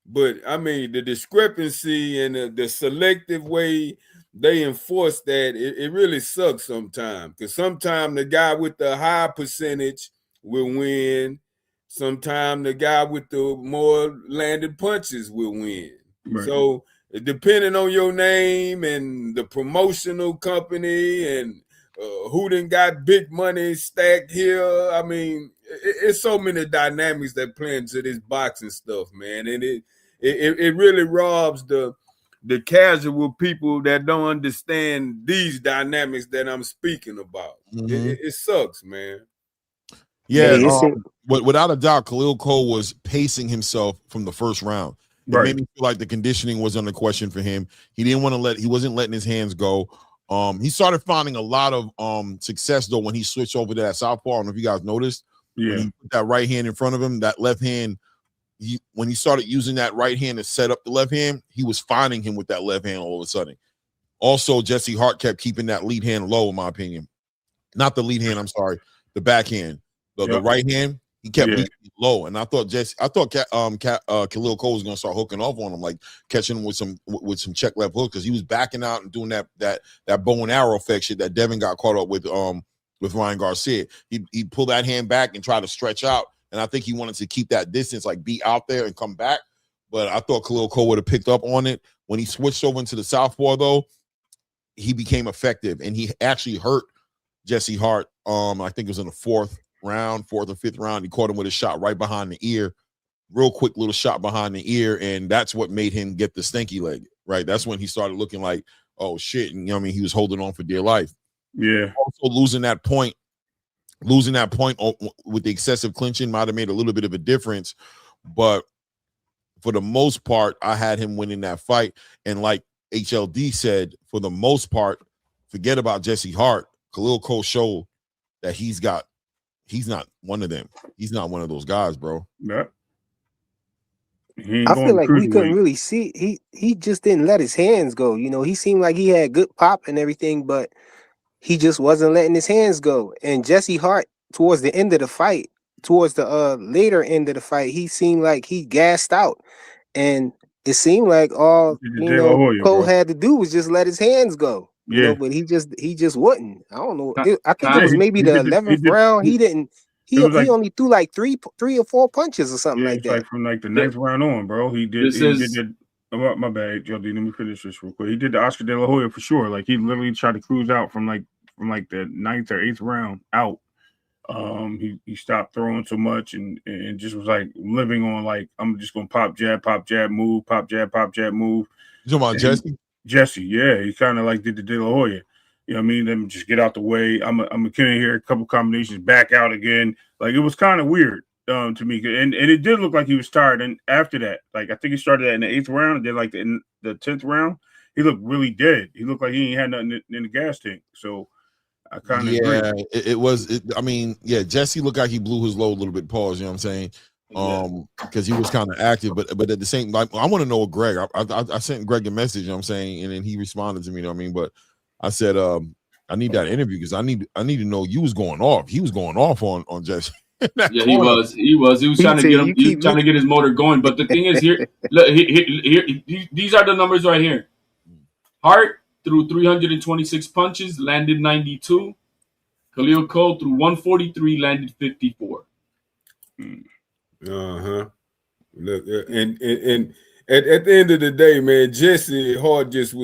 but I mean the discrepancy and the selective way they enforce that, it really sucks sometimes, because sometimes the guy with the high percentage will win, sometimes the guy with the more landed punches will win. Right. So depending on your name and the promotional company and who done got big money stacked here, I mean, it's so many dynamics that play into this boxing stuff, man, and it really robs the casual people that don't understand these dynamics that I'm speaking about. Mm-hmm. It sucks, man. Yeah, without a doubt, Khalil Cole was pacing himself from the first round. It made me feel like the conditioning was under question for him. He wasn't letting his hands go. He started finding a lot of success though when he switched over to that southpaw. I don't know if you guys noticed. Yeah. When he put that right hand in front of him, that left hand, when he started using that right hand to set up the left hand, he was finding him with that left hand all of a sudden. Also, Jesse Hart kept keeping that lead hand low, in my opinion. Not the lead hand, I'm sorry, the backhand. The right hand, he kept leading low. And I thought Khalil Cole was gonna start hooking off on him, like catching him with some check left hook, because he was backing out and doing that bow and arrow effect shit that Devin got caught up with Ryan Garcia. He'd pull that hand back and try to stretch out. And I think he wanted to keep that distance, like be out there and come back. But I thought Khalil Cole would have picked up on it. When he switched over into the southpaw, though, he became effective. And he actually hurt Jesse Hart. I think it was in the fourth round, fourth or fifth round. He caught him with a shot right behind the ear, real quick little shot behind the ear, and that's what made him get the stinky leg. Right, that's when he started looking like, oh shit, and he was holding on for dear life. Yeah. Also losing that point with the excessive clinching might have made a little bit of a difference, but for the most part, I had him winning that fight. And like HLD said, for the most part, forget about Jesse Hart. Khalil Cole showed that he's not one of them. He's not one of those guys, bro. Yeah. I feel like we couldn't really see. He just didn't let his hands go. He seemed like he had good pop and everything, but he just wasn't letting his hands go. And Jesse Hart, towards the end of the fight, towards the later end of the fight, he seemed like he gassed out. And it seemed like all Cole had to do was just let his hands go. But he just wouldn't. I don't know. I think it was maybe the 11th round. He didn't. He only threw like three or four punches or something like that. Like from like the next round on, bro. He did. My bad, Jody. Let me finish this real quick. He did the Oscar De La Hoya for sure. Like he literally tried to cruise out from the 9th or 8th round out. He stopped throwing so much and just was like living on like, I'm just gonna pop jab, move, pop jab, move. You talking about Jesse? Jesse, yeah, he kind of like did the De La Hoya. You know what I mean? Then just get out the way. I'm a kid in here, a couple combinations, back out again. Like it was kind of weird to me, and it did look like he was tired. And after that, like I think he started that in the 8th round, and then like in the 10th round, he looked really dead. He looked like he ain't had nothing in the gas tank. So I kind of agree. Jesse looked like he blew his load a little bit. Pause. You know what I'm saying? Because he was kind of active, but at the same time, I want to know Greg. I sent Greg a message. You know what I'm saying, and then he responded to me. You know what I mean? But I said, I need that interview because I need to know you was going off. He was going off on Jesse. Yeah, he was. He was trying to get him. He was trying to get his motor going. But the thing is, here, look, here, these are the numbers right here. Hart threw 326 punches, landed 92. Khalil Cole threw 143, landed 54. Look, and at the end of the day, man, Jesse Hart just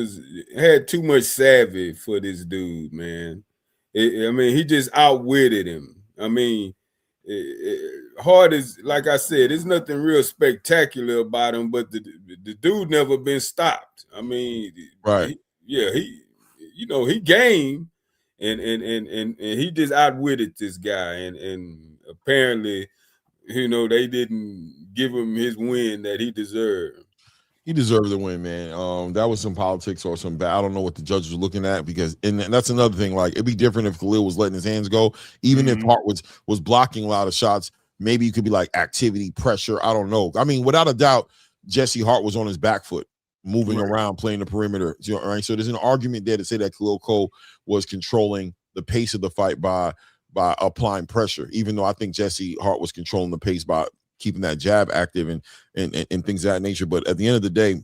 had too much savvy for this dude, man. He just outwitted him. Hart is, like I said, there's nothing real spectacular about him, but the dude never been stopped. Right? He game, and he just outwitted this guy, and apparently, they didn't give him his win that he deserved. He deserved the win, man. That was some politics or some bad. I don't know what the judges were looking at and that's another thing. Like it'd be different if Khalil was letting his hands go, even if Hart was blocking a lot of shots. Maybe you could be like activity, pressure. I don't know. Without a doubt, Jesse Hart was on his back foot, moving around, playing the perimeter. Right. So there's an argument there to say that Khalil Cole was controlling the pace of the fight by applying pressure, even though I think Jesse Hart was controlling the pace by keeping that jab active and things of that nature. But at the end of the day,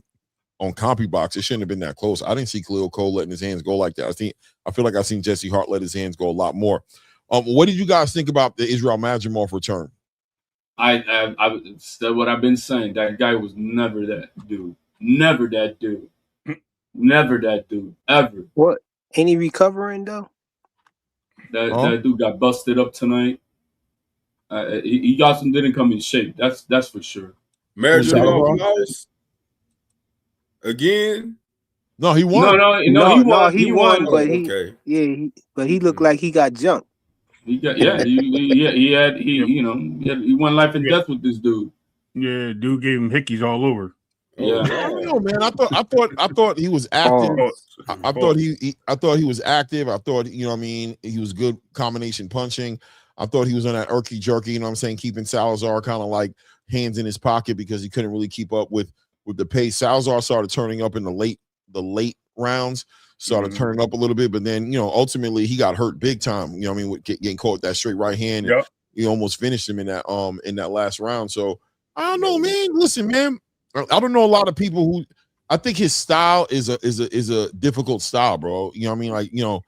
on CompuBox, it shouldn't have been that close. I didn't see Khalil Cole letting his hands go like that. I feel like I've seen Jesse Hart let his hands go a lot more. What did you guys think about the Israel Madrimov return? I said what I've been saying. That guy was never that dude. Never that dude. Never that dude. Ever. What? Ain't he recovering though? That dude got busted up tonight. He didn't come in shape. That's for sure. Madrimov lost again. No, he won. No, he won. But he looked like he got jumped. He won life and death with this dude. Yeah, dude gave him hickeys all over. Yeah, I don't know, man. I thought he was active. I thought he was active. I thought he was good combination punching. I thought he was on that irky jerky, keeping Salazar kind of like hands in his pocket because he couldn't really keep up with the pace. Salazar started turning up in the late rounds, started turning up a little bit, but then ultimately he got hurt big time. With getting caught with that straight right hand. Yep. He almost finished him in that last round. So I don't know, man. Listen, man. I don't know a lot of people who I think his style is a difficult style, bro. I don't know.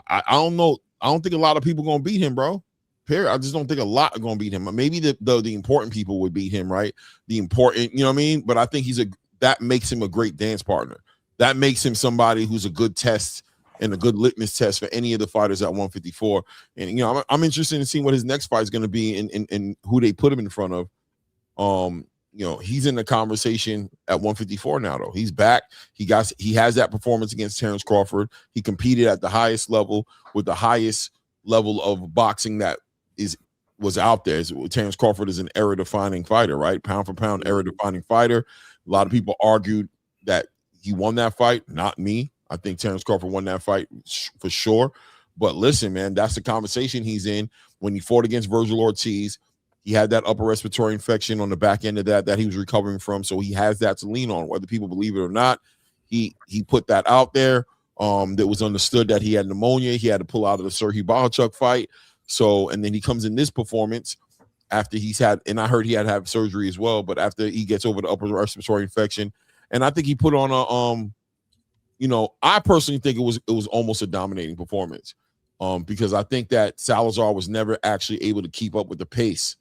I don't think a lot of people gonna beat him, bro. Period. I just don't think a lot are gonna beat him. Maybe the important people would beat him, right? The important, But I think that makes him a great dance partner. That makes him somebody who's a good test and a good litmus test for any of the fighters at 154. And you know, I'm interested in seeing what his next fight is going to be and who they put him in front of. You know, he's in the conversation at 154 now, though. He's back. He has that performance against Terrence Crawford. He competed at the highest level with the highest level of boxing that was out there. Terrence Crawford is an era-defining fighter, right? Pound for pound, era-defining fighter. A lot of people argued that he won that fight. Not me. I think Terrence Crawford won that fight for sure. But listen, man, that's the conversation he's in. When he fought against Virgil Ortiz, he had that upper respiratory infection on the back end of that he was recovering from. So he has that to lean on, whether people believe it or not. He put that out there. That was understood that he had pneumonia. He had to pull out of the Sergey Bohachuk fight. So, and then he comes in this performance after he's had, and I heard he had to have surgery as well, but after he gets over the upper respiratory infection. And I think he put on a, you know, I personally think it was almost a dominating performance. Because I think that Salazar was never actually able to keep up with the pace.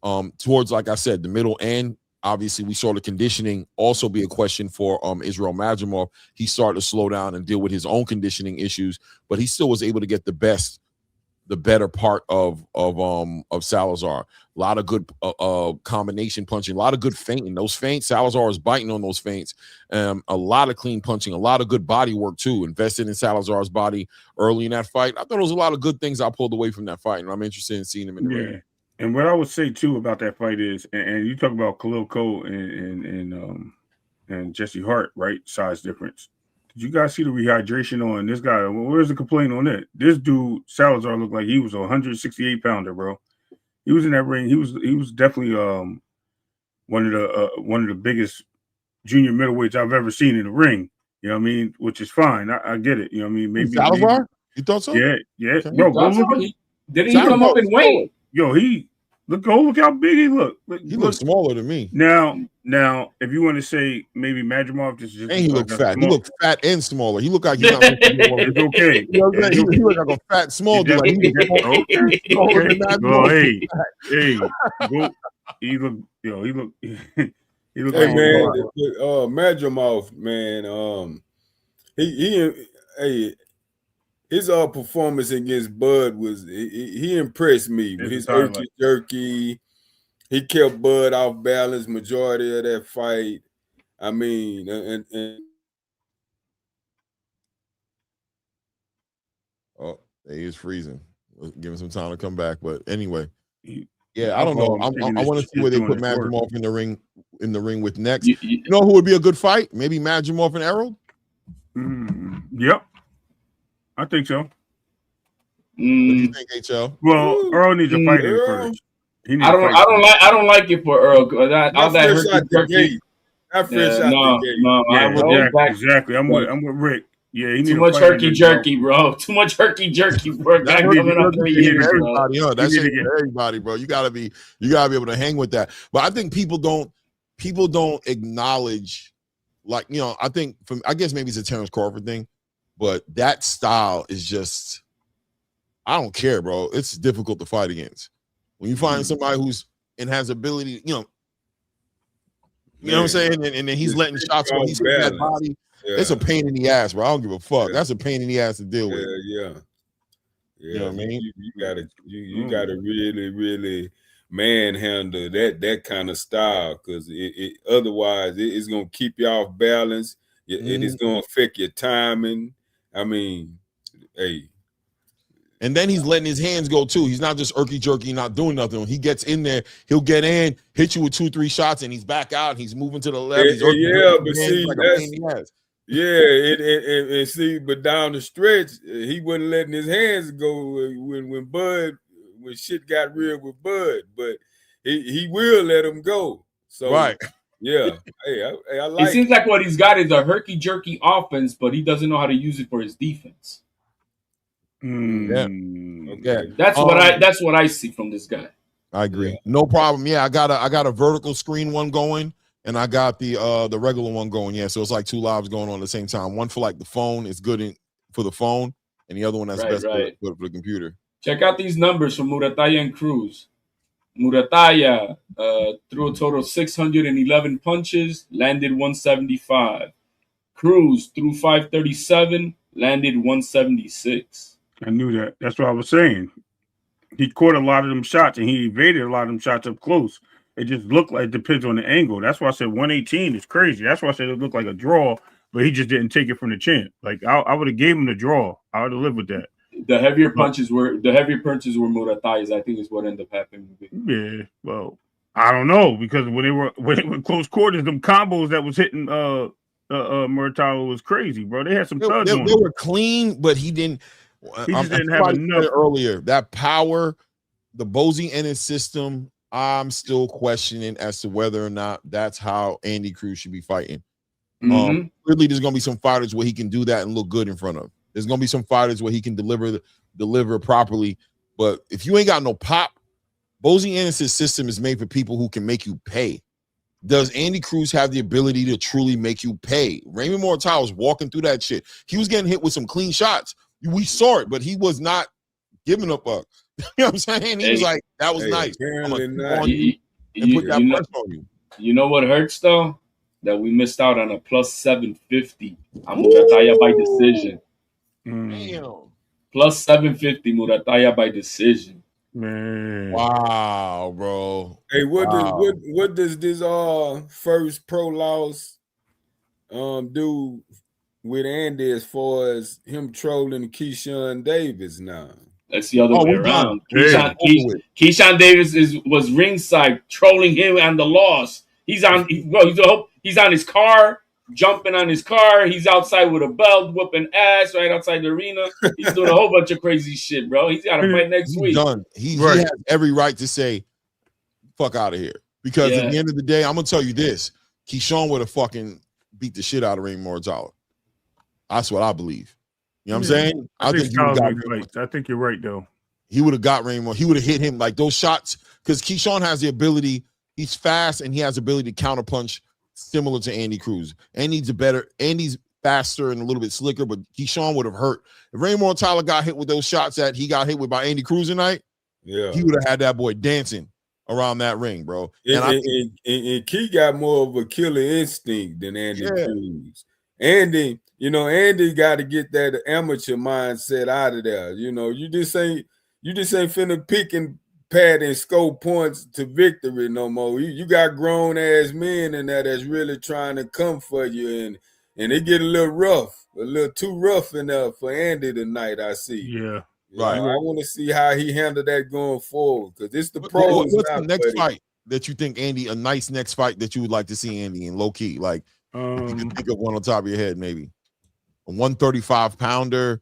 Towards, like I said, the middle end, obviously we saw the conditioning also be a question for Israel Madrimov. He started to slow down and deal with his own conditioning issues, but he still was able to get the better part of Salazar. A lot of good combination punching, a lot of good feinting. Those feints, Salazar is biting on those feints. A lot of clean punching, a lot of good body work too. Invested in Salazar's body early in that fight. I thought there was a lot of good things I pulled away from that fight, and I'm interested in seeing him in the ring. And what I would say too about that fight is, and you talk about Khalil Cole and Jesse Hart, right? Size difference. Did you guys see the rehydration on this guy? Where's the complaint on that? This dude Salazar looked like he was a 168 pounder, bro. He was in that ring. He was definitely one of the biggest junior middleweights I've ever seen in the ring. You know what I mean? Which is fine. I get it. You know what I mean? Maybe Salazar? You thought so? Yeah. Okay. Bro, go look. Didn't he come up in weight? Yo, look how big he looked. He looks smaller than me. Now, if you want to say maybe Madrimov just and he looked fat. Small. He looked fat and smaller. He looked like he's not. It's okay. You know what I'm saying? He looked like a fat small dude. Like, Hey, go. He looked. Yo, he looked. He looked. Hey like man, Madrimov, man. His performance against Bud was he impressed me with his jerky. He kept Bud off balance majority of that fight. I mean, and oh, he is freezing. Give him some time to come back. But anyway, yeah, I don't know. I want to see where they put Madrimov in the ring with next. You know who would be a good fight? Maybe Madrimov and Errol. Yep, I think so. What do you think, HL? Well, Earl needs to fight him first. I don't like it for Earl. Exactly. I'm with Rick. Yeah, he too much herky jerky, bro. Too much herky jerky for a guy coming up 3 years. That's everybody, bro. You gotta be able to hang with that. But I think people don't acknowledge, like, you know, I guess maybe it's a Terrence Crawford thing, but that style is just, I don't care, bro. It's difficult to fight against. When you find somebody who's and has ability, you know what I'm saying, and then he's letting shots when he's in that body. Yeah. It's a pain in the ass, bro. I don't give a fuck. Yeah. That's a pain in the ass to deal with. Yeah. You know what I mean? You gotta really manhandle that kind of style, because otherwise it's gonna keep you off balance. And it's gonna affect your timing. I mean, hey. And then he's letting his hands go too. He's not just irky jerky, not doing nothing. When he gets in there, he'll get in, hit you with 2-3 shots, and he's back out. He's moving to the left. And see, but down the stretch, he wasn't letting his hands go when shit got real with Bud. But he will let him go. So right, yeah. Hey, I like. It seems like what he's got is a herky jerky offense, but he doesn't know how to use it for his defense. Yeah. Okay. That's what I see from this guy. I agree. No problem. Yeah, I got a vertical screen one going, and I got the regular one going. Yeah, so it's like 2 lives going on at the same time. One for like the phone is good for the phone, and the other one that's best for the computer. Check out these numbers from Muratalla and Cruz. Muratalla threw a total of 611 punches, landed 175. Cruz threw 537, landed 176. I knew that. That's what I was saying. He caught a lot of them shots, and he evaded a lot of them shots up close. It just looked like it depends on the angle. That's why I said 118 is crazy. That's why I said it looked like a draw, but he just didn't take it from the champ. Like I would have gave him the draw. I would have lived with that. The heavier punches were Muratalla's. I think is what ended up happening. Yeah, well, I don't know because when they were close quarters, them combos that was hitting Muratalla was crazy, bro. They had some thuds on they were clean, but he didn't. He just didn't have enough earlier. That power, the Bozy Ennis system. I'm still questioning as to whether or not that's how Andy Cruz should be fighting. Clearly, there's going to be some fighters where he can do that and look good in front of. There's going to be some fighters where he can deliver properly. But if you ain't got no pop, Bozy Ennis' system is made for people who can make you pay. Does Andy Cruz have the ability to truly make you pay? Raymond Muratalla was walking through that shit. He was getting hit with some clean shots. We saw it, but he was not giving up a. You know what I'm saying? He was like, that was nice. I'm gonna put that pressure on you. You know what hurts though? That we missed out on a plus 750 on Muratalla by decision. Damn. Plus 750 Muratalla by decision. Man. Wow, bro. Hey, what does this first pro loss do with Andy as far as him trolling Keyshawn Davis now? That's the other way around. Keyshawn Davis was ringside trolling him and the loss. He's on his car, jumping on his car. He's outside with a belt, whooping ass right outside the arena. He's doing a whole bunch of crazy shit, bro. He's got to fight next week. Done. He has every right to say, fuck out of here. Because at the end of the day, I'm going to tell you this. Keyshawn would have fucking beat the shit out of Raymond Muratalla. That's what I believe. You know what I'm saying? I think you're right, though. He would have got Raymond. He would have hit him like those shots because Keyshawn has the ability. He's fast and he has the ability to counterpunch similar to Andy Cruz. Andy's faster and a little bit slicker, but Keyshawn would have hurt. If Raymond Muratalla got hit with those shots that he got hit with by Andy Cruz tonight, he would have had that boy dancing around that ring, bro. And Key got more of a killer instinct than Andy Cruz. Andy got to get that amateur mindset out of there. You know, you just ain't finna pick and pat and score points to victory no more. You got grown ass men in there that's really trying to come for you, and it get a little too rough in there for Andy tonight. I see. Yeah, right. I want to see how he handled that going forward because it's the pros. What's the next fight that you think Andy? A nice next fight that you would like to see Andy in low key, like if you can think of one on top of your head, maybe. A 135 pounder.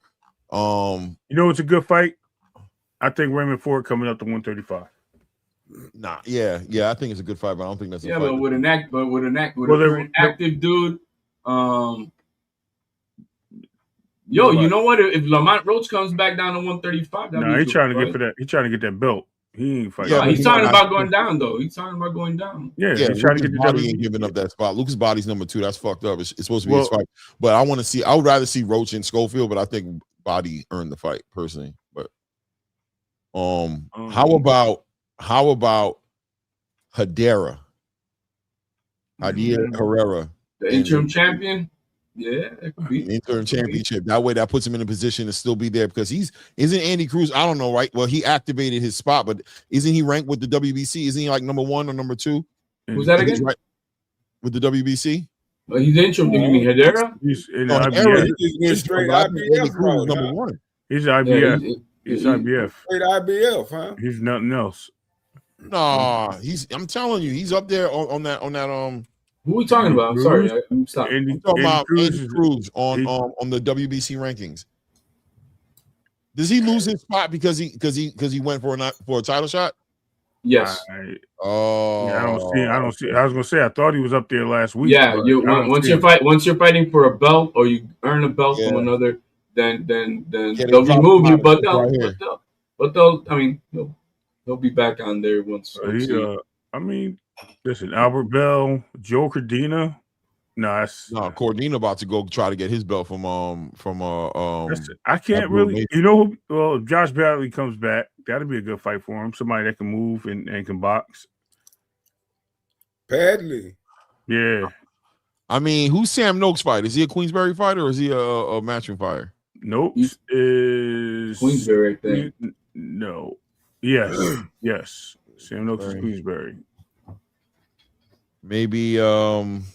You know it's a good fight. I think Raymond Ford coming up to 135. Nah, yeah, I think it's a good fight, but I don't think that's a fight. But with an active dude, you know what? If Lamont Roach comes back down to 135, he's trying to get for that. He's trying to get that belt. He ain't fighting. Yeah, he's talking about going down though. He's talking about going down. Yeah, he's trying to get the body ain't giving up that spot. Lucas Body's number 2. That's fucked up. It's supposed to be his fight, but I would rather see Roach and Schofield, but I think Body earned the fight personally. But how about Herrera, the interim champion? Yeah, it could be interim championship. That way, that puts him in a position to still be there because isn't Andy Cruz? I don't know, right? Well, he activated his spot, but isn't he ranked with the WBC? Isn't he like number 1 or number 2? Who's that again? Right with the WBC. Well, he's interim. You mean Herrera? He's in IBF. He's straight IBF. Number 1. He's IBF. He's IBF. Straight IBF, huh? He's nothing else. Nah, I'm telling you, he's up there on that. Who are we talking about? I'm sorry, I'm sorry. I'm talking about Andy Cruz on the WBC rankings. Does he lose his spot because he went for a title shot? Yes. I don't see. I was gonna say I thought he was up there last week. Yeah, once you're fighting for a belt or you earn a belt from another, then they'll remove you. But they'll be back on there once. Listen, Albert Bell, Joe Cordina. Cordina about to go try to get his belt from I can't really. You know, if Josh Bradley comes back, that'll be a good fight for him. Somebody that can move and can box. Padley. Yeah. I mean, who's Sam Noakes fight? Is he a Queensberry fighter or is he a matchroom fighter? Noakes is Queensberry, I think. No. Yes. Yes. Sam Noakes is Right. Queensberry. Maybe that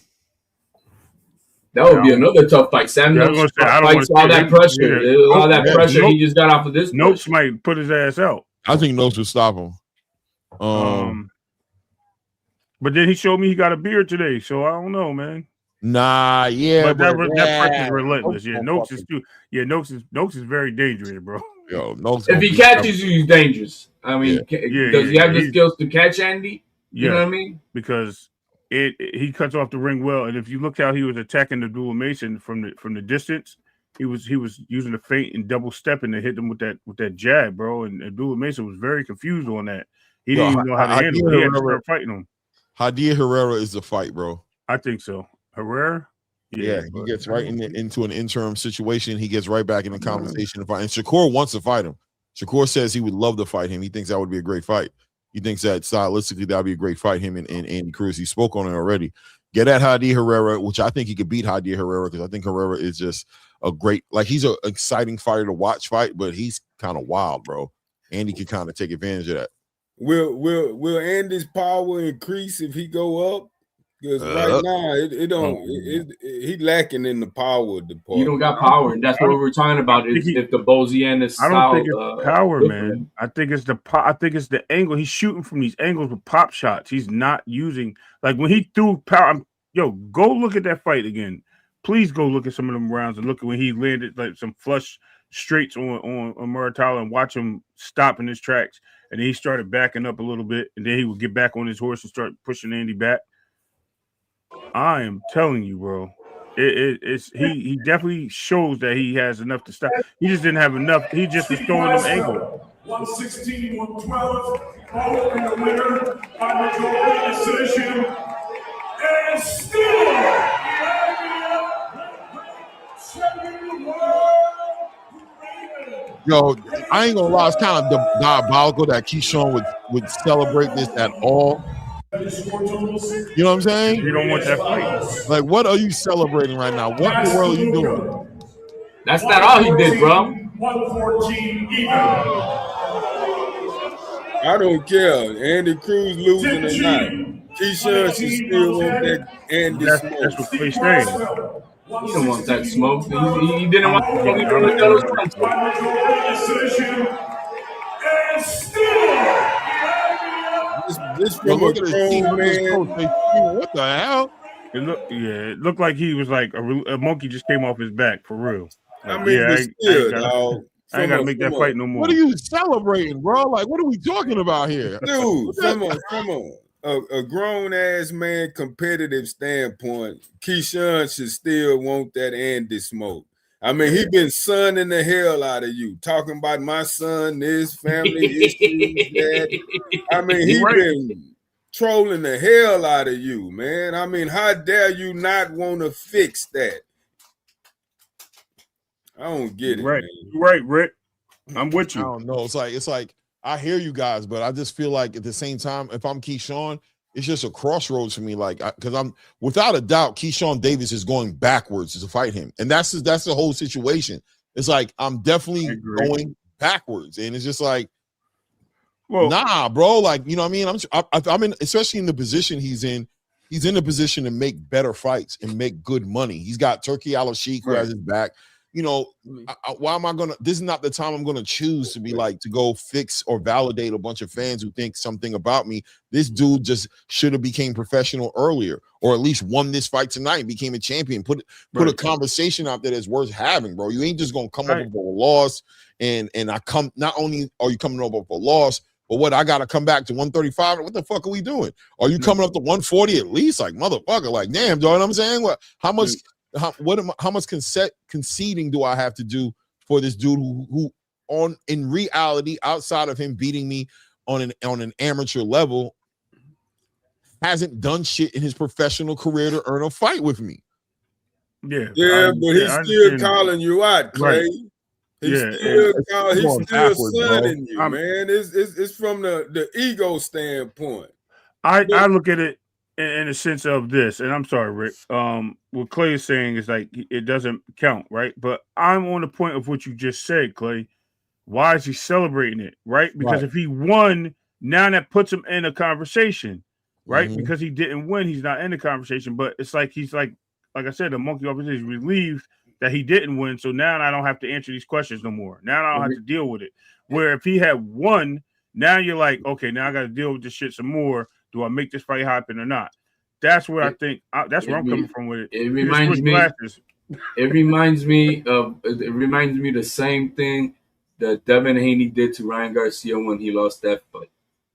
would be another tough fight. Sam Noakes fights all that pressure. All that pressure he just got off of this. Noakes might put his ass out. I think Noakes would stop him. But then he showed me he got a beard today, so I don't know, man. Nah, yeah, but that fight is relentless. Yeah, Noakes is too. Yeah, Noakes is very dangerous, bro. Yo, Noakes if he catches you, he's dangerous. I mean, does he have the skills to catch Andy? You know what I mean? Because he cuts off the ring well, and if you look how he was attacking the Dual Mason from the distance, he was using the feint and double stepping to hit him with that jab, bro. And Dual Mason was very confused on that. He didn't even know how to handle it. He had to start fighting him. Hadia Herrera is the fight, bro. I think so. Herrera? Yeah, he gets right into an interim situation. He gets right back in the conversation to fight. And Shakur wants to fight him. Shakur says he would love to fight him. He thinks that would be a great fight. He thinks that stylistically that would be a great fight, him and Andy Cruz. He spoke on it already. Get at Hadia Herrera, which I think he could beat Hadia Herrera because I think Herrera is just a great, like he's an exciting fighter to watch fight, but he's kind of wild, bro. Andy can kind of take advantage of that. Will Andy's power increase if he go up? Because right now it don't. He lacking in the power department. You don't got power, and that's what we're talking about. If the Boziana style, I don't think it's power, man. I think it's the angle. He's shooting from these angles with pop shots. He's not using like when he threw power. Go look at that fight again. Please go look at some of them rounds and look at when he landed like some flush straights on Muratalla and watch him stop in his tracks. And then he started backing up a little bit, and then he would get back on his horse and start pushing Andy back. I am telling you, bro. He definitely shows that he has enough to stop. He just didn't have enough. He just was throwing them angle. 116, 112, all in the winner by majority decision, and still champion world. Yo, I ain't gonna lie, it's kind of diabolical that Keyshawn would celebrate this at all. You know what I'm saying? You don't want that fight. Like, what are you celebrating right now? What in the world are you doing? That's not all he did, bro. 114 even. I don't care. Andy Cruz losing or not. Keyshawn should still want that Andy smoke. That's what Clay saying. He don't want that smoke. He didn't want This from a grown man. What the hell? It looked like he was like a monkey just came off his back for real. Like, I mean, I ain't gotta make that fight no more. What are you celebrating, bro? Like, what are we talking about here? Dude, from a grown-ass man competitive standpoint, Keyshawn should still want that Andy smoke. I mean, he been sunning the hell out of you, talking about my son, this family issues, that. I mean, he been trolling the hell out of you, man. I mean, how dare you not want to fix that? I don't get it, right. Man. You're right, Rick. I'm with you. I don't know. It's like I hear you guys, but I just feel like at the same time, if I'm Keyshawn, it's just a crossroads for me. Like, because I'm without a doubt, Keyshawn Davis is going backwards to fight him, and that's the whole situation. It's like I'm definitely going backwards, and it's just like, well, nah, bro. Like, you know what I mean? I'm in, especially in the position he's in. He's in a position to make better fights and make good money. He's got Turkey Al-Sheikh who has his back. You know, why am I gonna? This is not the time I'm gonna choose to be like to go fix or validate a bunch of fans who think something about me. This dude just should have became professional earlier, or at least won this fight tonight and became a champion. Put a conversation out there that's worth having, bro. You ain't just gonna come up with a loss, and I come. Not only are you coming up with a loss, but what I gotta come back to 135. What the fuck are we doing? Are you coming up to 140 at least? Like motherfucker, like damn, you know what I'm saying? What? How much? How much conceding do I have to do for this dude who in reality, outside of him beating me on an amateur level, hasn't done shit in his professional career to earn a fight with me? Yeah, but he's still calling you out, Clay. Right. He's still sunning you, man. It's from the ego standpoint. I look at it. in a sense of this, and I'm sorry, Rick. What Clay is saying is like it doesn't count, right? But I'm on the point of what you just said, Clay. Why is he celebrating it, right? Because if he won, now that puts him in a conversation, right? Mhm. Because he didn't win, he's not in the conversation. But it's like he's like I said, the monkey off his head is relieved that he didn't win. So now I don't have to answer these questions no more. Now I don't have to deal with it. Where if he had won, now you're like, okay, now I got to deal with this shit some more. Do I make this fight happen or not? That's what I think. That's where I'm coming from with it. It reminds me. It reminds me the same thing that Devin Haney did to Ryan Garcia when he lost that fight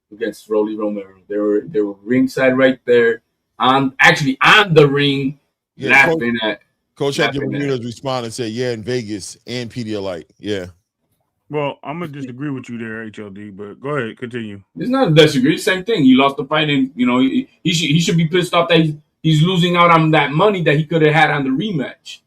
against Rolly Romero. They were ringside right there, on the ring, laughing at. Coach had Bermudez respond and say, "Yeah, in Vegas and Pedialyte, yeah." Well, I'm gonna disagree with you there, HLD. But go ahead, continue. It's not a disagree. Same thing. He lost the fight, and he should be pissed off that he's losing out on that money that he could have had on the rematch.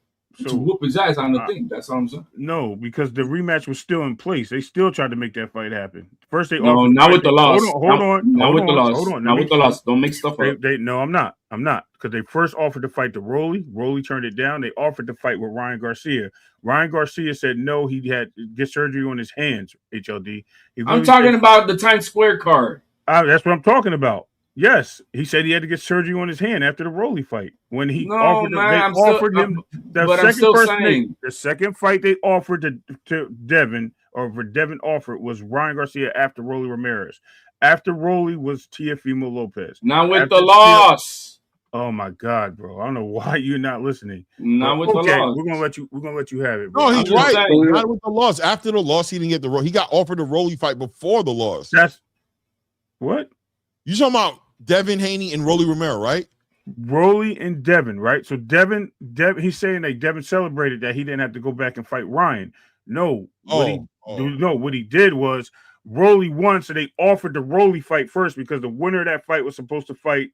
To whoop his ass on the thing. That's all I'm saying. No, because the rematch was still in place. They still tried to make that fight happen. First, they not with the loss. Hold on. Not with the loss. Don't make stuff up. No, I'm not. Because they first offered to fight to Rolly. Rolly turned it down. They offered to fight with Ryan Garcia. Ryan Garcia said no. He had to get surgery on his hands. HLD. I'm talking about the Times Square card. That's what I'm talking about. Yes, he said he had to get surgery on his hand after the Rolly fight. When he offered him the second fight they offered to Devin, or for Devin offered, was Ryan Garcia after Rolly Ramirez. After Rolly was Teofimo Lopez. Not with the loss. Oh my God, bro! I don't know why you're not listening. Not with the loss. We're gonna let you have it, bro. No, he's right. Not with the loss. After the loss, he didn't get the. He got offered the Rolly fight before the loss. That's what. You talking about Devin Haney and Rolly Romero, right? Rolly and Devin, right? So Devin, he's saying that Devin celebrated that he didn't have to go back and fight Ryan. No, what he did was Rolly won, so they offered the Rolly fight first because the winner of that fight was supposed to fight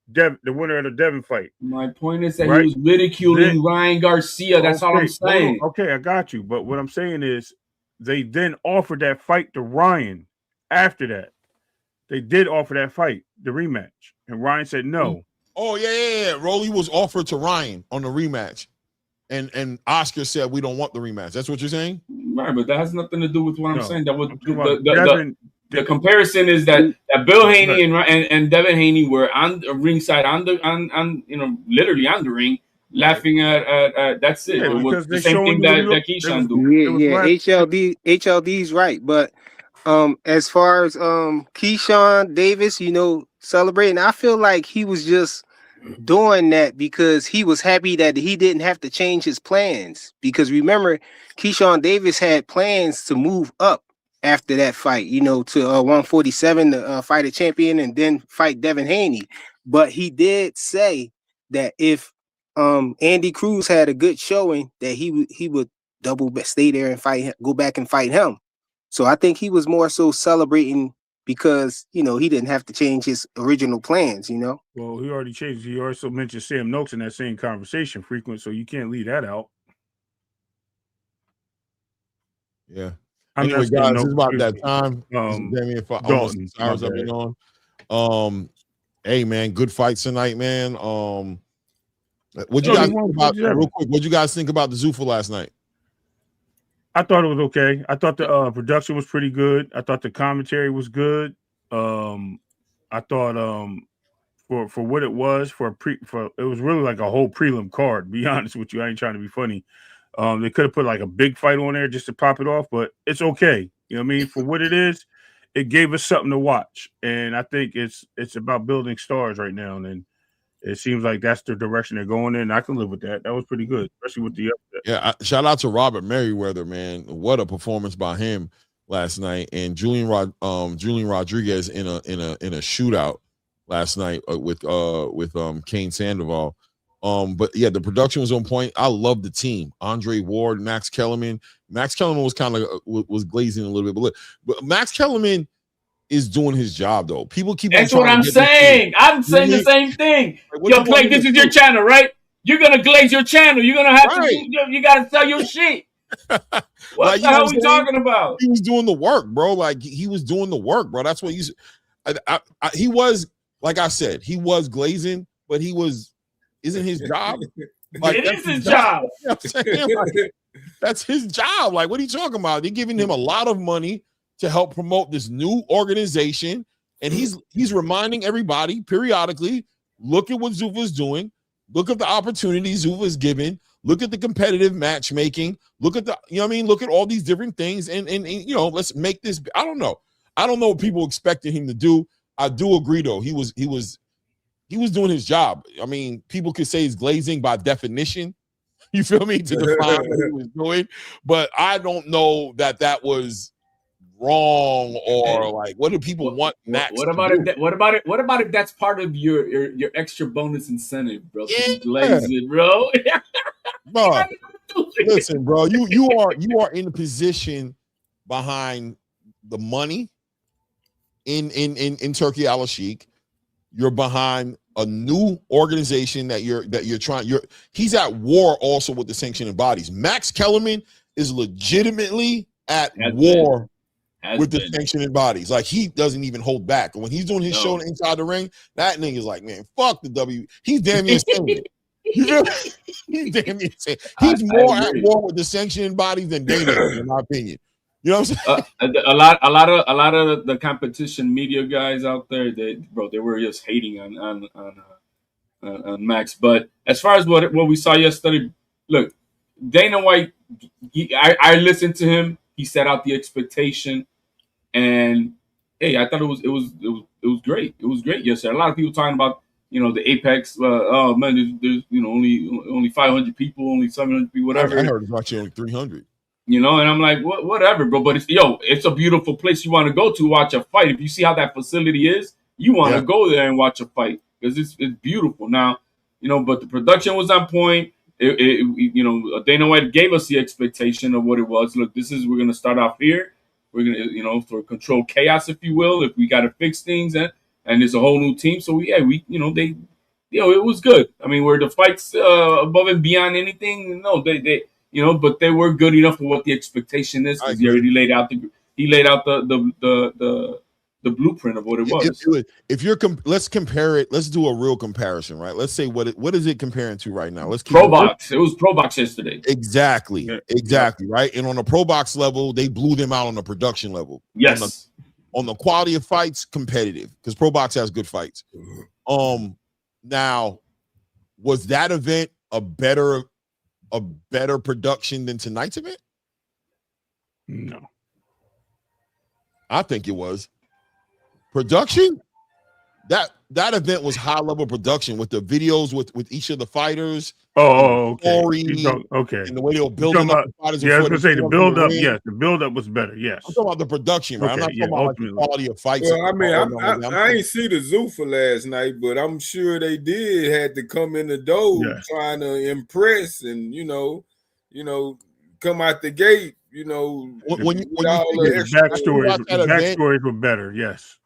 the winner of the Devin fight. My point is that he was ridiculing Ryan Garcia. That's all I'm saying. Okay, I got you. But what I'm saying is they then offered that fight to Ryan after that. They did offer that fight, the rematch, and Ryan said no. Oh yeah. Rolly was offered to Ryan on the rematch, and Oscar said we don't want the rematch. That's what you're saying, right? But that has nothing to do with what I'm saying. That was the comparison is that Bill Haney and Devin Haney were on the ringside on literally on the ring, laughing at that's it. It was the same thing that Keyshawn do. Yeah. HLD's right, but. As far as Keyshawn Davis, celebrating, I feel like he was just doing that because he was happy that he didn't have to change his plans. Because remember, Keyshawn Davis had plans to move up after that fight, to 147 to fight a champion and then fight Devin Haney. But he did say that if Andy Cruz had a good showing, that he would stay there and go back and fight him. So I think he was more so celebrating because, he didn't have to change his original plans, Well, he already changed. He also mentioned Sam Noakes in that same conversation frequent, so you can't leave that out. Yeah. Anyway, guys, it's about that time. Dalton, hours I've been on. Hey, man, good fights tonight, man. What'd you guys think about real quick? What'd you guys think about the Zuffa last night? I thought it was okay. I thought the production was pretty good. I thought the commentary was good. I thought for what it was it was really like a whole prelim card. To be honest with you, I ain't trying to be funny. They could have put like a big fight on there just to pop it off, but it's okay. You know what I mean? For what it is, it gave us something to watch, and I think it's about building stars right now. And it seems like that's the direction they're going in. I can live with that. That was pretty good, especially with the upset. Yeah, shout out to Robert Merriweather, man. What a performance by him last night. And Julian Rodriguez in a shootout last night with Kane Sandoval. But yeah, the production was on point. I love the team. Andre Ward, Max Kellerman. Max Kellerman was kind of was glazing a little bit, but Max Kellerman is doing his job though. People keep. That's what I'm saying. I'm saying the same thing. Yo, Clay, this is your channel, right? You're gonna glaze your channel. You're gonna have to. You gotta sell your shit. What the hell are we talking about? He was doing the work, bro. Like he was doing the work, bro. That's what he was like I said, he was glazing, but isn't his job? Like, it is his job. You know what I'm saying? Like, that's his job. Like, what are you talking about? They're giving him a lot of money to help promote this new organization, and he's reminding everybody periodically, look at what Zuffa's doing, look at the opportunities Zuffa's given, look at the competitive matchmaking, look at look at all these different things, and let's make this. I don't know what people expected him to do. I do agree though. He was doing his job. I mean, people could say he's glazing by definition. You feel me? To define what he was doing, but I don't know that was wrong or like. What do people want Max? What about it? What about if that's part of your extra bonus incentive, bro? Yeah. Glaze it, bro. Bro, listen, bro. You are in the position behind the money in Turkey Al Sheikh. You're behind a new organization that you're trying. He's at war also with the sanctioning bodies. Max Kellerman is legitimately at war with the sanctioning bodies. Like, he doesn't even hold back. When he's doing his show inside the ring, that nigga's like, man, fuck the W. He's damn near insane. You feel me? He's damn near insane. He's more at war with the sanctioning bodies than Dana, in my opinion. You know what I'm saying? A lot of the competition media guys out there, they were just hating on Max. But as far as what we saw yesterday, look, Dana White, I listened to him. He set out the expectation, and hey, I thought it was great. It was great yesterday. A lot of people talking about the Apex. Oh man, there's only 500 people, only 700 people, whatever. I heard it's actually only 300. And I'm like, whatever, bro. But it's a beautiful place you want to go to watch a fight. If you see how that facility is, you want to go there and watch a fight because it's beautiful. Now, but the production was on point. Dana White gave us the expectation of what it was. Look, we're gonna start off here. We're gonna, for control chaos, if you will. If we got to fix things, and it's a whole new team. So it was good. I mean, were the fights above and beyond anything? No, they. But they were good enough for what the expectation is because he already laid out the blueprint of what it was. If you're let's compare it. Let's do a real comparison, right? Let's say what is it comparing to right now? Let's keep Pro Box. It was Pro Box yesterday. Exactly, right. And on the Pro Box level, they blew them out on the production level. Yes. On the quality of fights, competitive because Pro Box has good fights. Now, was that event a better production than tonight's event? No. I think it was. Production? That event was high level production with the videos with each of the fighters. Oh, okay. Story, okay. And the way they were building up the fighters. Yeah, I was gonna say the build up. Yes, the build up was better. Yes. I'm talking about the production, right? Okay, I'm not talking about the quality of fights. Well, I mean, I ain't see the Zuffa last night, but I'm sure they had to come in the door trying to impress and come out the gate. When you the backstories were better. Yes.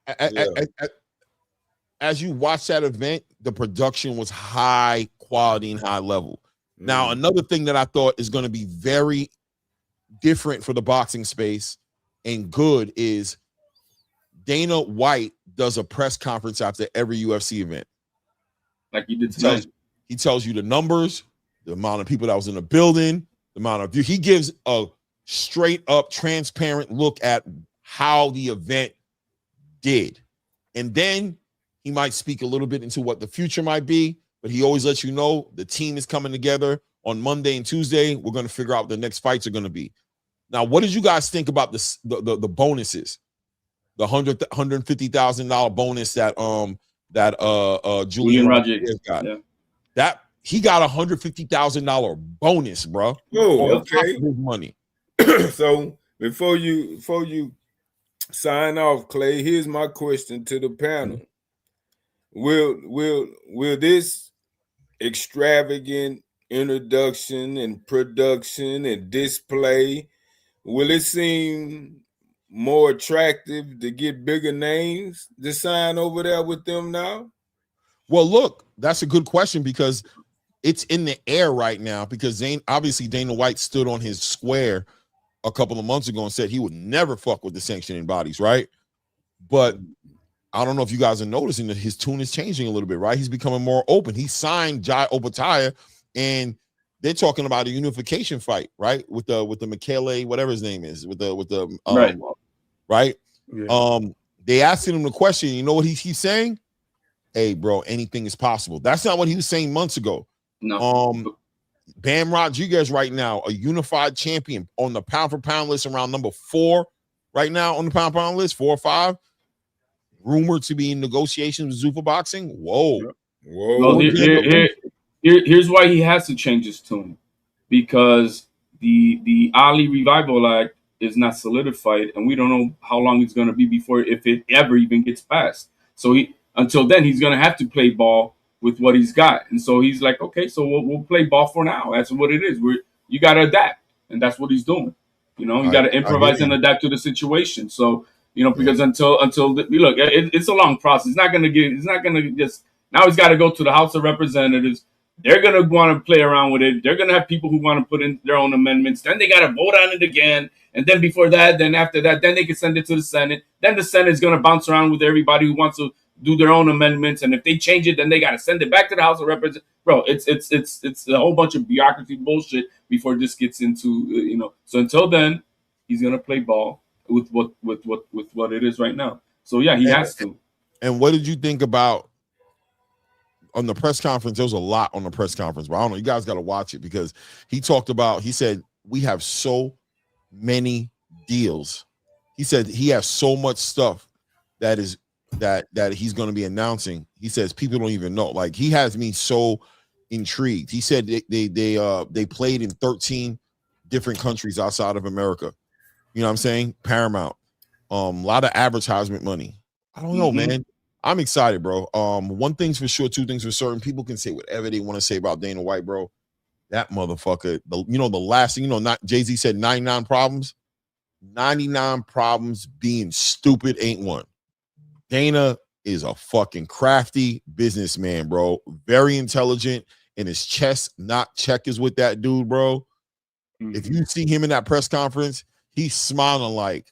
As you watch that event, the production was high quality and high level. Now, another thing that I thought is going to be very different for the boxing space and good is Dana White does a press conference after every UFC event. Like you did tonight. He tells you the numbers, the amount of people that was in the building, the amount of view. He gives a straight up transparent look at how the event did. And then he might speak a little bit into what the future might be, but he always lets you know the team is coming together on Monday and Tuesday. We're going to figure out what the next fights are going to be. Now, what did you guys think about the bonuses? The $150,000 bonus that Julian Rodriguez got. Yeah. That he got $150,000 bonus, bro. Oh, okay. His money. So before you sign off, Clay, here's my question to the panel. Will this extravagant introduction and production and display, will it seem more attractive to get bigger names to sign over there with them now? Well, look, that's a good question because it's in the air right now because obviously Dana White stood on his square a couple of months ago and said he would never fuck with the sanctioning bodies, right? But I don't know if you guys are noticing that his tune is changing a little bit, right? He's becoming more open. He signed Jai Opataya, and they're talking about a unification fight, right? With the Michele, whatever his name is, with the right. Yeah. They asking him the question. You know what he keeps saying? Hey, bro, anything is possible. That's not what he was saying months ago. No. Bam Rodriguez right now, a unified champion on the pound for pound list, around number 4 right now on the pound for pound list, 4 or 5. Rumored to be in negotiations with Zuffa Boxing. Whoa. Well, here's why he has to change his tune, because the Ali Revival Act is not solidified, and we don't know how long it's going to be before, if it ever even gets passed. So until then, he's going to have to play ball with what he's got, and so he's like, okay, so we'll play ball for now. That's what it is. You got to adapt, and that's what he's doing. You know, you got to improvise and adapt to the situation. So. You know, because until look, it's a long process. It's not going to just, now he's got to go to the House of Representatives. They're going to want to play around with it. They're going to have people who want to put in their own amendments. Then they got to vote on it again. And then before that, then after that, then they can send it to the Senate. Then the Senate is going to bounce around with everybody who wants to do their own amendments. And if they change it, then they got to send it back to the House of Representatives. Bro, it's a whole bunch of bureaucracy bullshit before this gets into, you know. So until then, he's going to play ball with what it is right now. So yeah, he has to. And what did you think about on the press conference? There was a lot on the press conference, but I don't know. You guys got to watch it, because he said we have so many deals. He said he has so much stuff that he's going to be announcing. He says people don't even know. Like, he has me so intrigued. He said they played in 13 different countries outside of America. You know what I'm saying? Paramount. A lot of advertisement money. I don't know, man. I'm excited, bro. One thing's for sure, two things for certain. People can say whatever they want to say about Dana White, bro. That motherfucker, the last thing, not Jay-Z said 99 problems. 99 problems being stupid ain't one. Dana is a fucking crafty businessman, bro. Very intelligent, and his chess not checkers with that dude, bro. If you see him in that press conference, he's smiling like,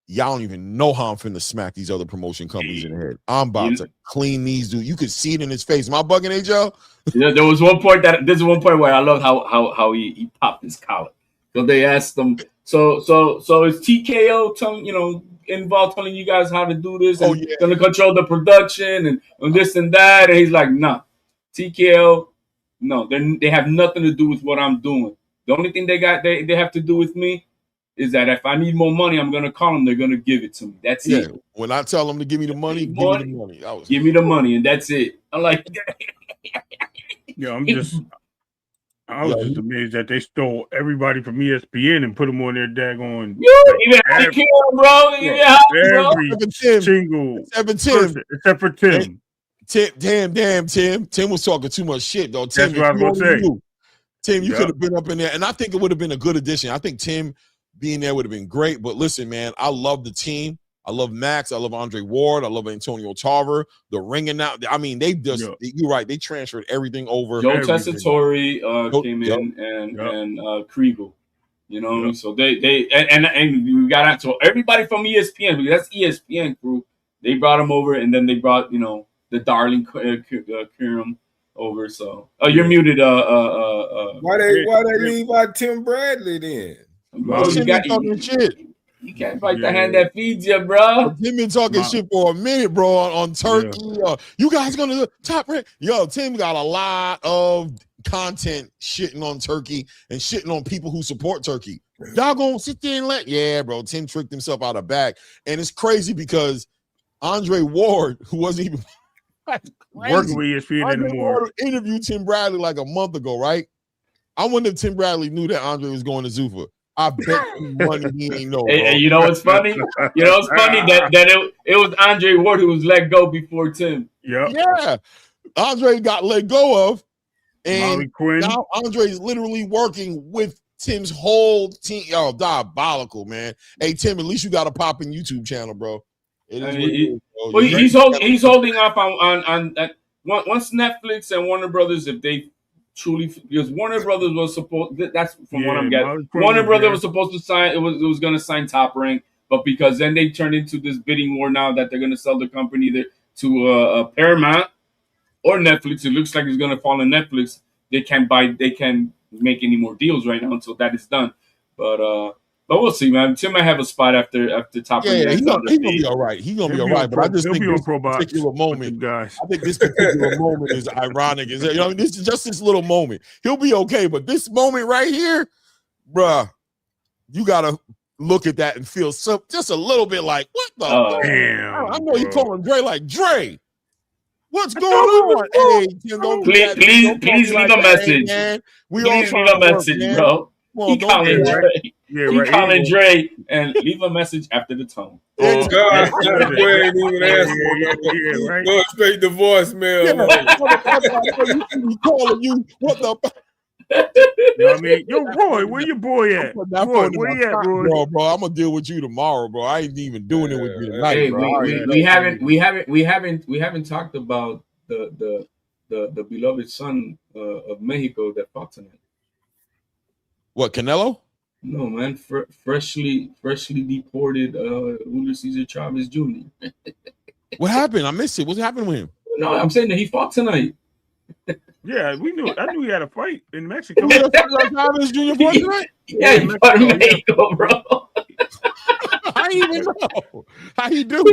y'all don't even know how I'm finna smack these other promotion companies in the head. I'm about to clean these dudes. You could see it in his face. Am I bugging, Joe? Yeah, there was one point where I love how he popped his collar. So they asked him, so is TKO involved, telling you guys how to do this and gonna control the production and this and that? And he's like, nah, TKO, no, they have nothing to do with what I'm doing. The only thing they have to do with me is that if I need more money, I'm going to call them. They're going to give it to me. That's it. When I tell them to give me the money, give me the money. Give me the money, and that's it. I'm like, I was just amazed that they stole everybody from ESPN and put them on their daggone. Even every bro. Every single person, except for Tim. Tim was talking too much shit, though. Tim, that's what I was going to say. Tim, you could have been up in there, and I think it would have been a good addition. I think Tim being there would have been great. But listen, man, I love the team. I love Max. I love Andre Ward. I love Antonio Tarver. The ringing out. I mean, they just, you're right. They transferred everything over. Joe Tessitore came in and Kriegel. So they and we got out to everybody from ESPN, because that's ESPN crew. They brought him over, and then they brought the darling Kiram over. So you're muted. Why they leave out Tim Bradley then? Bro, you can't fight the hand that feeds you, bro. Tim been talking shit for a minute, bro, on Turkey. You guys gonna top rank? Yo, Tim got a lot of content shitting on Turkey and shitting on people who support Turkey. Y'all gonna sit there and bro. Tim tricked himself out of back, and it's crazy because Andre Ward, who wasn't even working with ESPN anymore, interviewed Tim Bradley like a month ago, right? I wonder if Tim Bradley knew that Andre was going to Zuffa. I bet you money he ain't know. And you know what's funny? That it was Andre Ward who was let go before Tim. Yeah. Andre got let go of, and now Andre's literally working with Tim's whole team. Yo, diabolical, man. Hey, Tim, at least you got a popping YouTube channel, bro. He's holding up on once Netflix and Warner Brothers, if they truly, because Warner Brothers was supposed, that's from what I'm getting. Warner Brothers was supposed to sign. It was going to sign Top Rank, but because then they turned into this bidding war now that they're going to sell the company to Paramount or Netflix. It looks like it's going to fall on Netflix. They can't make any more deals right now until that is done. But we'll see, man. Tim might have a spot after Top. Yeah, he's gonna be all right. He's gonna be all right. But I just think this particular moment, guys. I think this particular moment is ironic. This is just this little moment. He'll be okay, but this moment right here, bruh, you gotta look at that and feel just a little bit like, what the damn? I know you calling Dre like Dre. What's going on? Hey, Tim, please leave a message. Please leave a message, bro. He calling Dre. Yeah, he calling Dre and leave a message after the tone. Oh, God. Dre ain't even asking. Right. Go straight to voicemail. He calling you. What the? You know what I mean? Yo, Roy, where your boy at? Roy, where you at, Roy? Bro, I'm gonna deal with you tomorrow, bro. I ain't even doing it with you tonight. Hey, bro. we haven't talked about the beloved son of Mexico that fought tonight. What, Canelo? No, man. Freshly deported Julio Cesar Chavez Jr. What happened? I missed it. What's happened with him? No, I'm saying that he fought tonight. Yeah, I knew he had a fight in Mexico. Chavez Jr. fought tonight? Yeah, he fought in Mexico, bro. I didn't even know. How he do?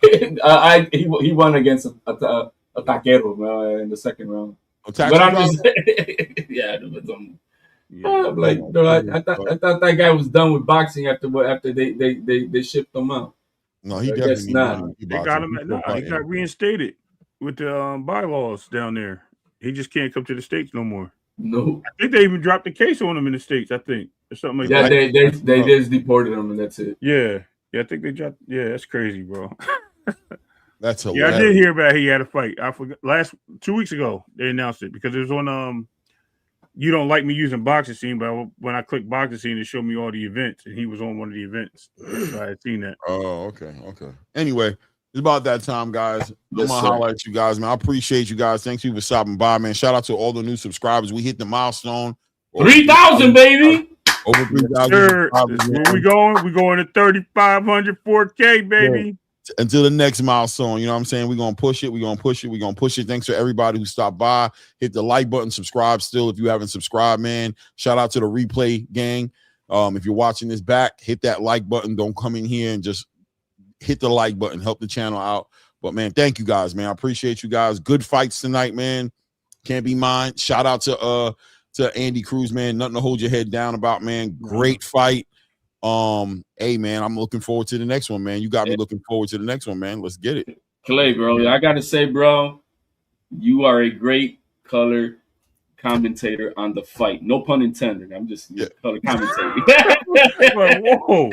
He won against a taquero in the second round. But I'm just yeah, I'm like, no, I thought that guy was done with boxing after they shipped him out. No, he definitely not. They got him. He got reinstated with the bylaws down there. He just can't come to the States no more. No, I think they even dropped the case on him in the States. I think or something like that. Yeah, they just deported him and that's it. Yeah, I think they dropped. Yeah, that's crazy, bro. That's hilarious. Yeah, I did hear about he had a fight. I forgot 2 weeks ago they announced it because it was on You don't like me using boxing scene, but when I clicked boxing scene, it showed me all the events, and he was on one of the events. So I had seen that. Oh, okay. Anyway, it's about that time, guys. I'm gonna highlight you guys, man. I appreciate you guys. Thanks for stopping by, man. Shout out to all the new subscribers. We hit the milestone. 3,000, baby. Over 3,000. Sure. Where we going? We going to 3,500, 4K, baby. Yeah. Until the next milestone, you know what I'm saying? We're gonna push it. Thanks to everybody who stopped by. Hit the like button, subscribe still if you haven't subscribed, man. Shout out to the replay gang. If you're watching this back, hit that like button. Don't come in here and just hit the like button. Help the channel out. But man, thank you guys, man. I appreciate you guys. Good fights tonight, man. Can't be mine. Shout out to Andy Cruz, man. Nothing to hold your head down about, man. Great fight. Hey man, I'm looking forward to the next one, man. You got me looking forward to the next one, man. Let's get it. Clay, bro, I gotta say, bro, you are a great color commentator on the fight. No pun intended. I'm just color commentating. Whoa.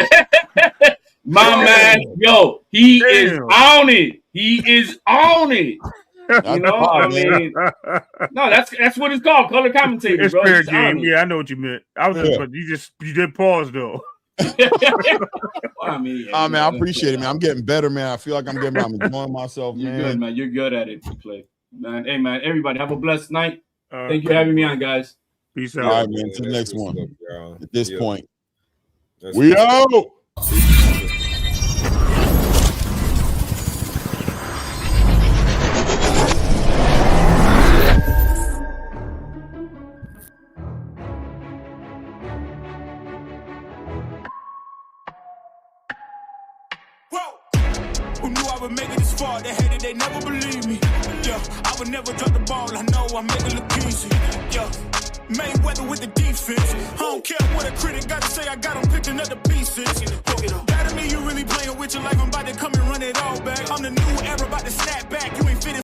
My man, yo, he is on it. He is on it. You know, I mean, no, that's what it's called, color commentating, it's bro. Fair game. Yeah, I know what you meant. But you did pause though. I mean, man, I appreciate it, man. I'm getting better, man. I feel like I'm enjoying myself, man. You're good, man. You're good at it, Clay. Man, hey, man, everybody, have a blessed night. Thank you for having me on, guys. Peace out. All right, man. To the next one. At this point, we out. They hated, they never believe me. Yeah, I would never drop the ball. I know I make it look easy. Yeah, Mayweather with the defense. I don't care what a critic got to say. I got them picking up the pieces. That to me, you really playing with your life. I'm about to come and run it all back. I'm the new era, about to snap back. You ain't fitting.